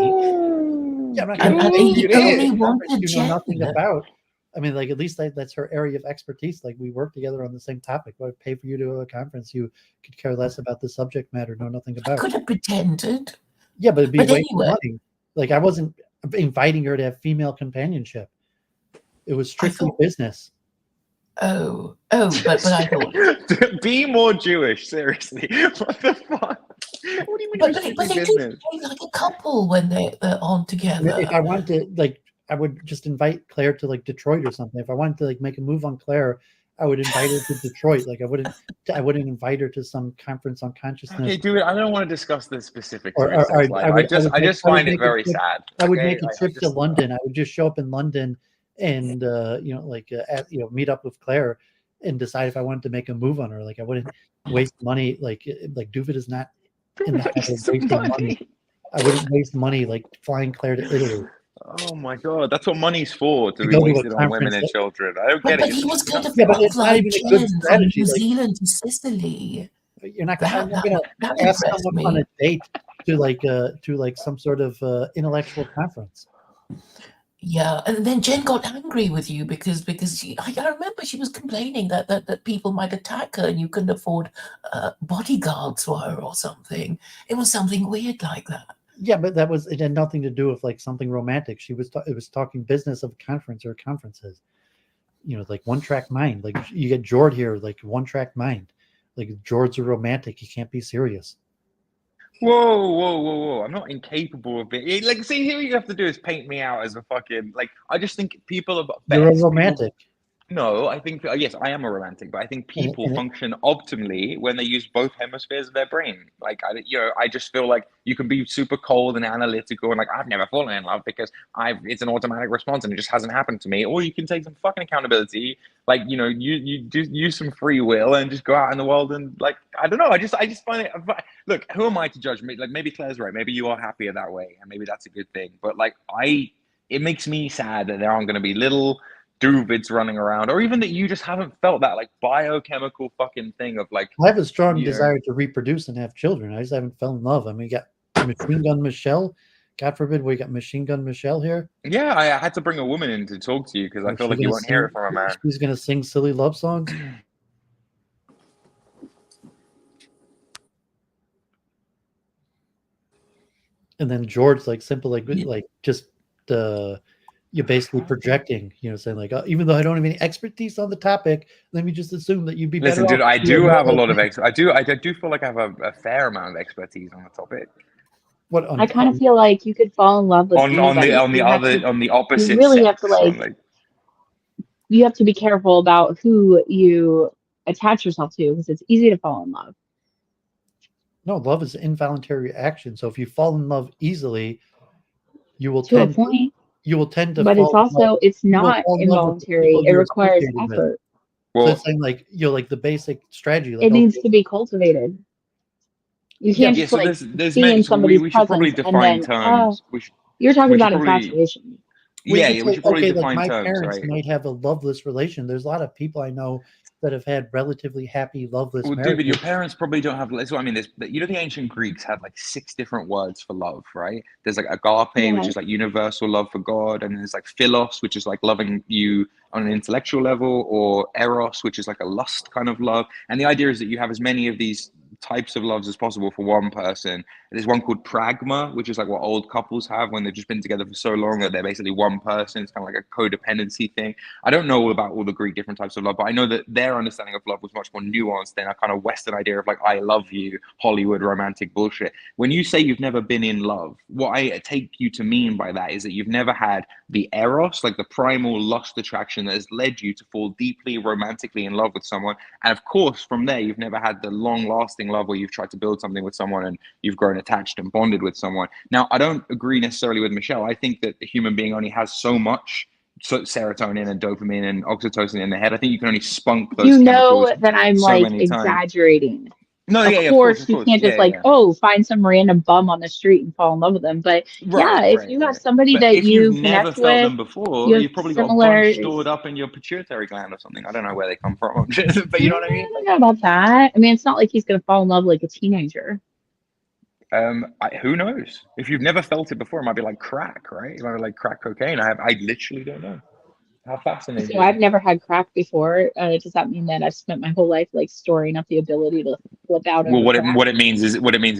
Yeah, and he only wanted Jen. Nothing about. I mean, like, at least that's her area of expertise. Like, we work together on the same topic. I pay for you to go to a conference. You could care less about the subject matter, know nothing about. I could have pretended. Yeah, but it'd be way too money. Like, I wasn't inviting her to have female companionship. It was strictly business. But I thought. Be more Jewish, seriously. What the fuck? What do you mean? But they do like a couple when they're on together. If I wanted to, like, I would just invite Claire to like Detroit or something. If I wanted to like make a move on Claire, I would invite her to Detroit. Like I wouldn't invite her to some conference on consciousness. Okay, dude, I don't want to discuss the specifics. I just find it very sad. I would make a trip to London. I would just show up in London and meet up with Claire and decide if I wanted to make a move on her. Like I wouldn't waste money. Like Duvid is not in the habit of wasting money. I wouldn't waste money like flying Claire to Italy. Oh my god, that's what money's for, to be wasted on women and children. I don't get it. But he was going to but it's not even a good strategy. New Zealand to Sicily. You're not going to ask someone on a date to some sort of intellectual conference. Yeah, and then Jen got angry with you because I remember she was complaining that people might attack her and you couldn't afford bodyguards for her or something. It was something weird like that. Yeah, but it had nothing to do with like something romantic. It was talking business of a conference or conferences. You know, like one track mind. Like you get George here, like one track mind. Like George's a romantic. He can't be serious. Whoa. I'm not incapable of it. Like, see, here you have to do is paint me out as a fucking, like, I just think people are You're a best. romantic. No, I think yes, I am a romantic, but I think And- people and it- function optimally when they use both hemispheres of their brain. Like I just feel like you can be super cold and analytical and like I've never fallen in love because it's an automatic response and it just hasn't happened to me. Or you can take some fucking accountability, like you do use some free will and just go out in the world and like I don't know. I just find it. Look, who am I to judge me? Like maybe Claire's right. Maybe you are happier that way, and maybe that's a good thing. But like it makes me sad that there aren't going to be little Duvids running around, or even that you just haven't felt that like biochemical fucking thing of like I have a strong you know, desire to reproduce and have children. I just haven't fell in love. I mean, you got Machine Gun Michelle. God forbid we got Machine Gun Michelle here. yeah, I had to bring a woman in to talk to you because I Is feel she like you gonna won't hear it sing- from a man. She's gonna sing silly love songs. And then George, like simple, like just you're basically projecting, saying like, even though I don't have any expertise on the topic, let me just assume that you'd be better Listen, dude, off. I do have a lot of I do feel like I have a fair amount of expertise on the topic. What I kind of feel like you could fall in love with On anybody. the opposite You really have sex. to like. You have to be careful about who you attach yourself to because it's easy to fall in love. No, love is involuntary action. So if you fall in love easily, you will To a tend point, you will tend to but it's fall in love. also it's You will not fall in love with the involuntary. people It you're requires associated with. effort. So Well, it's saying like like the basic strategy. Like It needs to be cultivated. You can't yeah. just So like there's be in many. So somebody's we should probably presence and define then terms. you're talking We should about probably infatuation. Well, yeah you yeah. could We say, should probably okay, like define my terms, parents right? might have a loveless relation. There's a lot of people I know that have had relatively happy loveless Well, marriages. David, your parents probably don't have. That's what I mean. The ancient Greeks had like 6 different words for love, right? There's like agape, Yeah. which is like universal love for God, and there's like philos, which is like loving you on an intellectual level, or eros, which is like a lust kind of love. And the idea is that you have as many of these types of loves as possible for one person. There's one called pragma, which is like what old couples have when they've just been together for so long that they're basically one person. It's kind of like a codependency thing. I don't know all about all the Greek different types of love, but I know that their understanding of love was much more nuanced than a kind of Western idea of like, I love you, Hollywood romantic bullshit. When you say you've never been in love, what I take you to mean by that is that you've never had the eros, like the primal lust attraction that has led you to fall deeply romantically in love with someone. And of course, from there, you've never had the long lasting love where you've tried to build something with someone and you've grown attached and bonded with someone. Now, I don't agree necessarily with Michelle. I think that the human being only has so much serotonin and dopamine and oxytocin in the head. I think you can only spunk those You chemicals know that I'm so like many times. exaggerating. No, Of yeah, of course, you can't just yeah, like, yeah. find some random bum on the street and fall in love with them. But yeah, if you have somebody But that if you've you never connect felt with, them before, you have you've probably got a similar. bunch stored up in your pituitary gland or something. I don't know where they come from, but you know what I mean. I don't know about that. I mean, it's not like he's gonna fall in love like a teenager. Who knows? If you've never felt it before, it might be like crack, right? It might be like crack cocaine. I literally don't know. How fascinating. So I've never had crack before. Does that mean that I've spent my whole life like storing up the ability to flip out Well, under crack? what it means is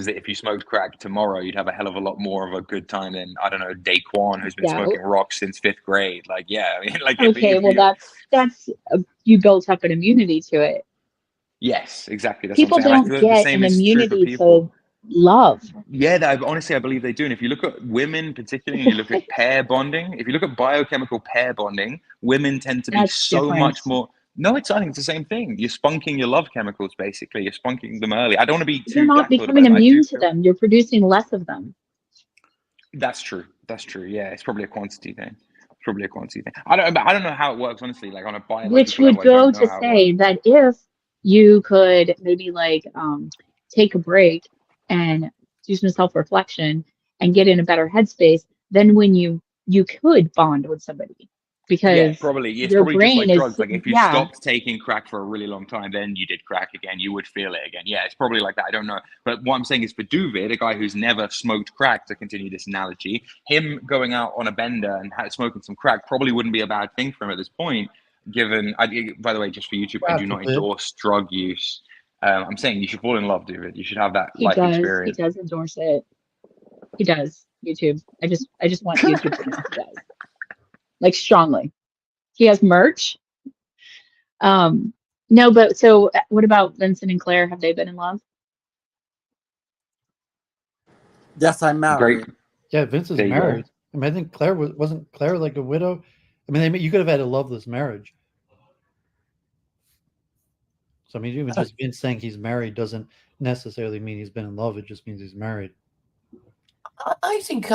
that if you smoked crack tomorrow, you'd have a hell of a lot more of a good time than I don't know Daquan, who's been Yeah. smoking rocks since 5th grade. Like, yeah, I mean, like Okay, well that's you built up an immunity to it. yes, exactly. That's People what I'm saying. don't The get same an is true for immunity people. to love. Yeah, honestly, I believe they do. And if you look at women, particularly, and you look at pair bonding, if you look at biochemical pair bonding, women tend to be That's so different. much more. No, I think it's the same thing. You're spunking your love chemicals, basically. You're spunking them early. I don't want to be too You're not black about becoming it, but I do immune to feel them. You're producing less of them. that's true. That's true. Yeah, it's probably a quantity thing. It's probably a quantity thing. I don't know how it works, honestly. Like on a biological Which level, would I go don't know to how it say works. that if you could maybe like take a break and do some self-reflection and get in a better headspace, then when you could bond with somebody because Yeah, probably. It's your probably just brain like is drugs. Like if you stopped taking crack for a really long time, then you did crack again, you would feel it again. Yeah, it's probably like that. I don't know. But what I'm saying is for Duvid, a guy who's never smoked crack, to continue this analogy, him going out on a bender and smoking some crack probably wouldn't be a bad thing for him at this point, given, by the way, just for YouTube, I do not endorse drug use. I'm saying you should fall in love, Duvid. You should have that life experience. He does endorse it. He does. YouTube. I just want YouTube to know he does. Like strongly. He has merch. No, but so what about Vincent and Claire? Have they been in love? Yes, I'm married. Great. Yeah, Vince is There you go. married. I mean, I think Claire wasn't Claire like a widow. I mean, you could have had a loveless marriage. So I mean, even just Vince saying he's married doesn't necessarily mean he's been in love. It just means he's married. I think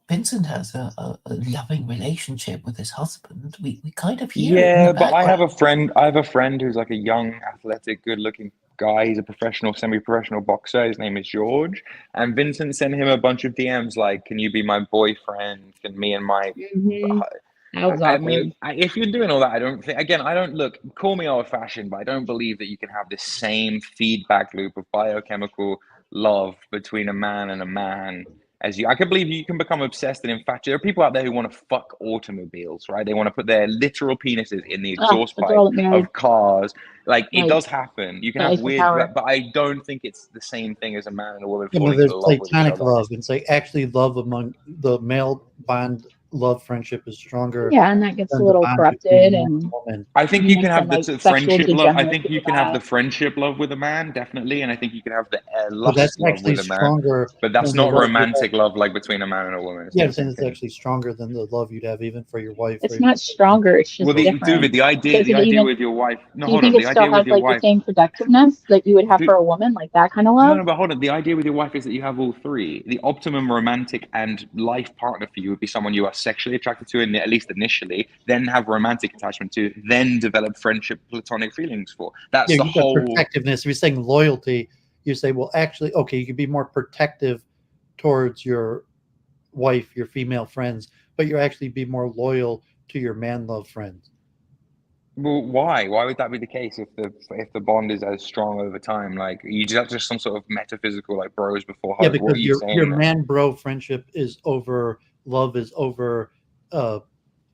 Vincent has a loving relationship with his husband. We kind of hear it in Yeah, the but I have background. a friend who's like a young, athletic, good-looking guy. He's a professional, semi-professional boxer. His name is George. And Vincent sent him a bunch of DMs like, "Can you be my boyfriend? Can me and my..." That was I awkward. mean, if you're doing all that, I don't think, again, I don't look, call me old fashioned, but I don't believe that you can have this same feedback loop of biochemical love between a man and a man as you. I can believe you can become obsessed and infatuated. There are people out there who want to fuck automobiles, right? They want to put their literal penises in the exhaust A pipe girl that married of cars. Like, it like does happen. You can the have Eiffel weird, Tower. but I don't think it's the same thing as a man and a woman Yeah, but falling there's in love with each platonic other. love. It's like actually love among the male bond. Love friendship is stronger. Yeah, and that gets a than the little bond corrupted between man and woman. I think you you can mix have in the like sexual friendship love. I think degeneracy you with can have that. the friendship love with a man, definitely, and I think you can have the But lust that's love actually with a man. stronger But that's than the not love you'd romantic have. love like between a man and a woman. It's Yeah, not I'm the saying same it's thing. actually stronger than the love you'd have even for your wife. It's Or not stronger, it's Well, just different. David, the idea Does it even, with your wife. No, do you hold on. think The it still idea with has your like the wife. same productiveness that you would have Do, for a woman, like that kind of no, love? but hold on. The idea with your wife is that you have all three. The optimum romantic and life partner for you would be someone you are sexually attracted to, at least initially, then have romantic attachment to, then develop friendship, platonic feelings for. That's yeah, the you've got whole. protectiveness. If you're saying loyalty, you say, well, actually, okay, you could be more protective towards your wife, your female friends, but you actually be more loyal to your man love friends. Well, why? Why would that be the case if the bond is as strong over time? Like, you just some sort of metaphysical, like bros before Yeah, hoes. What are because you your saying there? man bro friendship is over love is over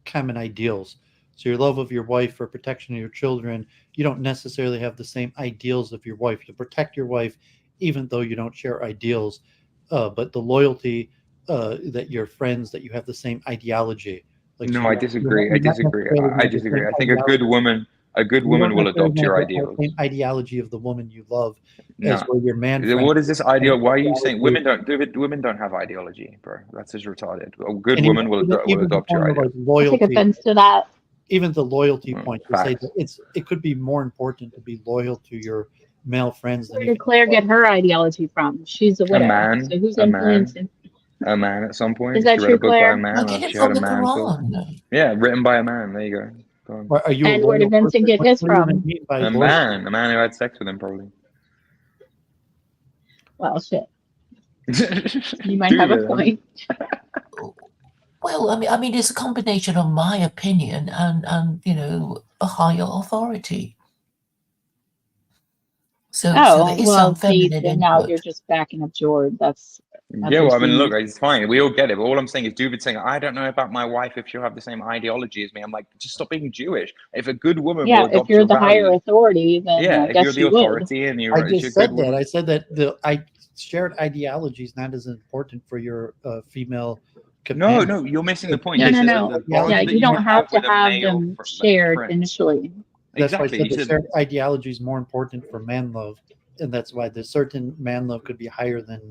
common ideals. So your love of your wife for protection of your children, you don't necessarily have the same ideals of your wife. You protect your wife even though you don't share ideals, but the loyalty that your friends that you have the same ideology. Like so No, I disagree. I you're not disagree. necessarily gonna I have the same disagree. I think ideology. a good You woman don't will necessarily adopt gonna your have the ideals. same ideology of the woman you love as No. where your man friend. What is this ideal? Why are you saying Ideology. women don't have ideology, bro? That's just retarded. A good And woman will even the adopt your point of ideal. like I take loyalty, offense to that. even the loyalty point, to say Facts. that it could be more important to be loyal to your male friends than Where did even Claire get her ideology from? She's a A widow. man, So who's a man, influencing? a man. At some Is point, that she read a true, book by a Claire? I man, or get it she heard from a the man talk. Quran. Yeah, written by a man. There you go. Go on. Are you a And where did loyal Vincent person? get his What do you even from? mean by A loyalty? man who had sex with him, probably. Well, shit. You Do might have a it. point. Well, I mean, it's a combination of my opinion and a higher authority. So there is Well, some see, feminine then now you're input. just backing up George. That's Yeah, well, I mean, look, obscene. it's fine. We all get it. But all I'm saying is, David saying, I don't know about my wife if she'll have the same ideology as me. I'm like, just stop being Jewish. If a good woman will Yeah, if adopt you're your the higher values, authority, then yeah, I if you're guess the you would. authority and I you're a just good said that. woman, I said that I shared ideology is not as important for your female no, companion. you're missing the point. No, You no, said that no. the Yeah, Yeah, bond that you you don't have have to with a have male them shared friend. initially. That's why I Exactly. said You the said, shared ideology is more important for man love, and that's why the certain man love could be higher than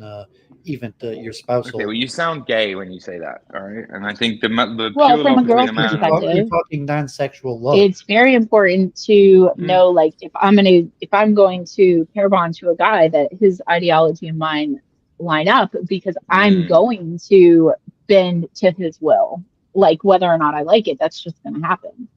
even your spousal. okay, well, you sound gay when you say that, all right? And I think the Well, pure from a love between girl's a man and You're perspective, talking non-sexual love. it's very important to know, like, if I'm going to pair bond to a guy, that his ideology and mine line up, because I'm going to bend to his will. Like, whether or not I like it, that's just going to happen.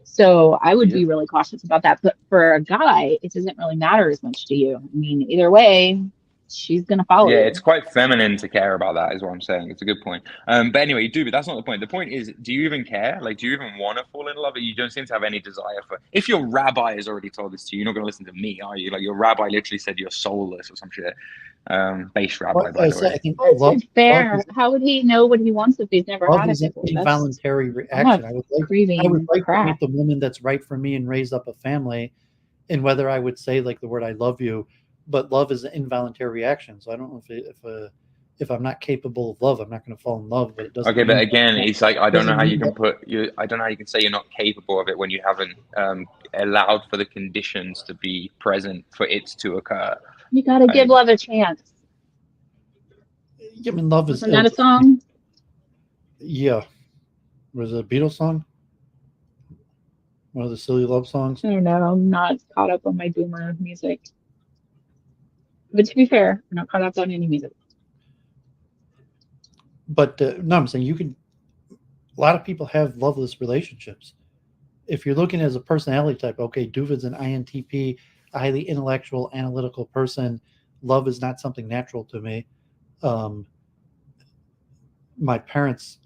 So I would be really cautious about that. But for a guy, it doesn't really matter as much to you. I mean, either way, she's going to follow Yeah, you. it's quite feminine to care about that, is what I'm saying. It's a good point. But anyway, but that's not the point. The point is, do you even care? Like, do you even want to fall in love? You don't seem to have any desire for. If your rabbi has already told this to you, you're not going to listen to me, are you? Like, your rabbi literally said you're soulless or some shit. Base rabbi, by the way. I think That's fair. How would he know what he wants if he's never love had is it an before? involuntary reaction. I would like to crap. meet the woman that's right for me and raise up a family, and whether I would say like the word "I love you," but love is an involuntary reaction. So I don't know if I'm not capable of love, I'm not going to fall in love. But it doesn't. Okay, but again, it's like I don't know how you can that, I don't know how you can say you're not capable of it when you haven't allowed for the conditions to be present for it to occur. You got to give love a chance. Yeah, I mean, love is Wasn't that a song? Yeah. Was it a Beatles song? One of the silly love songs? I don't know. I'm not caught up on my boomer music. But to be fair, I'm not caught up on any music. But no, I'm saying a lot of people have loveless relationships. If you're looking as a personality type, okay, Duvid's an INTP, a highly intellectual, analytical person. Love is not something natural to me. My parents,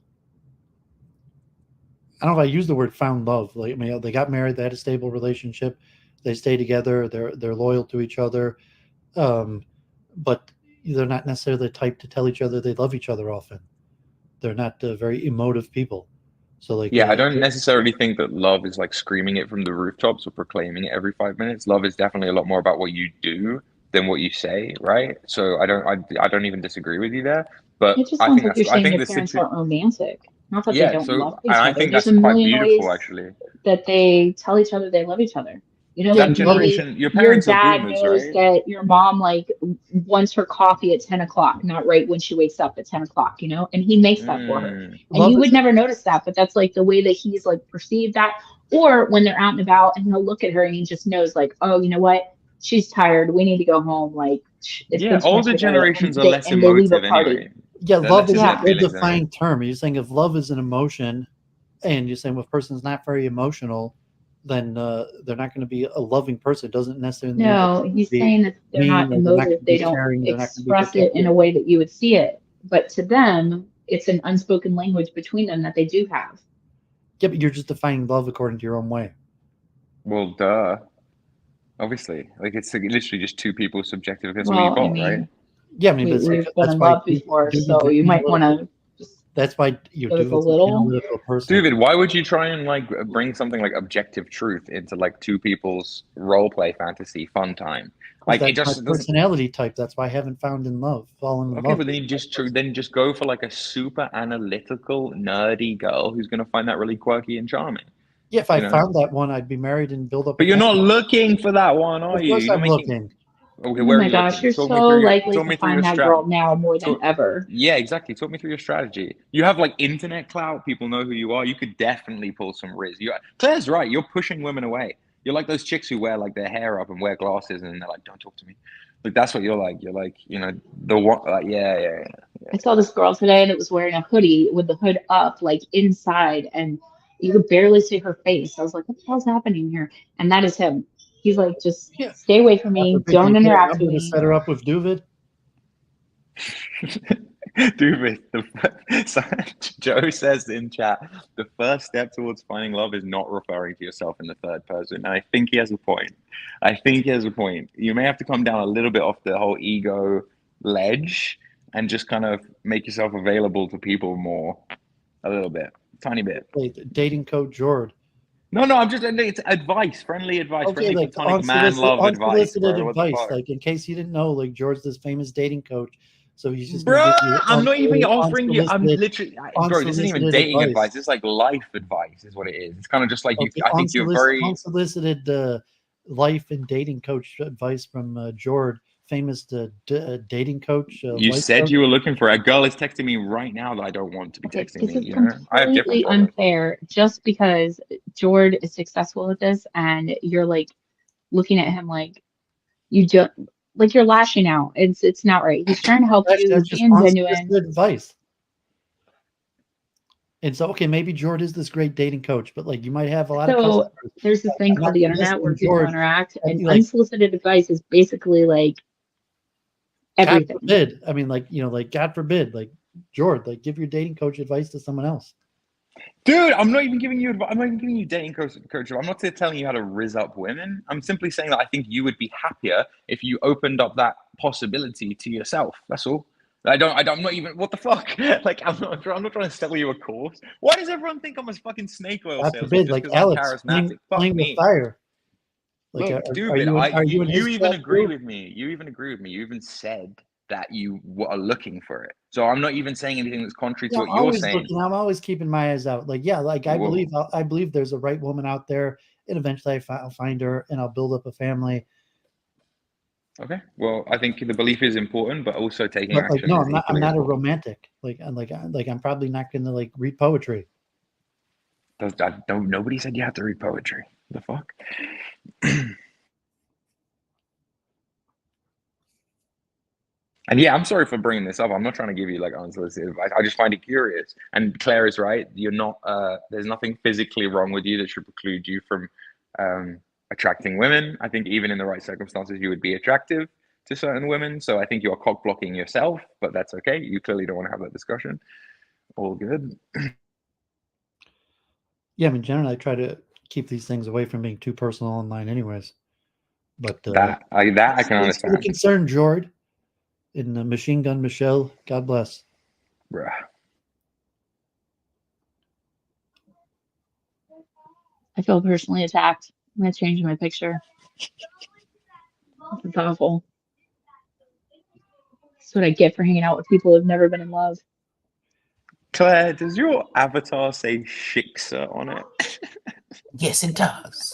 I don't know if I use the word found love. Like, I mean, they got married, they had a stable relationship, they stay together, they're loyal to each other, but they're not necessarily the type to tell each other they love each other often. They're not very emotive people. So like, Yeah, I don't necessarily think that love is like screaming it from the rooftops or proclaiming it every 5 minutes. Love is definitely a lot more about what you do than what you say, right? So I don't even disagree with you there. But It just I sounds think like you're I saying think your the parents situation, aren't romantic. Not that they yeah. don't love So each and I other. think There's that's a quite million beautiful, ways actually. that they tell each other they love each other. You know, Yeah, like That love is, maybe generation, your your parents are dad boomers, knows right? that your mom like wants her coffee at 10 o'clock, not right when she wakes up at 10 o'clock, you know, and he makes that for her. Mm. And love you would is, never notice that, but that's like the way that he's like perceived that. Or when they're out and about and he'll look at her and he just knows like, oh, you know what? She's tired. We need to go home. Like it's Yeah, been too much older of a day. generations are less And they leave a emotive party. anyway. yeah, They're love less is in an their Yeah. feelings anyway. ill-defined term. You're saying if love is an emotion, and you're saying if a person's not very emotional, then they're not going to be a loving person. It doesn't necessarily mean that No, they're going to he's be saying that they're mean not or they're not emotive. going to They be don't caring. They're not going to be express it in a protective. way that you would see it. But to them, it's an unspoken language between them that they do have. Yeah, but you're just defining love according to your own way. Well, duh. Obviously, like it's like, literally just two people's subjective. That's all you Well, I got, right? mean, Yeah, I mean, but it's like, we've been that's in why love before, Duvid's so an you might want analytical. to just That's why you give us a Duvid's an little. analytical person. David, why would you try and like bring something like objective truth into like two people's role play fantasy fun time? Because Like it that's my just it doesn't. personality type. That's why I haven't fallen in love. Okay, but then you then just go for like a super analytical, nerdy girl who's gonna find that really quirky and charming, Yeah, if I you know? found that one, I'd be married and build up a But you're not family. looking for that one, are Of you? course, You're not I'm making. looking. Okay, Oh where are my you gosh, looking? you're so likely Talk to me through your find that strat. girl now more than Talk, ever. yeah, exactly. Talk me through your strategy. You have like internet clout. People know who you are. You could definitely pull some riz. Claire's right. You're pushing women away. You're like those chicks who wear like their hair up and wear glasses, and they're like, "Don't talk to me." Like that's what you're like. You're like, you know, the one. Like, yeah. I saw this girl today that was wearing a hoodie with the hood up, like inside, and you could barely see her face. I was like, what the hell's happening here? And that is him. He's like, just Yeah. stay away from God me. forbid Don't you get a interact number with to me. set her up with Duvid. Dude, Joe says in chat, the first step towards finding love is not referring to yourself in the third person. And I think he has a point. You may have to come down a little bit off the whole ego ledge and just kind of make yourself available to people more, a little bit, tiny bit. Dating coach Jord. No, it's advice, friendly advice, Okay, friendly like platonic man love advice, unsolicited bro. What the advice. fuck? Like in case you didn't know, like George's this famous dating coach, so he's just gonna Bruh, give you I'm not even offering you. I'm unsolicited, literally, bro. This isn't even unsolicited dating advice. advice. It's like life advice, is what it is. It's kind of just like you. Okay, I think you're very. unsolicited life and dating coach advice from Jord, famous dating coach. You Life said coach. you were looking for it. A girl is texting me right now that I don't want to be Okay, texting this me. is You know, I have different completely problems. unfair just because Jord is successful at this and you're like looking at him like you just like you're lashing out. It's not right. He's trying to help you. That's He's just being genuine. unsolicited advice. And so, okay, maybe Jord is this great dating coach, but like you might have a lot of So customers. there's this thing I'm called not the internet where listing people Jord. interact, and Like, unsolicited advice is basically like God everything. forbid. I mean, like, you know, like God forbid, like Jord, like give your dating coach advice to someone else. Dude, I'm not even giving you advice. I'm not even giving you dating coach. I'm not telling you how to rizz up women. I'm simply saying that I think you would be happier if you opened up that possibility to yourself. That's all. I'm not even. What the fuck? Like, I'm not trying to sell you a course. Why does everyone think I'm a fucking snake oil God salesman forbid, just like because I'm Alex charismatic? Fuck playing with me. fire. Like, Look, are stupid. you in You his even chat agree group? with me. You even agree with me. You even said that you are looking for it. So I'm not even saying anything that's contrary to Yeah, what I'm you're always saying. looking. I'm always keeping my eyes out. Like, yeah, like I Whoa. believe there's a right woman out there, and eventually I'll find her, and I'll build up a family. Okay. Well, I think the belief is important, but also taking But like, action no, is I'm equally not a important. romantic. I'm probably not going to like read poetry. Nobody said you have to read poetry. The fuck? And yeah, I'm sorry for bringing this up. I'm not trying to give you like unsolicited advice. I just find it curious. And Claire is right. You're not. There's nothing physically wrong with you that should preclude you from attracting women. I think even in the right circumstances, you would be attractive to certain women. So I think you're cock blocking yourself, but that's okay. You clearly don't want to have that discussion. All good. Yeah, I mean, generally, I try to keep these things away from being too personal online, anyways. But That I can thanks for the understand. concern, Jord. In Machine Gun Michelle, God bless. Bruh. I feel personally attacked. I'm gonna change my picture. It's awful. That's what I get for hanging out with people who've never been in love. Claire, does your avatar say Shiksa on it? Yes, it does.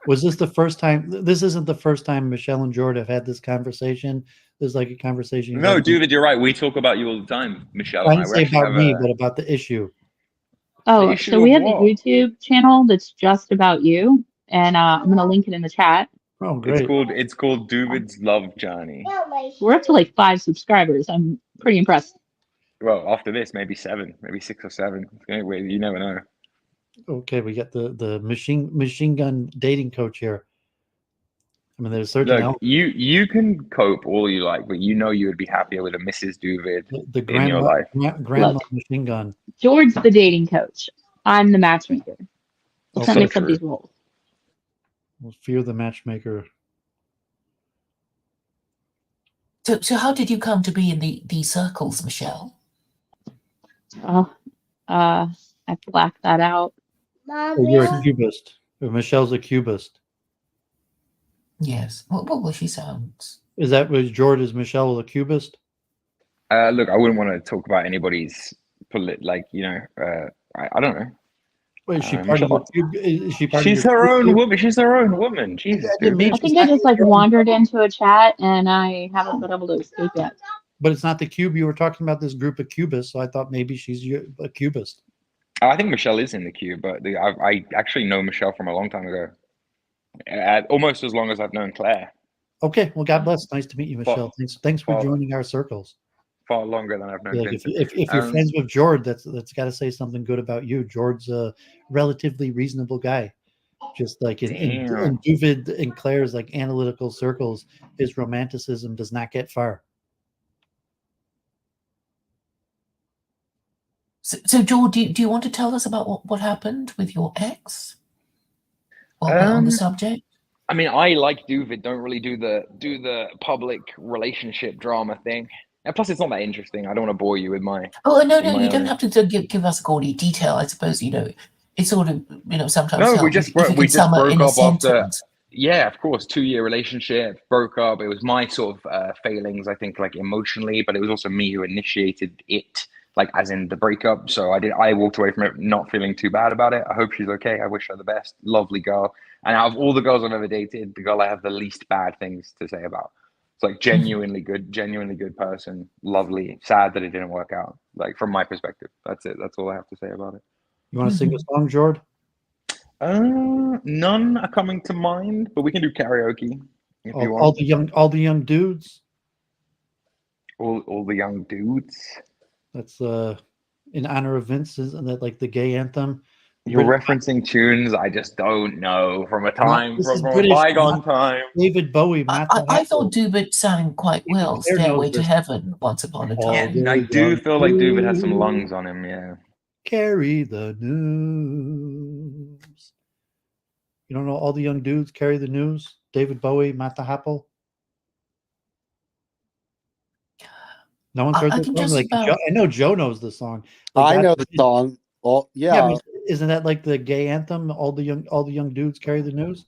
Was this the first time? This isn't the first time Michelle and Jord have had this conversation. There's like a conversation. you've No, had- David, you're right. We talk about you all the time, Michelle I and I. didn't We say actually about have me, a but about the issue. Oh, issue so we of have a what? YouTube channel that's just about you, and I'm gonna link it in the chat. Oh, great. It's called David's Love Journey. We're up to like 5 subscribers. I'm pretty impressed. Well, after this, maybe 7, maybe 6 or 7. Anyway, you never know. Okay, we got the machine gun dating coach here. I mean, there's certain Look, you can cope all you like, but you know you would be happier with a Mrs. David the in your life. grandma Look. machine gun. George's the dating coach. I'm the matchmaker. Let's not So mix up true. these roles. Well, fear the matchmaker. So how did you come to be in these circles, Michelle? Oh, I blacked that out. Oh, you're a cubist. Michelle's a cubist. Yes. What was she sounds? Is that was George? Is Michelle a cubist? Look, I wouldn't want to talk about anybody's I don't know. Wait, is she part of your cube? Is she part She's of your her own cube? woman. She's her own woman. Jesus, I didn't mean dude. I she's think I not just like your own- wandered into a chat and I haven't been able to escape yet. But it's not the cube. You were talking about this group of cubists, so I thought maybe she's a cubist. I think Michelle is in the queue, but I actually know Michelle from a long time ago. Almost as long as I've known Claire. Okay, well, God bless. Nice to meet you, Michelle. Thanks for joining our circles. Far longer than I've known Like Vincent. if you're friends with George, that's got to say something good about you. George's a relatively reasonable guy. Just like in David and Claire's like analytical circles, his romanticism does not get far. So George, do you want to tell us about what happened with your ex? While we're on the subject. I mean, I like David. Don't really do the public relationship drama thing. And plus, it's not that interesting. I don't want to bore you with my. Oh no, you don't have to give us gaudy detail. I suppose it's sort of sometimes. No, we just broke up after. Sentence. Yeah, of course, 2-year relationship, broke up. It was my sort of failings, I think, like emotionally, but it was also me who initiated it, like as in the breakup. So I walked away from it not feeling too bad about it. I hope she's okay. I wish her the best. Lovely girl. And out of all the girls I've ever dated, the girl I have the least bad things to say about. It's like genuinely good person. Lovely. Sad that it didn't work out. Like from my perspective, that's it. That's all I have to say about it. You want to sing a song, George? None are coming to mind, but we can do karaoke if you want. All the young dudes. All the young dudes. That's in honor of Vince, isn't that like the gay anthem? You're referencing tunes I just don't know from a time from a bygone time. David Bowie. I thought Dubit sang quite well. Stairway to Heaven, Once Upon a Time. Yeah, I do feel like Dubit has some lungs on him. Yeah. Carry the news. You don't know all the young dudes carry the news? David Bowie, Mata Happel. No one's heard this song? Like I know Joe knows the song. Like, I know the song. Well, yeah. Isn't that like the gay anthem? All the young dudes carry the news.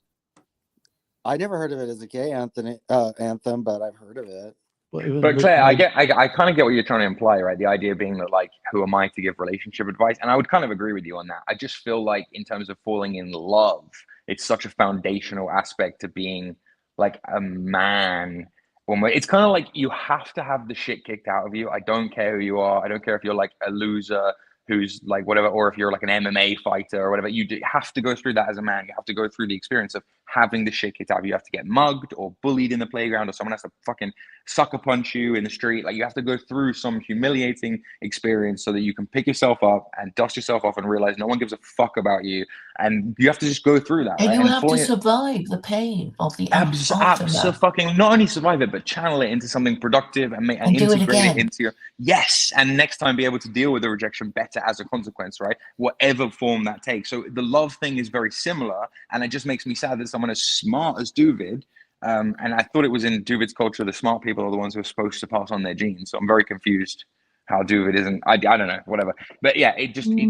I never heard of it as a gay anthem, but I've heard of it. But Claire, I kind of get what you're trying to imply, right? The idea being that, like, who am I to give relationship advice? And I would kind of agree with you on that. I just feel like in terms of falling in love, it's such a foundational aspect to being like a man. It's kind of like you have to have the shit kicked out of you. I don't care who you are. I don't care if you're like a loser who's like whatever, or if you're like an MMA fighter or whatever. You have to go through that as a man. You have to go through the experience of having the shit kicked out of you. You have to get mugged or bullied in the playground, or someone has to fucking sucker punch you in the street. Like you have to go through some humiliating experience so that you can pick yourself up and dust yourself off and realize no one gives a fuck about you. And you have to just go through that. And right? you And have to survive the pain of the aftermath. fucking not only survive it, but channel it into something productive and do it integrate it again. into your yes. And next time be able to deal with the rejection better as a consequence, right? Whatever form that takes. So the love thing is very similar, and it just makes me sad that someone as smart as Duvid, and I thought it was in Duvid's culture, the smart people are the ones who are supposed to pass on their genes. So I'm very confused how Duvid isn't. I don't know, whatever. But yeah, Actually, a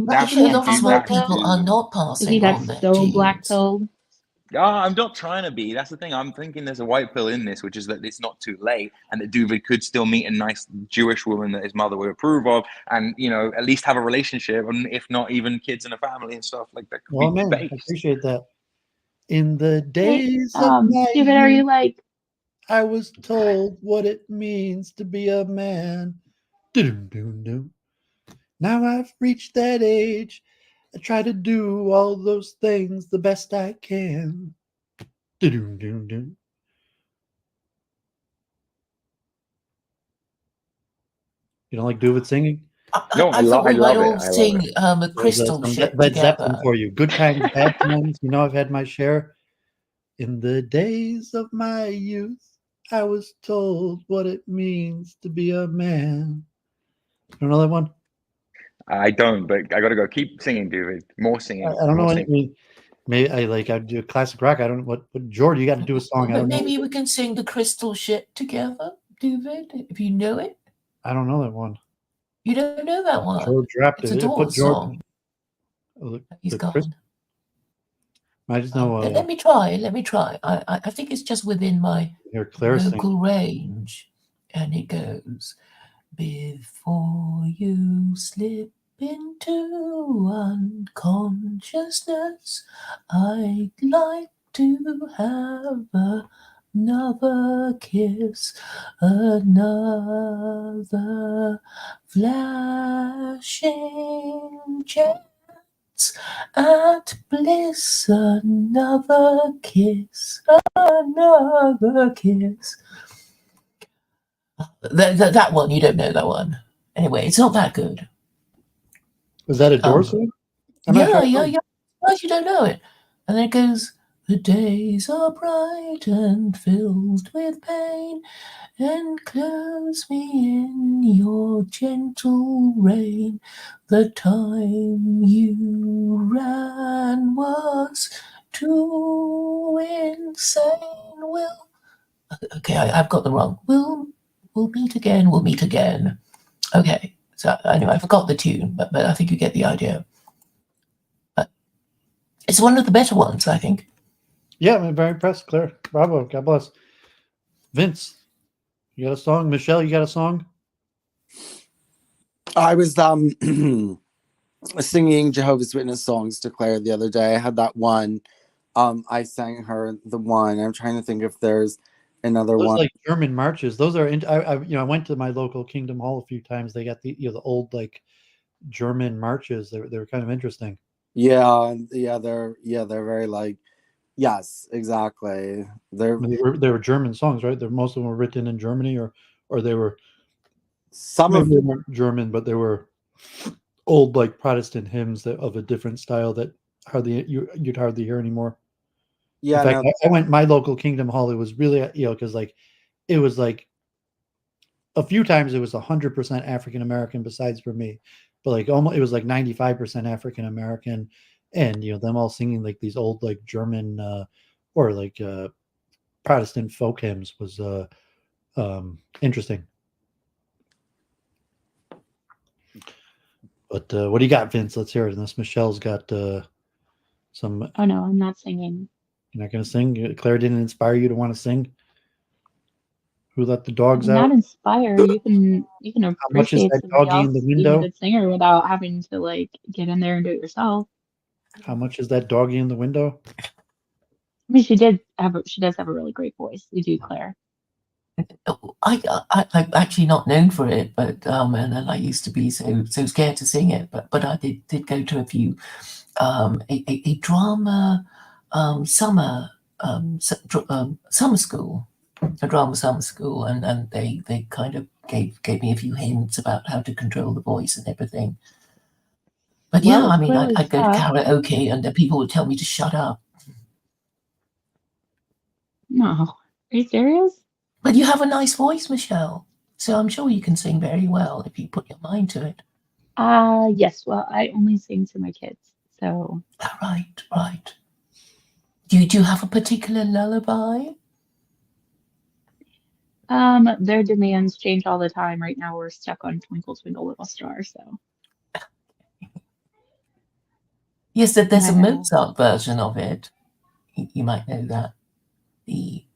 lot of smart people are not Is he passing got on their so genes. black-pilled? I'm not trying to be. That's the thing. I'm thinking there's a white pill in this, which is that it's not too late, and that Duvid could still meet a nice Jewish woman that his mother would approve of, and at least have a relationship, and if not, even kids and a family and stuff like that. Could Well, be man, I based. appreciate that. In the Hey, days of my David, are you youth, like? I was told what it means to be a man. Doo-doo-doo-doo. Now I've reached that age. I try to do all those things the best I can. Doo-doo-doo-doo. You don't like Duvid singing? No, I thought we might love it. all I love sing it. a crystal Some shit Led together. Zeppelin for you. Good times, bad times. I've had my share. In the days of my youth, I was told what it means to be a man. You know that one? I don't, but I got to go. Keep singing, Duvid. More singing. I don't know. More I singing. mean, maybe I'd do classic rock. I don't know what George, you got to do a song. I But don't know. maybe we can sing the crystal shit together, David, if you know it. I don't know that one. You don't know that one. George rapped It's it. a Put Doors George. song. He's the gone. I just know. Let me try. I think it's just within my Hear Claire sing. vocal range. And it goes, before you slip into unconsciousness, I'd like to have another kiss, another flashing chance at bliss, another kiss, another kiss. That one, you don't know that one. Anyway, it's not that good. Was that a Doors song? Yeah. Why you don't know it? And then it goes, the days are bright and filled with pain, enclose me in your gentle rain. The time you ran was too insane. Okay, I've got the wrong. We'll meet again. We'll meet again. Okay. So anyway, I forgot the tune, but I think you get the idea. It's one of the better ones, I think. Yeah, I'm very impressed, Claire. Bravo. God bless. Vince, you got a song? Michelle, you got a song? I was singing Jehovah's Witness songs to Claire the other day. I had that one. I sang her the one. I'm trying to think if there's another Those one. like German marches. Those are. I went to my local Kingdom Hall a few times. They got the old like German marches. They were kind of interesting. Yeah, they're very like, yes, exactly. They were German songs, right? Most of them were written in Germany, or they were they weren't German, but they were old like Protestant hymns of a different style that you'd hardly hear anymore. Yeah, in fact, I went my local Kingdom Hall. It was really because like it was like a few times it was 100% African American besides for me, but like almost it was like 95% African American, and them all singing like these old like German or like Protestant folk hymns was interesting. But what do you got, Vince? Let's hear it. Unless Michelle's got some. Oh no, I'm not singing. You're not going to sing? Claire didn't inspire you to want to sing? Who let the dogs I'm out? not inspired. You can How much is appreciate that somebody doggy in else the being a window? good singer without having to like get in there and do it yourself. How much is that doggy in the window? I mean, she does have a really great voice. You do, Claire. I'm actually not known for it, but and I used to be so scared to sing it, but I did go to a few a drama summer summer school, a drama summer school, and they kind of gave me a few hints about how to control the voice and everything. But yeah, Well, I mean, clearly I'd go to sucks. karaoke and the people would tell me to shut up. No, are you serious? But you have a nice voice, Michelle, so I'm sure you can sing very well if you put your mind to it. Yes. Well, I only sing to my kids, so. Right. Do you have a particular lullaby? Their demands change all the time. Right now, we're stuck on Twinkle Twinkle Little Star, so. Yes, there's a I, Mozart version of it. You might know that.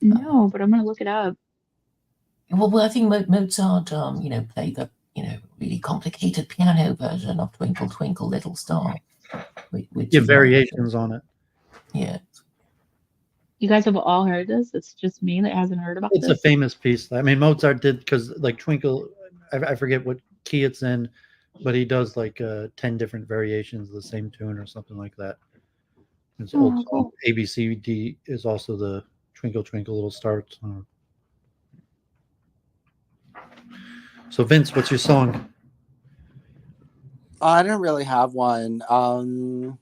no, but I'm gonna look it up. Well, I think Mozart, played the, really complicated piano version of Twinkle Twinkle Little Star, which Give you might variations on it. Yeah. You guys have all heard this? It's just me that hasn't heard about It's a this. famous piece. I mean, Mozart did, because like Twinkle, I forget what key it's in, but he does like 10 different variations of the same tune or something like that. It's old Oh, song. cool. ABCD is also the Twinkle Twinkle Little Star song. So Vince, what's your song? I don't really have one. I'm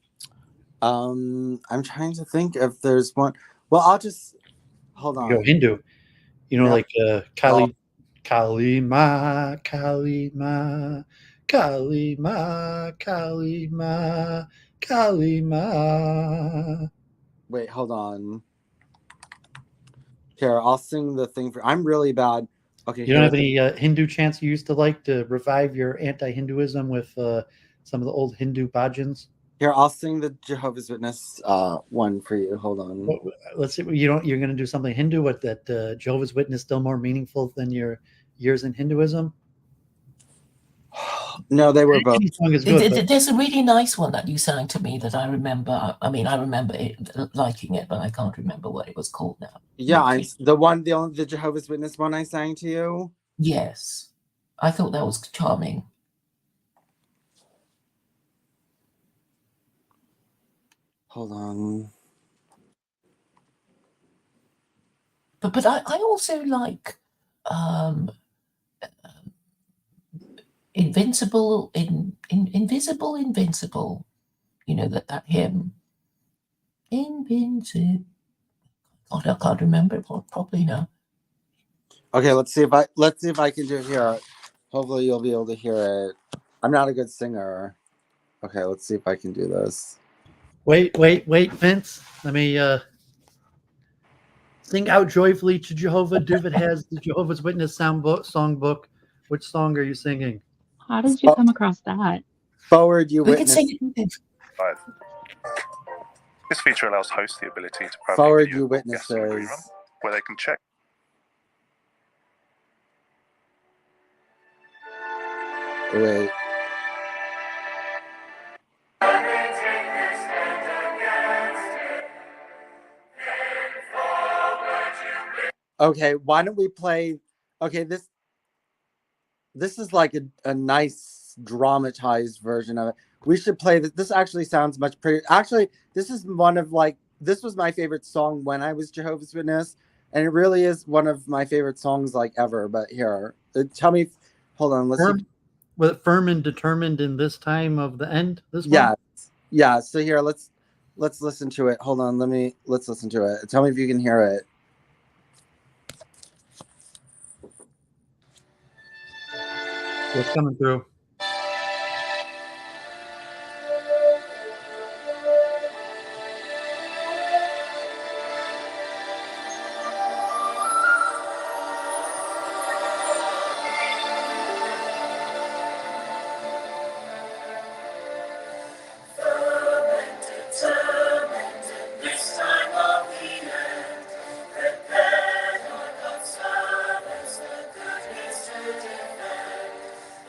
trying to think if there's one. Well, I'll just hold You go on. Hindu. You know, No. like Kali Ma, Kali Ma, Kali Ma, Kali Ma, Kali Ma. Wait, hold on. Here, I'll sing the thing for. I'm really bad. Okay, You don't here. have any Hindu chants you used to like to revive your anti-Hinduism with some of the old Hindu bhajans? Here, I'll sing the Jehovah's Witness one for you. Hold on. Let's see. You're going to do something Hindu. What, that Jehovah's Witness still more meaningful than your years in Hinduism? No, they were both. Any song is good. But There's a really nice one that you sang to me that I remember. I mean, I remember liking it, but I can't remember what it was called now. Yeah, the Jehovah's Witness one I sang to you. Yes, I thought that was charming. Hold on. But I also like Invincible, Invincible. You know that hymn. Invincible. God, I can't remember it properly now. Okay, let's see if I can do it here. Hopefully you'll be able to hear it. I'm not a good singer. Okay, let's see if I can do this. wait, Vince. Let me sing out joyfully to Jehovah. David has the Jehovah's Witness songbook. Which song are you singing? How did you come across that? Forward, you We can witness. sing it. This feature allows hosts the ability to proudly Forward, video you call guests in a witnesses. rerun, where they can check. Wait. Okay, why don't we play? Okay, this is like a nice dramatized version of it. We should play this. This actually sounds much prettier. Actually, this is this was my favorite song when I was Jehovah's Witness, and it really is one of my favorite songs like ever. But here, tell me. Hold on, let's see. Was it firm and determined in this time of the end? This one? Yeah, yeah. So here, let's listen to it. Hold on, let's listen to it. Tell me if you can hear it. What's coming through?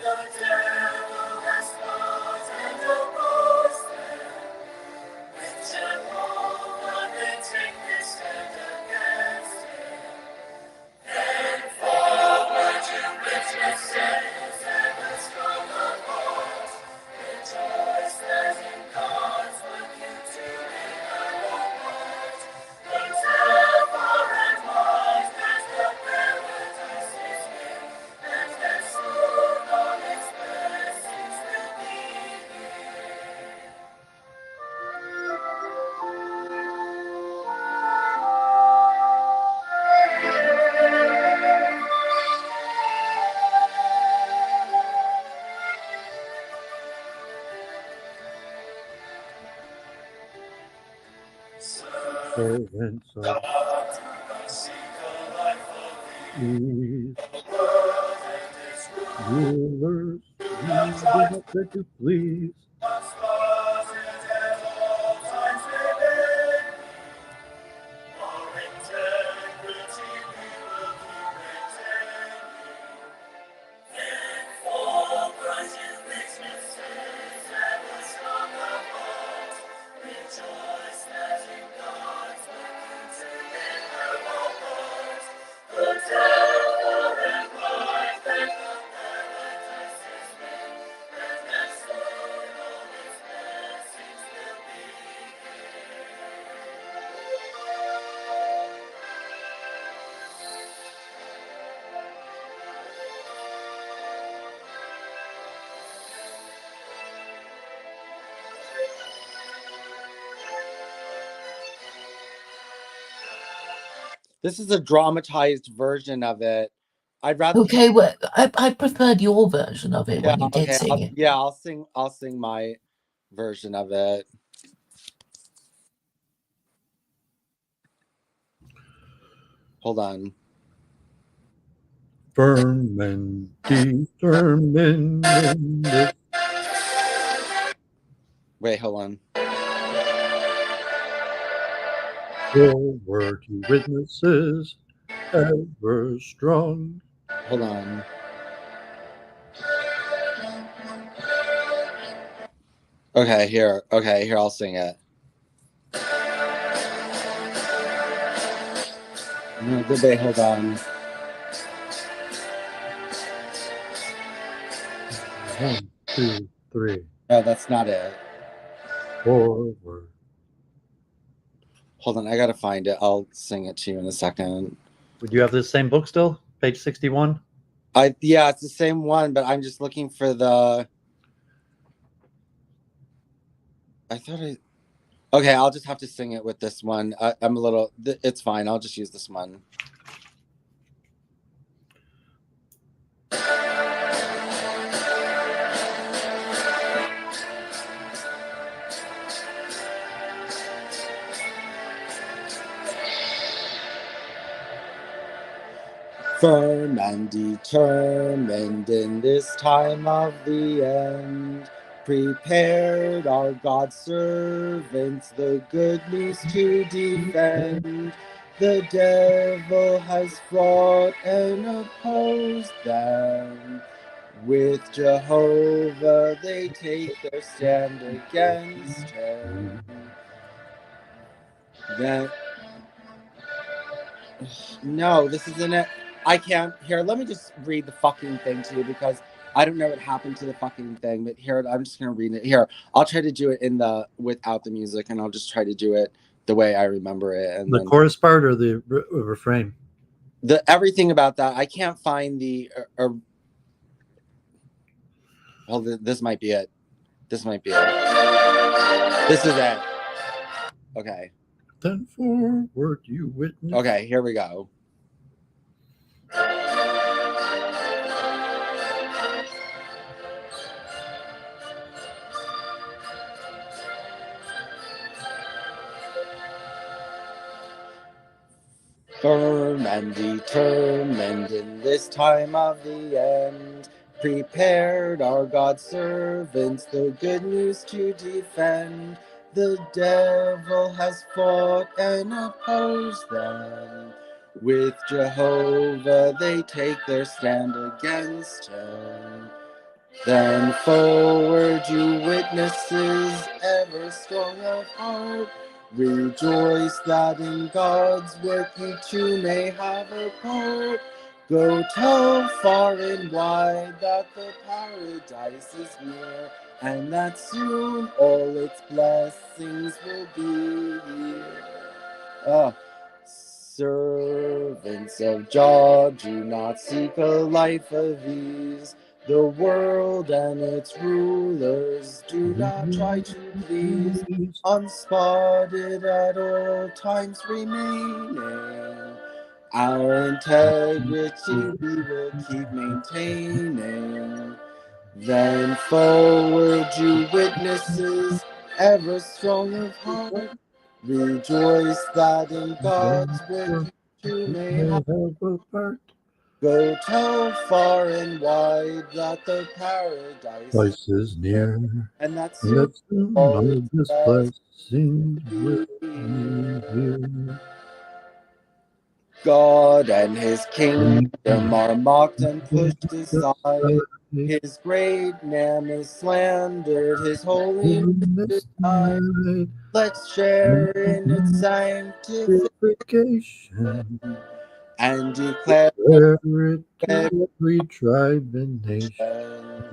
Your servants of peace. Rulers, you do not care to please. This is a dramatized version of it. I'd rather. Okay, well, I preferred your version of it Yeah. when you did Okay. sing it. Yeah. I'll sing. I'll sing my version of it. Hold on. Firm and determined in this. Wait. Hold on. Forward, you witnesses, ever strong. Hold on. Okay. Here. Okay. Here. I'll sing it. No, good day. Hold on. 1, 2, 3. No, that's not it. Forward. Hold on. I gotta find it. I'll sing it to you in a second. Would you have this same book still? Page 61? Yeah, it's the same one, but I'm just looking for the. I thought I. Okay, I'll just have to sing it with this one. I'm a little. It's fine. I'll just use this one. Firm and determined in this time of the end, prepared are God's servants the good news to defend. The devil has fought and opposed them. With Jehovah they take their stand against him. No, this isn't it. I can't. Here, let me just read the fucking thing to you because I don't know what happened to the fucking thing. But here, I'm just gonna read it. Here, I'll try to do it without the music, and I'll just try to do it the way I remember it. And the chorus part or the refrain? Everything about that. I can't find the. Well, this might be it. This might be it. This is it. Okay. Then forward, you witness. Okay, here we go. Firm and determined in this time of the end, prepared are God's servants the good news to defend. The devil has fought and opposed them. With Jehovah they take their stand against him. Then forward, you witnesses, ever strong of heart, rejoice that in God's work you too may have a part. Go tell far and wide that the paradise is near, and that soon all its blessings will be here. Servants of Jah, do not seek a life of ease. The world and its rulers do not try to please. Unspotted at all times remaining, our integrity we will keep maintaining. Then forward, you witnesses, ever strong of heart, Rejoice that in God's work you may have a part. Go tell far and wide that the paradise Life is near, and that and soon that's soon all all its this blessings will be blessings. here. God and his kingdom And are mocked and pushed just aside. like His great name is slandered, his holiness holiness denied. denied, Let's share in its sanctification sanctification, and declare declare it it to every tribe and nation.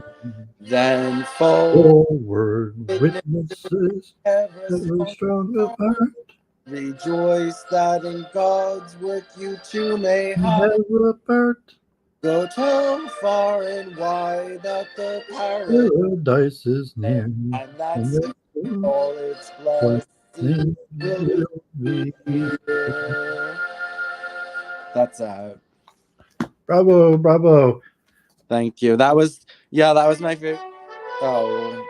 then forward Forward witnesses, ever ever strong. strong of heart, Rejoice that in God's work you too may you have. have a part. Go tell far and wide that the Paradise is near, and and that's that soon all its blessings blessings will will be. be here. That's Bravo, bravo. thank you. That was my favorite. Oh,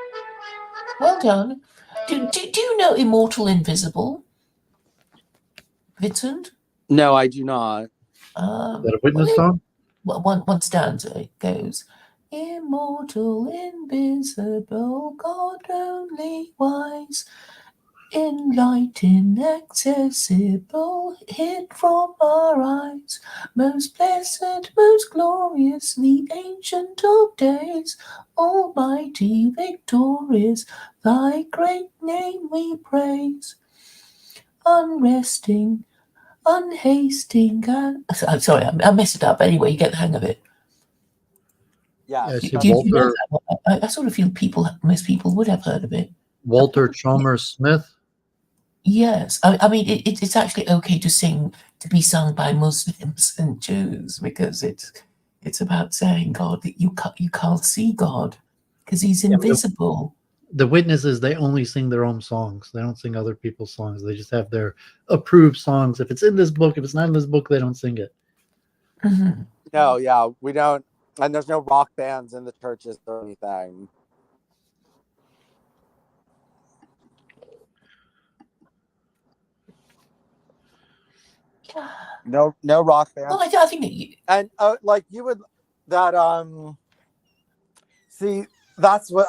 Well done. Do you know Immortal Invisible, Vincent? no, I do not. Is that a witness song? Well, one stanza it goes, immortal, invisible, God only wise, in light inaccessible, hid from our eyes, most blessed, most glorious, the ancient of days, almighty, victorious, thy great name we praise, unresting, unhasting, and I'm sorry, I messed it up. Anyway, you get the hang of it. Yeah, I see Did you know Walter that? I sort of feel most people would have heard of it. Walter Chalmers Smith. Yes, I mean it's actually okay to be sung by Muslims and Jews because it's about saying God that you can't see God because He's invisible. The witnesses, they only sing their own songs. They don't sing other people's songs. They just have their approved songs. If it's in this book, if it's not in this book, they don't sing it. Mm-hmm. No, yeah, we don't, and there's no rock bands in the churches or anything. No rock bands. Well, I think that and like you would that see, that's what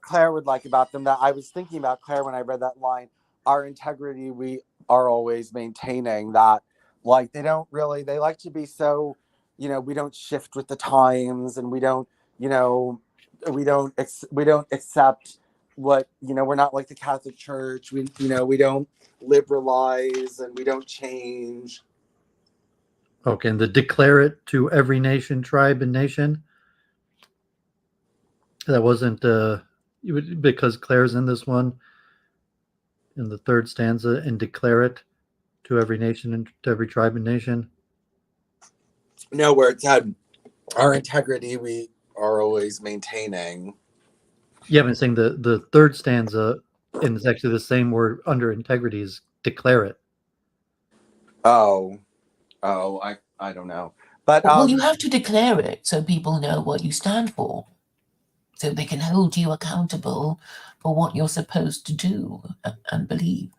Claire would like about them. That I was thinking about Claire when I read that line. Our integrity, we are always maintaining that. Like they like to be so, we don't shift with the times, and we don't accept what, we're not like the Catholic Church. We don't liberalize, and we don't change. Okay, and the declare it to every nation, tribe, and nation. That wasn't because Claire's in this one, in the third stanza, and declare it to every nation and to every tribe and nation. No, where it said our integrity, we are always maintaining. Yeah, I'm saying the third stanza, and it's actually the same word under integrity is declare it. Oh, I don't know. But well, you have to declare it so people know what you stand for, so they can hold you accountable for what you're supposed to do and believe.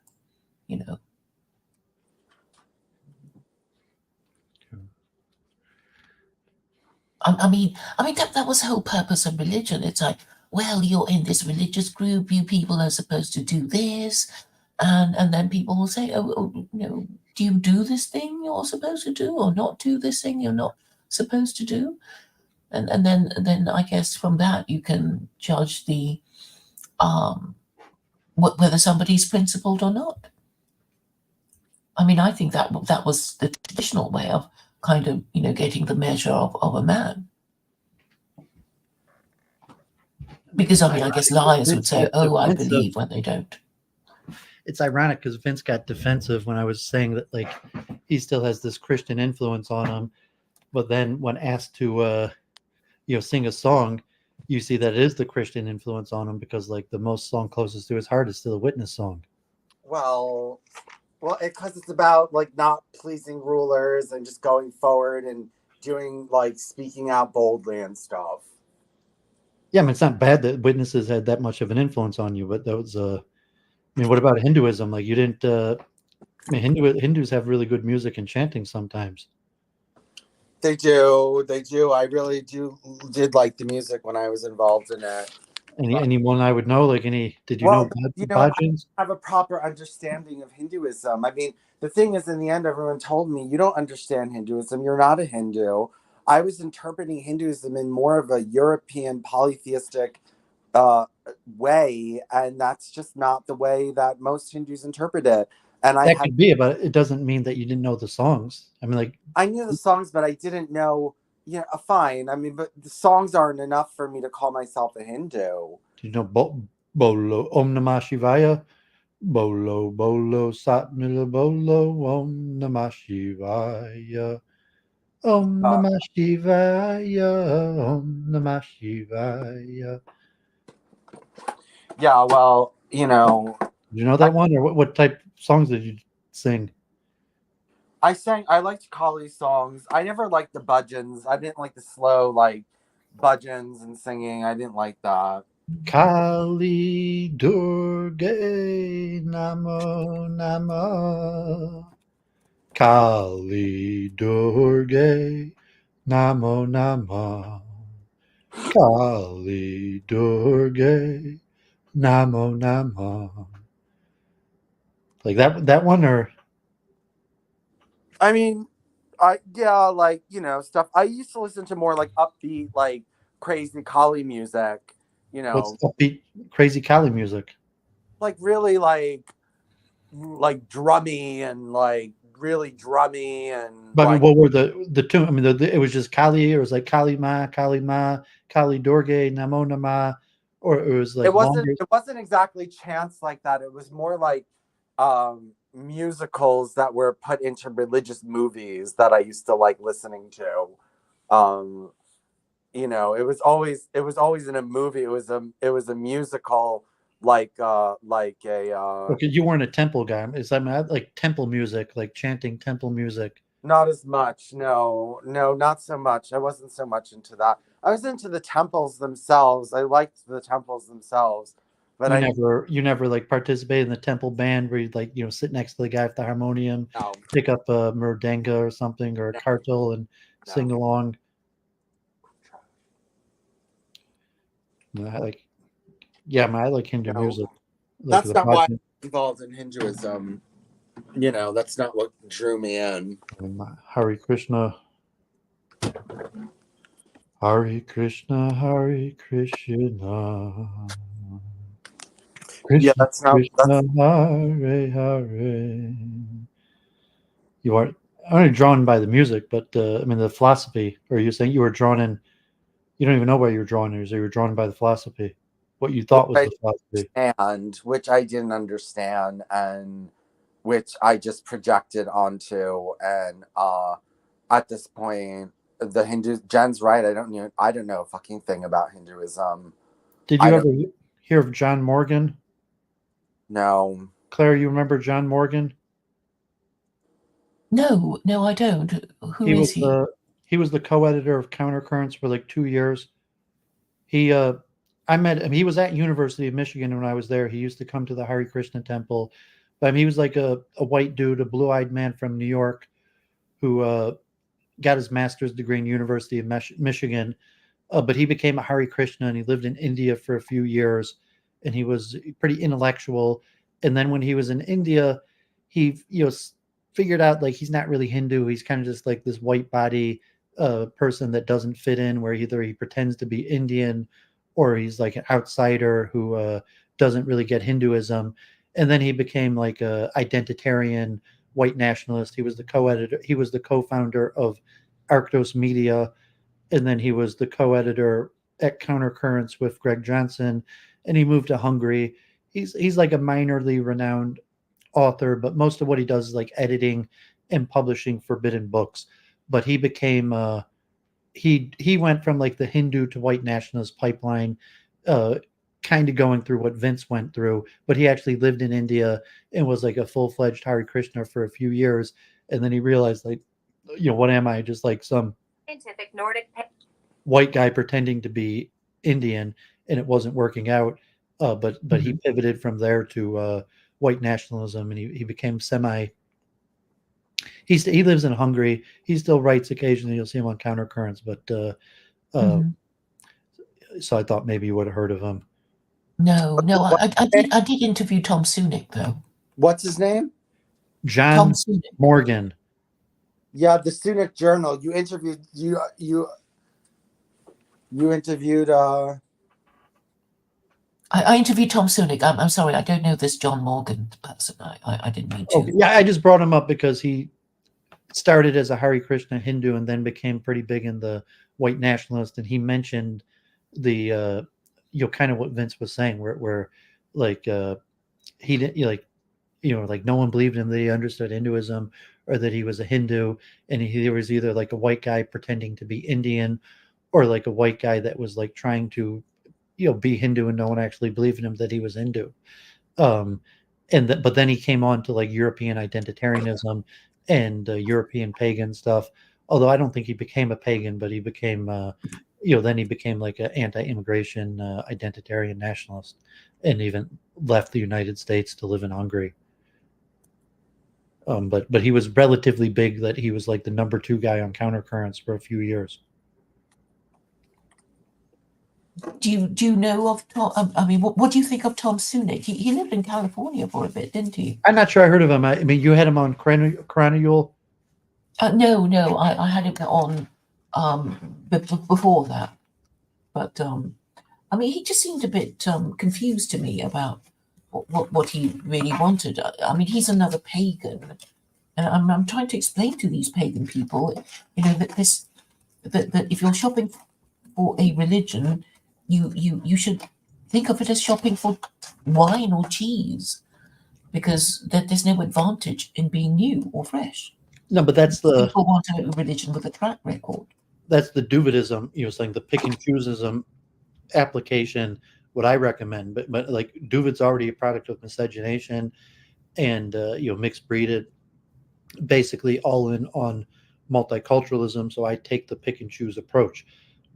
I mean that was the whole purpose of religion. It's like, well, you're in this religious group, you people are supposed to do this, and then people will say, do you do this thing you're supposed to do, or not do this thing you're not supposed to do? And then I guess from that you can judge the whether somebody's principled or not. I mean, I think that was the traditional way of kind of getting the measure of a man. Because I mean, I guess liars would say, "Oh, I believe," when they don't. It's ironic because Vince got defensive when I was saying that, like, he still has this Christian influence on him, but then when asked to, sing a song, you see that it is the Christian influence on him because, like, the most song closest to his heart is still a Witness song. Well, because it's about like not pleasing rulers and just going forward and doing like speaking out boldly and stuff. Yeah, I mean, it's not bad that Witnesses had that much of an influence on you, but that was mean, what about Hinduism? Like, you didn't. I mean, Hindus have really good music and chanting sometimes. They do. They do. I really did like the music when I was involved in it. Anyone I would know? Like, did you know I bhajans? have a proper understanding of Hinduism. I mean, the thing is, in the end, everyone told me, you don't understand Hinduism. You're not a Hindu. I was interpreting Hinduism in more of a European polytheistic way, and that's just not the way that most Hindus interpret it. And That could be, but it doesn't mean that you didn't know the songs. I mean, like, I knew the songs, but I didn't know. Yeah, fine. I mean, but the songs aren't enough for me to call myself a Hindu. do you know Bolo Om Namah Shivaya? Bolo Bolo Sat Mila Bolo Om Namah Shivaya. Om Namah Shivaya. Om Namah Shivaya. Yeah, well, you know. Do you know that one, or what type of songs did you sing? I liked Kali's songs. I never liked the bhajans. I didn't like the slow, like, bhajans and singing. I didn't like that. Kali Durga Namo Nama. Kali Durga Namo Nama. Kali Durga Namo Nama. Like that one, or I mean, like, stuff. I used to listen to more like upbeat, like crazy Kali music. what's upbeat, crazy Kali music? Like really like drummy and like really drummy and. But I mean, Like, what were the two? I mean, it was just Kali, or it was like Kali Ma, Kali Durga, Namo Nama, or it was like longer. It wasn't exactly chants like that. It was more like musicals that were put into religious movies that I used to like listening to. It was always in a movie. It was a musical like a Okay, you weren't a temple guy. Is that like temple music, like chanting temple music? not as much. No, not so much. I wasn't so much into that. I was into the temples themselves. I liked the temples themselves, but You never like participate in the temple band where you like sit next to the guy with the harmonium, no, pick up a murdenga or something or a kartal and sing along. I like Hindu music. Like that's not why I'm involved in Hinduism. That's not what drew me in. Hare Krishna. Hare Krishna, Hare Krishna. Krishna, that's not. Krishna, Hare Hare. You are only drawn by the music, but I mean the philosophy. Or you saying you were drawn in? You don't even know why you were drawn in. So you were drawn by the philosophy. What you thought was the philosophy, and which I didn't understand, and which I just projected onto. And at this point, the Hindu Jen's right. I don't know a fucking thing about Hinduism. Did you ever hear of John Morgan? No. Claire, you remember John Morgan? No, I don't. Who is he? He was the co-editor of Countercurrents for like 2 years. I met him. He was at University of Michigan when I was there. He used to come to the Hare Krishna temple. But he was like a white dude, a blue-eyed man from New York who got his master's degree in University of Michigan. But he became a Hare Krishna, and he lived in India for a few years, and he was pretty intellectual. And then when he was in India, he figured out like he's not really Hindu. He's kind of just like this white body person that doesn't fit in, where either he pretends to be Indian or he's like an outsider who doesn't really get Hinduism. And then he became like a identitarian white nationalist. He was the co-editor. He was the co-founder of Arctos Media. And then he was the co-editor at Countercurrents with Greg Johnson. And he moved to Hungary. He's like a minorly renowned author, but most of what he does is like editing and publishing forbidden books. But he became he went from like the Hindu to white nationalist pipeline, kind of going through what Vince went through. But he actually lived in India and was like a full-fledged Hare Krishna for a few years, and then he realized like, what am I? Just like some scientific Nordic white guy pretending to be Indian, and it wasn't working out. But he pivoted from there to white nationalism, and he became semi. He lives in Hungary. He still writes occasionally. You'll see him on Countercurrents, but Mhm. so I thought maybe you would have heard of him. No, I did interview Tom Sunik though. What's his name? John Tom Sunik. Morgan. Yeah, the Sunik Journal. You interviewed you interviewed I interviewed Tom Sunik. I'm sorry, I don't know this John Morgan person. I didn't mean to. Okay, yeah, I just brought him up because he started as a Hare Krishna Hindu and then became pretty big in the white nationalist, and he mentioned the kind of what Vince was saying, where like he didn't like no one believed him that he understood Hinduism or that he was a Hindu, and he was either like a white guy pretending to be Indian or like a white guy that was like trying to be Hindu, and no one actually believed in him that he was Hindu. But then he came on to like European identitarianism and European pagan stuff. Although I don't think he became a pagan, but he became, then he became like an anti-immigration identitarian nationalist, and even left the United States to live in Hungary. But he was relatively big, that he was like the number 2 guy on Countercurrents for a few years. Do you know of Tom? I mean, what do you think of Tom Sunik? He lived in California for a bit, didn't he? I'm not sure I heard of him. I mean, you had him on Chronule? No, I had him on before that, but I mean, he just seemed a bit confused to me about what he really wanted. I mean, he's another pagan, and I'm trying to explain to these pagan people, that if you're shopping for a religion, you should think of it as shopping for wine or cheese, because there's no advantage in being new or fresh. No, but that's the people want a religion with a track record. That's the Duvidism, saying the pick and chooseism application. What I recommend, but like Duvid's already a product of miscegenation and mixed breeded, basically all in on multiculturalism. So I take the pick and choose approach.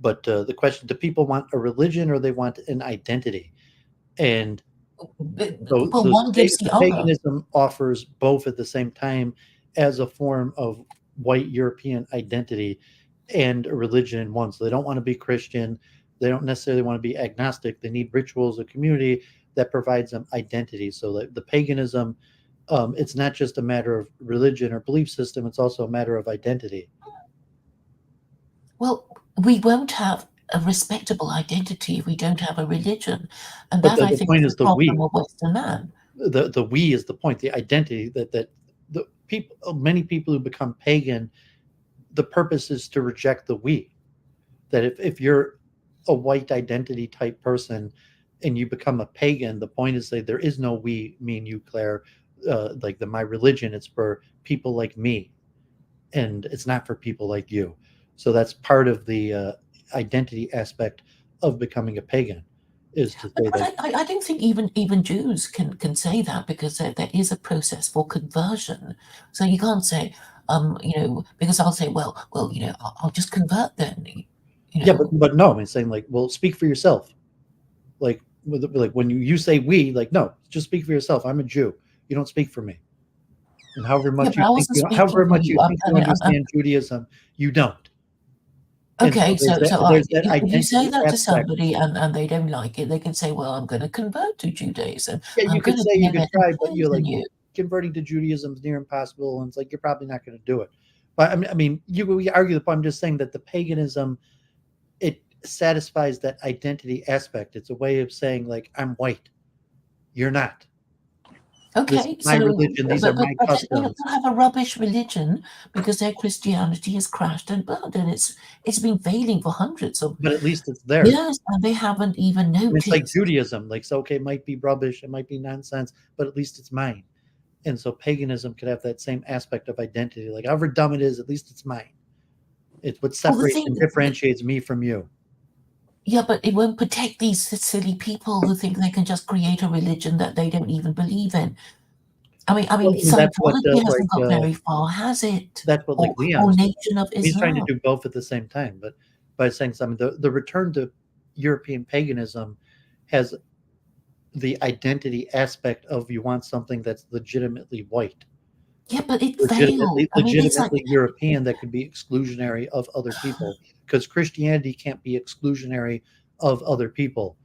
But the question: do people want a religion or they want an identity? And so one gives the other. Paganism offers both at the same time as a form of white European identity and a religion in one. So they don't want to be Christian. They don't necessarily want to be agnostic. They need rituals, a community that provides them identity. So the paganism, it's not just a matter of religion or belief system. It's also a matter of identity. Well, we won't have a respectable identity if we don't have a religion, and but that I think point is the problem of Western man. The we is the point. The identity that the people, many people who become pagan, the purpose is to reject the we. That if you're a white identity type person and you become a pagan, the point is that there is no we, me and you, Claire. My religion, it's for people like me, and it's not for people like you. So that's part of the identity aspect of becoming a pagan, is to say that. I don't think even Jews can say that, because there is a process for conversion. So you can't say, because I'll say, well, I'll just convert then. Yeah, but no, I'm saying like, well, speak for yourself. Like when you say we, like, no, just speak for yourself. I'm a Jew. You don't speak for me. And however much you understand Judaism, you don't. Okay, so if you say that to aspect. somebody and they don't like it, they can say, well, I'm going to convert to Judaism. Yeah, you could say you could try, but you're like, converting to Judaism is near impossible, and it's like you're probably not going to do it. But I mean, we argue the point. I'm just saying that the paganism, it satisfies that identity aspect. It's a way of saying, like, I'm white, you're not. Okay, my religion. These are my customs. They'll have a rubbish religion because their Christianity has crashed and burned, and it's been failing for hundreds of. But at least it's there. Yes, and they haven't even noticed. It's like Judaism. Like, so okay, it might be rubbish, it might be nonsense, but at least it's mine. And so paganism could have that same aspect of identity. Like, however dumb it is, at least it's mine. It's what separates and differentiates me from you. Yeah, but it won't protect these silly people who think they can just create a religion that they don't even believe in. I mean, Scientology hasn't got very far, has it? That's what, like, Leon, or Nation of Islam. He's trying to do both at the same time, but by saying something, the return to European paganism has the identity aspect of you want something that's legitimately white, Yeah, but it failed. I mean, it's like legitimately European that could be exclusionary of other people, because Christianity can't be exclusionary of other people.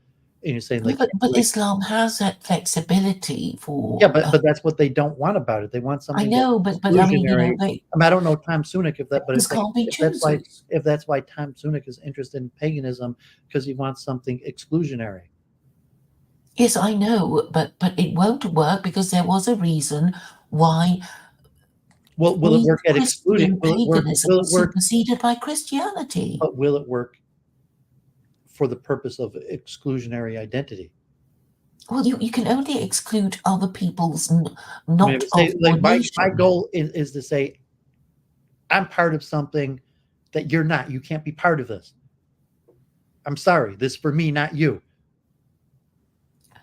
And you're saying yeah, like, but Islam has that flexibility for. yeah, but that's what they don't want about it. They want I something know, that's but I mean, exclusionary. they I don't know Tom Sunik if that, but things it's like can't be choosers. if that's why Tom Sunik is interested in paganism, because he wants something exclusionary. Yes, I know, but it won't work because there was a reason why Will it work at excluding? Christian paganism Will it was work? superseded by Christianity. But will it work for the purpose of exclusionary identity? Well, you can only exclude other people's, I not mean, of say, your like my nation. goal is to say, I'm part of something that you're not. You can't be part of this. I'm sorry. This is for me, not you.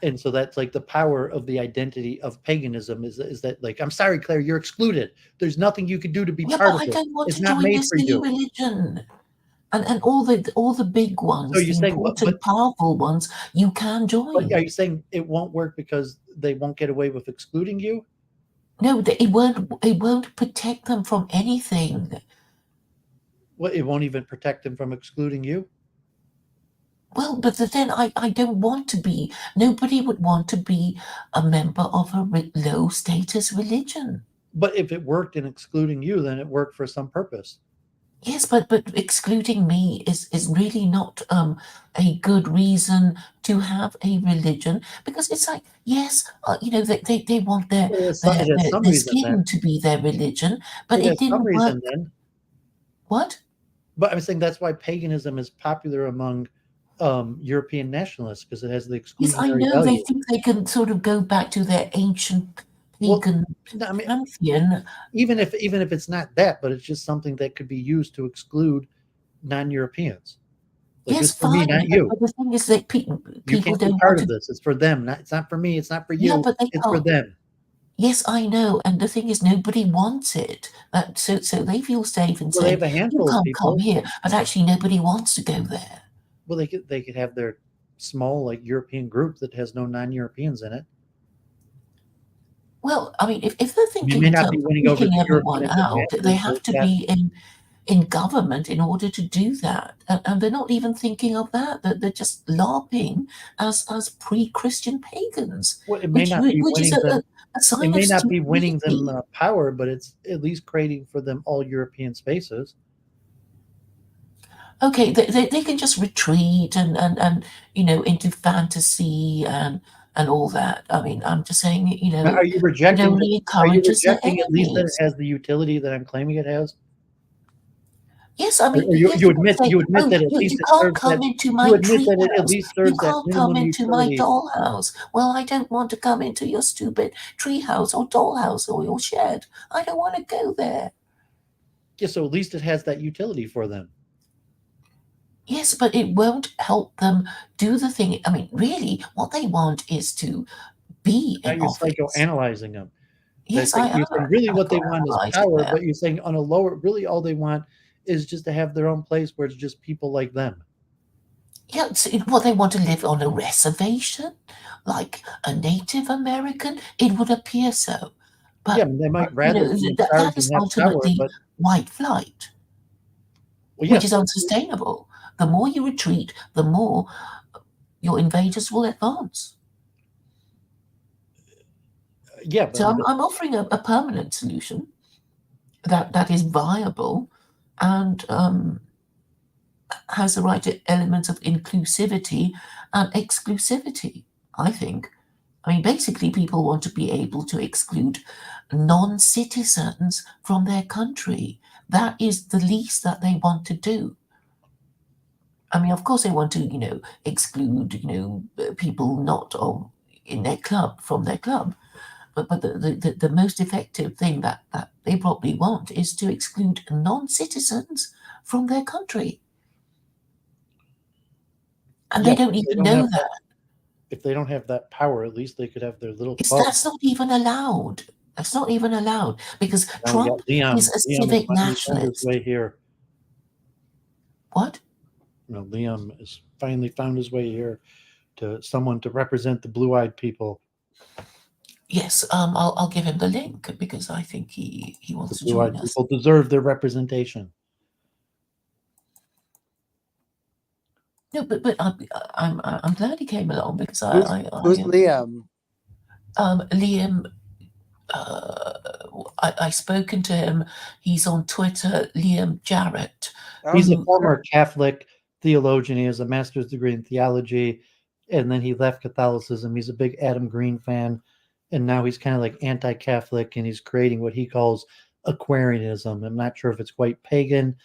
And so that's like the power of the identity of paganism is that, like, I'm sorry, Claire, you're excluded. There's nothing you can do to be Yeah, part but of I this. don't want It's to not join made this for silly you. religion. And all the big So ones, you're the saying, important, powerful ones, you can but join. are you saying it won't work because they won't get away with excluding you? No, it won't protect them from anything. Well, it won't even protect them from excluding you? Well, but then I don't want to be. Nobody would want to be a member of a low status religion. But if it worked in excluding you, then it worked for some purpose. Yes, but excluding me is really not a good reason to have a religion, because it's like, yes, they want It has some their reason then. skin to be their religion, but It it has some didn't work. reason then. What? But I'm saying that's why paganism is popular among European nationalists, because it has the Yes, I exclusionary know they value. think they can sort of go back to their ancient Well, pagan no, I mean, pantheon. even if it's not that, but it's just something that could be used to exclude non-Europeans. Like, Yes, this is for me, fine, not you. but the thing is that You people can't be don't part want of to. this. It's for them. It's not for me. It's not for Yeah, you. but they It's for can't. them. Yes, I know, and the thing is, nobody wants it. So they feel safe in Well, they saying, have a "You handful of can't come people. here," but actually, nobody wants to go there. Well, they could have their small, like, European group that has no non-Europeans in it. Well, I mean, if they're You thinking may in not be terms of winning over kicking the everyone Europeans in out, they masses, but have it's to got. be in government in order to do that, and they're not even thinking of that. They're just LARPing as pre-Christian pagans, Well, it may not be which is winning them. a It sign of may not be winning them stupidity. power, but it's at least creating for them all European spaces. Okay, they can just retreat and into fantasy and all that. I mean, I'm just saying, Now, are you it rejecting? only Are you encourages their rejecting at least that it enemies. has the utility that I'm claiming it has? Yes, I mean, Or yes, you you can admit say, that "Oh, at you least it can't serves that. come into You my admit that it at treehouse. least You serves that can't come minimum into my utility. dollhouse." Well, I don't want to come into your stupid treehouse or dollhouse or your shed. I don't want to go there. Yeah, so at least it has that utility for them. Yes, but it won't help them do the thing. I mean, really, what they want is to be Now in you're office. psychoanalyzing them. Yes, I You're am saying really what they want is psychoanalyzing power, them. but you're saying on a lower, really all they want is just to have their own place where it's just people like them. Yeah, what they want to live on a reservation, like a Native American. It would appear so, Yeah, I but mean, they might rather be in charge that and is have power, ultimately but white flight, well, which yes, is unsustainable. The more you retreat, the more your invaders will advance. yeah, but So I'm offering a permanent solution that is viable and has the right elements of inclusivity and exclusivity, I think. I mean, basically, people want to be able to exclude non-citizens from their country. That is the least that they want to do. I mean, of course, they want to, exclude, people not in their club from their club. But the most effective thing that they probably want is to exclude non-citizens from their country. And yeah, they don't if they even don't know have that. if they don't have that power, at least they could have their little It's club. That's not even allowed. That's not even allowed because Now we Trump got Liam. is a Liam has civic finally found his nationalist. way here. What? Liam has finally found his way here someone to represent the blue-eyed people. Yes, I'll give him the link because I think he The wants to blue-eyed join us. people deserve their representation. No, but I'm glad he came along because Who's Liam? Liam. I've spoken to him. He's on Twitter, Liam Jarrett. He's a former Catholic theologian. He has a master's degree in theology, and then he left Catholicism. He's a big Adam Green fan, and now he's kind of like anti-Catholic, and he's creating what he calls Aquarianism. I'm not sure if it's quite pagan,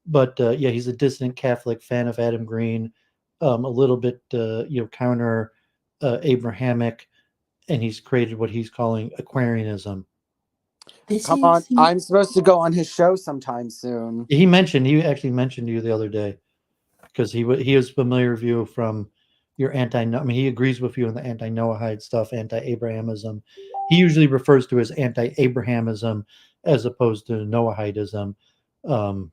but yeah, he's a dissident Catholic fan of Adam Green, a little bit counter Abrahamic, and he's created what he's calling Aquarianism. Come on, I'm supposed to go on his show sometime soon. He actually mentioned you the other day because he is familiar with you from your he agrees with you on the anti-Noahide stuff, anti-Abrahamism. He usually refers to as anti-Abrahamism as opposed to Noahidism. And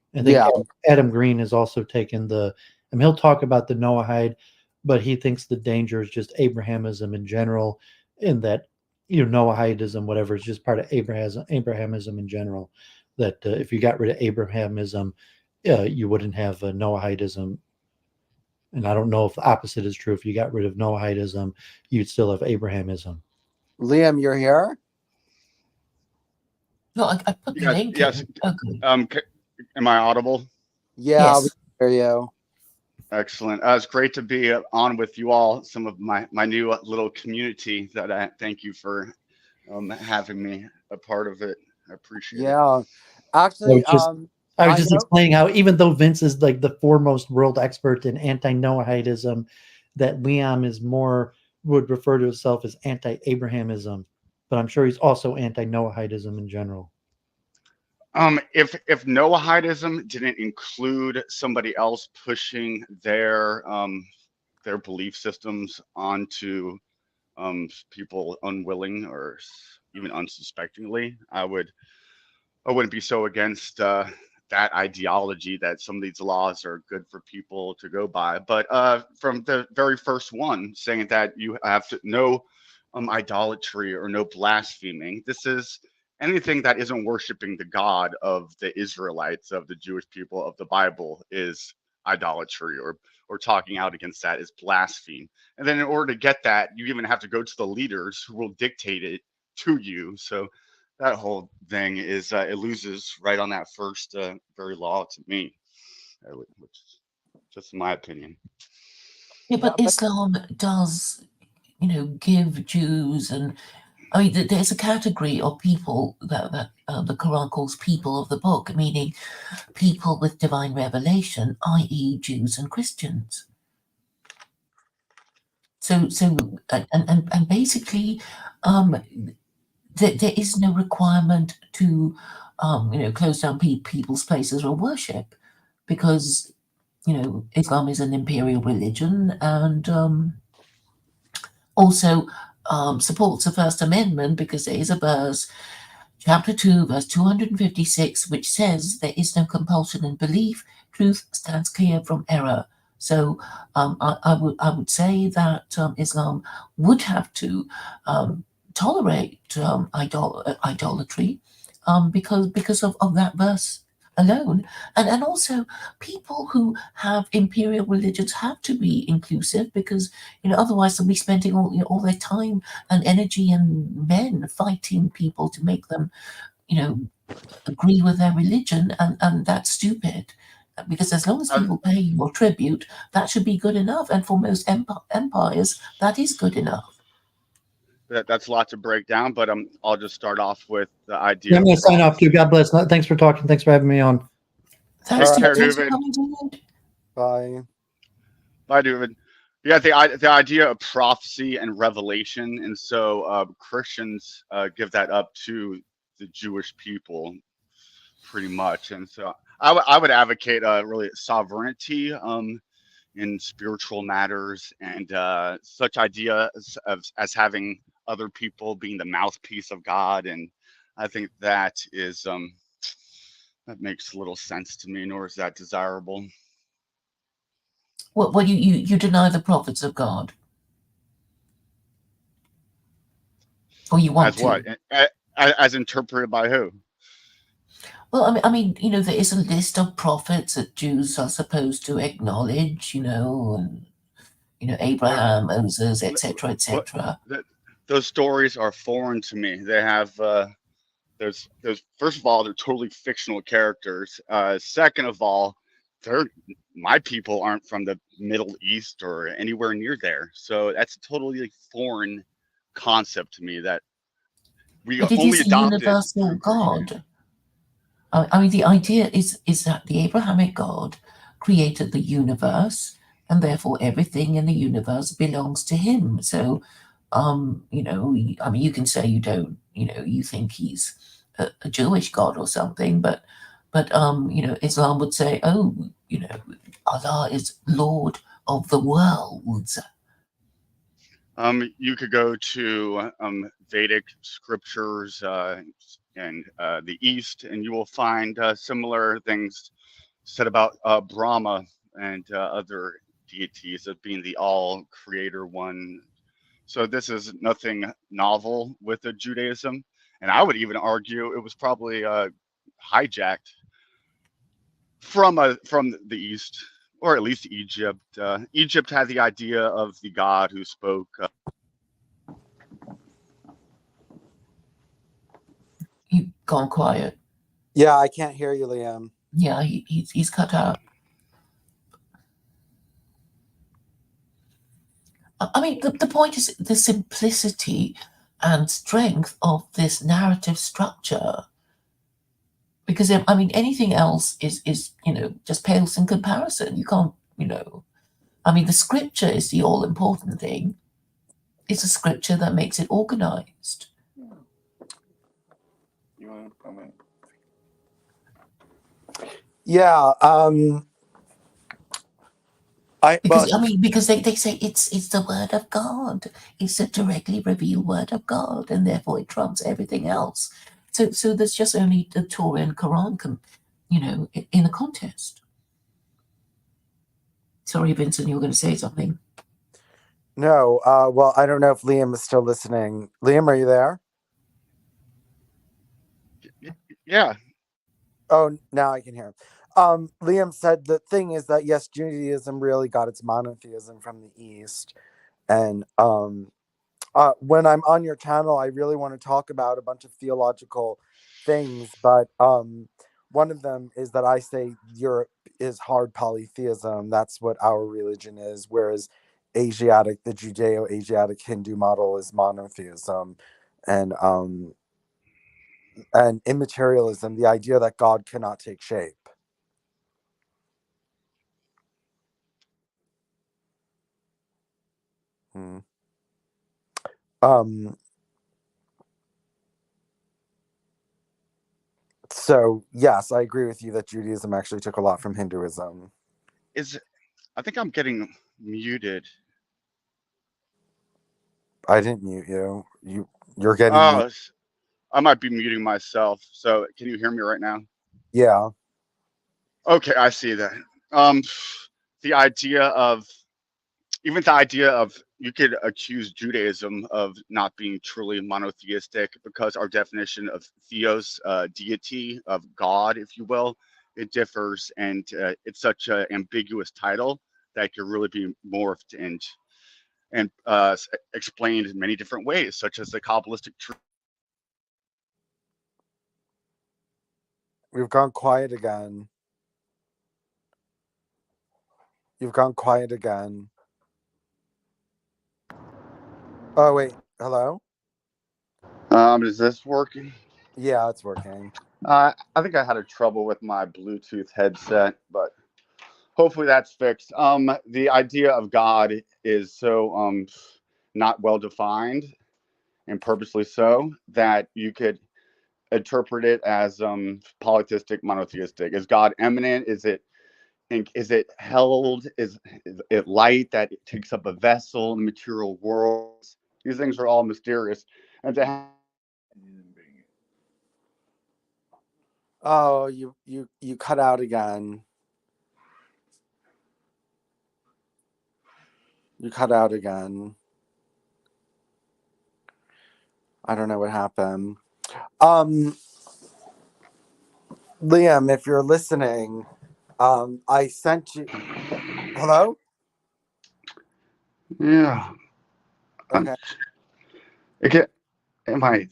Adam Green has also taken he'll talk about the Noahide, but he thinks the danger is just Abrahamism in general, in that Noahidism, whatever, is just part of Abrahamism in general. That if you got rid of Abrahamism, you wouldn't have Noahidism. And I don't know if the opposite is true. If you got rid of Noahidism, you'd still have Abrahamism. Liam, you're here? No, I put the link. Yes. Okay. Am I audible? Yeah, yes. We hear you. Excellent. It's great to be on with you all, some of my new little community that I thank you for having me a part of it. I appreciate it. Yeah. Actually, I was just explaining how even though Vince is like the foremost world expert in anti-Noahidism, that Liam would refer to himself as anti-Abrahamism, but I'm sure he's also anti-Noahidism in general. If Noahidism didn't include somebody else pushing their belief systems onto people unwilling or even unsuspectingly, I wouldn't be so against that ideology that some of these laws are good for people to go by. But from the very first one, saying that you have no idolatry or no blaspheming, this is anything that isn't worshiping the God of the Israelites, of the Jewish people of the Bible, is idolatry, or talking out against that is blaspheme. And then in order to get that, you even have to go to the leaders who will dictate it to you. So that whole thing is it loses right on that first very law to me, which is just my opinion. Yeah, but Islam does, give Jews and there's a category of people that the Quran calls people of the book, meaning people with divine revelation, i.e., Jews and Christians. So and basically, there is no requirement to, close down people's places of worship, because Islam is an imperial religion and also supports the First Amendment, because there is a verse, chapter 2, verse 256, which says there is no compulsion in belief. Truth stands clear from error. So I would say that Islam would have to tolerate idolatry because of that verse alone, and also people who have imperial religions have to be inclusive, because otherwise they'll be spending all their time and energy and men fighting people to make them agree with their religion, and that's stupid, because as long as people pay your tribute, that should be good enough, and for most empires that is good enough. That's a lot to break down, but I'll just start off with the idea. I'm going to sign off too. God bless. Thanks for talking. Thanks for having me on. Thanks for coming, David. Bye. Bye, David. Yeah, the idea of prophecy and revelation, and so Christians give that up to the Jewish people, pretty much, and so I would advocate really sovereignty in spiritual matters, and such ideas as having other people being the mouthpiece of God, and I think that is that makes little sense to me, nor is that desirable. Well, you deny the prophets of God? Or you want As what? to? As interpreted by who? Well, there is a list of prophets that Jews are supposed to acknowledge, and What? Abraham, Moses, What? etc., what etc. that, those stories are foreign to me. They have there's first of all, they're totally fictional characters. Second of all, they're my people aren't from the Middle East or anywhere near there, so that's a totally foreign concept to me that we But it only is a adopted universal through God. Christianity. The idea is that the Abrahamic God created the universe, and therefore everything in the universe belongs to him. So, you can say you don't, you think he's a Jewish God or something, but Islam would say, oh, Allah is Lord of the worlds. You could go to Vedic scriptures and the East, and you will find similar things said about Brahma and other deities of being the all creator one. So this is nothing novel with the Judaism, and I would even argue it was probably hijacked from the East, or at least Egypt. Egypt had the idea of the God who spoke. You've gone quiet. Yeah, I can't hear you, Liam. Yeah, he's cut out. The point is the simplicity and strength of this narrative structure. Because anything else is just pales in comparison. You can't, the scripture is the all important thing. It's a scripture that makes it organized. You want to comment? Yeah. Because they say it's the word of God. It's a directly revealed word of God, and therefore it trumps everything else. So there's just only the Torah and Quran, in the contest. Sorry, Vincent, you were going to say something. No. Well, I don't know if Liam is still listening. Liam, are you there? Yeah. Oh, now I can hear him. Liam said the thing is that yes, Judaism really got its monotheism from the East, and when I'm on your channel, I really want to talk about a bunch of theological things, but one of them is that I say Europe is hard polytheism. That's what our religion is, whereas Asiatic, the Judeo-Asiatic Hindu model is monotheism, and immaterialism, the idea that God cannot take shape. So yes, I agree with you that Judaism actually took a lot from Hinduism. I think I'm getting muted. I didn't mute you. You're getting Oh, I might be muting myself. So can you hear me right now? Yeah. Okay, I see that. The idea of you could accuse Judaism of not being truly monotheistic because our definition of theos, deity of God, if you will, it differs, and it's such an ambiguous title that could really be morphed and explained in many different ways, such as the Kabbalistic truth. We've gone quiet again. You've gone quiet again. Oh, wait. Hello? Is this working? Yeah, it's working. I think I had a trouble with my Bluetooth headset, but hopefully that's fixed. The idea of God is so not well defined, and purposely so, that you could interpret it as polytheistic, monotheistic. Is God immanent? Is it held? Is it light that it takes up a vessel in the material world? These things are all mysterious, and to have Oh, you cut out again. You cut out again. I don't know what happened. Liam, if you're listening, I sent you. Hello? Yeah. Okay. Am I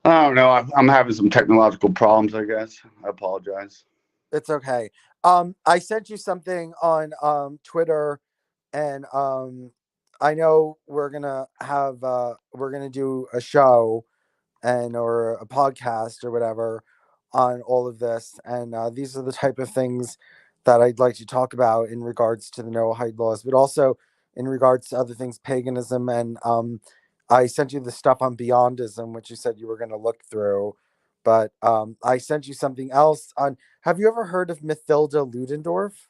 don't know. I'm having some technological problems, I guess. I apologize. It's okay. I sent you something on Twitter, and I know we're gonna do a show or a podcast or whatever on all of this, and these are the type of things that I'd like to talk about in regards to the Noahide laws, but also in regards to other things, paganism, and I sent you the stuff on Beyondism, which you said you were going to look through, but I sent you something else on. Have you ever heard of Mathilda Ludendorff?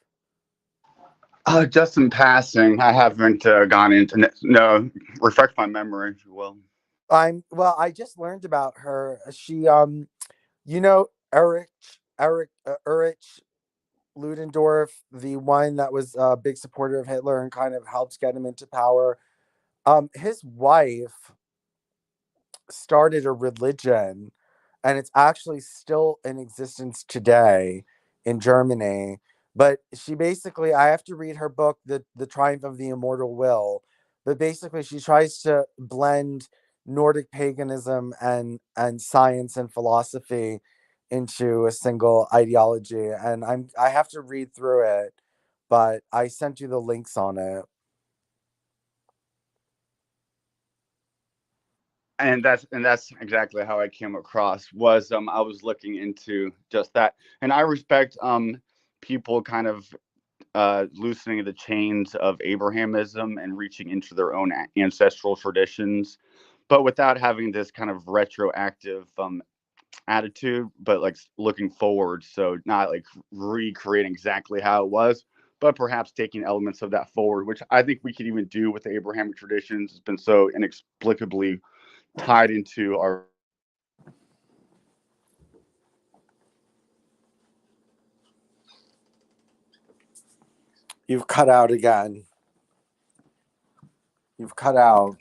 Just in passing, I haven't gone into no. Refresh my memory, if you will. I just learned about her. She you know Erich Ludendorff, the one that was a big supporter of Hitler and kind of helped get him into power. His wife started a religion, and it's actually still in existence today in Germany. But she basically, I have to read her book, The Triumph of the Immortal Will. But basically, she tries to blend Nordic paganism and science and philosophy into a single ideology. And I have to read through it, but I sent you the links on it. And that's exactly how I came across. Was I was looking into just that, and I respect people kind of loosening the chains of Abrahamism and reaching into their own ancestral traditions, but without having this kind of retroactive attitude, but like looking forward. So not like recreating exactly how it was, but perhaps taking elements of that forward, which I think we could even do with the Abrahamic traditions. It's been so inexplicably tied into our. You've cut out again. You've cut out.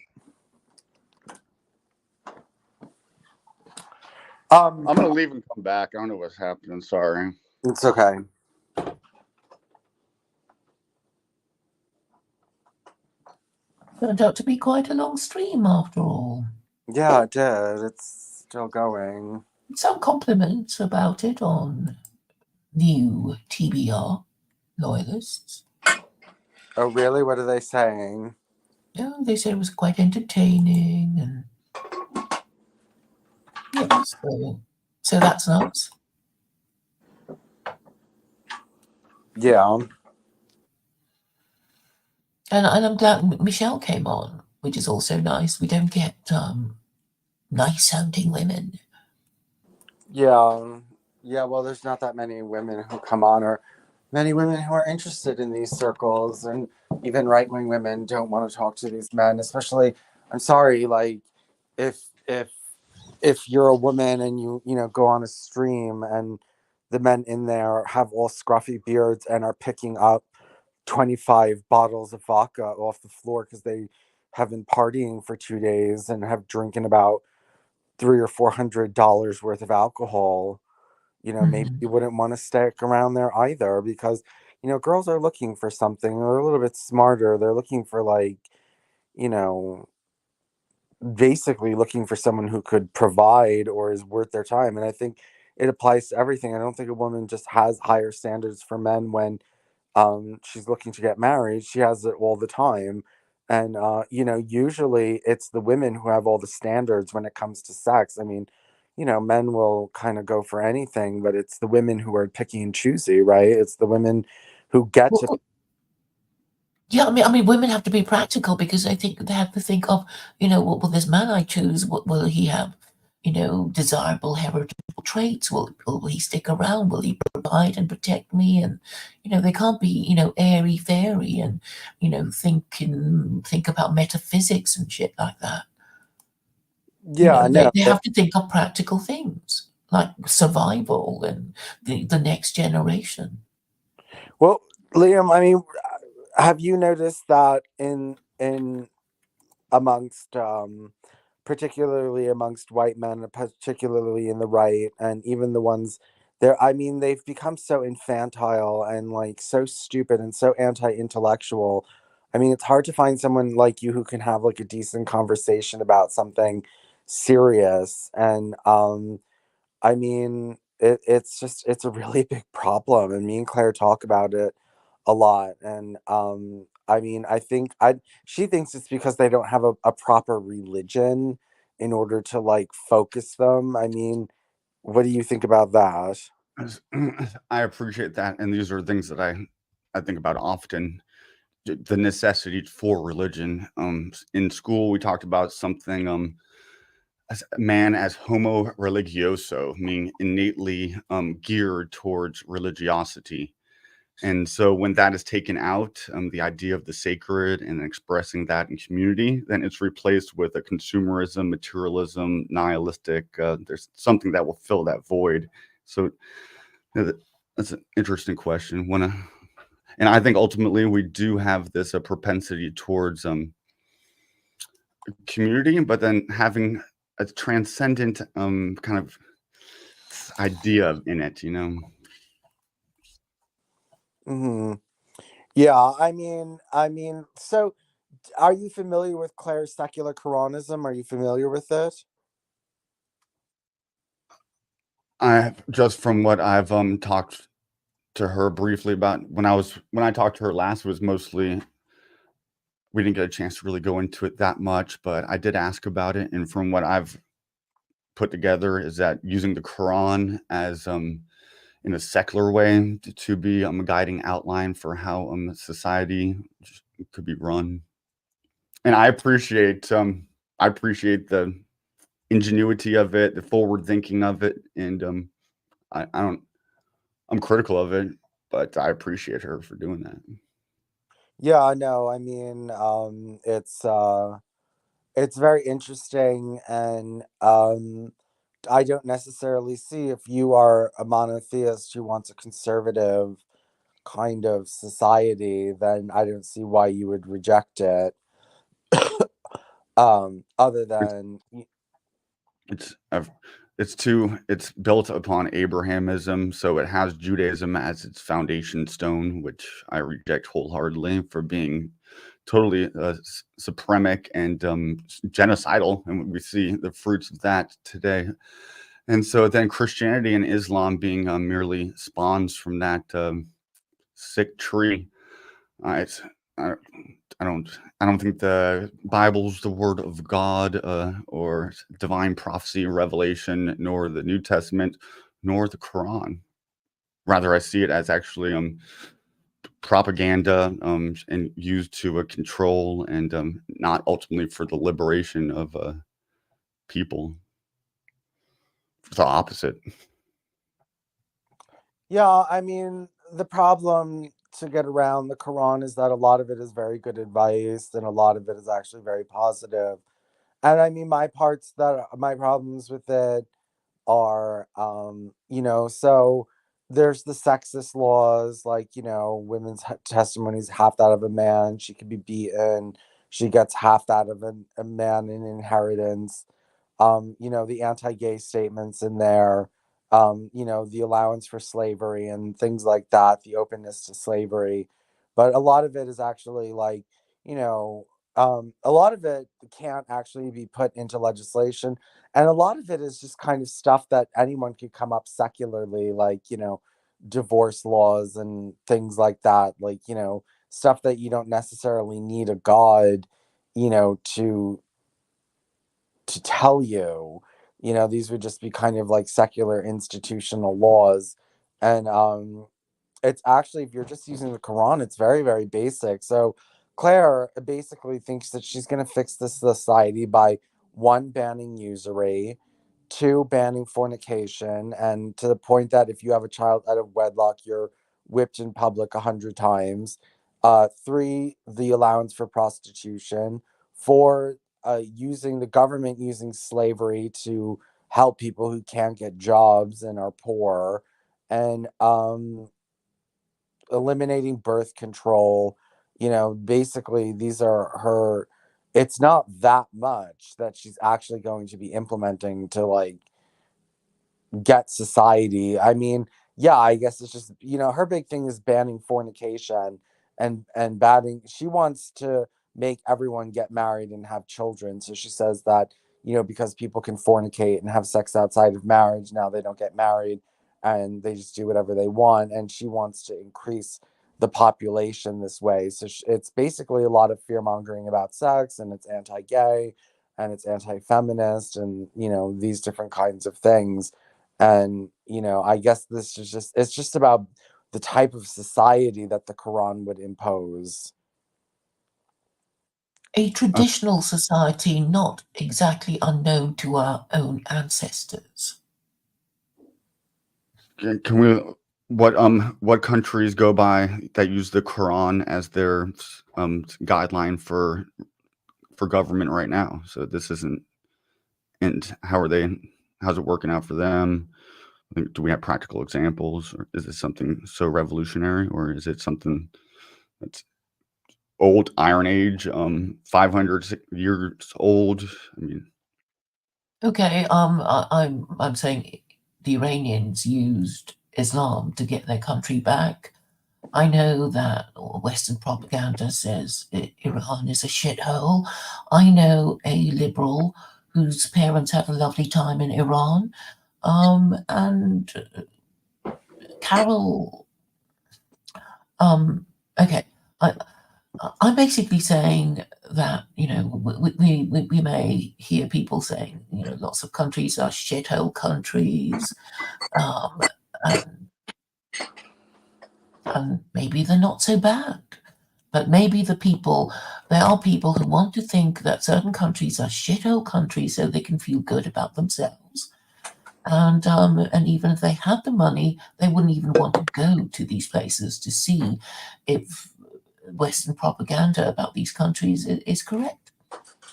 I'm gonna leave and come back. I don't know what's happening. Sorry. It's okay. Turned out to be quite a long stream after all. Yeah, it did. It's still going. Some compliments about it on new TBR loyalists. Oh, really? What are they saying? Yeah, they said it was quite entertaining, and yeah, so that's nice. Yeah. And I'm glad Michelle came on, which is also nice. We don't get nice sounding women. Yeah. Yeah, well, there's not that many women who come on, or many women who are interested in these circles, and even right-wing women don't want to talk to these men, especially, I'm sorry, like, if you're a woman and you know go on a stream and the men in there have all scruffy beards and are picking up 25 bottles of vodka off the floor because they have been partying for 2 days and have drinking about $300 or $400 worth of alcohol, you know, maybe you wouldn't want to stick around there either, because you know girls are looking for something. They're a little bit smarter. They're looking for, like, you know, basically looking for someone who could provide or is worth their time. And I think it applies to everything. I don't think a woman just has higher standards for men when she's looking to get married. She has it all the time. And you know, usually it's the women who have all the standards when it comes to sex. I mean, you know, men will kind of go for anything, but it's the women who are picky and choosy, right? It's the women who get to. Yeah, I mean, women have to be practical because I think they have to think of, you know, will this man I choose, will he have, you know, desirable heritable traits? Will he stick around? Will he provide and protect me? And, you know, they can't be, you know, airy fairy and, you know, think about metaphysics and shit like that. Yeah, you know, they have to think of practical things like survival and the next generation. Well, Liam, I mean, have you noticed that in amongst particularly amongst white men, particularly in the right, and even the ones there. I mean, they've become so infantile and like so stupid and so anti-intellectual. I mean, it's hard to find someone like you who can have like a decent conversation about something serious. And I mean, it's just it's a really big problem, and me and Claire talk about it a lot. And I mean, I think I she thinks it's because they don't have a proper religion in order to like focus them. I mean, what do you think about that? I appreciate that, and these are things that I think about often. The necessity for religion. In school, we talked about something. As man as homo religioso, meaning innately geared towards religiosity. And so when that is taken out, the idea of the sacred and expressing that in community, then it's replaced with a consumerism, materialism, nihilistic. There's something that will fill that void. So that's an interesting question. And I think ultimately we do have this propensity towards community, but then having a transcendent kind of idea in it, you know. Hmm. Yeah, I mean, so are you familiar with Claire's secular Quranism? Are you familiar with it? I just from what I've talked to her briefly about when I talked to her last, it was mostly we didn't get a chance to really go into it that much, but I did ask about it, and from what I've put together is that using the Quran as in a secular way to be a guiding outline for how society could be run. And I appreciate the ingenuity of it, the forward thinking of it, and I don't I'm critical of it, but I appreciate her for doing that. Yeah, I know. I mean, it's very interesting, and I don't necessarily see if you are a monotheist who wants a conservative kind of society, then I don't see why you would reject it. Other It's than it's I've, it's built upon Abrahamism, so it has Judaism as its foundation stone, which I reject wholeheartedly for being totally supremic and genocidal, and we see the fruits of that today. And so then Christianity and Islam being merely spawns from that sick tree. It's I, I don't I don't think the Bible's the word of God or divine prophecy, revelation, nor the New Testament, nor the Quran. Rather, I see it as actually propaganda and used to control and not ultimately for the liberation of people. It's the opposite. yeah, I mean, the problem to get around the Quran is that a lot of it is very good advice and a lot of it is actually very positive. And I mean, my problems with it are so there's the sexist laws, like women's testimonies half that of a man, she could be beaten, she gets half that of a man in inheritance. The anti-gay statements in there, the allowance for slavery and things like that, the openness to slavery. But a lot of it is actually like, you know, a lot of it can't actually be put into legislation. And a lot of it is just kind of stuff that anyone could come up secularly, like, divorce laws and things like that, like, stuff that you don't necessarily need a god, to tell you. These would just be kind of like secular institutional laws. And it's actually, if you're just using the Quran, it's very, very basic. So Claire basically thinks that she's going to fix this society by one, banning usury, two, banning fornication, and to the point that if you have a child out of wedlock, you're whipped in public 100 times. Three, the allowance for prostitution. Four, using the government using slavery to help people who can't get jobs and are poor, and eliminating birth control. Basically these are her it's not that much that she's actually going to be implementing to like get society. I mean, yeah, I guess it's just, her big thing is banning fornication and banning, she wants to make everyone get married and have children. So she says that, because people can fornicate and have sex outside of marriage, now they don't get married and they just do whatever they want. And she wants to increase the population this way. So it's basically a lot of fear mongering about sex, and it's anti-gay and it's anti-feminist, and these different kinds of things. And I guess this is it's just about the type of society that the Quran would impose. A traditional society not exactly unknown to our own ancestors. Can we? What countries go by that use the Quran as their guideline for government right now? So this isn't. And how's it working out for them? Do we have practical examples, or is it something so revolutionary, or is it something that's old, Iron Age, 500 years old? I mean, Okay, I'm saying the Iranians used Islam to get their country back. I know that Western propaganda says Iran is a shithole. I know a liberal whose parents had a lovely time in Iran. And Carol, okay, I'm basically saying that, we may hear people saying, lots of countries are shithole countries, and maybe they're not so bad. But maybe there are people who want to think that certain countries are shithole countries so they can feel good about themselves. And even if they had the money, they wouldn't even want to go to these places to see if Western propaganda about these countries is correct,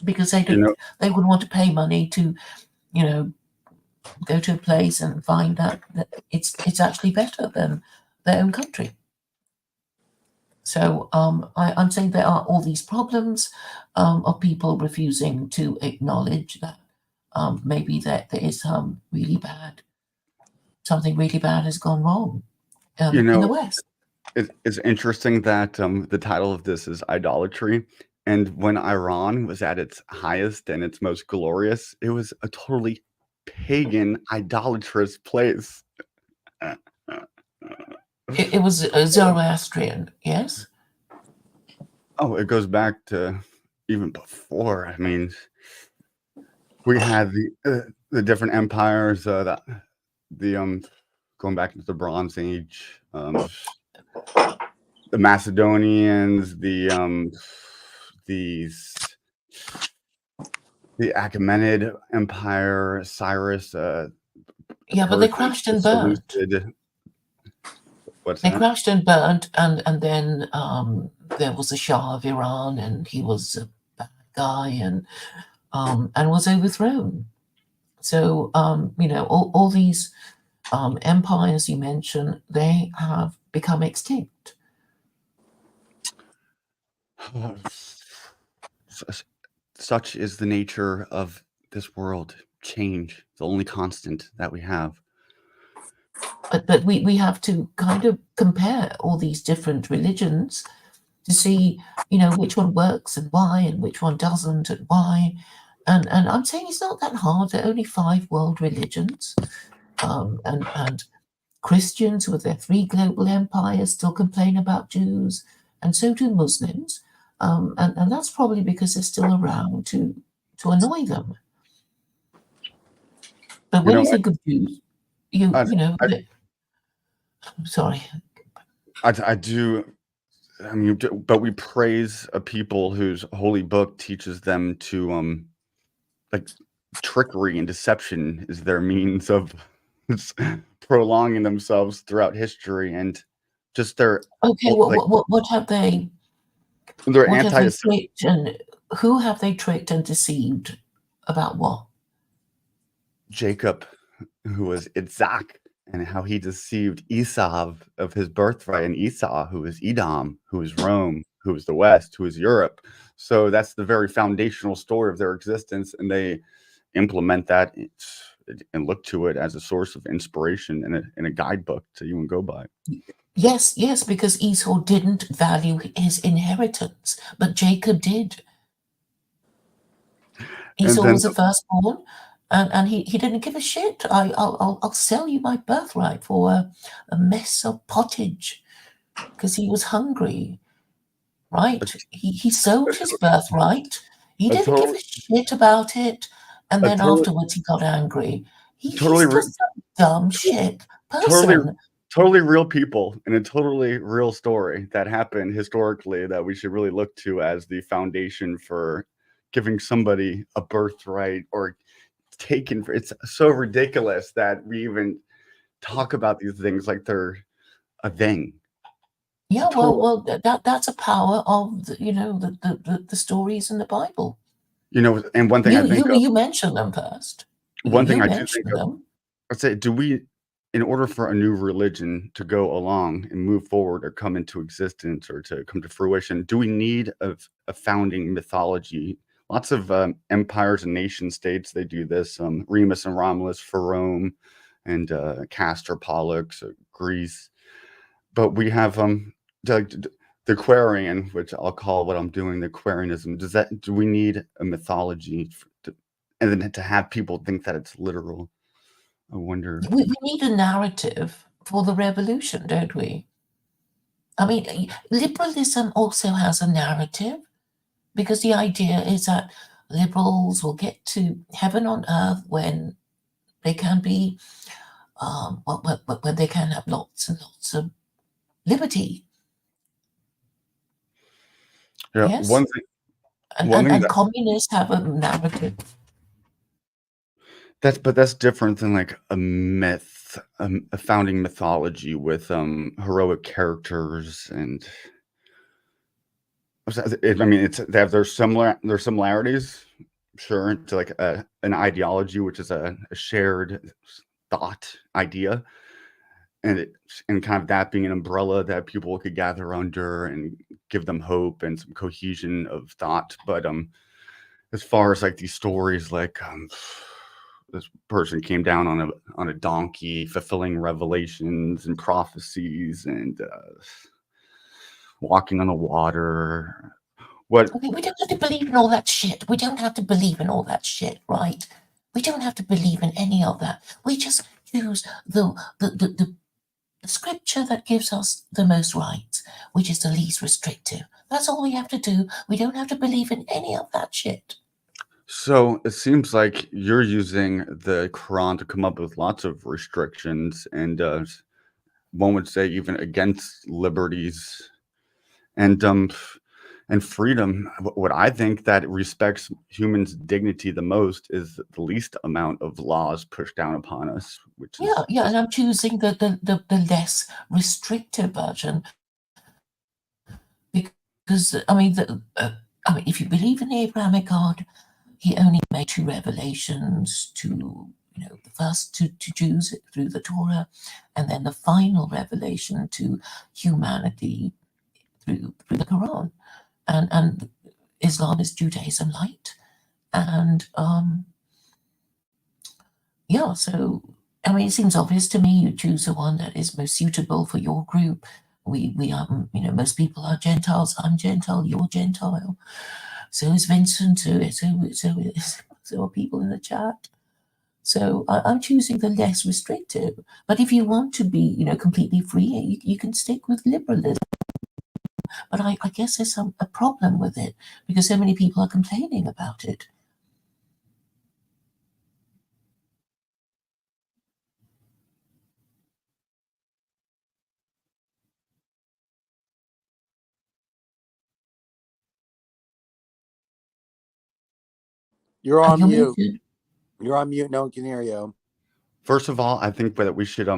because they would want to pay money to, go to a place and find that it's actually better than their own country. So I'm saying there are all these problems of people refusing to acknowledge that maybe there is something really bad has gone wrong in the West. It's interesting that the title of this is idolatry. And when Iran was at its highest and its most glorious, it was a totally pagan, idolatrous place. It was Zoroastrian, yes? Oh, it goes back to even before. I mean, we had the different empires, going back into the Bronze Age, the Macedonians, the Achaemenid Empire, Cyrus. Yeah, but they crashed and burned. They crashed and burned, and then there was the Shah of Iran, and he was a bad guy, and was overthrown. So all these empires you mentioned, they have become extinct. Such is the nature of this world. Change, the only constant that we have. But we have to kind of compare all these different religions to see, which one works and why, and which one doesn't and why. And I'm saying it's not that hard. There are only 5 world religions. And Christians with their 3 global empires still complain about Jews, and so do Muslims. And that's probably because they're still around to annoy them. But when you think of Jews, sorry. I do. I mean, but we praise a people whose holy book teaches them to, like, trickery and deception is their means of prolonging themselves throughout history, and just their okay. What have they? They're what have they tricked, and who have they tricked and deceived about what? Jacob, who was Isaac, and how he deceived Esau of his birthright, and Esau, who is Edom, who is Rome, who is the West, who is Europe. So that's the very foundational story of their existence, and they implement that and look to it as a source of inspiration and a guidebook to even go by. Yes, yes, because Esau didn't value his inheritance, but Jacob did. Esau was the firstborn, and he didn't give a shit. I'll sell you my birthright for a mess of pottage, because he was hungry, right? He sold his birthright. He didn't give a shit about it, and then afterwards he got angry. He's just a dumb shit person. Totally real people and a totally real story that happened historically that we should really look to as the foundation for giving somebody a birthright or taken. It's so ridiculous that we even talk about these things like they're a thing. Yeah, well, that's a power of the stories in the Bible. And one thing I think you mentioned them first. One thing I do think of, I'd say, in order for a new religion to go along and move forward or come into existence or to come to fruition, do we need a founding mythology? Lots of empires and nation states, they do this. Remus and Romulus for Rome, and Castor, Pollux, Greece. But we have the Aquarian, which I'll call what I'm doing, the Aquarianism. Do we need a mythology and then to have people think that it's literal? I wonder. We need a narrative for the revolution, don't we? I mean, liberalism also has a narrative, because the idea is that liberals will get to heaven on earth when they can be, when they can have lots and lots of liberty. Yeah, yes? one thing that communists have a narrative. That's different than like a myth, a founding mythology with heroic characters and. I mean, they have their similarities, sure, to like an ideology, which is a shared thought idea, and kind of that being an umbrella that people could gather under and give them hope and some cohesion of thought. But as far as like these stories, like this person came down on a donkey, fulfilling revelations and prophecies, and walking on the water. Okay, we don't have to believe in all that shit. We don't have to believe in all that shit, right? We don't have to believe in any of that. We just use the scripture that gives us the most rights, which is the least restrictive. That's all we have to do. We don't have to believe in any of that shit. So it seems like you're using the Quran to come up with lots of restrictions, and one would say even against liberties and freedom. What I think that respects humans' dignity the most is the least amount of laws pushed down upon us. Which is yeah, and I'm choosing the less restrictive version, because I mean, if you believe in the Abrahamic God, he only made 2 revelations to the first to Jews through the Torah, and then the final revelation to humanity through the Quran. And Islam is Judaism light, and yeah. So I mean, it seems obvious to me. You choose the one that is most suitable for your group. We are, most people are Gentiles. I'm Gentile. You're Gentile. So is Vincent. So are people in the chat. So I'm choosing the less restrictive. But if you want to be, completely free, you can stick with liberalism. But I guess there's a problem with it, because so many people are complaining about it. You're on mute. You're on mute. No one can hear you. First of all, I think that we should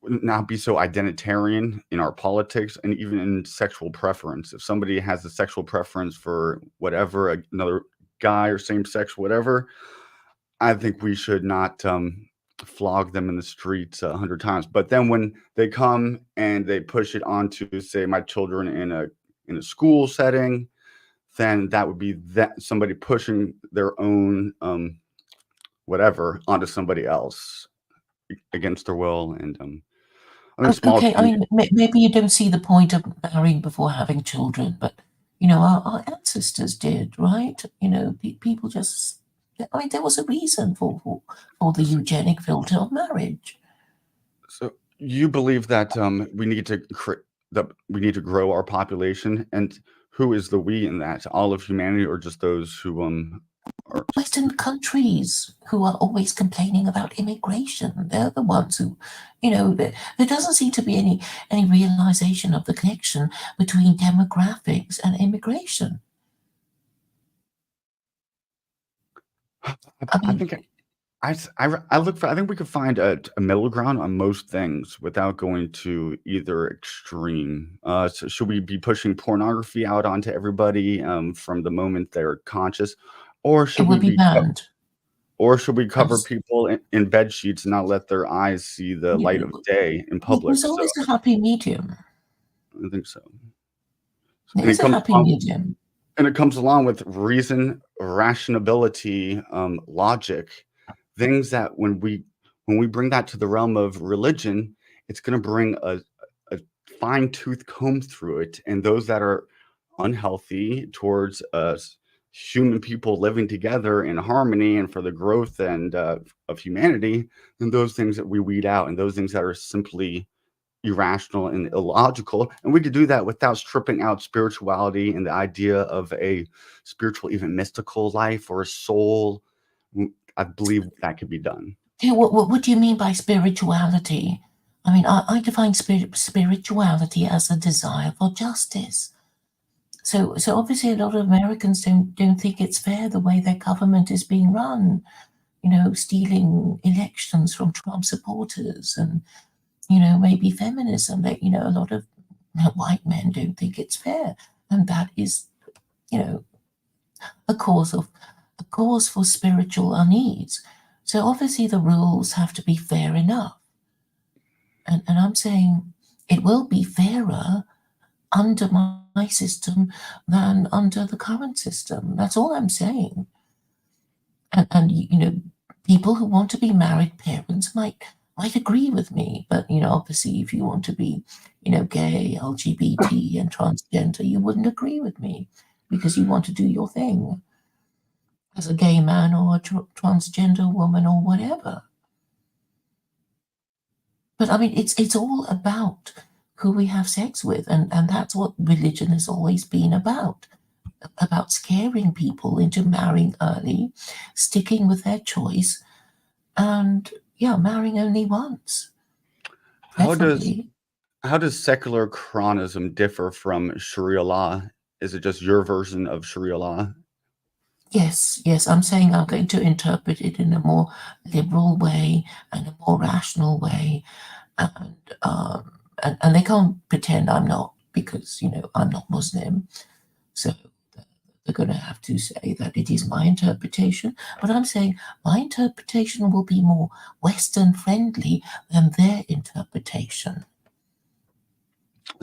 not be so identitarian in our politics and even in sexual preference. If somebody has a sexual preference for whatever, another guy or same sex, whatever, I think we should not flog them in the streets 100 times. But then when they come and they push it onto, say, my children in a school setting, then that would be that somebody pushing their own whatever onto somebody else against their will. And I mean, small Okay, I change. mean, maybe you don't see the point of marrying before having children, but our ancestors did, right? People just. I mean, there was a reason for the eugenic filter of marriage. So you believe that we need to grow our population, and who is the we in that? All of humanity, or just those who are Western countries who are always complaining about immigration. They're the ones who, there doesn't seem to be any realization of the connection between demographics and immigration. I think I look for. I think we could find a middle ground on most things without going to either extreme. So should we be pushing pornography out onto everybody from the moment they're conscious, or It should we would be be, banned. or should we cover Yes. people in bed sheets and not let their eyes see the light of day in public? There's So always a happy medium. I think so. There And is it a comes happy along, medium. and it comes along with reason, rationality, logic, things that when we bring that to the realm of religion, it's going to bring a fine-tooth comb through it, and those that are unhealthy towards us human people living together in harmony and for the growth and of humanity, and those things that we weed out, and those things that are simply irrational and illogical. And we could do that without stripping out spirituality and the idea of a spiritual, even mystical life or a soul. I believe that could be done. Yeah, what do you mean by spirituality? I mean, I define spirituality as a desire for justice. So obviously, a lot of Americans don't think it's fair the way their government is being run. Stealing elections from Trump supporters, and maybe feminism. That a lot of white men don't think it's fair, and that is, a cause for spiritual unease. So obviously, the rules have to be fair enough. And I'm saying it will be fairer under my system than under the current system. That's all I'm saying. And people who want to be married parents might agree with me, but obviously, if you want to be gay, LGBT, and transgender, you wouldn't agree with me because you want to do your thing as a gay man or a transgender woman or whatever. But I mean, it's all about who we have sex with, and that's what religion has always been about scaring people into marrying early, sticking with their choice, and marrying only once. How Preferably. does secular Quranism differ from Sharia law? Is it just your version of Sharia law? Yes, I'm saying I'm going to interpret it in a more liberal way and a more rational way, and they can't pretend I'm not, because I'm not Muslim, so they're going to have to say that it is my interpretation. But I'm saying my interpretation will be more Western friendly than their interpretation.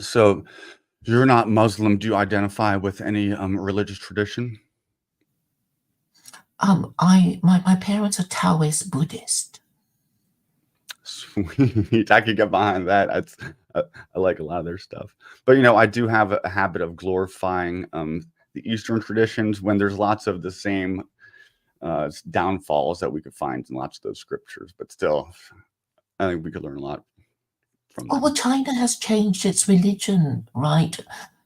So you're not Muslim. Do you identify with any religious tradition? My parents are Taoist Buddhist. Sweet. I could get behind that. I like a lot of their stuff. But I do have a habit of glorifying the Eastern traditions when there's lots of the same downfalls that we could find in lots of those scriptures. But still, I think we could learn a lot from them. Well, China has changed its religion, right?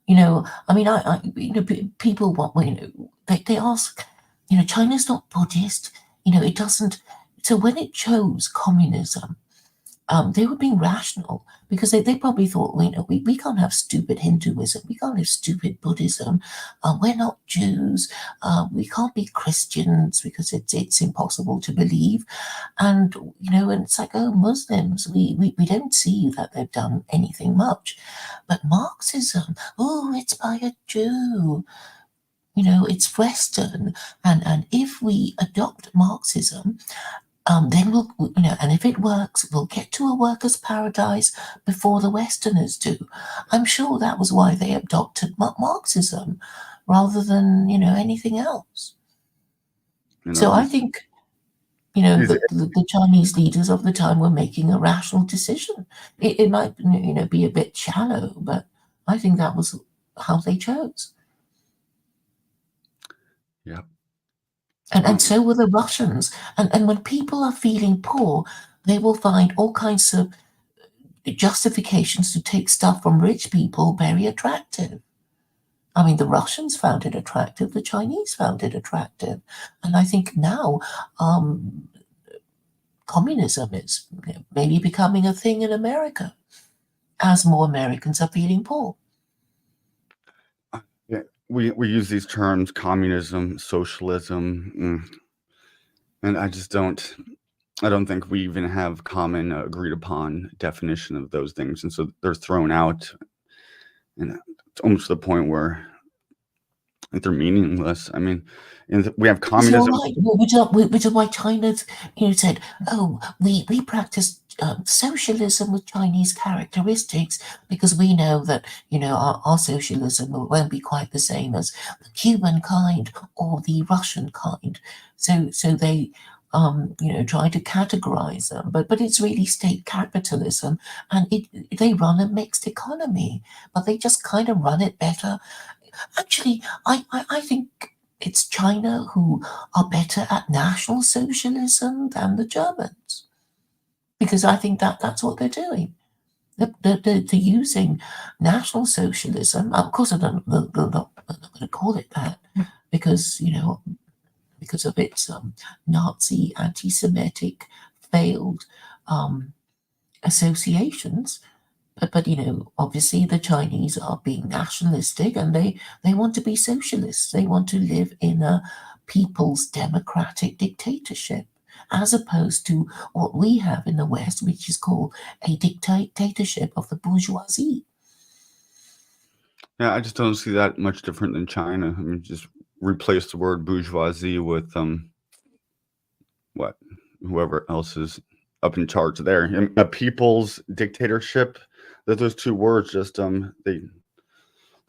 I mean, people want, they ask, China's not Buddhist, it doesn't. So when it chose communism, they were being rational because they probably thought, we can't have stupid Hinduism, we can't have stupid Buddhism, we're not Jews, we can't be Christians because it's impossible to believe, and and it's like, oh, Muslims, we don't see that they've done anything much, but Marxism, oh, it's by a Jew. It's Western, and if we adopt Marxism, then and if it works, we'll get to a workers' paradise before the Westerners do. I'm sure that was why they adopted Marxism rather than, anything else. So I think, the Chinese leaders of the time were making a rational decision. It might, be a bit shallow, but I think that was how they chose. Yeah. And so were the Russians. And when people are feeling poor, they will find all kinds of justifications to take stuff from rich people very attractive. I mean, the Russians found it attractive, the Chinese found it attractive. And I think now communism is maybe becoming a thing in America as more Americans are feeling poor. Yeah, we use these terms, communism, socialism, and I don't think we even have common agreed upon definition of those things, and so they're thrown out, and it's almost to the point where they're meaningless. I mean, we have communism. Right. Which is why China's, said, "Oh, we practice socialism with Chinese characteristics because we know that our socialism won't be quite the same as the Cuban kind or the Russian kind." So they try to categorize them, but it's really state capitalism, and they run a mixed economy, but they just kind of run it better. Actually, I think it's China who are better at National Socialism than the Germans, because I think that's what they're doing. They're using National Socialism. Of course, they're not going to call it that because of its Nazi, anti-Semitic, failed associations. But obviously the Chinese are being nationalistic and they want to be socialists. They want to live in a people's democratic dictatorship, as opposed to what we have in the West, which is called a dictatorship of the bourgeoisie. Yeah, I just don't see that much different than China. I mean, just replace the word bourgeoisie with whoever else is up in charge there. And a people's dictatorship. That those two words just they're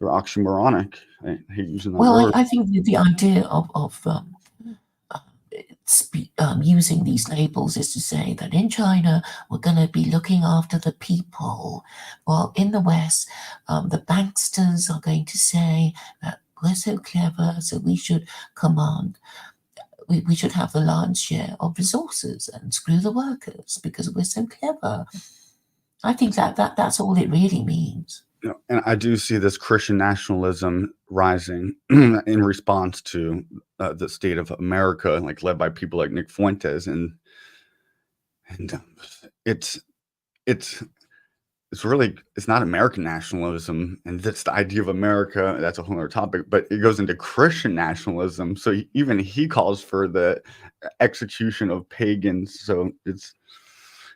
oxymoronic. I hate using that word. I think the idea of using these labels is to say that in China we're going to be looking after the people, while in the West the banksters are going to say that we're so clever, so we should command. We should have the lion's share of resources and screw the workers because we're so clever. I think that's all it really means. And I do see this Christian nationalism rising in response to the state of America, like led by people like Nick Fuentes, and it's not American nationalism, and that's the idea of America. That's a whole other topic, but it goes into Christian nationalism. So even he calls for the execution of pagans. So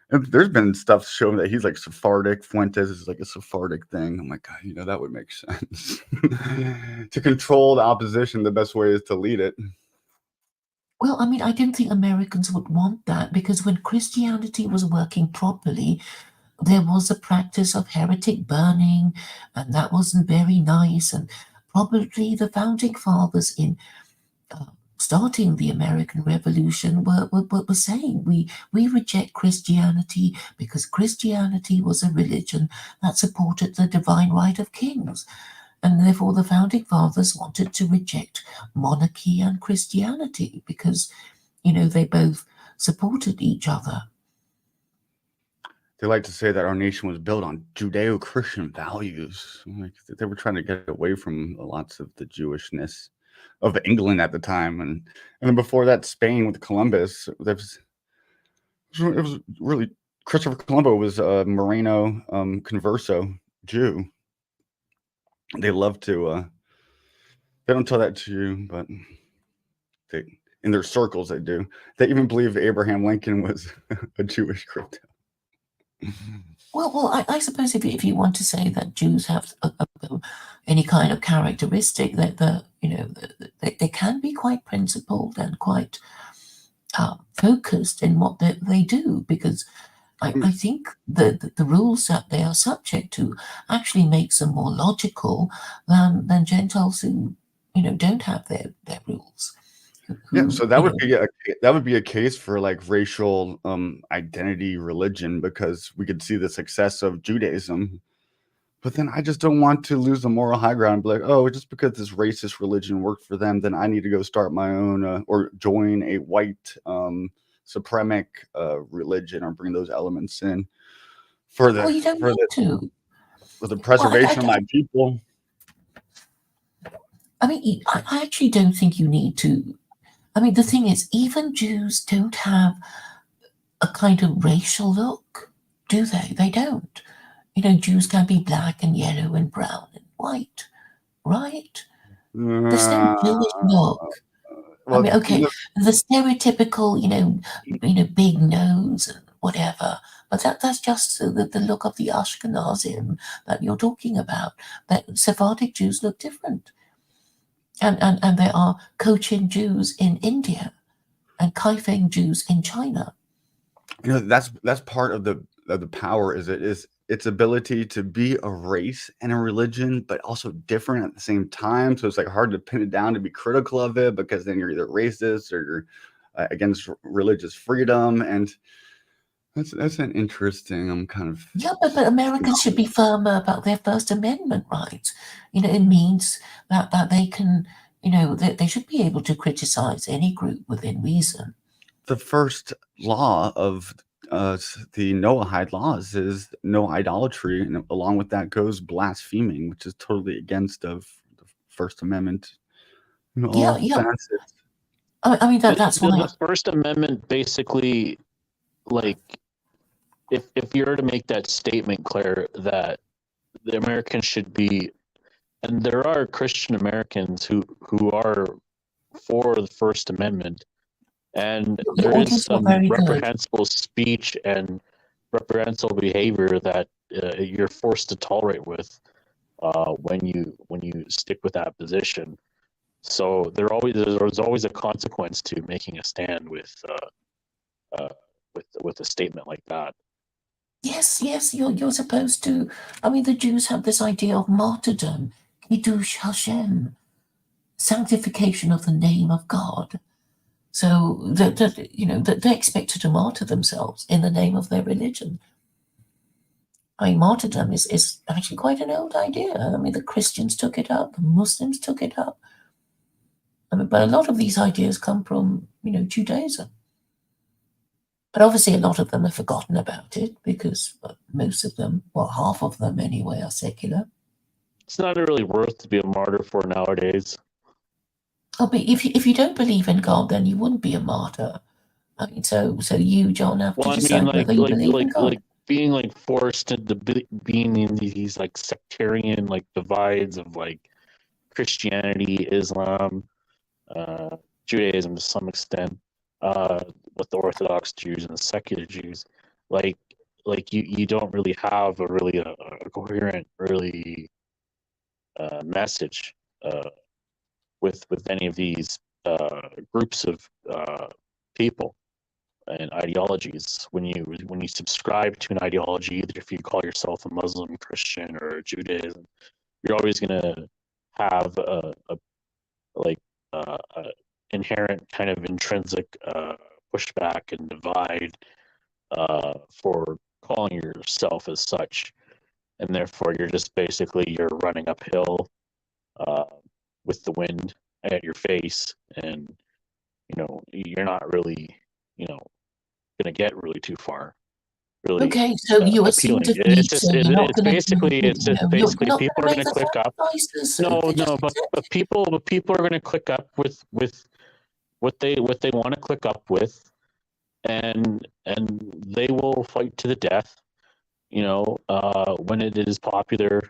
there's been stuff showing that he's like Sephardic. Fuentes is like a Sephardic thing. I'm like, God, that would make sense. To control the opposition, the best way is to lead it. Well, I mean, I don't think Americans would want that, because when Christianity was working properly, there was a practice of heretic burning, and that wasn't very nice. And probably the founding fathers in starting the American Revolution were saying we reject Christianity because Christianity was a religion that supported the divine right of kings. And therefore the founding fathers wanted to reject monarchy and Christianity because, they both supported each other. They like to say that our nation was built on Judeo-Christian values. Like they were trying to get away from lots of the Jewishness of England at the time, and then before that, Spain with Columbus. It was really Christopher Columbus was a Moreno converso Jew. They love to. They don't tell that to you, but in their circles they do. They even believe Abraham Lincoln was a Jewish crypto. Well, I suppose if you want to say that Jews have any kind of characteristic, that they can be quite principled and quite focused in what they do, because I think the rules that they are subject to actually makes them more logical than Gentiles who don't have their rules. Yeah, so that would be a case for like racial identity religion, because we could see the success of Judaism. But then I just don't want to lose the moral high ground and be like, oh, just because this racist religion worked for them, then I need to go start my own or join a white supremic religion, or bring those elements in for Well, you don't need to. for the preservation of my people. I mean, I actually don't think you need to. I mean, the thing is, even Jews don't have a kind of racial look, do they? They don't. Jews can be black and yellow and brown and white, right? There's no Jewish look. Well, I mean, okay, the stereotypical, big nose and whatever, but that's just the look of the Ashkenazim that you're talking about. That Sephardic Jews look different. And there are Cochin Jews in India and Kaifeng Jews in China. That's part of the power is its ability to be a race and a religion, but also different at the same time. So it's like hard to pin it down to be critical of it, because then you're either racist or you're against religious freedom, and that's an interesting kind of but Americans should be firmer about their First Amendment rights. It means that they can they should be able to criticize any group within reason. The first law of the Noahide laws is no idolatry, and along with that goes blaspheming, which is totally against of the First Amendment. Facets. I mean that's why the First Amendment basically, like, if you were to make that statement, Claire, that the Americans should be, and there are Christian Americans who are for the First Amendment, and there is some reprehensible speech and reprehensible behavior that you're forced to tolerate with when you stick with that position. So there's always a consequence to making a stand with a statement like that. Yes, you're supposed to. I mean, the Jews have this idea of martyrdom, Kiddush Hashem, sanctification of the name of God. So that they're expected to martyr themselves in the name of their religion. I mean, martyrdom is actually quite an old idea. I mean, the Christians took it up, the Muslims took it up. I mean, but a lot of these ideas come from Judaism. But obviously, a lot of them have forgotten about it, because most of them, well, half of them anyway, are secular. It's not really worth to be a martyr for nowadays. Oh, but if you don't believe in God, then you wouldn't be a martyr. I mean, so you, John, have to decide whether you believe in God. Like being like forced into being in these like sectarian like divides of like Christianity, Islam, Judaism to some extent, with the Orthodox Jews and the secular Jews, like you don't really have a coherent message with any of these groups of people and ideologies. When you subscribe to an ideology, either if you call yourself a Muslim, Christian, or Judaism, you're always going to have a inherent kind of intrinsic pushback and divide for calling yourself as such, and therefore you're just basically running uphill with the wind at your face, and you're not really going to get really too far. Really, okay, so you assume defeat. It's just basically people are going to click up. But people are going to click up with what they want to click up with, and they will fight to the death, when it is popular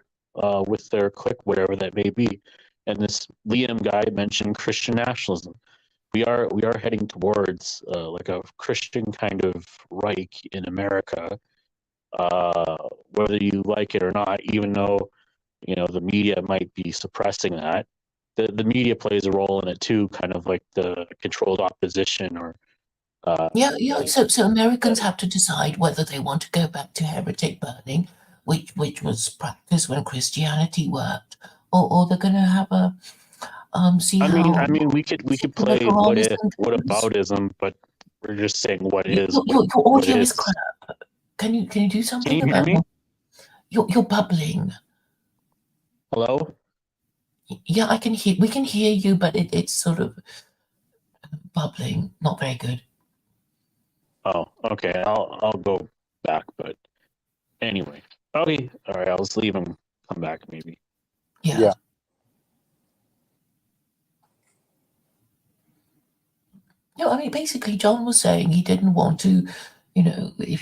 with their clique, whatever that may be. And this Liam guy mentioned Christian nationalism. We are heading towards like a Christian kind of Reich in America, whether you like it or not. Even though the media might be suppressing that, the media plays a role in it too, kind of like the controlled opposition or Yeah. So Americans have to decide whether they want to go back to heretic burning, which was practiced when Christianity worked, or they're going to have a see I how mean, we could secular play what if, Quranism what goes. aboutism, but we're just saying what Your, is, your, your what audio is is. crap. Can you do Can something you hear about me? you're bubbling? Hello? Yeah, I can hear. We can hear you, but it's sort of bubbling. Not very good. Oh, okay. I'll go back, but anyway. Okay. All right. I'll just leave him. Come back maybe. Yeah. No, I mean basically, John was saying he didn't want to. If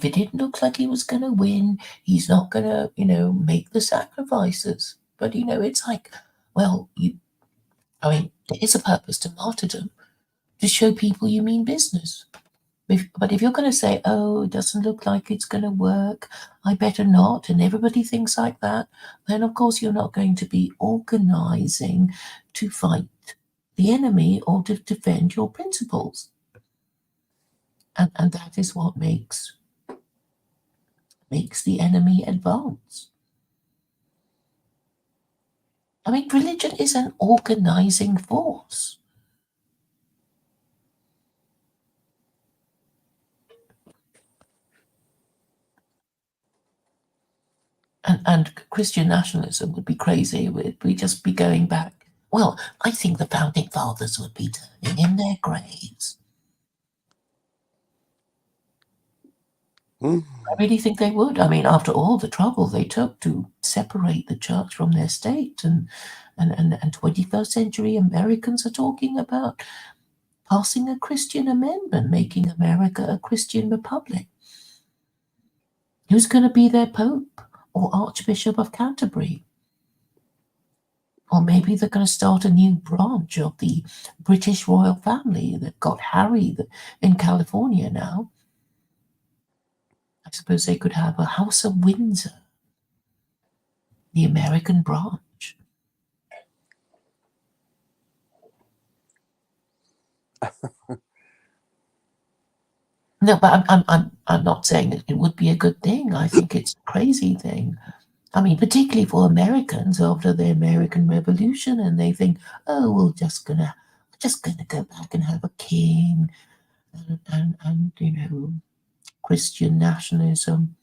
it didn't look like he was going to win, he's not going to, make the sacrifices. But it's like, well, I mean, there is a purpose to martyrdom, to show people you mean business. But if you're going to say, oh, it doesn't look like it's going to work, I better not, and everybody thinks like that, then of course you're not going to be organizing to fight the enemy or to defend your principles. And that is what makes the enemy advance. I mean, religion is an organizing force. And Christian nationalism would be crazy. We'd just be going back. Well, I think the founding fathers would be turning in their graves. I really think they would. I mean, after all the trouble they took to separate the church from their state, and 21st century Americans are talking about passing a Christian amendment, making America a Christian republic. Who's going to be their Pope or Archbishop of Canterbury? Or maybe they're going to start a new branch of the British royal family. They've got Harry in California now. I suppose they could have a House of Windsor, the American branch. No, but I'm not saying that it would be a good thing. I think it's a crazy thing. I mean, particularly for Americans after the American Revolution, and they think, oh, we're just gonna go back and have a king, and Christian nationalism.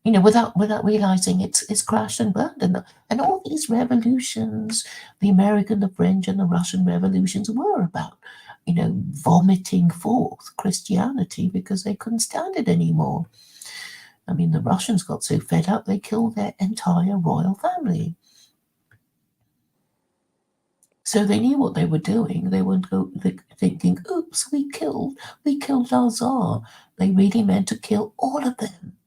Without realizing it's crashed and burned, and all these revolutions, the American, the French, and the Russian revolutions were about, vomiting forth Christianity because they couldn't stand it anymore. I mean, the Russians got so fed up they killed their entire royal family. So they knew what they were doing. They weren't thinking, "Oops, we killed our Tsar." They really meant to kill all of them.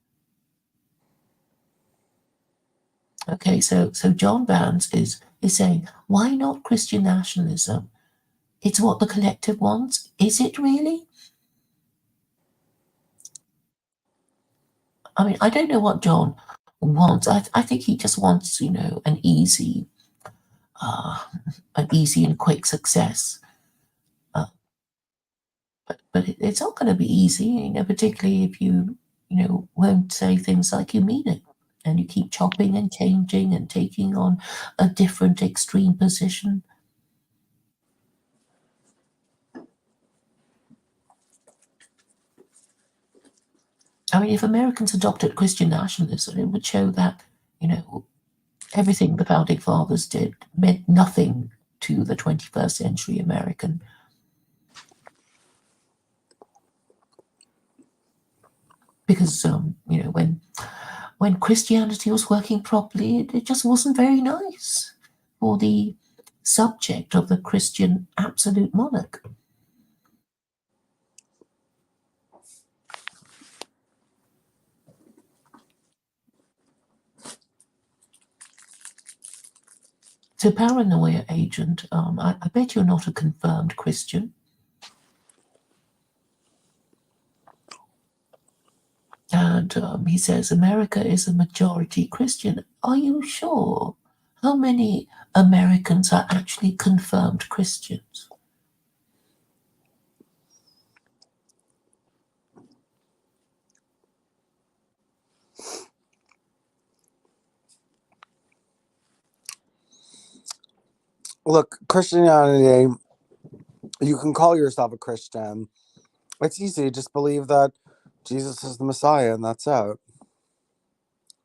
Okay, so John Vance is saying, why not Christian nationalism? It's what the collective wants. Is it really? I mean, I don't know what John wants. I think he just wants, an easy and quick success. But it's not going to be easy, particularly if you won't say things like you mean it, and you keep chopping and changing and taking on a different extreme position. I mean, if Americans adopted Christian nationalism, it would show that, everything the founding fathers did meant nothing to the 21st century American. Because, when Christianity was working properly, it just wasn't very nice for the subject of the Christian absolute monarch. So, paranoia agent, I bet you're not a confirmed Christian. And he says, America is a majority Christian. Are you sure? How many Americans are actually confirmed Christians? Look, Christianity, you can call yourself a Christian. It's easy. Just believe that Jesus is the Messiah, and that's it.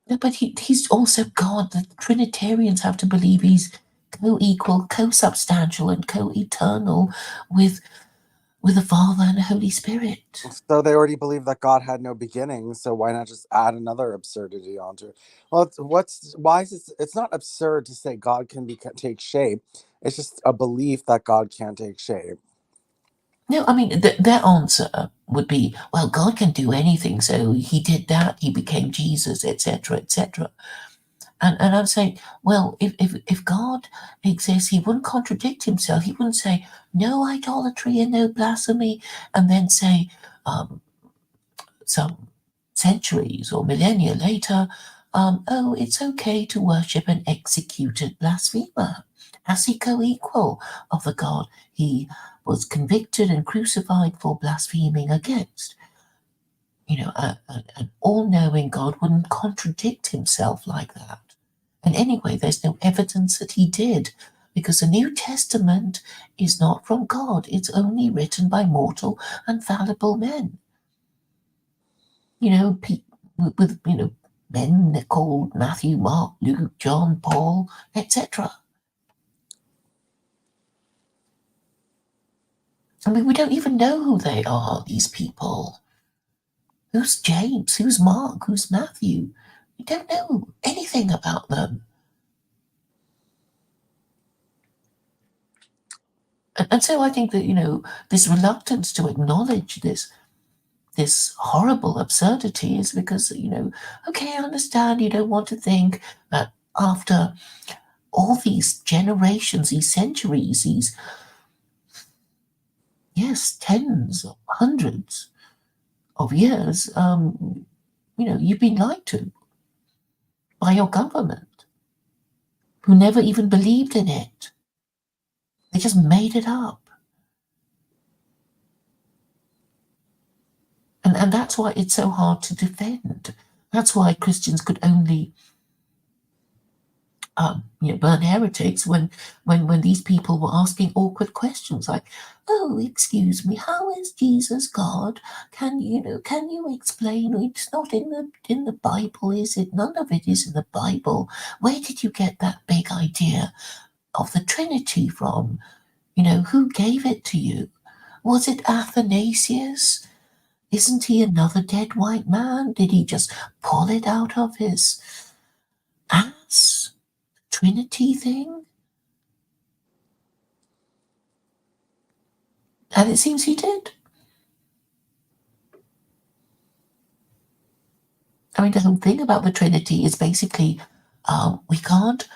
No, but he's also God. The Trinitarians have to believe he's co-equal, co-substantial, and co-eternal with the Father and the Holy Spirit. So they already believe that God had no beginning. So why not just add another absurdity onto it? Well, why is it? It's not absurd to say God can take shape. It's just a belief that God can't take shape. No, I mean, their answer would be, well, God can do anything, so he did that, he became Jesus, etc., etc. And I'm saying, well, if God exists, he wouldn't contradict himself. He wouldn't say, no idolatry and no blasphemy, and then say, some centuries or millennia later, oh, it's okay to worship an executed blasphemer as he co-equal of the God he was convicted and crucified for blaspheming against. You know, an all-knowing God wouldn't contradict himself like that. And anyway, there's no evidence that he did, because the New Testament is not from God. It's only written by mortal and fallible men. You know, with men called Matthew, Mark, Luke, John, Paul, etc. I mean, we don't even know who they are, these people. Who's James? Who's Mark? Who's Matthew? We don't know anything about them. And so I think that, this reluctance to acknowledge this horrible absurdity is because, okay, I understand you don't want to think that after all these generations, these centuries, tens or hundreds of years, you've been lied to by your government, who never even believed in it. They just made it up. And that's why it's so hard to defend. That's why Christians could only burn heretics when these people were asking awkward questions like, oh, excuse me, how is Jesus God? Can you explain? It's not in the Bible, is it? None of it is in the Bible. Where did you get that big idea of the Trinity from? Who gave it to you? Was it Athanasius? Isn't he another dead white man? Did he just pull it out of his ass? Trinity thing? And it seems he did. I mean, the whole thing about the Trinity is basically we can't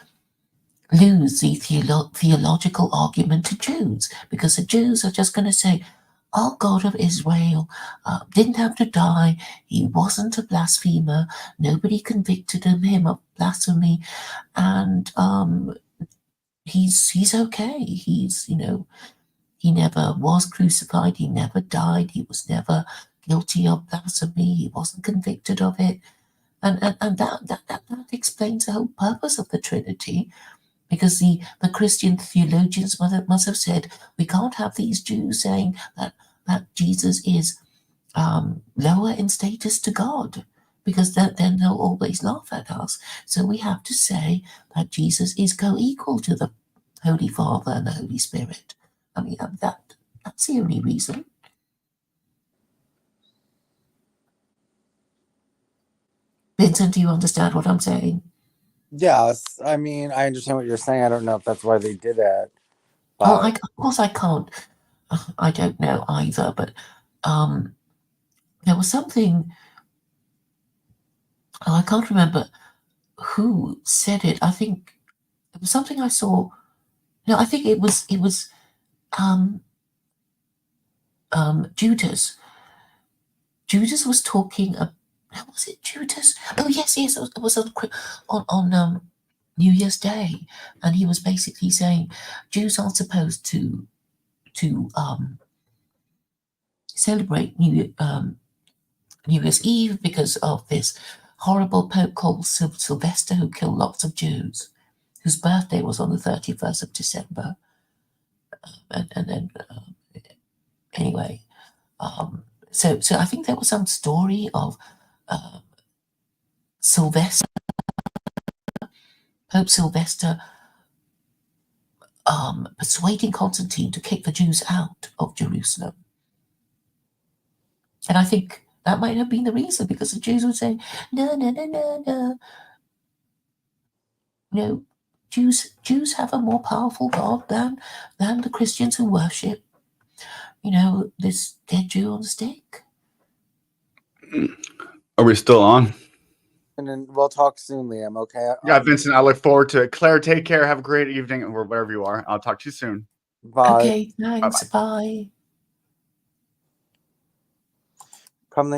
lose the theological argument to Jews, because the Jews are just going to say, our God of Israel didn't have to die. He wasn't a blasphemer. Nobody convicted him of blasphemy. And he's okay. He never was crucified. He never died. He was never guilty of blasphemy. He wasn't convicted of it. And that explains the whole purpose of the Trinity, because the Christian theologians must have said, we can't have these Jews saying that Jesus is lower in status to God, because then they'll always laugh at us. So we have to say that Jesus is co-equal to the Holy Father and the Holy Spirit. I mean, that's the only reason. Vincent, do you understand what I'm saying? Yes, I mean, I understand what you're saying. I don't know if that's why they did it. Of course I can't. I don't know either, but there was something, I can't remember who said it. I think it was something I saw. No, I think it was Judas. Judas was talking. Was it Judas? Oh yes. It was on New Year's Day, and he was basically saying Jews aren't supposed to celebrate New Year's Eve because of this horrible Pope called Sylvester who killed lots of Jews. whose birthday was on the 31st of December. And then, anyway, so I think there was some story of Sylvester, Pope Sylvester, persuading Constantine to kick the Jews out of Jerusalem. And I think that might have been the reason, because the Jews were saying, no. No, Jews have a more powerful God than the Christians who worship, this dead Jew on the stake. Are we still on? And then we'll talk soon, Liam. Okay. Yeah, Vincent, I look forward to it. Claire, take care. Have a great evening, or wherever you are. I'll talk to you soon. Bye. Okay, thanks. Bye.